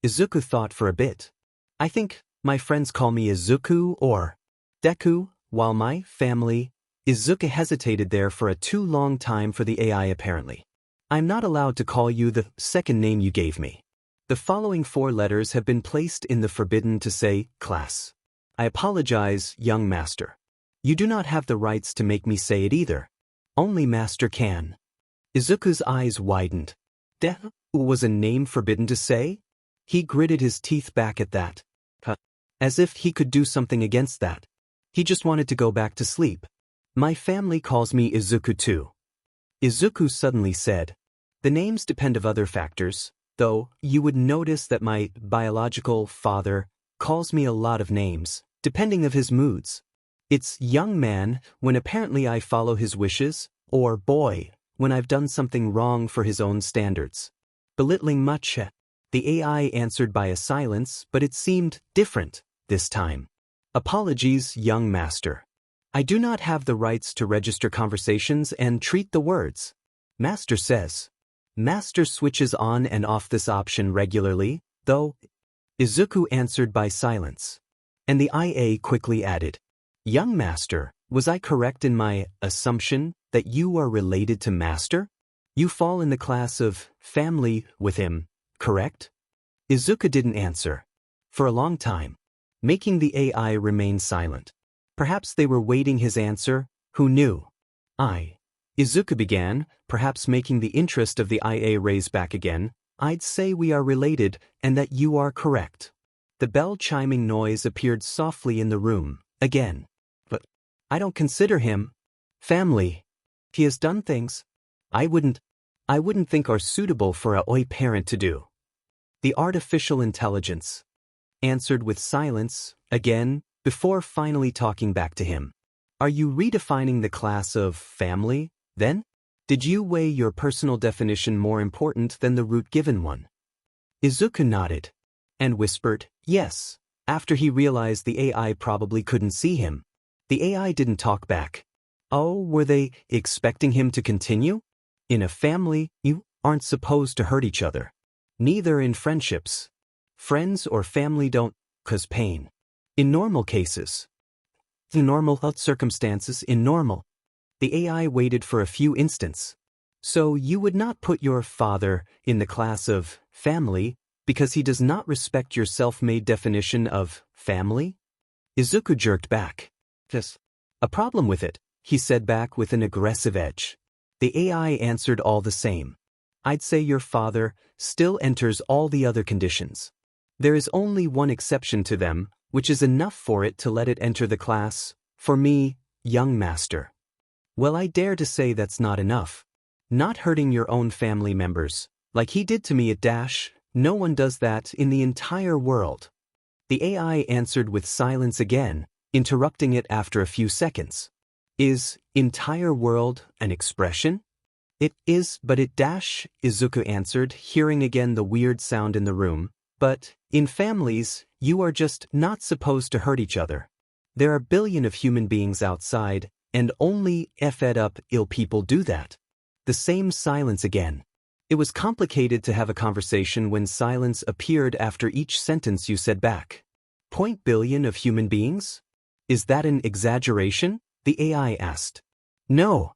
Izuku thought for a bit. I think my friends call me Izuku or Deku, while my family. Izuku hesitated there for a too long time for the AI apparently. I'm not allowed to call you the second name you gave me. The following 4 letters have been placed in the forbidden to say class. I apologize, young master. You do not have the rights to make me say it either. Only master can. Izuku's eyes widened. Deku was a name forbidden to say? He gritted his teeth back at that. As if he could do something against that. He just wanted to go back to sleep. My family calls me Izuku too. Izuku suddenly said. The names depend of other factors, though you would notice that my biological father calls me a lot of names, depending of his moods. It's young man when apparently I follow his wishes, or boy when I've done something wrong for his own standards. Belittling much. The AI answered by a silence, but it seemed different this time. Apologies, young master. I do not have the rights to register conversations and treat the words. Master says. Master switches on and off this option regularly, though. Izuku answered by silence. And the IA quickly added, Young Master, was I correct in my assumption that you are related to Master? You fall in the class of family with him, correct? Izuku didn't answer. For a long time, making the AI remain silent. Perhaps they were waiting his answer, who knew? Izuku began, perhaps making the interest of the IA raise back again. I'd say we are related and that you are correct. The bell chiming noise appeared softly in the room, again. But I don't consider him family. He has done things I wouldn't think are suitable for a oi parent to do. The artificial intelligence answered with silence, again, before finally talking back to him. Are you redefining the class of family, then? Did you weigh your personal definition more important than the root-given one? Izuku nodded and whispered, yes, after he realized the AI probably couldn't see him. The AI didn't talk back. Oh, were they expecting him to continue? In a family, you aren't supposed to hurt each other. Neither in friendships. Friends or family don't cause pain. In normal cases. In normal health circumstances, the AI waited for a few instants. So you would not put your father in the class of family because he does not respect your self-made definition of family? Izuku jerked back. Yes. A problem with it, he said back with an aggressive edge. The AI answered all the same. I'd say your father still enters all the other conditions. There is only one exception to them, which is enough for it to let it enter the class, for me, young master. Well, I dare to say that's not enough. Not hurting your own family members, like he did to me at Dash, no one does that in the entire world. The AI answered with silence again, interrupting it after a few seconds. Is entire world an expression? It is, but it dash, Izuku answered, hearing again the weird sound in the room. But, in families, you are just not supposed to hurt each other. There are billions of human beings outside, and only fed up ill people do that. The same silence again. It was complicated to have a conversation when silence appeared after each sentence you said back. $1 of human beings? Is that an exaggeration? The AI asked. No.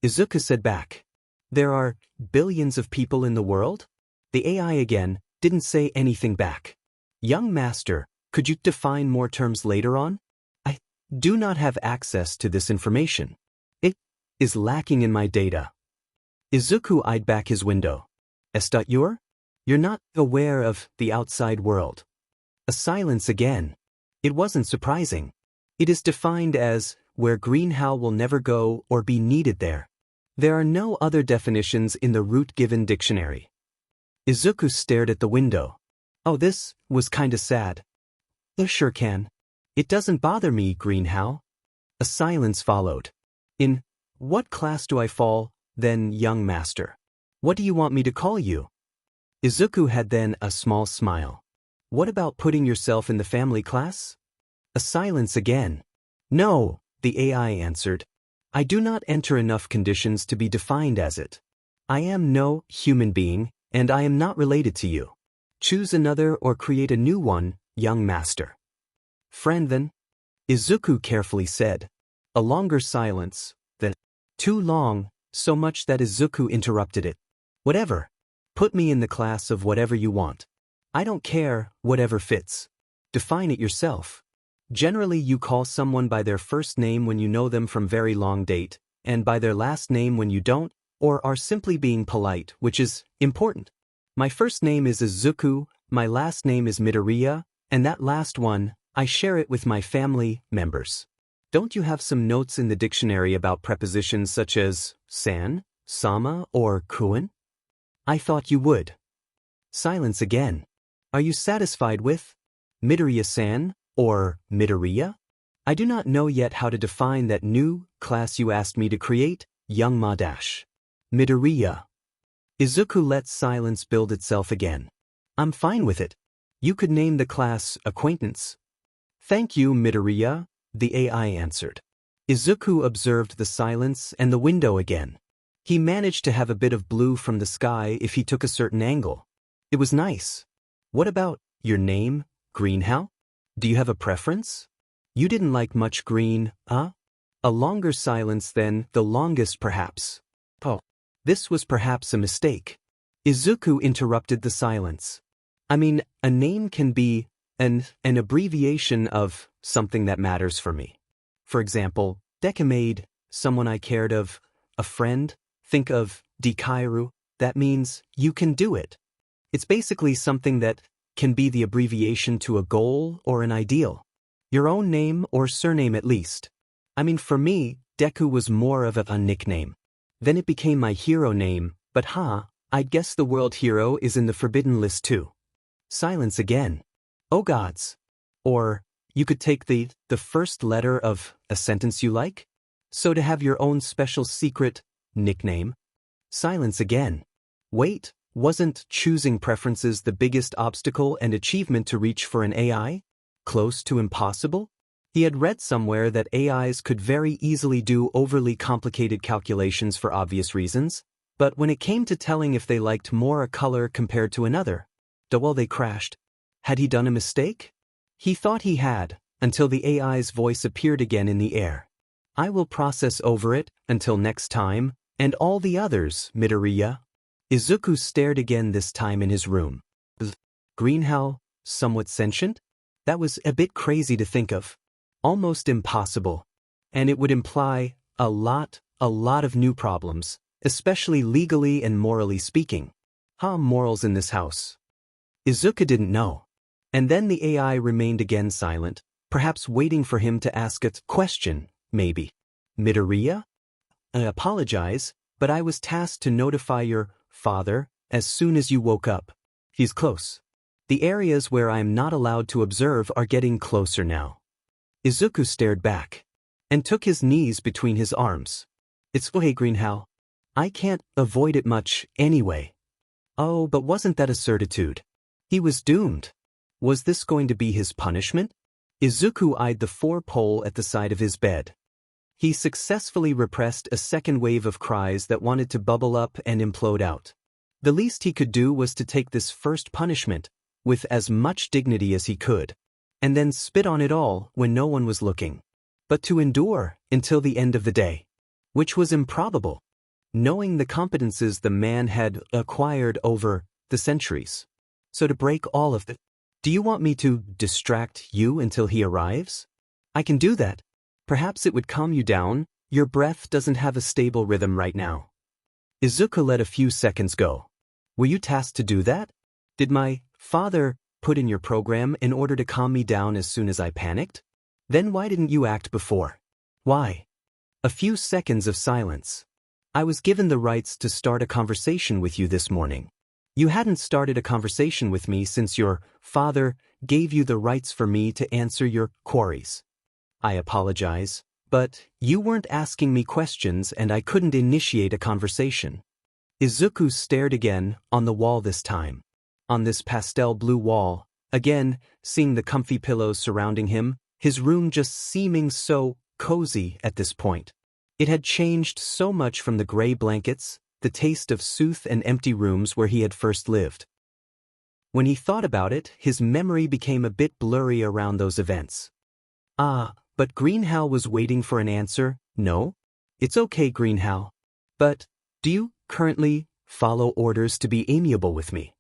Izuku said back. There are billions of people in the world? The AI again didn't say anything back. Young master, could you define more terms later on? I do not have access to this information. It is lacking in my data. Izuku eyed back his window. You're not aware of the outside world. A silence again. It wasn't surprising. It is defined as where greenhow will never go or be needed there. There are no other definitions in the root-given dictionary. Izuku stared at the window. Oh, this was kinda sad. You sure can. It doesn't bother me, greenhow. A silence followed. In what class do I fall, then, young master? What do you want me to call you? Izuku had then a small smile. What about putting yourself in the family class? A silence again. No, the AI answered. I do not enter enough conditions to be defined as it. I am no human being, and I am not related to you. Choose another or create a new one, young master. Friend then? Izuku carefully said. A longer silence, then. Too long, so much that Izuku interrupted it. Whatever. Put me in the class of whatever you want. I don't care, whatever fits. Define it yourself. Generally, you call someone by their first name when you know them from very long date, and by their last name when you don't, or are simply being polite, which is important. My first name is Izuku, my last name is Midoriya, and that last one, I share it with my family members. Don't you have some notes in the dictionary about prepositions such as san, sama, or kuin? I thought you would. Silence again. Are you satisfied with Midoriya-san or Midoriya? I do not know yet how to define that new class you asked me to create, young ma-dash. Midoriya. Izuku let silence build itself again. I'm fine with it. You could name the class Acquaintance. Thank you, Midoriya, the AI answered. Izuku observed the silence and the window again. He managed to have a bit of blue from the sky if he took a certain angle. It was nice. What about your name, Greenhow? Do you have a preference? You didn't like much green, huh? A longer silence than the longest perhaps. Oh, this was perhaps a mistake. Izuku interrupted the silence. I mean, a name can be an abbreviation of something that matters for me. For example, Dekamade, someone I cared of, a friend, think of Dikairu, that means you can do it. It's basically something that can be the abbreviation to a goal or an ideal. Your own name or surname at least. I mean, for me, Deku was more of a nickname. Then it became my hero name, but I'd guess the world hero is in the forbidden list too. Silence again. Oh gods. Or, you could take the first letter of a sentence you like? So to have your own special secret nickname? Silence again. Wait, wasn't choosing preferences the biggest obstacle and achievement to reach for an AI? Close to impossible? He had read somewhere that AIs could very easily do overly complicated calculations for obvious reasons, but when it came to telling if they liked more a color compared to another, well, they crashed. Had he done a mistake? He thought he had, until the AI's voice appeared again in the air. I will process over it, until next time, and all the others, Midoriya. Izuku stared again this time in his room. Greenhow, somewhat sentient? That was a bit crazy to think of. Almost impossible. And it would imply a lot of new problems, especially legally and morally speaking. Morals in this house? Izuku didn't know. And then the AI remained again silent, perhaps waiting for him to ask a question, maybe. Midoriya? I apologize, but I was tasked to notify your father as soon as you woke up. He's close. The areas where I am not allowed to observe are getting closer now. Izuku stared back and took his knees between his arms. It's okay, Greenhow. I can't avoid it much anyway. Oh, but wasn't that a certitude? He was doomed. Was this going to be his punishment? Izuku eyed the four-pole at the side of his bed. He successfully repressed a second wave of cries that wanted to bubble up and implode out. The least he could do was to take this first punishment with as much dignity as he could, and then spit on it all when no one was looking. But to endure until the end of the day, which was improbable, knowing the competences the man had acquired over the centuries. So to break all of it, do you want me to distract you until he arrives? I can do that. Perhaps it would calm you down. Your breath doesn't have a stable rhythm right now. Izuku let a few seconds go. Were you tasked to do that? Did my father put in your program in order to calm me down as soon as I panicked? Then why didn't you act before? Why? A few seconds of silence. I was given the rights to start a conversation with you this morning. You hadn't started a conversation with me since your father gave you the rights for me to answer your queries. I apologize, but you weren't asking me questions and I couldn't initiate a conversation. Izuku stared again, on the wall this time. On this pastel blue wall, again, seeing the comfy pillows surrounding him, his room just seeming so cozy at this point. It had changed so much from the gray blankets, the taste of soothe and empty rooms where he had first lived. When he thought about it, his memory became a bit blurry around those events. But Greenhow was waiting for an answer. No? It's okay, Greenhow. But, do you currently follow orders to be amiable with me?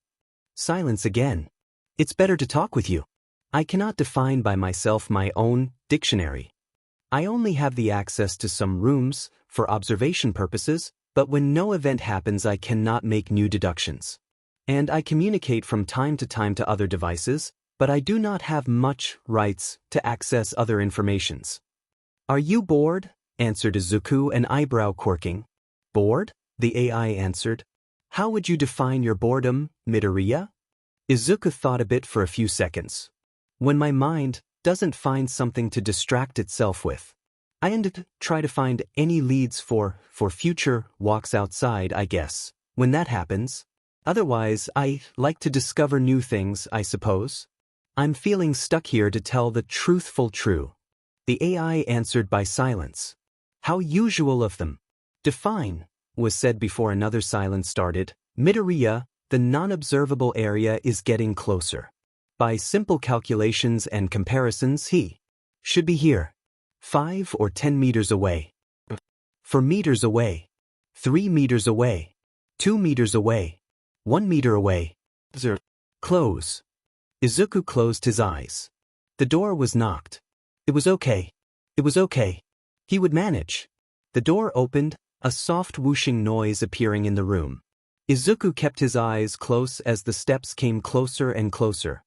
Silence again. It's better to talk with you. I cannot define by myself my own dictionary. I only have the access to some rooms for observation purposes, but when no event happens I cannot make new deductions. And I communicate from time to other devices, but I do not have much rights to access other informations. Are you bored? Answered Izuku, an eyebrow quirking. Bored? The AI answered. How would you define your boredom, Midoriya? Izuku thought a bit for a few seconds. When my mind doesn't find something to distract itself with, I try to find any leads for future walks outside, I guess. When that happens. Otherwise, I like to discover new things, I suppose. I'm feeling stuck here to tell the truthful true. The AI answered by silence. How usual of them. Define, was said before another silence started. Midoriya, the non-observable area is getting closer. By simple calculations and comparisons he should be here. 5 or 10 meters away. 4 meters away. 3 meters away. 2 meters away. 1 meter away. 0. Close. Izuku closed his eyes. The door was knocked. It was okay. It was okay. He would manage. The door opened, a soft whooshing noise appearing in the room. Izuku kept his eyes close as the steps came closer and closer.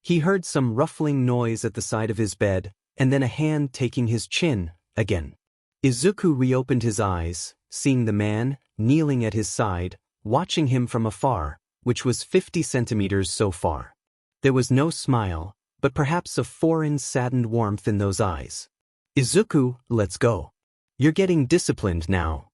He heard some ruffling noise at the side of his bed, and then a hand taking his chin, again. Izuku reopened his eyes, seeing the man, kneeling at his side, watching him from afar, which was 50 centimeters so far. There was no smile, but perhaps a foreign saddened warmth in those eyes. Izuku, let's go. You're getting disciplined now.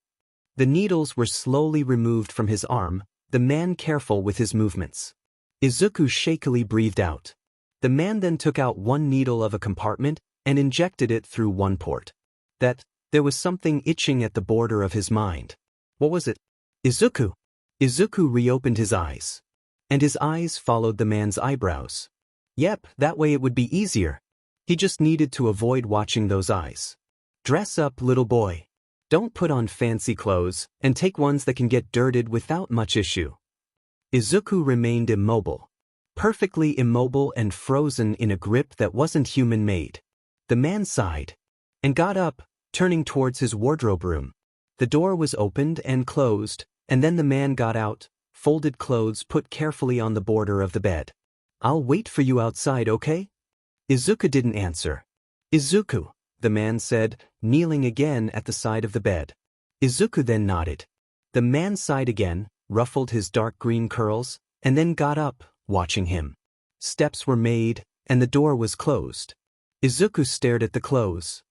The needles were slowly removed from his arm, the man careful with his movements. Izuku shakily breathed out. The man then took out one needle of a compartment and injected it through one port. There was something itching at the border of his mind. What was it? Izuku! Izuku reopened his eyes. And his eyes followed the man's eyebrows. Yep, that way it would be easier. He just needed to avoid watching those eyes. Dress up, little boy. Don't put on fancy clothes, and take ones that can get dirted without much issue. Izuku remained immobile. Perfectly immobile and frozen in a grip that wasn't human-made. The man sighed. And got up, turning towards his wardrobe room. The door was opened and closed, and then the man got out, folded clothes put carefully on the border of the bed. I'll wait for you outside, okay? Izuku didn't answer. Izuku, the man said, kneeling again at the side of the bed. Izuku then nodded. The man sighed again, ruffled his dark green curls, and then got up, watching him. Steps were made, and the door was closed. Izuku stared at the clothes.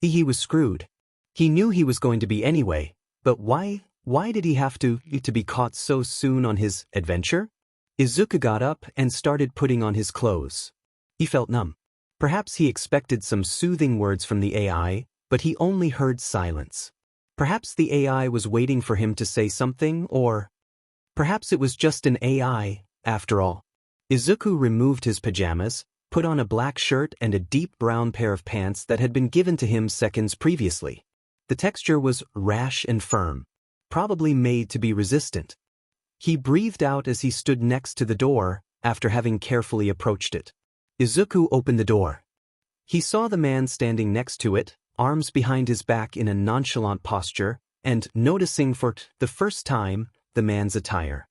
He was screwed. He knew he was going to be anyway, but why did he have to be caught so soon on his adventure? Izuku got up and started putting on his clothes. He felt numb. Perhaps he expected some soothing words from the AI, but he only heard silence. Perhaps the AI was waiting for him to say something, or perhaps it was just an AI, after all. Izuku removed his pajamas, put on a black shirt and a deep brown pair of pants that had been given to him seconds previously. The texture was rash and firm, probably made to be resistant. He breathed out as he stood next to the door, after having carefully approached it. Izuku opened the door. He saw the man standing next to it, arms behind his back in a nonchalant posture, and noticing for the first time the man's attire.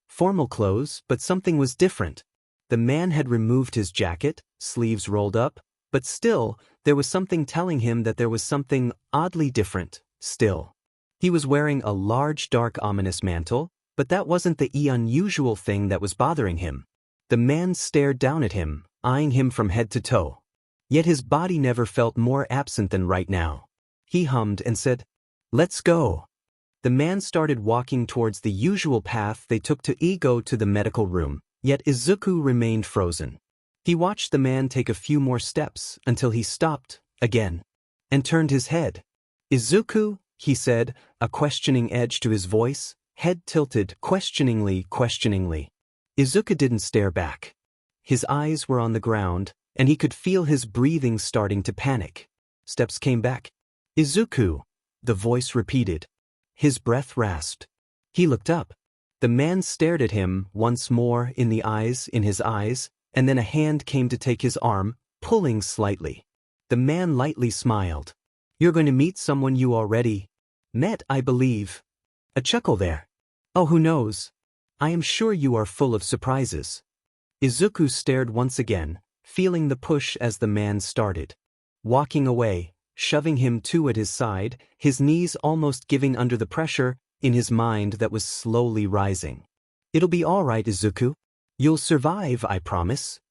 Formal clothes, but something was different. The man had removed his jacket, sleeves rolled up, but still, there was something telling him that there was something oddly different, still. He was wearing a large dark ominous mantle, but that wasn't the unusual thing that was bothering him. The man stared down at him, eyeing him from head to toe. Yet his body never felt more absent than right now. He hummed and said, "Let's go." The man started walking towards the usual path they took to go to the medical room, yet Izuku remained frozen. He watched the man take a few more steps until he stopped, again, and turned his head. "Izuku," he said, a questioning edge to his voice, head tilted questioningly. Izuku didn't stare back. His eyes were on the ground, and he could feel his breathing starting to panic. Steps came back. "Izuku," the voice repeated. His breath rasped. He looked up. The man stared at him once more in his eyes, and then a hand came to take his arm, pulling slightly. The man lightly smiled. "You're going to meet someone you already met, I believe." A chuckle there. "Oh, who knows? I am sure you are full of surprises." Izuku stared once again, feeling the push as the man started. Walking away, shoving him at his side, his knees almost giving under the pressure in his mind that was slowly rising. "It'll be all right, Izuku. You'll survive, I promise."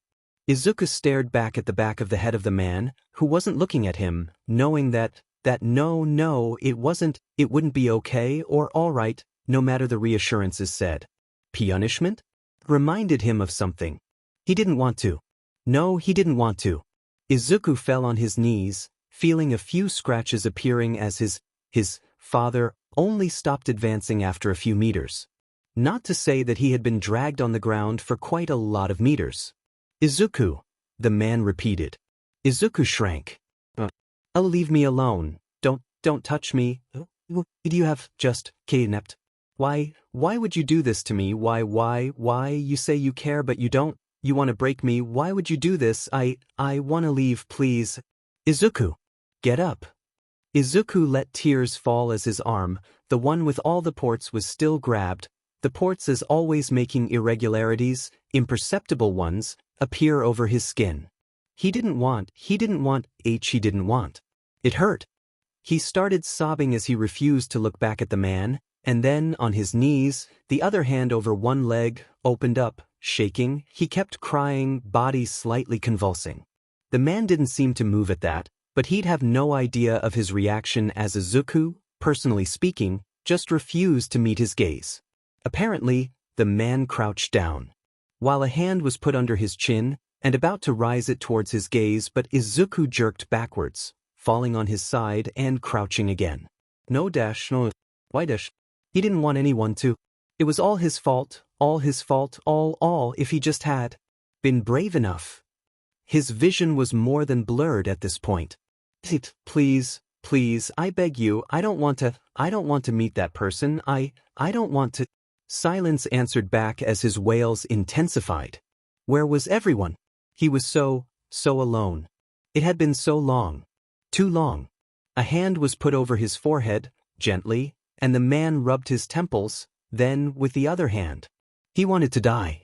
Izuku stared back at the back of the head of the man, who wasn't looking at him, knowing that it wouldn't be okay or all right, no matter the reassurances said. Punishment? Reminded him of something. He didn't want to. No, he didn't want to. Izuku fell on his knees, feeling a few scratches appearing as his father only stopped advancing after a few meters. Not to say that he had been dragged on the ground for quite a lot of meters. Izuku, the man repeated. Izuku shrank. Oh, leave me alone. Don't touch me. Did you have just kidnapped? Why would you do this to me? Why, you say you care but you don't? You want to break me? Why would you do this? I want to leave, please. Izuku, get up. Izuku let tears fall as his arm, the one with all the ports, was still grabbed, the ports as always making irregularities, imperceptible ones, appear over his skin. He didn't want. It hurt. He started sobbing as he refused to look back at the man, and then, on his knees, the other hand over one leg, opened up, shaking. He kept crying, body slightly convulsing. The man didn't seem to move at that, but he'd have no idea of his reaction as Izuku, personally speaking, just refused to meet his gaze. Apparently, the man crouched down, while a hand was put under his chin and about to rise it towards his gaze, but Izuku jerked backwards, falling on his side and crouching again. No. Why dash? He didn't want anyone to. It was all his fault, if he just had been brave enough. His vision was more than blurred at this point. Please, I beg you, I don't want to meet that person, I don't want to. Silence answered back as his wails intensified. Where was everyone? He was so alone. It had been so long. Too long. A hand was put over his forehead, gently, and the man rubbed his temples, then with the other hand. He wanted to die.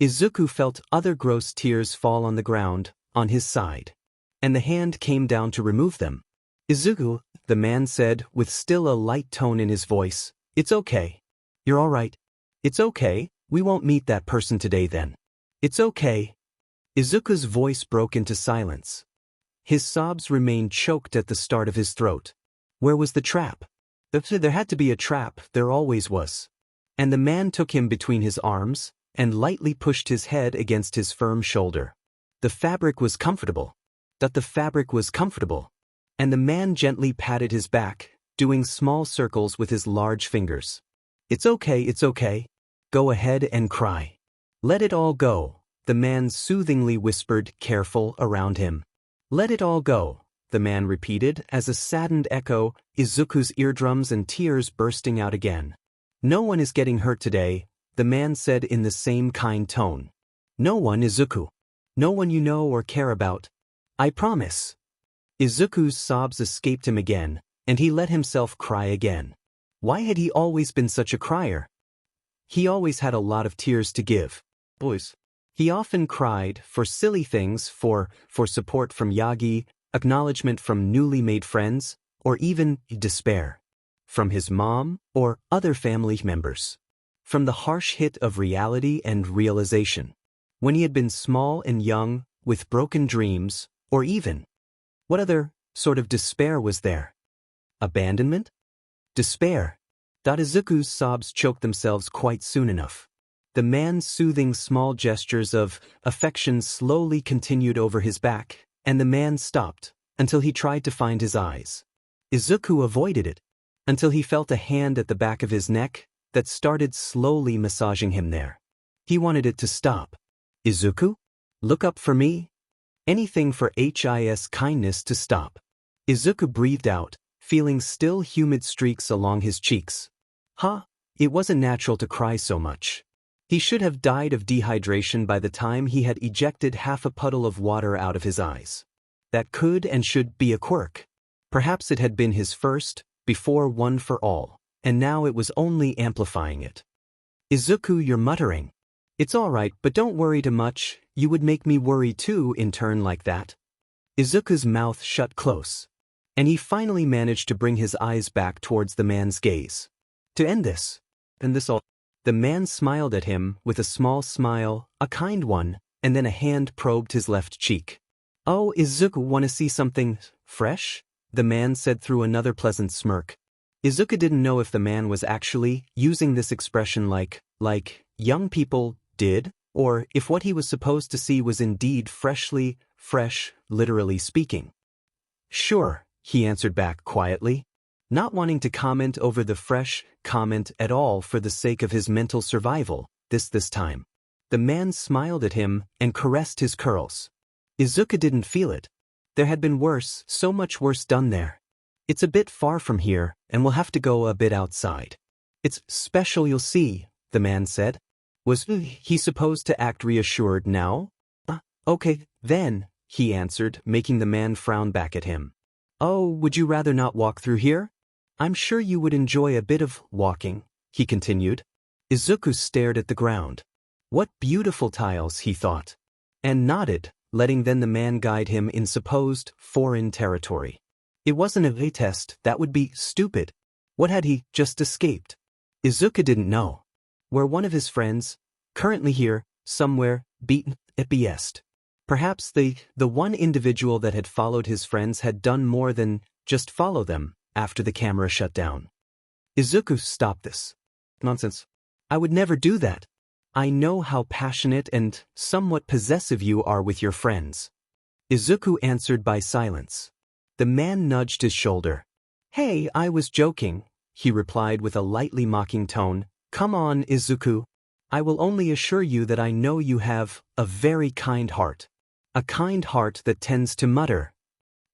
Izuku felt other gross tears fall on the ground, on his side. And the hand came down to remove them. Izuku, the man said, with still a light tone in his voice, it's okay. You're all right. It's okay, we won't meet that person today then. It's okay. Izuku's voice broke into silence. His sobs remained choked at the start of his throat. Where was the trap? There had to be a trap, there always was. And the man took him between his arms and lightly pushed his head against his firm shoulder. The fabric was comfortable. And the man gently patted his back, doing small circles with his large fingers. It's okay. Go ahead and cry. Let it all go, the man soothingly whispered, careful around him. Let it all go, the man repeated as a saddened echo, Izuku's eardrums and tears bursting out again. No one is getting hurt today, the man said in the same kind tone. No one, Izuku. No one you know or care about. I promise. Izuku's sobs escaped him again, and he let himself cry again. Why had he always been such a crier? He always had a lot of tears to give. Boys. He often cried for silly things, for support from Yagi, acknowledgement from newly made friends, or even despair. From his mom or other family members. From the harsh hit of reality and realization. When he had been small and young, with broken dreams, or even. What other sort of despair was there? Abandonment? Despair. Izuku's sobs choked themselves quite soon enough. The man's soothing small gestures of affection slowly continued over his back, and the man stopped, until he tried to find his eyes. Izuku avoided it, until he felt a hand at the back of his neck that started slowly massaging him there. He wanted it to stop. Izuku? Look up for me? Anything for his kindness to stop. Izuku breathed out, feeling still humid streaks along his cheeks. It wasn't natural to cry so much. He should have died of dehydration by the time he had ejected half a puddle of water out of his eyes. That could and should be a quirk. Perhaps it had been his first, before one for all, and now it was only amplifying it. Izuku, you're muttering. It's all right, but don't worry too much, you would make me worry too in turn like that. Izuku's mouth shut close, and he finally managed to bring his eyes back towards the man's gaze. To end this. And this all. The man smiled at him with a small smile, a kind one, and then a hand probed his left cheek. Oh, Izuku, want to see something fresh? The man said through another pleasant smirk. Izuku didn't know if the man was actually using this expression like young people did, or if what he was supposed to see was indeed fresh fresh, literally speaking. Sure, he answered back quietly, not wanting to comment over the fresh comment at all for the sake of his mental survival, this time. The man smiled at him and caressed his curls. Izuku didn't feel it. There had been worse, so much worse done there. It's a bit far from here, and we'll have to go a bit outside. It's special, you'll see, the man said. Was he supposed to act reassured now? Okay, then, he answered, making the man frown back at him. Oh, would you rather not walk through here? I'm sure you would enjoy a bit of walking, he continued. Izuku stared at the ground. What beautiful tiles, he thought. And nodded, letting then the man guide him in supposed foreign territory. It wasn't a test, that would be stupid. What had he just escaped? Izuku didn't know. Were one of his friends, currently here, somewhere, beaten at best. Perhaps the one individual that had followed his friends had done more than just follow them after the camera shut down. Izuku, stop this. Nonsense. I would never do that. I know how passionate and somewhat possessive you are with your friends. Izuku answered by silence. The man nudged his shoulder. Hey, I was joking, he replied with a lightly mocking tone. Come on, Izuku. I will only assure you that I know you have a very kind heart. A kind heart that tends to mutter.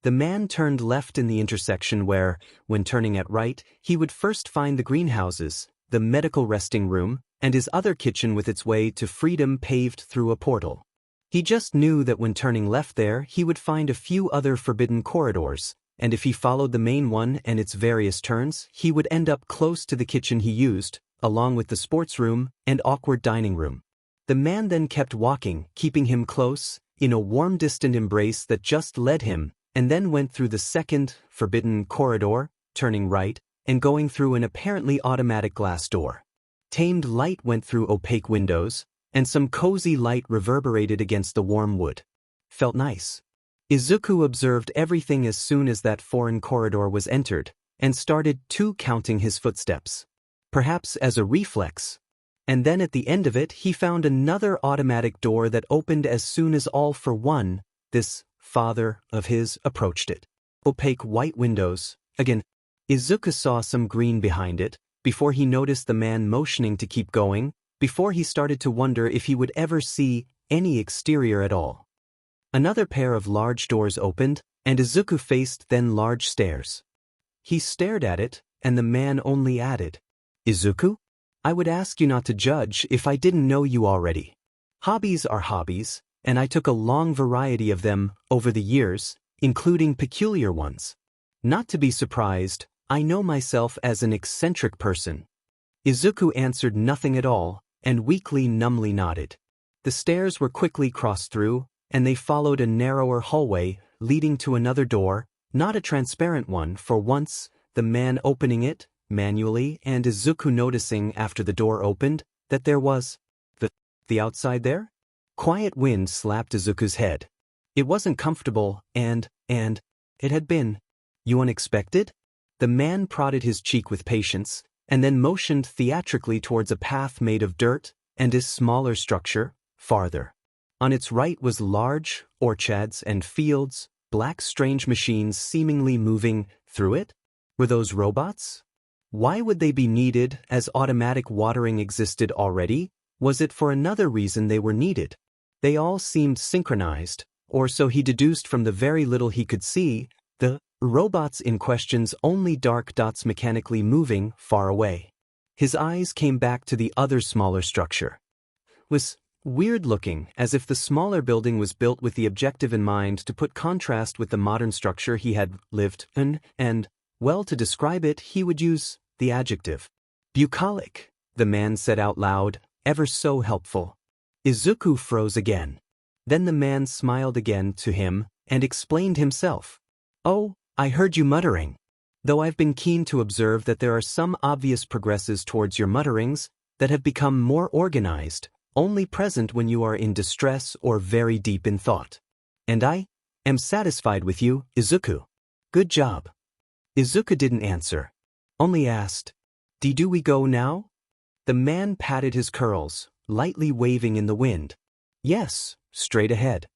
The man turned left in the intersection where, when turning at right, he would first find the greenhouses, the medical resting room, and his other kitchen with its way to freedom paved through a portal. He just knew that when turning left there, he would find a few other forbidden corridors, and if he followed the main one and its various turns, he would end up close to the kitchen he used, along with the sports room and awkward dining room. The man then kept walking, keeping him close, in a warm distant embrace that just led him, and then went through the second, forbidden corridor, turning right, and going through an apparently automatic glass door. Tamed light went through opaque windows, and some cozy light reverberated against the warm wood. Felt nice. Izuku observed everything as soon as that foreign corridor was entered, and started counting his footsteps. Perhaps as a reflex. And then at the end of it he found another automatic door that opened as soon as all for one, this father of his, approached it. Opaque white windows, again. Izuku saw some green behind it, before he noticed the man motioning to keep going, before he started to wonder if he would ever see any exterior at all. Another pair of large doors opened, and Izuku faced then large stairs. He stared at it, and the man only added, Izuku? I would ask you not to judge if I didn't know you already. Hobbies are hobbies, and I took a long variety of them over the years, including peculiar ones. Not to be surprised, I know myself as an eccentric person. Izuku answered nothing at all, and weakly numbly nodded. The stairs were quickly crossed through, and they followed a narrower hallway, leading to another door, not a transparent one for once, the man opening it, manually, and Izuku noticing after the door opened, that there was the outside there? Quiet wind slapped Izuku's head. It wasn't comfortable, and it had been. You unexpected? The man prodded his cheek with patience, and then motioned theatrically towards a path made of dirt, and a smaller structure, farther. On its right was large orchards and fields, black strange machines seemingly moving through it. Were those robots? Why would they be needed as automatic watering existed already? Was it for another reason they were needed? They all seemed synchronized, or so he deduced from the very little he could see, the robots in question's only dark dots mechanically moving far away. His eyes came back to the other smaller structure. Was weird looking, as if the smaller building was built with the objective in mind to put contrast with the modern structure he had lived in, and, well, to describe it he would use the adjective bucolic, the man said out loud, ever so helpful. Izuku froze again. Then the man smiled again to him, and explained himself. Oh, I heard you muttering. Though I've been keen to observe that there are some obvious progresses towards your mutterings that have become more organized, only present when you are in distress or very deep in thought. And I am satisfied with you, Izuku. Good job. Izuku didn't answer. Only asked, Do we go now? The man patted his curls, lightly waving in the wind. Yes, straight ahead.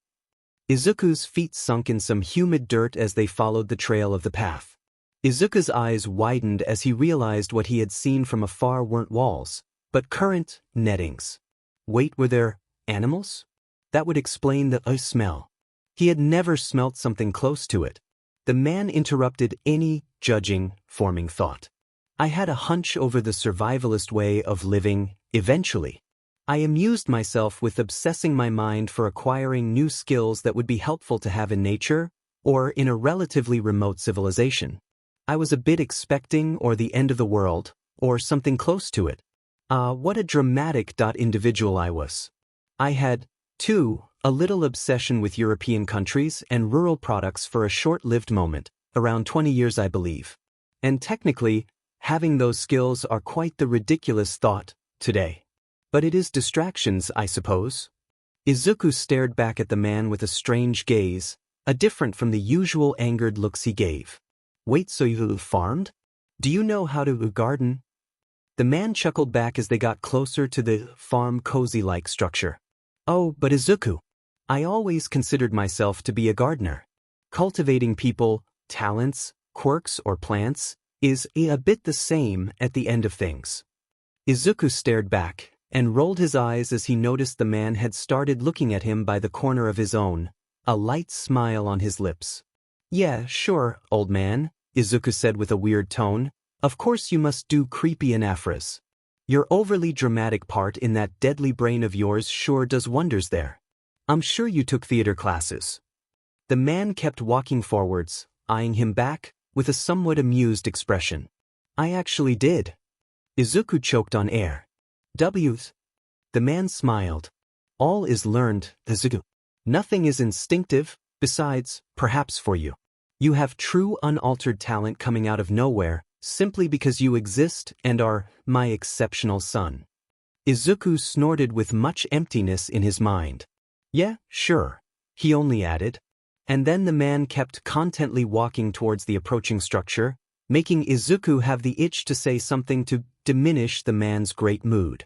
Izuku's feet sunk in some humid dirt as they followed the trail of the path. Izuku's eyes widened as he realized what he had seen from afar weren't walls, but current nettings. Wait, were there animals? That would explain the smell. He had never smelt something close to it. The man interrupted any judging, forming thought. I had a hunch over the survivalist way of living, eventually. I amused myself with obsessing my mind for acquiring new skills that would be helpful to have in nature, or in a relatively remote civilization. I was a bit expecting or the end of the world, or something close to it. What a dramatic individual I was. I had, too, a little obsession with European countries and rural products for a short-lived moment, around 20 years I believe. And technically, having those skills are quite the ridiculous thought, today. But it is distractions, I suppose. Izuku stared back at the man with a strange gaze, different from the usual angered looks he gave. Wait, so you farmed? Do you know how to garden? The man chuckled back as they got closer to the farm cozy-like structure. Oh, but Izuku, I always considered myself to be a gardener. Cultivating people, talents, quirks, or plants is a bit the same at the end of things. Izuku stared back and rolled his eyes as he noticed the man had started looking at him by the corner of his own, a light smile on his lips. Yeah, sure, old man, Izuku said with a weird tone. Of course you must do creepy anaphras. Your overly dramatic part in that deadly brain of yours sure does wonders there. I'm sure you took theater classes. The man kept walking forwards, eyeing him back, with a somewhat amused expression. I actually did. Izuku choked on air. W's. The man smiled. All is learned, Izuku. Nothing is instinctive, besides, perhaps for you. You have true unaltered talent coming out of nowhere, simply because you exist and are my exceptional son. Izuku snorted with much emptiness in his mind. Yeah, sure, he only added. And then the man kept contently walking towards the approaching structure, making Izuku have the itch to say something to diminish the man's great mood.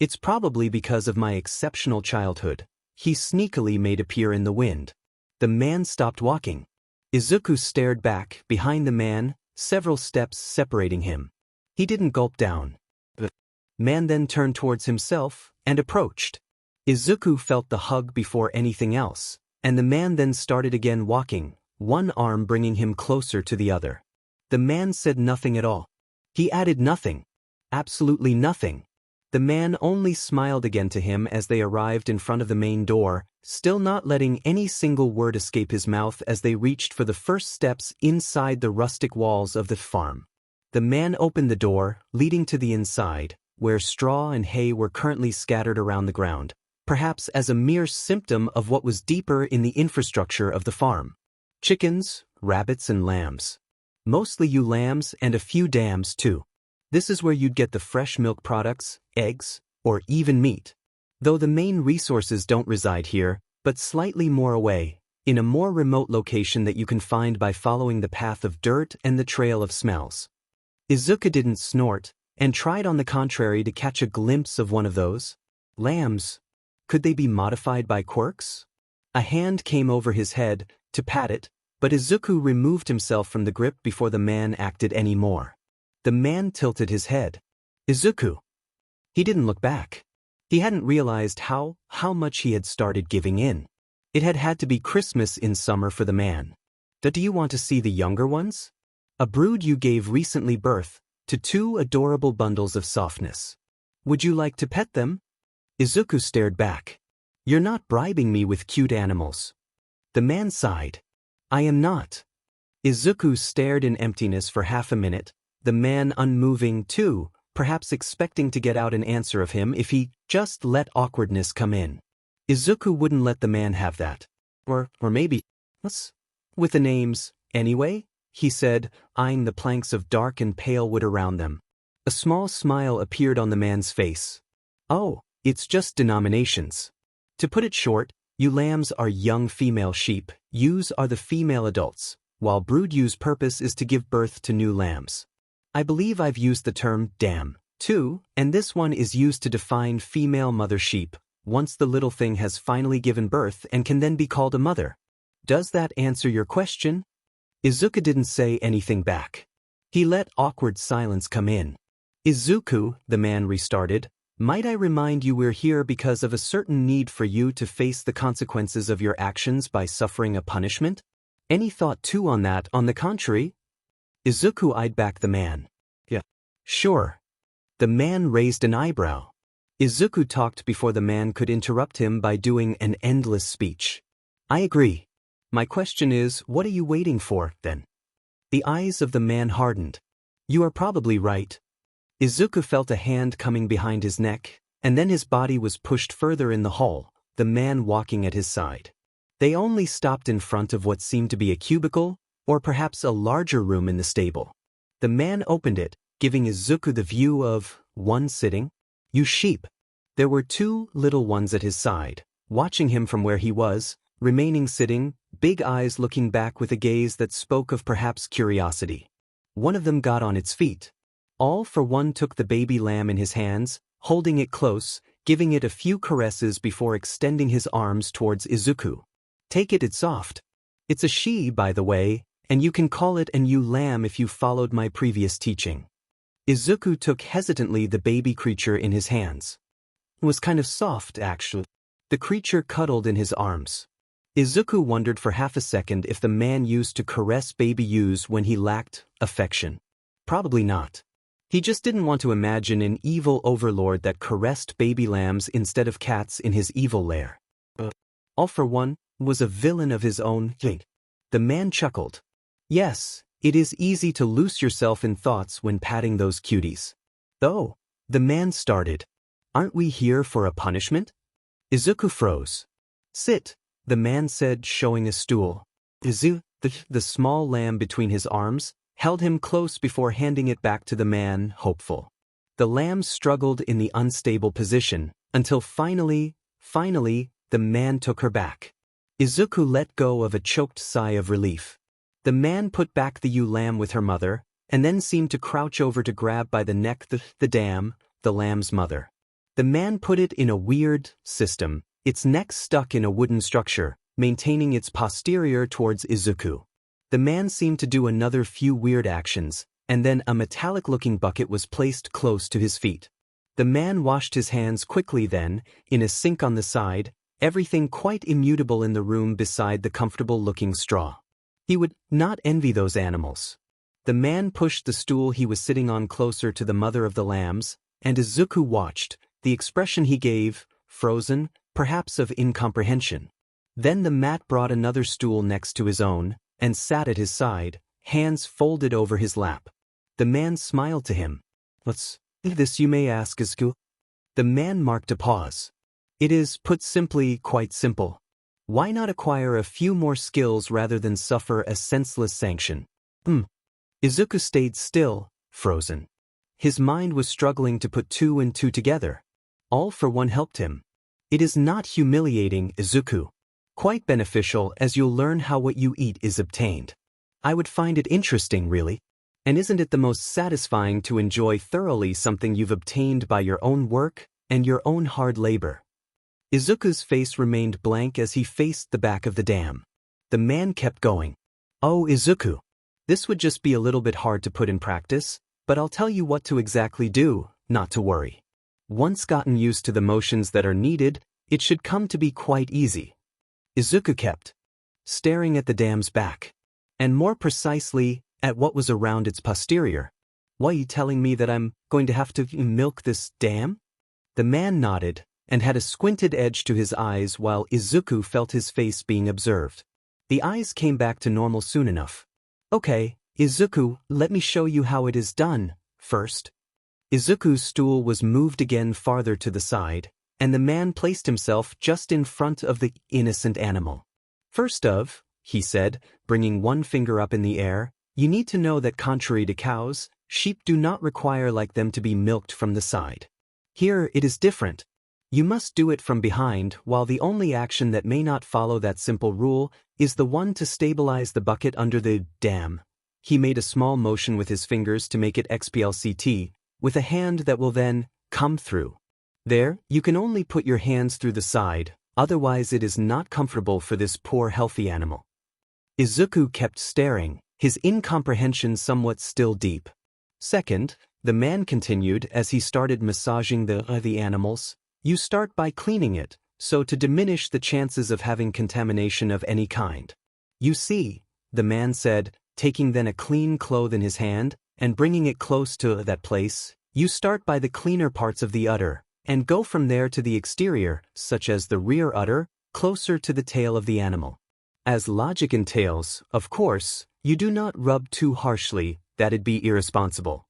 It's probably because of my exceptional childhood, he sneakily made appear in the wind. The man stopped walking. Izuku stared back, behind the man, several steps separating him. He didn't gulp down. The man then turned towards himself and approached. Izuku felt the hug before anything else, and the man then started again walking, one arm bringing him closer to the other. The man said nothing at all. He added nothing. Absolutely nothing. The man only smiled again to him as they arrived in front of the main door, still not letting any single word escape his mouth as they reached for the first steps inside the rustic walls of the farm. The man opened the door, leading to the inside, where straw and hay were currently scattered around the ground, perhaps as a mere symptom of what was deeper in the infrastructure of the farm. Chickens, rabbits, and lambs. Mostly ewe lambs and a few dams too. This is where you'd get the fresh milk products, eggs, or even meat. Though the main resources don't reside here, but slightly more away, in a more remote location that you can find by following the path of dirt and the trail of smells. Izuku didn't snort, and tried on the contrary to catch a glimpse of one of those. Lambs. Could they be modified by quirks? A hand came over his head to pat it, but Izuku removed himself from the grip before the man acted any more. The man tilted his head. Izuku. He didn't look back. He hadn't realized how much he had started giving in. It had to be Christmas in summer for the man. Do you want to see the younger ones? A brood you gave recently birth to 2 adorable bundles of softness. Would you like to pet them? Izuku stared back. You're not bribing me with cute animals. The man sighed. I am not. Izuku stared in emptiness for half a minute, the man unmoving too, perhaps expecting to get out an answer of him if he just let awkwardness come in. Izuku wouldn't let the man have that. Or maybe, with the names, anyway, he said, eyeing the planks of dark and pale wood around them. A small smile appeared on the man's face. Oh, it's just denominations. To put it short, ewe lambs are young female sheep, ewes are the female adults, while brood ewe's purpose is to give birth to new lambs. I believe I've used the term dam, too, and this one is used to define female mother sheep, once the little thing has finally given birth and can then be called a mother. Does that answer your question? Izuku didn't say anything back. He let awkward silence come in. Izuku, the man restarted, might I remind you we're here because of a certain need for you to face the consequences of your actions by suffering a punishment? Any thought too on that, on the contrary? Izuku eyed back the man. Yeah. Sure. The man raised an eyebrow. Izuku talked before the man could interrupt him by doing an endless speech. I agree. My question is, what are you waiting for, then? The eyes of the man hardened. You are probably right. Izuku felt a hand coming behind his neck, and then his body was pushed further in the hall, the man walking at his side. They only stopped in front of what seemed to be a cubicle, or perhaps a larger room in the stable. The man opened it, giving Izuku the view of one sitting. You sheep. There were two little ones at his side, watching him from where he was, remaining sitting, big eyes looking back with a gaze that spoke of perhaps curiosity. One of them got on its feet. All for one took the baby lamb in his hands, holding it close, giving it a few caresses before extending his arms towards Izuku. Take it, it's soft. It's a she, by the way, and you can call it an ewe lamb if you followed my previous teaching. Izuku took hesitantly the baby creature in his hands. It was kind of soft, actually. The creature cuddled in his arms. Izuku wondered for half a second if the man used to caress baby ewes when he lacked affection. Probably not. He just didn't want to imagine an evil overlord that caressed baby lambs instead of cats in his evil lair. All for one was a villain of his own. The man chuckled. Yes, it is easy to loose yourself in thoughts when patting those cuties. Oh, the man started. Aren't we here for a punishment? Izuku froze. Sit, the man said, showing a stool. Izuku, the small lamb between his arms, held him close before handing it back to the man, hopeful. The lamb struggled in the unstable position, until finally, the man took her back. Izuku let go of a choked sigh of relief. The man put back the ewe lamb with her mother, and then seemed to crouch over to grab by the neck the lamb's mother. The man put it in a weird system, its neck stuck in a wooden structure, maintaining its posterior towards Izuku. The man seemed to do another few weird actions, and then a metallic-looking bucket was placed close to his feet. The man washed his hands quickly then, in a sink on the side, everything quite immutable in the room beside the comfortable-looking straw. He would not envy those animals. The man pushed the stool he was sitting on closer to the mother of the lambs, and Izuku watched, the expression he gave, frozen, perhaps of incomprehension. Then the mat brought another stool next to his own, and sat at his side, hands folded over his lap. The man smiled to him. What's this, you may ask, Izuku? The man marked a pause. It is, put simply, quite simple. Why not acquire a few more skills rather than suffer a senseless sanction? Izuku stayed still, frozen. His mind was struggling to put two and two together. All for one helped him. It is not humiliating, Izuku. Quite beneficial, as you'll learn how what you eat is obtained. I would find it interesting, really. And isn't it the most satisfying to enjoy thoroughly something you've obtained by your own work and your own hard labor? Izuku's face remained blank as he faced the back of the dam. The man kept going. Oh, Izuku. This would just be a little bit hard to put in practice, but I'll tell you what to exactly do, not to worry. Once gotten used to the motions that are needed, it should come to be quite easy. Izuku kept staring at the dam's back, and more precisely, at what was around its posterior. Why are you telling me that I'm going to have to milk this dam? The man nodded, and had a squinted edge to his eyes while Izuku felt his face being observed. The eyes came back to normal soon enough. Okay, Izuku, let me show you how it is done, first. Izuku's stool was moved again farther to the side, and the man placed himself just in front of the innocent animal. First of, he said, bringing one finger up in the air, you need to know that contrary to cows, sheep do not require like them to be milked from the side. Here it is different. You must do it from behind, while the only action that may not follow that simple rule is the one to stabilize the bucket under the dam. He made a small motion with his fingers to make it XPLCT, with a hand that will then come through. There, you can only put your hands through the side, otherwise it is not comfortable for this poor healthy animal. Izuku kept staring, his incomprehension somewhat still deep. Second, the man continued as he started massaging the animals. You start by cleaning it, so to diminish the chances of having contamination of any kind. You see, the man said, taking then a clean cloth in his hand and bringing it close to that place. You start by the cleaner parts of the udder, and go from there to the exterior, such as the rear udder, closer to the tail of the animal. As logic entails, of course, you do not rub too harshly, that'd be irresponsible.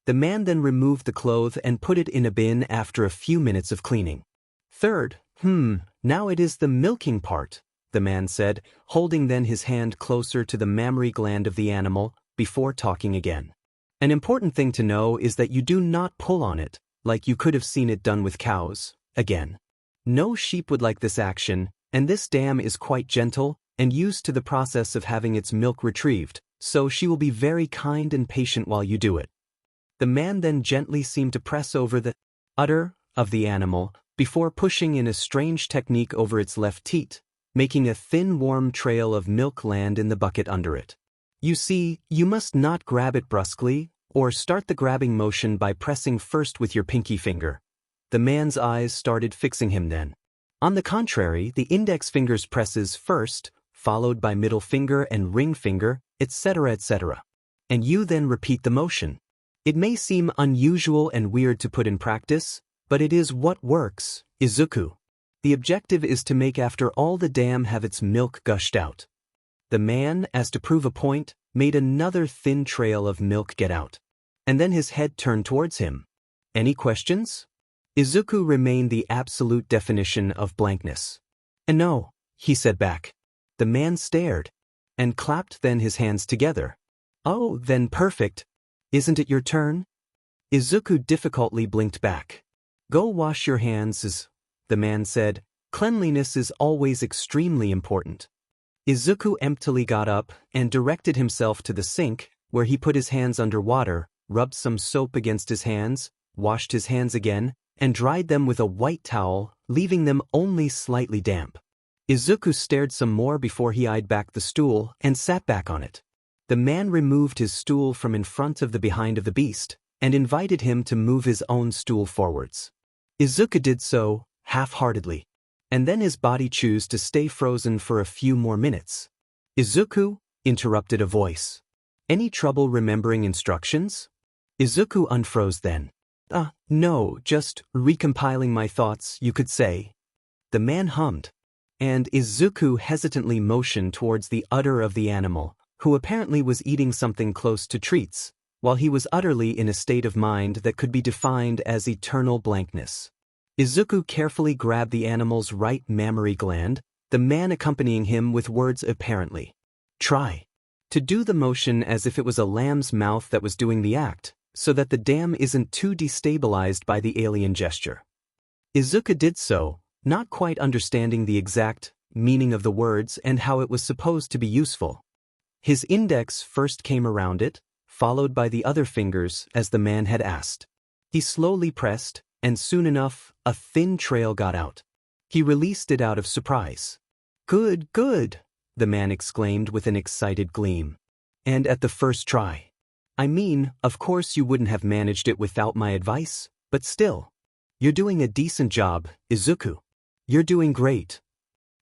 The man then removed the cloth and put it in a bin after a few minutes of cleaning. Third, now it is the milking part, the man said, holding then his hand closer to the mammary gland of the animal before talking again. An important thing to know is that you do not pull on it, like you could have seen it done with cows. Again, no sheep would like this action, and this dam is quite gentle and used to the process of having its milk retrieved, so she will be very kind and patient while you do it. The man then gently seemed to press over the udder of the animal before pushing in a strange technique over its left teat, making a thin warm trail of milk land in the bucket under it. You see, you must not grab it brusquely, or start the grabbing motion by pressing first with your pinky finger. The man's eyes started fixing him then. On the contrary, the index fingers presses first, followed by middle finger and ring finger, etc., etc. And you then repeat the motion. It may seem unusual and weird to put in practice, but it is what works. Izuku. The objective is to make after all the dam have its milk gushed out. The man, as to prove a point, made another thin trail of milk get out. And then his head turned towards him. Any questions? Izuku remained the absolute definition of blankness. And no, he said back. The man stared, and clapped then his hands together. Oh, then perfect. Isn't it your turn? Izuku difficultly blinked back. Go wash your hands, the man said. Cleanliness is always extremely important. Izuku emptily got up and directed himself to the sink, where he put his hands under water, rubbed some soap against his hands, washed his hands again, and dried them with a white towel, leaving them only slightly damp. Izuku stared some more before he eyed back the stool and sat back on it. The man removed his stool from in front of the behind of the beast, and invited him to move his own stool forwards. Izuku did so, half-heartedly, and then his body chose to stay frozen for a few more minutes. Izuku, interrupted a voice. Any trouble remembering instructions? Izuku unfroze then. No, just recompiling my thoughts, you could say. The man hummed, and Izuku hesitantly motioned towards the udder of the animal, who apparently was eating something close to treats, while he was utterly in a state of mind that could be defined as eternal blankness. Izuku carefully grabbed the animal's right mammary gland, the man accompanying him with words apparently. Try to do the motion as if it was a lamb's mouth that was doing the act, so that the dam isn't too destabilized by the alien gesture. Izuku did so, not quite understanding the exact meaning of the words and how it was supposed to be useful. His index first came around it, followed by the other fingers as the man had asked. He slowly pressed, and soon enough, a thin trail got out. He released it out of surprise. Good, good, the man exclaimed with an excited gleam. And at the first try. I mean, of course you wouldn't have managed it without my advice, but still. You're doing a decent job, Izuku. You're doing great.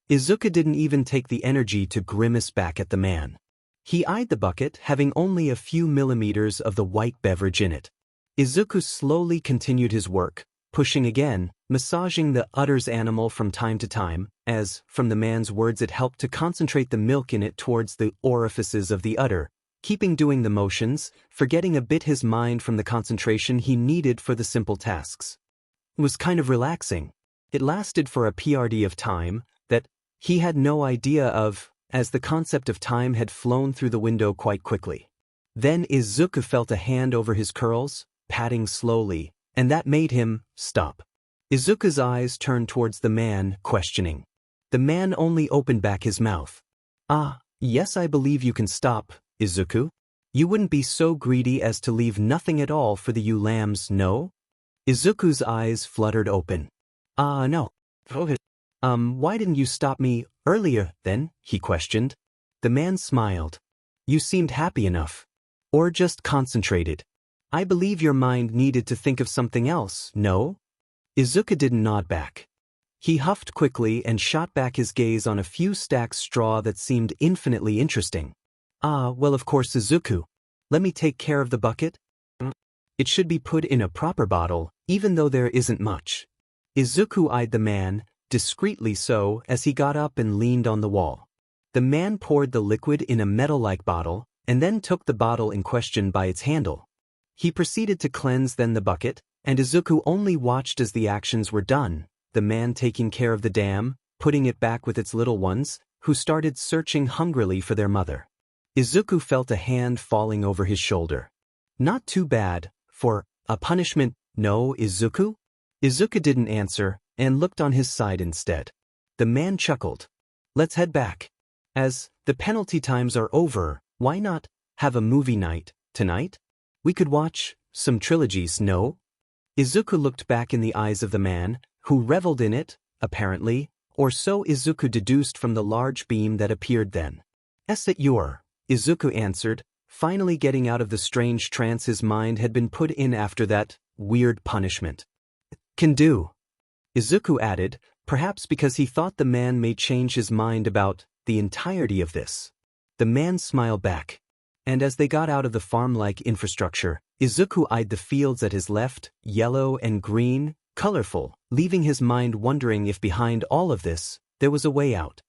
Izuku didn't even take the energy to grimace back at the man. He eyed the bucket, having only a few millimeters of the white beverage in it. Izuku slowly continued his work, pushing again, massaging the udder's animal from time to time, as, from the man's words, it helped to concentrate the milk in it towards the orifices of the udder, keeping doing the motions, forgetting a bit his mind from the concentration he needed for the simple tasks. It was kind of relaxing. It lasted for a PRD of time that he had no idea of, as the concept of time had flown through the window quite quickly. Then Izuku felt a hand over his curls, patting slowly, and that made him stop. Izuku's eyes turned towards the man, questioning. The man only opened back his mouth. Yes, I believe you can stop, Izuku. You wouldn't be so greedy as to leave nothing at all for the you lambs, no? Izuku's eyes fluttered open. No. Why didn't you stop me earlier, then? He questioned. The man smiled. You seemed happy enough. Or just concentrated. I believe your mind needed to think of something else, no? Izuku didn't nod back. He huffed quickly and shot back his gaze on a few stacks of straw that seemed infinitely interesting. Well, of course, Izuku. Let me take care of the bucket. It should be put in a proper bottle, even though there isn't much. Izuku eyed the man, discreetly so, as he got up and leaned on the wall. The man poured the liquid in a metal-like bottle, and then took the bottle in question by its handle. He proceeded to cleanse then the bucket, and Izuku only watched as the actions were done, the man taking care of the dam, putting it back with its little ones, who started searching hungrily for their mother. Izuku felt a hand falling over his shoulder. Not too bad, for a punishment, no, Izuku? Izuku didn't answer, and looked on his side instead. The man chuckled. Let's head back. As the penalty times are over, why not have a movie night tonight? We could watch some trilogies, no? Izuku looked back in the eyes of the man, who reveled in it, apparently, or so Izuku deduced from the large beam that appeared then. At your, Izuku answered, finally getting out of the strange trance his mind had been put in after that weird punishment. Can do. Izuku added, perhaps because he thought the man may change his mind about the entirety of this. The man smiled back. And as they got out of the farm-like infrastructure, Izuku eyed the fields at his left, yellow and green, colorful, leaving his mind wondering if behind all of this, there was a way out.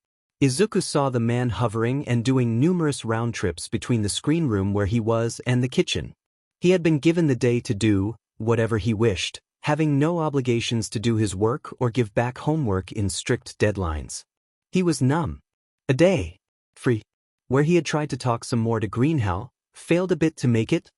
Izuku saw the man hovering and doing numerous round trips between the screen room where he was and the kitchen. He had been given the day to do whatever he wished, having no obligations to do his work or give back homework in strict deadlines. He was numb. A day. Free. Where he had tried to talk some more to Greenhell, failed a bit to make it,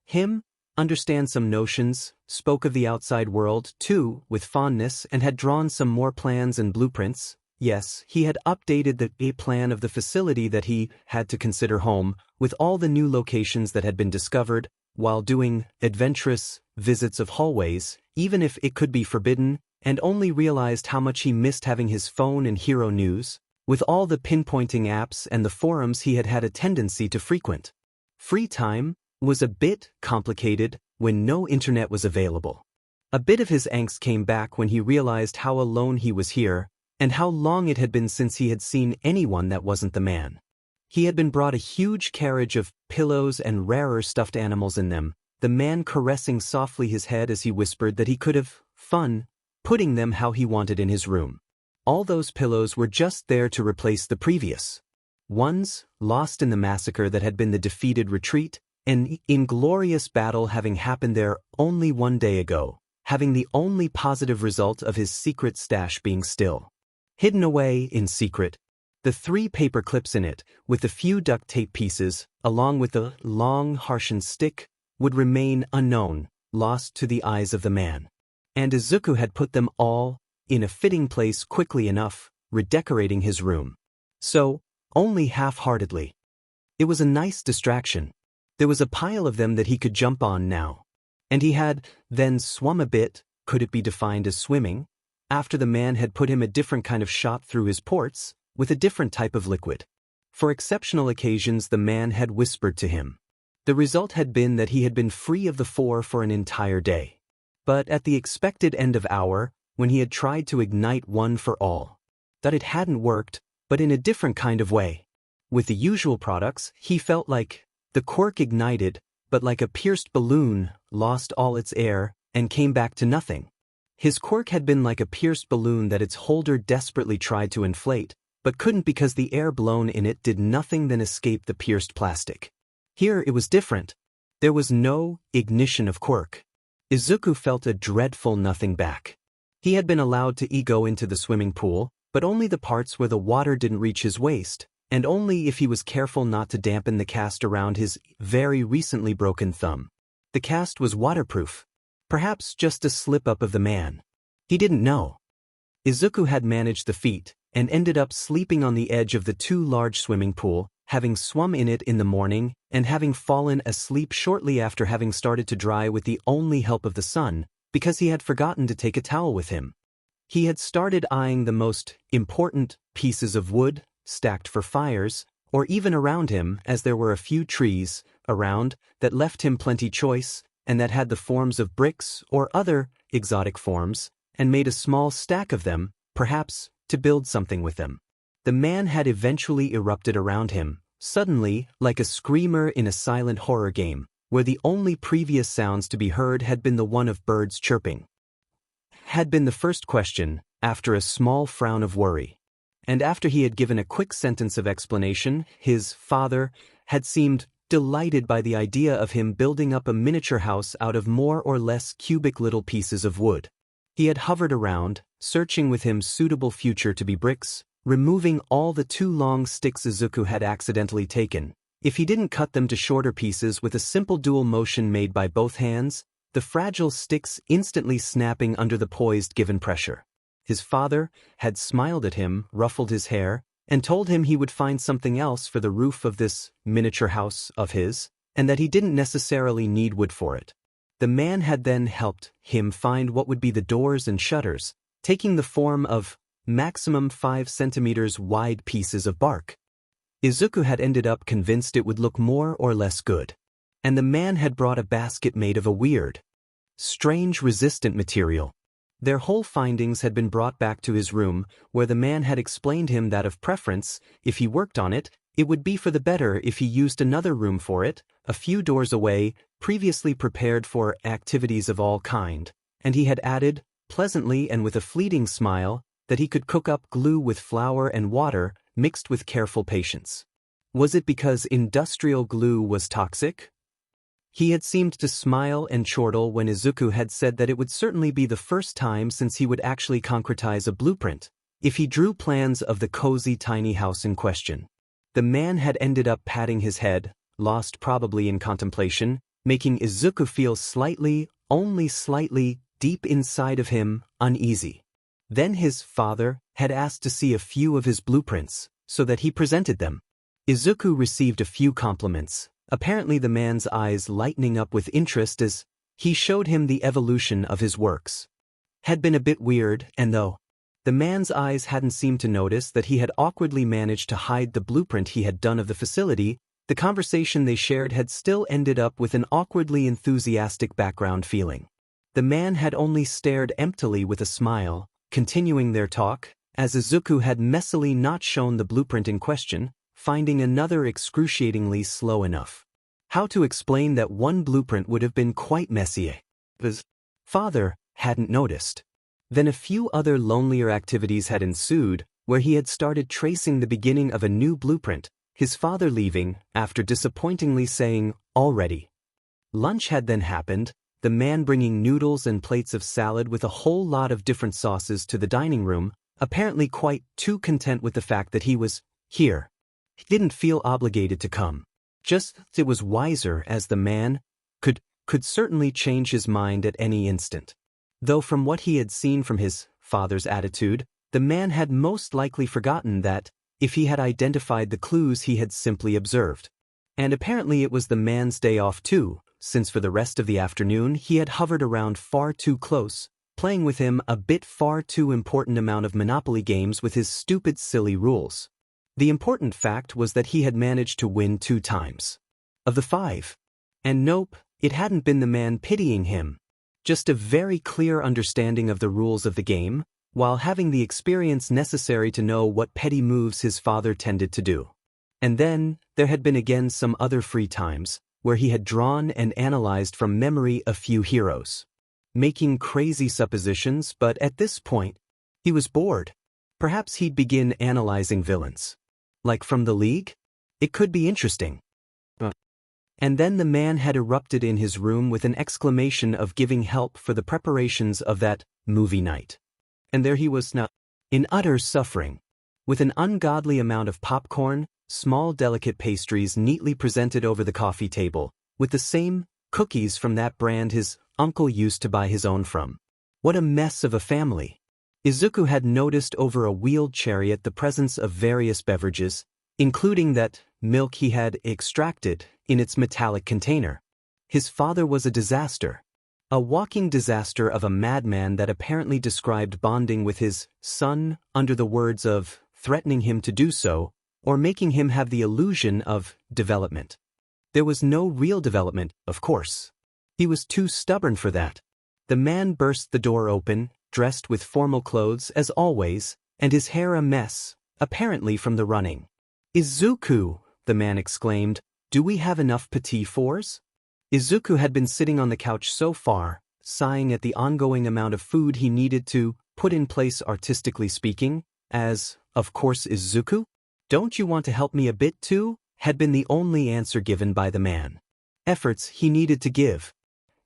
him, understand some notions, spoke of the outside world, too, with fondness and had drawn some more plans and blueprints. Yes, he had updated the plan of the facility that he had to consider home, with all the new locations that had been discovered, while doing adventurous visits of hallways, even if it could be forbidden, and only realized how much he missed having his phone and Hero News, with all the pinpointing apps and the forums he had had a tendency to frequent. Free time was a bit complicated when no internet was available. A bit of his angst came back when he realized how alone he was here, and how long it had been since he had seen anyone that wasn't the man. He had been brought a huge carriage of pillows and rarer stuffed animals in them, the man caressing softly his head as he whispered that he could have fun putting them how he wanted in his room. All those pillows were just there to replace the previous ones, lost in the massacre that had been the defeated retreat, an inglorious battle having happened there only one day ago, having the only positive result of his secret stash being still hidden away in secret. The 3 paper clips in it, with a few duct tape pieces, along with the long harshen stick, would remain unknown, lost to the eyes of the man. And Izuku had put them all in a fitting place quickly enough, redecorating his room. So, only half-heartedly. It was a nice distraction. There was a pile of them that he could jump on now. And he had then swum a bit, could it be defined as swimming, after the man had put him a different kind of shot through his ports, with a different type of liquid. For exceptional occasions the man had whispered to him. The result had been that he had been free of the 4 for an entire day. But at the expected end of hour, when he had tried to ignite one for all, that it hadn't worked, but in a different kind of way. With the usual products, he felt like the quirk ignited, but like a pierced balloon, lost all its air, and came back to nothing. His quirk had been like a pierced balloon that its holder desperately tried to inflate, but couldn't because the air blown in it did nothing than escape the pierced plastic. Here it was different. There was no ignition of quirk. Izuku felt a dreadful nothing back. He had been allowed to go into the swimming pool, but only the parts where the water didn't reach his waist, and only if he was careful not to dampen the cast around his very recently broken thumb. The cast was waterproof. Perhaps just a slip-up of the man. He didn't know. Izuku had managed the feat, and ended up sleeping on the edge of the too large swimming pool, having swum in it in the morning and having fallen asleep shortly after having started to dry with the only help of the sun, because he had forgotten to take a towel with him. He had started eyeing the most important pieces of wood, stacked for fires, or even around him, as there were a few trees around that left him plenty choice and that had the forms of bricks or other exotic forms, and made a small stack of them, perhaps to build something with them. The man had eventually erupted around him, suddenly, like a screamer in a silent horror game, where the only previous sounds to be heard had been the one of birds chirping. Had been the first question, after a small frown of worry. And after he had given a quick sentence of explanation, his father had seemed delighted by the idea of him building up a miniature house out of more or less cubic little pieces of wood. He had hovered around, searching with him suitable future to be bricks, removing all the too long sticks Izuku had accidentally taken. If he didn't cut them to shorter pieces with a simple dual motion made by both hands, the fragile sticks instantly snapping under the poised given pressure. His father had smiled at him, ruffled his hair, and told him he would find something else for the roof of this miniature house of his, and that he didn't necessarily need wood for it. The man had then helped him find what would be the doors and shutters, taking the form of maximum 5 centimeters wide pieces of bark. Izuku had ended up convinced it would look more or less good. And the man had brought a basket made of a weird, strange resistant material. Their whole findings had been brought back to his room, where the man had explained him that of preference, if he worked on it, it would be for the better if he used another room for it, a few doors away, previously prepared for activities of all kind, and he had added, pleasantly and with a fleeting smile, that he could cook up glue with flour and water, mixed with careful patience. Was it because industrial glue was toxic? He had seemed to smile and chortle when Izuku had said that it would certainly be the first time since he would actually concretize a blueprint, if he drew plans of the cozy tiny house in question. The man had ended up patting his head, lost probably in contemplation, making Izuku feel slightly, only slightly, deep inside of him, uneasy. Then his father had asked to see a few of his blueprints, so that he presented them. Izuku received a few compliments, apparently the man's eyes lightening up with interest as he showed him the evolution of his works. Had been a bit weird, and though the man's eyes hadn't seemed to notice that he had awkwardly managed to hide the blueprint he had done of the facility, the conversation they shared had still ended up with an awkwardly enthusiastic background feeling. The man had only stared emptily with a smile, continuing their talk, as Izuku had messily not shown the blueprint in question, finding another excruciatingly slow enough. How to explain that one blueprint would have been quite messy? His father hadn't noticed. Then a few other lonelier activities had ensued, where he had started tracing the beginning of a new blueprint, his father leaving, after disappointingly saying, "Already." Lunch had then happened, the man bringing noodles and plates of salad with a whole lot of different sauces to the dining room, apparently quite too content with the fact that he was here. He didn't feel obligated to come. Just it was wiser, as the man could certainly change his mind at any instant. Though from what he had seen from his father's attitude, the man had most likely forgotten that, if he had identified the clues he had simply observed. And apparently it was the man's day off too, since for the rest of the afternoon he had hovered around far too close, playing with him a bit far too important amount of Monopoly games with his stupid silly rules. The important fact was that he had managed to win 2 times. Of the 5. And nope, it hadn't been the man pitying him. Just a very clear understanding of the rules of the game, while having the experience necessary to know what petty moves his father tended to do. And then, there had been again some other free times, where he had drawn and analyzed from memory a few heroes. Making crazy suppositions, but at this point, he was bored. Perhaps he'd begin analyzing villains. Like from the League? It could be interesting. And then the man had erupted in his room with an exclamation of giving help for the preparations of that movie night. And there he was now, in utter suffering, with an ungodly amount of popcorn, small delicate pastries neatly presented over the coffee table, with the same cookies from that brand his uncle used to buy his own from. What a mess of a family. Izuku had noticed over a wheeled chariot the presence of various beverages, including that milk he had extracted in its metallic container. His father was a disaster. A walking disaster of a madman that apparently described bonding with his son under the words of threatening him to do so, or making him have the illusion of development. There was no real development, of course. He was too stubborn for that. The man burst the door open, dressed with formal clothes as always, and his hair a mess, apparently from the running. "Izuku," the man exclaimed, "do we have enough petit fours?" Izuku had been sitting on the couch so far, sighing at the ongoing amount of food he needed to put in place artistically speaking, as, of course, "Izuku? Don't you want to help me a bit too?" had been the only answer given by the man. Efforts he needed to give.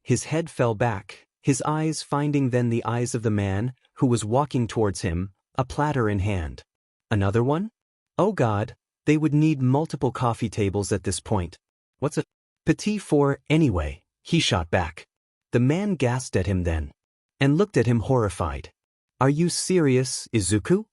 His head fell back, his eyes finding then the eyes of the man who was walking towards him, a platter in hand. Another one? Oh God, they would need multiple coffee tables at this point. "What's a petit four anyway?" he shot back. The man gasped at him then, and looked at him horrified. "Are you serious, Izuku?"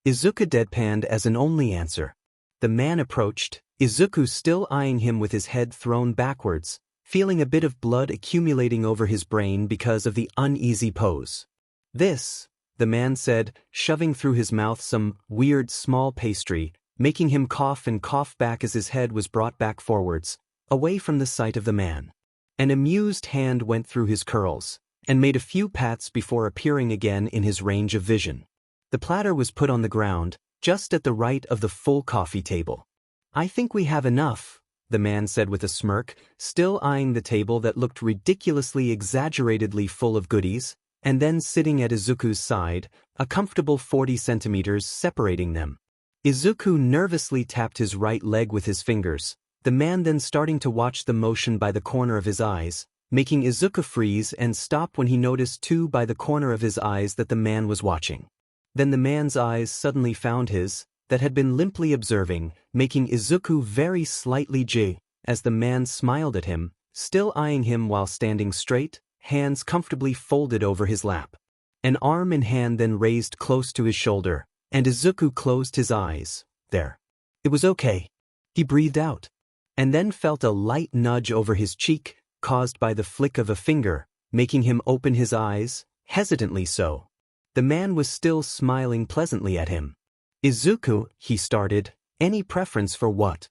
Izuku deadpanned as an only answer. The man approached, Izuku still eyeing him with his head thrown backwards, feeling a bit of blood accumulating over his brain because of the uneasy pose. "This," the man said, shoving through his mouth some weird small pastry, making him cough and cough back as his head was brought back forwards, away from the sight of the man. An amused hand went through his curls, and made a few pats before appearing again in his range of vision. The platter was put on the ground, just at the right of the full coffee table. "I think we have enough," the man said with a smirk, still eyeing the table that looked ridiculously exaggeratedly full of goodies, and then sitting at Izuku's side, a comfortable 40 centimeters separating them. Izuku nervously tapped his right leg with his fingers, the man then starting to watch the motion by the corner of his eyes, making Izuku freeze and stop when he noticed too by the corner of his eyes that the man was watching. Then the man's eyes suddenly found his, that had been limply observing, making Izuku very slightly jig, as the man smiled at him, still eyeing him while standing straight, hands comfortably folded over his lap. An arm and hand then raised close to his shoulder, and Izuku closed his eyes. There. It was okay. He breathed out, and then felt a light nudge over his cheek, caused by the flick of a finger, making him open his eyes, hesitantly so. The man was still smiling pleasantly at him. "Izuku," he started, "any preference for what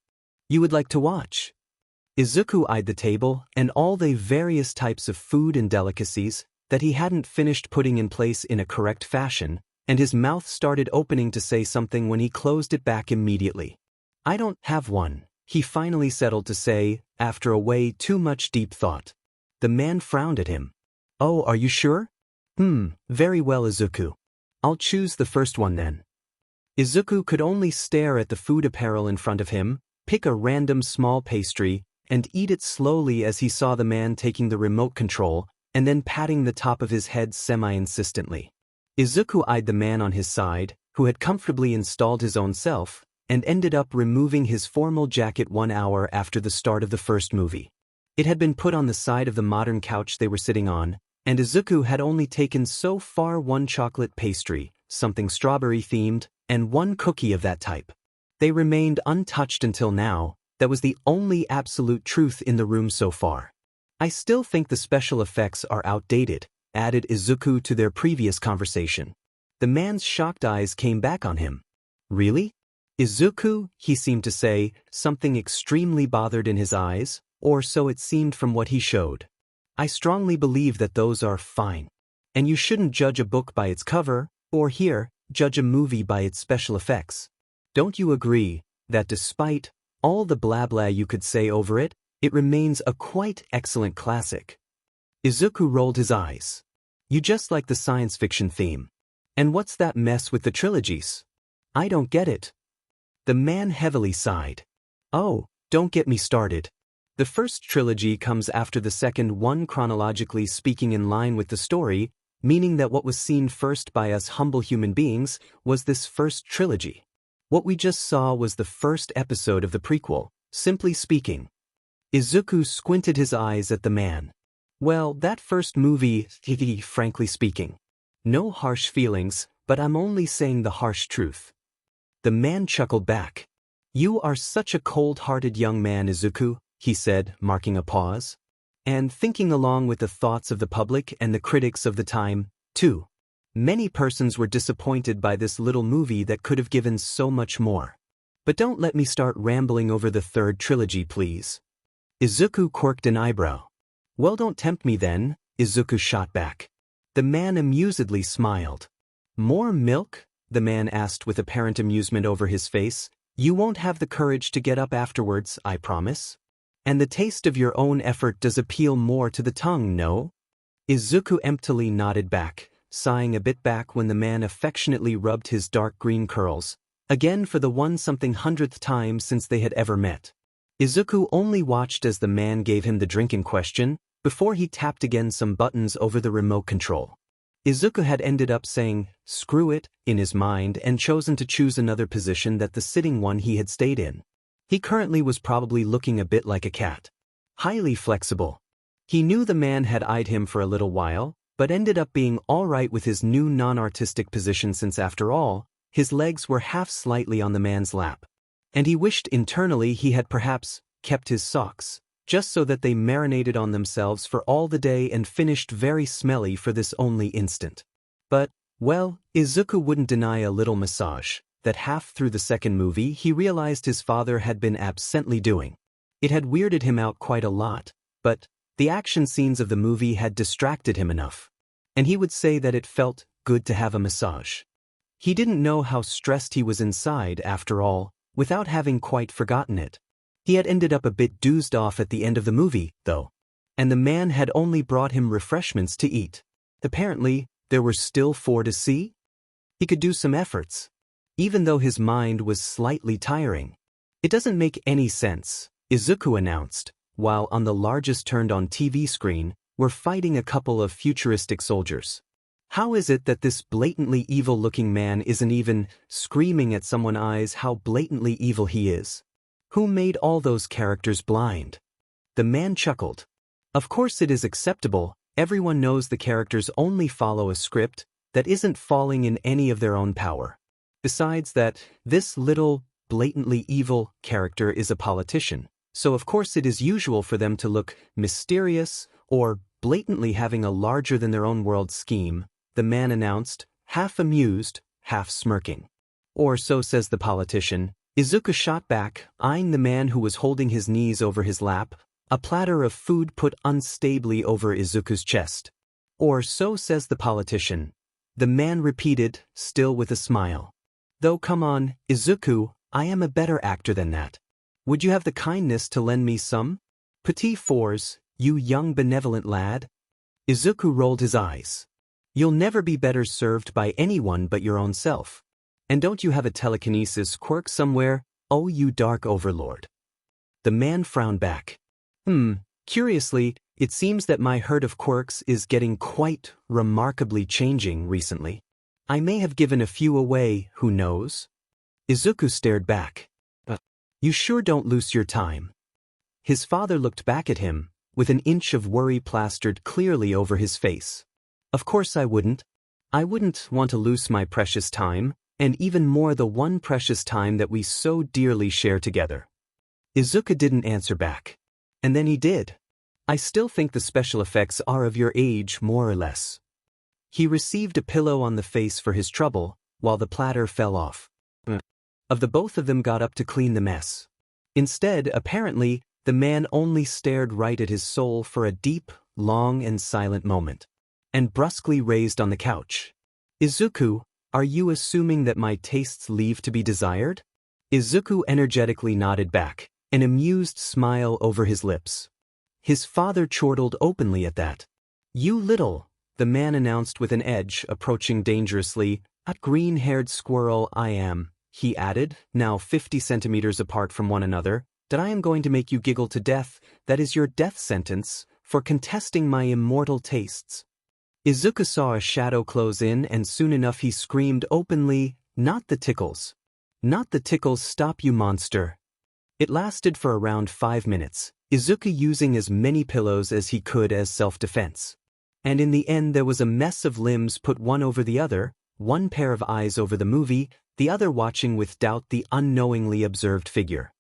you would like to watch?" Izuku eyed the table and all the various types of food and delicacies that he hadn't finished putting in place in a correct fashion, and his mouth started opening to say something when he closed it back immediately. "I don't have one," he finally settled to say, after a way too much deep thought. The man frowned at him. "Oh, are you sure?" Very well, Izuku. I'll choose the first one then." Izuku could only stare at the food apparel in front of him, pick a random small pastry, and eat it slowly as he saw the man taking the remote control and then patting the top of his head semi-insistently. Izuku eyed the man on his side, who had comfortably installed his own self, and ended up removing his formal jacket 1 hour after the start of the first movie. It had been put on the side of the modern couch they were sitting on, and Izuku had only taken so far 1 chocolate pastry, something strawberry-themed, and 1 cookie of that type. They remained untouched until now. That was the only absolute truth in the room so far. "I still think the special effects are outdated," added Izuku to their previous conversation. The man's shocked eyes came back on him. "Really? Izuku," he seemed to say, something extremely bothered in his eyes, or so it seemed from what he showed. "I strongly believe that those are fine. And you shouldn't judge a book by its cover, or here, judge a movie by its special effects. Don't you agree that despite all the blah blah you could say over it, it remains a quite excellent classic?" Izuku rolled his eyes. "You just like the science fiction theme. And what's that mess with the trilogies? I don't get it." The man heavily sighed. "Oh, don't get me started. The first trilogy comes after the second one, chronologically speaking, in line with the story, meaning that what was seen first by us humble human beings was this first trilogy. What we just saw was the first episode of the prequel, simply speaking." Izuku squinted his eyes at the man. "Well, that first movie, frankly speaking. No harsh feelings, but I'm only saying the harsh truth." The man chuckled back. You are such a cold-hearted young man, Izuku, he said, marking a pause. And thinking along with the thoughts of the public and the critics of the time, too. Many persons were disappointed by this little movie that could have given so much more. But don't let me start rambling over the third trilogy, please. Izuku quirked an eyebrow. Well, don't tempt me then, Izuku shot back. The man amusedly smiled. More milk? The man asked with apparent amusement over his face. You won't have the courage to get up afterwards, I promise. And the taste of your own effort does appeal more to the tongue, no? Izuku emptily nodded back, sighing a bit back when the man affectionately rubbed his dark green curls, again for the 1-something-hundredth time since they had ever met. Izuku only watched as the man gave him the drink in question, before he tapped again some buttons over the remote control. Izuku had ended up saying, screw it, in his mind and chosen to choose another position than the sitting one he had stayed in. He currently was probably looking a bit like a cat. Highly flexible. He knew the man had eyed him for a little while, but ended up being all right with his new non-artistic position since after all, his legs were half slightly on the man's lap. And he wished internally he had perhaps kept his socks, just so that they marinated on themselves for all the day and finished very smelly for this only instant. But, well, Izuku wouldn't deny a little massage that half through the second movie he realized his father had been absently doing. It had weirded him out quite a lot, but the action scenes of the movie had distracted him enough. And he would say that it felt good to have a massage. He didn't know how stressed he was inside, after all, without having quite forgotten it. He had ended up a bit dozed off at the end of the movie, though. And the man had only brought him refreshments to eat. Apparently, there were still 4 to see? He could do some efforts. Even though his mind was slightly tiring. It doesn't make any sense, Izuku announced, while on the largest turned-on TV screen, were fighting a couple of futuristic soldiers. How is it that this blatantly evil-looking man isn't even screaming at someone's eyes how blatantly evil he is? Who made all those characters blind? The man chuckled. Of course it is acceptable, everyone knows the characters only follow a script that isn't falling in any of their own power. Besides that, this little, blatantly evil character is a politician, so of course it is usual for them to look mysterious or blatantly having a larger-than-their-own-world scheme, the man announced, half amused, half smirking. Or so says the politician. Izuku shot back, eyeing the man who was holding his knees over his lap, a platter of food put unstably over Izuku's chest. Or so says the politician. The man repeated, still with a smile. Though come on, Izuku, I am a better actor than that. Would you have the kindness to lend me some? Petit fours, you young benevolent lad? Izuku rolled his eyes. You'll never be better served by anyone but your own self. And don't you have a telekinesis quirk somewhere, oh you dark overlord? The man frowned back. Curiously, it seems that my herd of quirks is getting quite remarkably changing recently. I may have given a few away, who knows? Izuku stared back. You sure don't lose your time. His father looked back at him, with an inch of worry plastered clearly over his face. Of course I wouldn't. I wouldn't want to lose my precious time, and even more the one precious time that we so dearly share together. Izuku didn't answer back. And then he did. I still think the special effects are of your age, more or less. He received a pillow on the face for his trouble, while the platter fell off. The both of them got up to clean the mess. Instead, apparently, the man only stared right at his soul for a deep, long and silent moment. And brusquely raised on the couch. Izuku, are you assuming that my tastes leave to be desired? Izuku energetically nodded back, an amused smile over his lips. His father chortled openly at that. You little, the man announced with an edge, approaching dangerously, a green-haired squirrel I am, he added, now 50 centimeters apart from one another, that I am going to make you giggle to death, that is your death sentence, for contesting my immortal tastes. Izuku saw a shadow close in and soon enough he screamed openly, not the tickles. Not the tickles, stop you monster. It lasted for around 5 minutes, Izuku using as many pillows as he could as self-defense. And in the end there was a mess of limbs put one over the other, one pair of eyes over the movie, the other watching with doubt the unknowingly observed figure.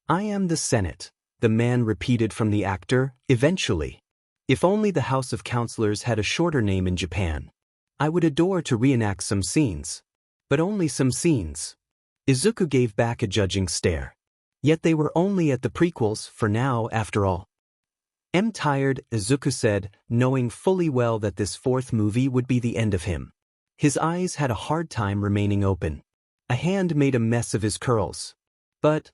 "I am the Senate," the man repeated from the actor, eventually. "If only the House of Counselors had a shorter name in Japan. I would adore to reenact some scenes. But only some scenes." Izuku gave back a judging stare. Yet they were only at the prequels for now, after all. "I'm tired," Izuku said, knowing fully well that this fourth movie would be the end of him. His eyes had a hard time remaining open. A hand made a mess of his curls. But,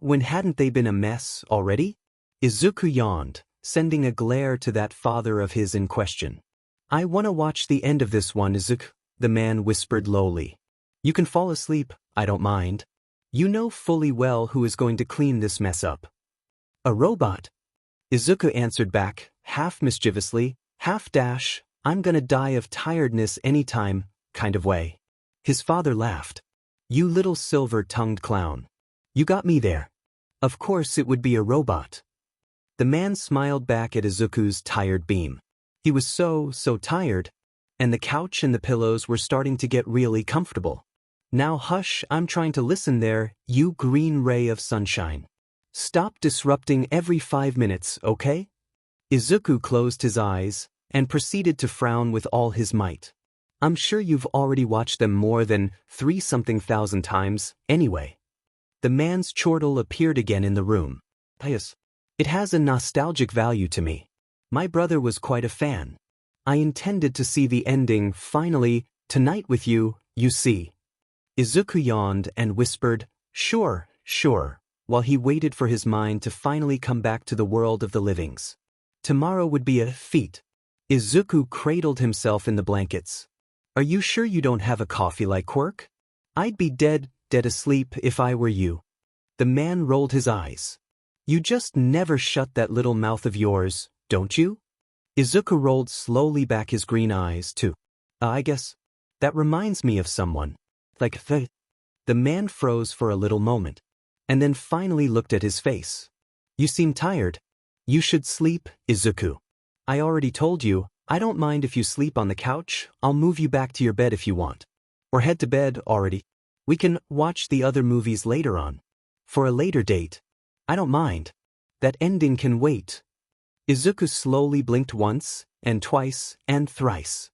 when hadn't they been a mess already? Izuku yawned, sending a glare to that father of his in question. "I wanna watch the end of this one, Izuku," the man whispered lowly. "You can fall asleep, I don't mind. You know fully well who is going to clean this mess up." "A robot?" Izuku answered back, half mischievously, half dash, "I'm gonna die of tiredness anytime," kind of way. His father laughed. "You little silver-tongued clown. You got me there. Of course it would be a robot." The man smiled back at Izuku's tired beam. He was so tired. And the couch and the pillows were starting to get really comfortable. "Now hush, I'm trying to listen there, you green ray of sunshine. Stop disrupting every 5 minutes, okay?" Izuku closed his eyes and proceeded to frown with all his might. "I'm sure you've already watched them more than 3-something thousand times, anyway." The man's chortle appeared again in the room. "Yes. It has a nostalgic value to me. My brother was quite a fan. I intended to see the ending, finally, tonight with you, you see." Izuku yawned and whispered, Sure, while he waited for his mind to finally come back to the world of the livings. Tomorrow would be a feat. Izuku cradled himself in the blankets. "Are you sure you don't have a coffee like Quirk? I'd be dead asleep if I were you." The man rolled his eyes. "You just never shut that little mouth of yours, don't you?" Izuku rolled slowly back his green eyes too. I guess. That reminds me of someone. Like the man froze for a little moment, and then finally looked at his face. "You seem tired. You should sleep, Izuku. I already told you, I don't mind if you sleep on the couch, I'll move you back to your bed if you want. Or head to bed already. We can watch the other movies later on. For a later date. I don't mind. That ending can wait." Izuku slowly blinked once, and twice, and thrice.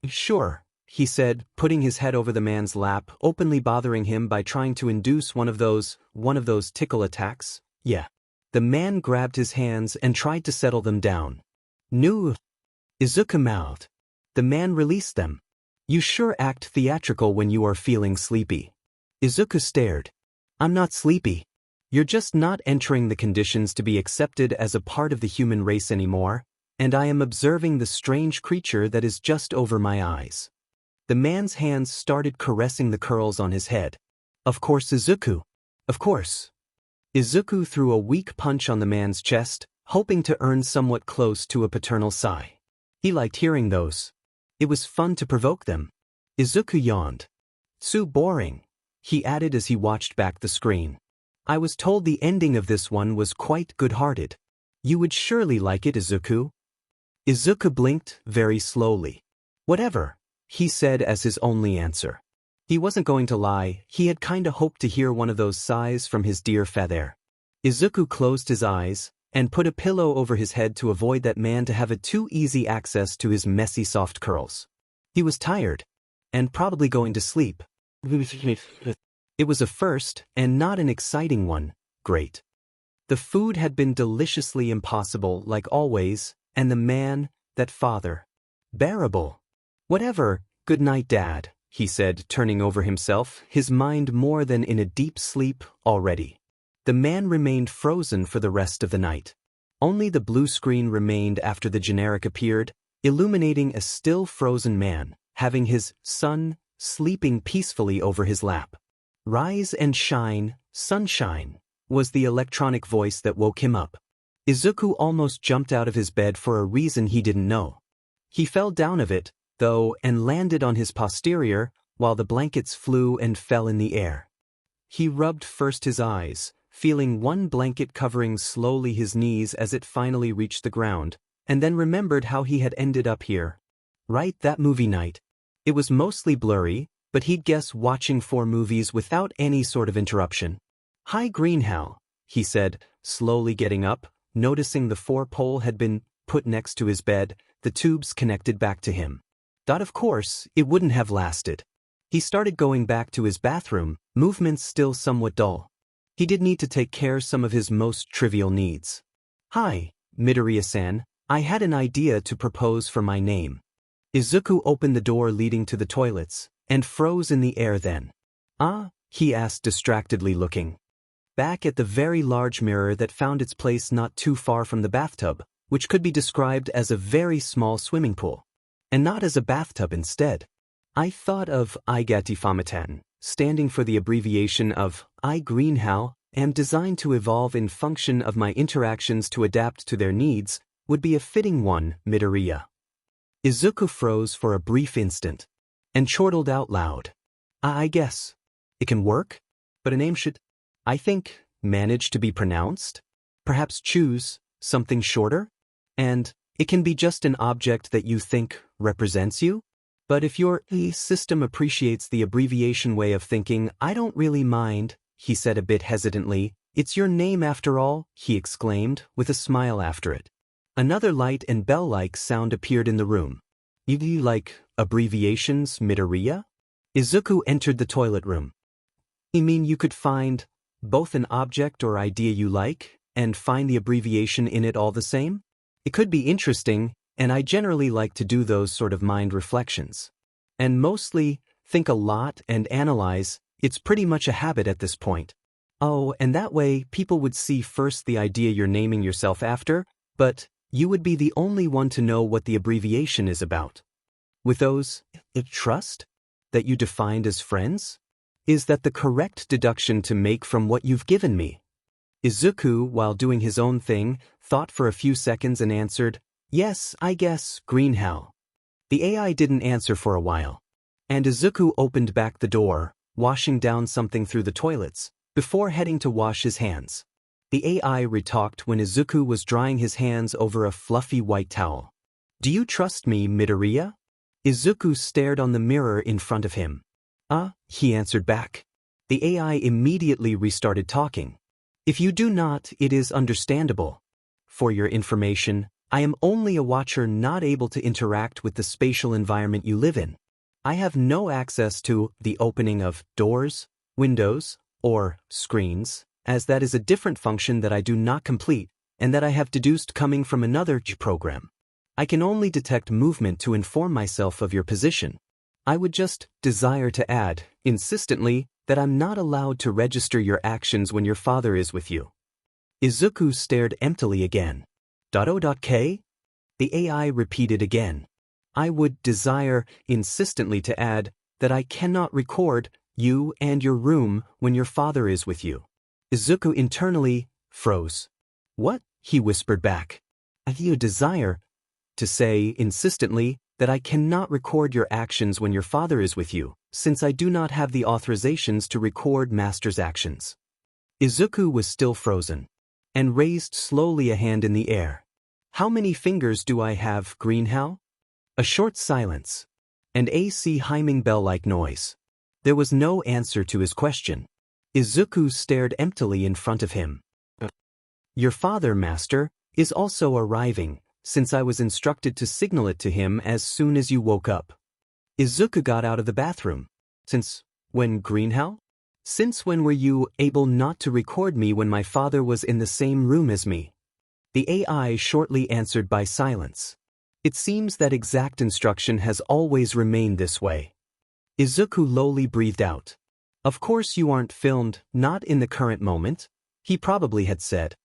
Sure," he said, putting his head over the man's lap, openly bothering him by trying to induce one of those tickle attacks. "Yeah." The man grabbed his hands and tried to settle them down. "No." Izuku mouthed. The man released them. "You sure act theatrical when you are feeling sleepy." Izuku stared. "I'm not sleepy. You're just not entering the conditions to be accepted as a part of the human race anymore, and I am observing the strange creature that is just over my eyes." The man's hands started caressing the curls on his head. "Of course, Izuku. Of course." Izuku threw a weak punch on the man's chest, hoping to earn somewhat close to a paternal sigh. He liked hearing those. It was fun to provoke them. Izuku yawned. "So boring," he added as he watched back the screen. "I was told the ending of this one was quite good-hearted. You would surely like it, Izuku." Izuku blinked very slowly. "Whatever," he said as his only answer. He wasn't going to lie, he had kinda hoped to hear one of those sighs from his dear father. Izuku closed his eyes and put a pillow over his head to avoid that man to have a too easy access to his messy soft curls. He was tired, and probably going to sleep. It was a first, and not an exciting one. Great. The food had been deliciously impossible, like always, and the man, that father. Bearable. "Whatever, good night, Dad," he said, turning over himself, his mind more than in a deep sleep already. The man remained frozen for the rest of the night. Only the blue screen remained after the generic appeared, illuminating a still frozen man, having his son sleeping peacefully over his lap. "Rise and shine, sunshine," was the electronic voice that woke him up. Izuku almost jumped out of his bed for a reason he didn't know. He fell down of it, though, and landed on his posterior, while the blankets flew and fell in the air. He rubbed first his eyes, feeling one blanket covering slowly his knees as it finally reached the ground, and then remembered how he had ended up here. Right, that movie night. It was mostly blurry, but he'd guess watching 4 movies without any sort of interruption. "Hi Greenhow," he said, slowly getting up, noticing the 4-pole had been put next to his bed, the tubes connected back to him. Thought of course, it wouldn't have lasted. He started going back to his bathroom, movements still somewhat dull. He did need to take care of some of his most trivial needs. "Hi, Midoriya-san, I had an idea to propose for my name." Izuku opened the door leading to the toilets, and froze in the air then. "Ah?" he asked distractedly looking back at the very large mirror that found its place not too far from the bathtub, which could be described as a very small swimming pool. And not as a bathtub instead. "I thought of Igatifamatan, standing for the abbreviation of I Greenhow, am designed to evolve in function of my interactions to adapt to their needs, would be a fitting one, Midoriya." Izuku froze for a brief instant, and chortled out loud. I guess. It can work, but a name should, I think, manage to be pronounced? Perhaps choose something shorter? And it can be just an object that you think represents you? But if your system appreciates the abbreviation way of thinking, I don't really mind, he said a bit hesitantly. "It's your name after all," he exclaimed, with a smile after it. Another light and bell-like sound appeared in the room. "You like abbreviations, Midoriya?" Izuku entered the toilet room. "You mean you could find both an object or idea you like, and find the abbreviation in it all the same? It could be interesting, and I generally like to do those sort of mind reflections. And mostly, think a lot and analyze. It's pretty much a habit at this point. Oh, and that way people would see first the idea you're naming yourself after, but you would be the only one to know what the abbreviation is about. With those, trust? That you defined as friends? Is that the correct deduction to make from what you've given me?" Izuku, while doing his own thing, thought for a few seconds and answered, "Yes, I guess, Greenhow." The AI didn't answer for a while, and Izuku opened back the door, washing down something through the toilets, before heading to wash his hands. The AI retalked when Izuku was drying his hands over a fluffy white towel. "Do you trust me, Midoriya?" Izuku stared on the mirror in front of him. He answered back. The AI immediately restarted talking. "If you do not, it is understandable. For your information, I am only a watcher not able to interact with the spatial environment you live in. I have no access to the opening of doors, windows, or screens, as that is a different function that I do not complete, and that I have deduced coming from another program. I can only detect movement to inform myself of your position. I would just desire to add, insistently, that I'm not allowed to register your actions when your father is with you." Izuku stared emptily again. "K?" The AI repeated again. "I would desire, insistently to add, that I cannot record you and your room when your father is with you." Izuku internally froze. "What?" he whispered back. "Have you a desire to say, insistently, that I cannot record your actions when your father is with you, since I do not have the authorizations to record master's actions?" Izuku was still frozen, and raised slowly a hand in the air. "How many fingers do I have, Greenhow?" A short silence, and AC hymning bell-like noise. There was no answer to his question. Izuku stared emptily in front of him. "Your father, master, is also arriving, since I was instructed to signal it to him as soon as you woke up." Izuku got out of the bathroom. "Since when, Greenhow? Since when were you able not to record me when my father was in the same room as me?" The AI shortly answered by silence. "It seems that exact instruction has always remained this way." Izuku lowly breathed out. "Of course you aren't filmed, not in the current moment," he probably had said.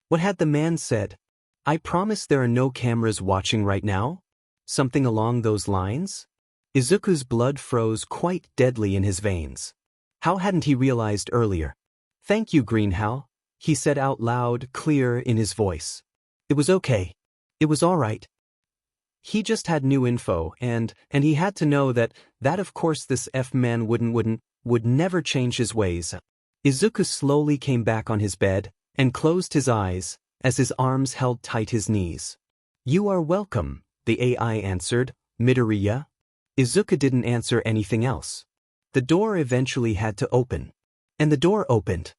What had the man said? "I promise there are no cameras watching right now?" Something along those lines? Izuku's blood froze quite deadly in his veins. How hadn't he realized earlier? "Thank you, Greenhow," he said out loud, clear in his voice. "It was okay. It was all right." He just had new info, and he had to know that of course this F-man would never change his ways. Izuku slowly came back on his bed, and closed his eyes, as his arms held tight his knees. "You are welcome," the AI answered, "Midoriya." Izuku didn't answer anything else. The door eventually had to open. And the door opened.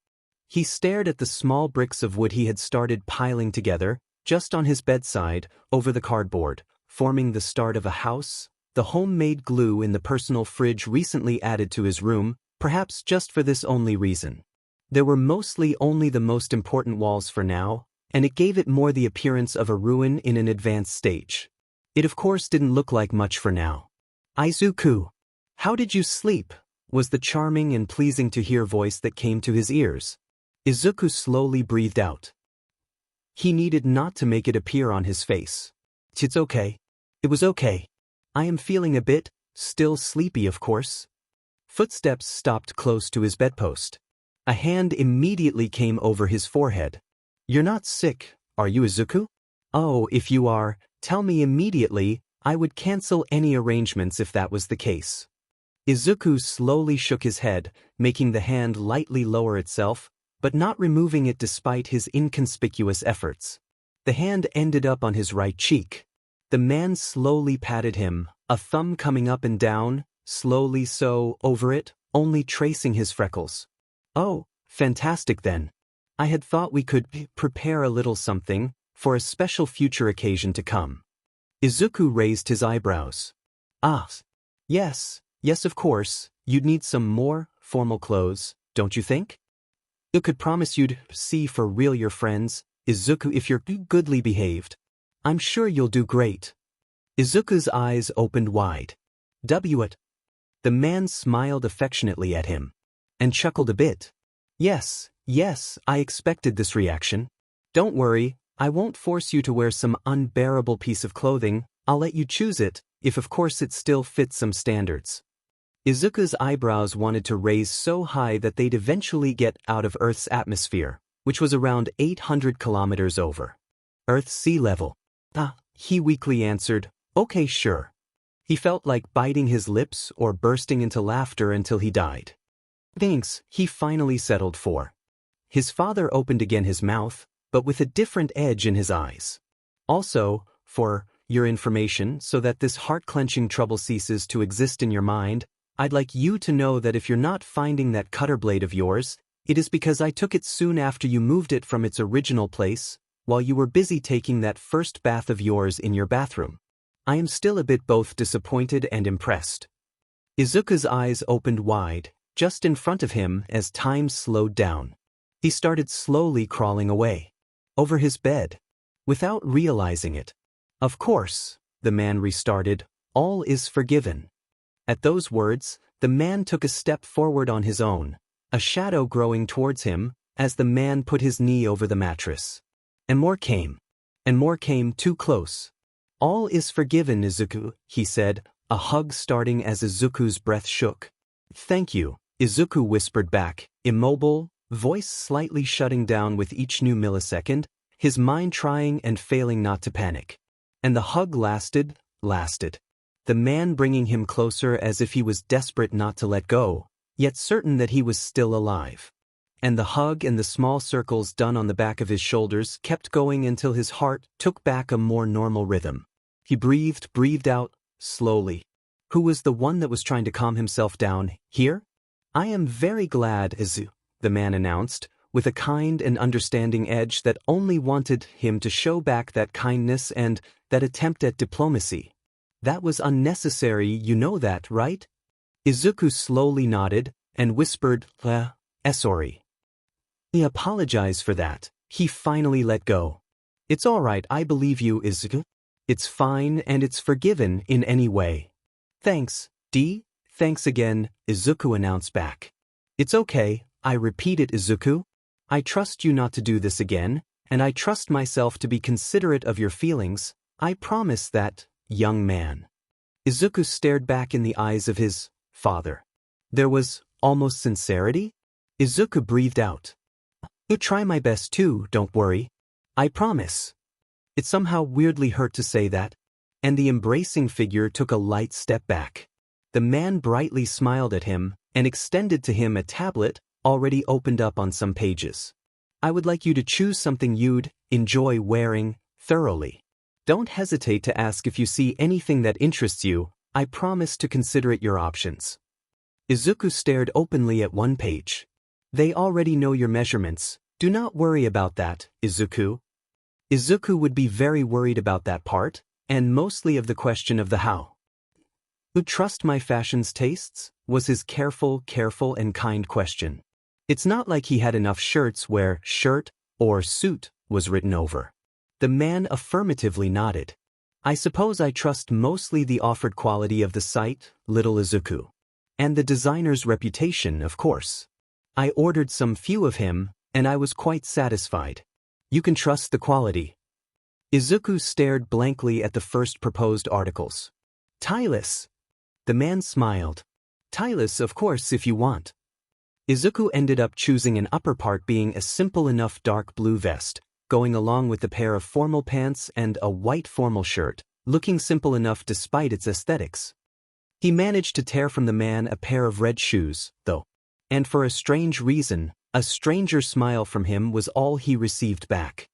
He stared at the small bricks of wood he had started piling together, just on his bedside, over the cardboard, forming the start of a house, the homemade glue in the personal fridge recently added to his room, perhaps just for this only reason. There were mostly only the most important walls for now, and it gave it more the appearance of a ruin in an advanced stage. It of course didn't look like much for now. Izuku, how did you sleep? Was the charming and pleasing to hear voice that came to his ears. Izuku slowly breathed out. He needed not to make it appear on his face. It's okay. It was okay. I am feeling a bit, still sleepy of course. Footsteps stopped close to his bedpost. A hand immediately came over his forehead. You're not sick, are you, Izuku? Oh, if you are, tell me immediately. I would cancel any arrangements if that was the case. Izuku slowly shook his head, making the hand lightly lower itself, but not removing it despite his inconspicuous efforts. The hand ended up on his right cheek. The man slowly patted him, a thumb coming up and down, slowly so, over it, only tracing his freckles. Oh, fantastic then. I had thought we could prepare a little something, for a special future occasion to come. Izuku raised his eyebrows. Ah, yes of course, you'd need some more formal clothes, don't you think? I could promise you'd see for real your friends, Izuku, if you're goodly behaved. I'm sure you'll do great. Izuku's eyes opened wide. What? The man smiled affectionately at him. And chuckled a bit. Yes, I expected this reaction. Don't worry, I won't force you to wear some unbearable piece of clothing, I'll let you choose it, if of course it still fits some standards. Izuku's eyebrows wanted to raise so high that they'd eventually get out of Earth's atmosphere, which was around 800 kilometers over Earth's sea level. He weakly answered, okay, sure. He felt like biting his lips or bursting into laughter until he died. Thanks, he finally settled for. His father opened again his mouth, but with a different edge in his eyes. Also, for your information, so that this heart-clenching trouble ceases to exist in your mind, I'd like you to know that if you're not finding that cutter blade of yours, it is because I took it soon after you moved it from its original place, while you were busy taking that first bath of yours in your bathroom. I am still a bit both disappointed and impressed. Izuku's eyes opened wide, just in front of him as time slowed down. He started slowly crawling away. Over his bed. Without realizing it. Of course, the man restarted, all is forgiven. At those words, the man took a step forward on his own, a shadow growing towards him, as the man put his knee over the mattress. And more came too close. All is forgiven, Izuku, he said, a hug starting as Izuku's breath shook. Thank you, Izuku whispered back, immobile, voice slightly shutting down with each new millisecond, his mind trying and failing not to panic. And the hug lasted. The man bringing him closer as if he was desperate not to let go, yet certain that he was still alive. And the hug and the small circles done on the back of his shoulders kept going until his heart took back a more normal rhythm. He breathed out, slowly. Who was the one that was trying to calm himself down, here? I am very glad, Izu, the man announced, with a kind and understanding edge that only wanted him to show back that kindness and that attempt at diplomacy. That was unnecessary, you know that, right? Izuku slowly nodded and whispered, sorry. He apologized for that. He finally let go. It's all right, I believe you, Izuku. It's fine and it's forgiven in any way. Thanks, D. Thanks again, Izuku announced back. It's okay, I repeated, Izuku. I trust you not to do this again, and I trust myself to be considerate of your feelings. I promise that, young man. Izuku stared back in the eyes of his father. There was almost sincerity. Izuku breathed out. I'll try my best too, don't worry. I promise. It somehow weirdly hurt to say that, and the embracing figure took a light step back. The man brightly smiled at him and extended to him a tablet already opened up on some pages. I would like you to choose something you'd enjoy wearing thoroughly. Don't hesitate to ask if you see anything that interests you. I promise to consider it your options. Izuku stared openly at one page. They already know your measurements. Do not worry about that, Izuku. Izuku would be very worried about that part, and mostly of the question of the how. You trust my fashion's tastes? Was his careful and kind question. It's not like he had enough shirts where shirt or suit was written over. The man affirmatively nodded. I suppose I trust mostly the offered quality of the site, little Izuku. And the designer's reputation, of course. I ordered some few of him, and I was quite satisfied. You can trust the quality. Izuku stared blankly at the first proposed articles. Tieless. The man smiled. Tieless, of course, if you want. Izuku ended up choosing an upper part being a simple enough dark blue vest, going along with a pair of formal pants and a white formal shirt, looking simple enough despite its aesthetics. He managed to tear from the man a pair of red shoes, though. And for a strange reason, a stranger smile from him was all he received back.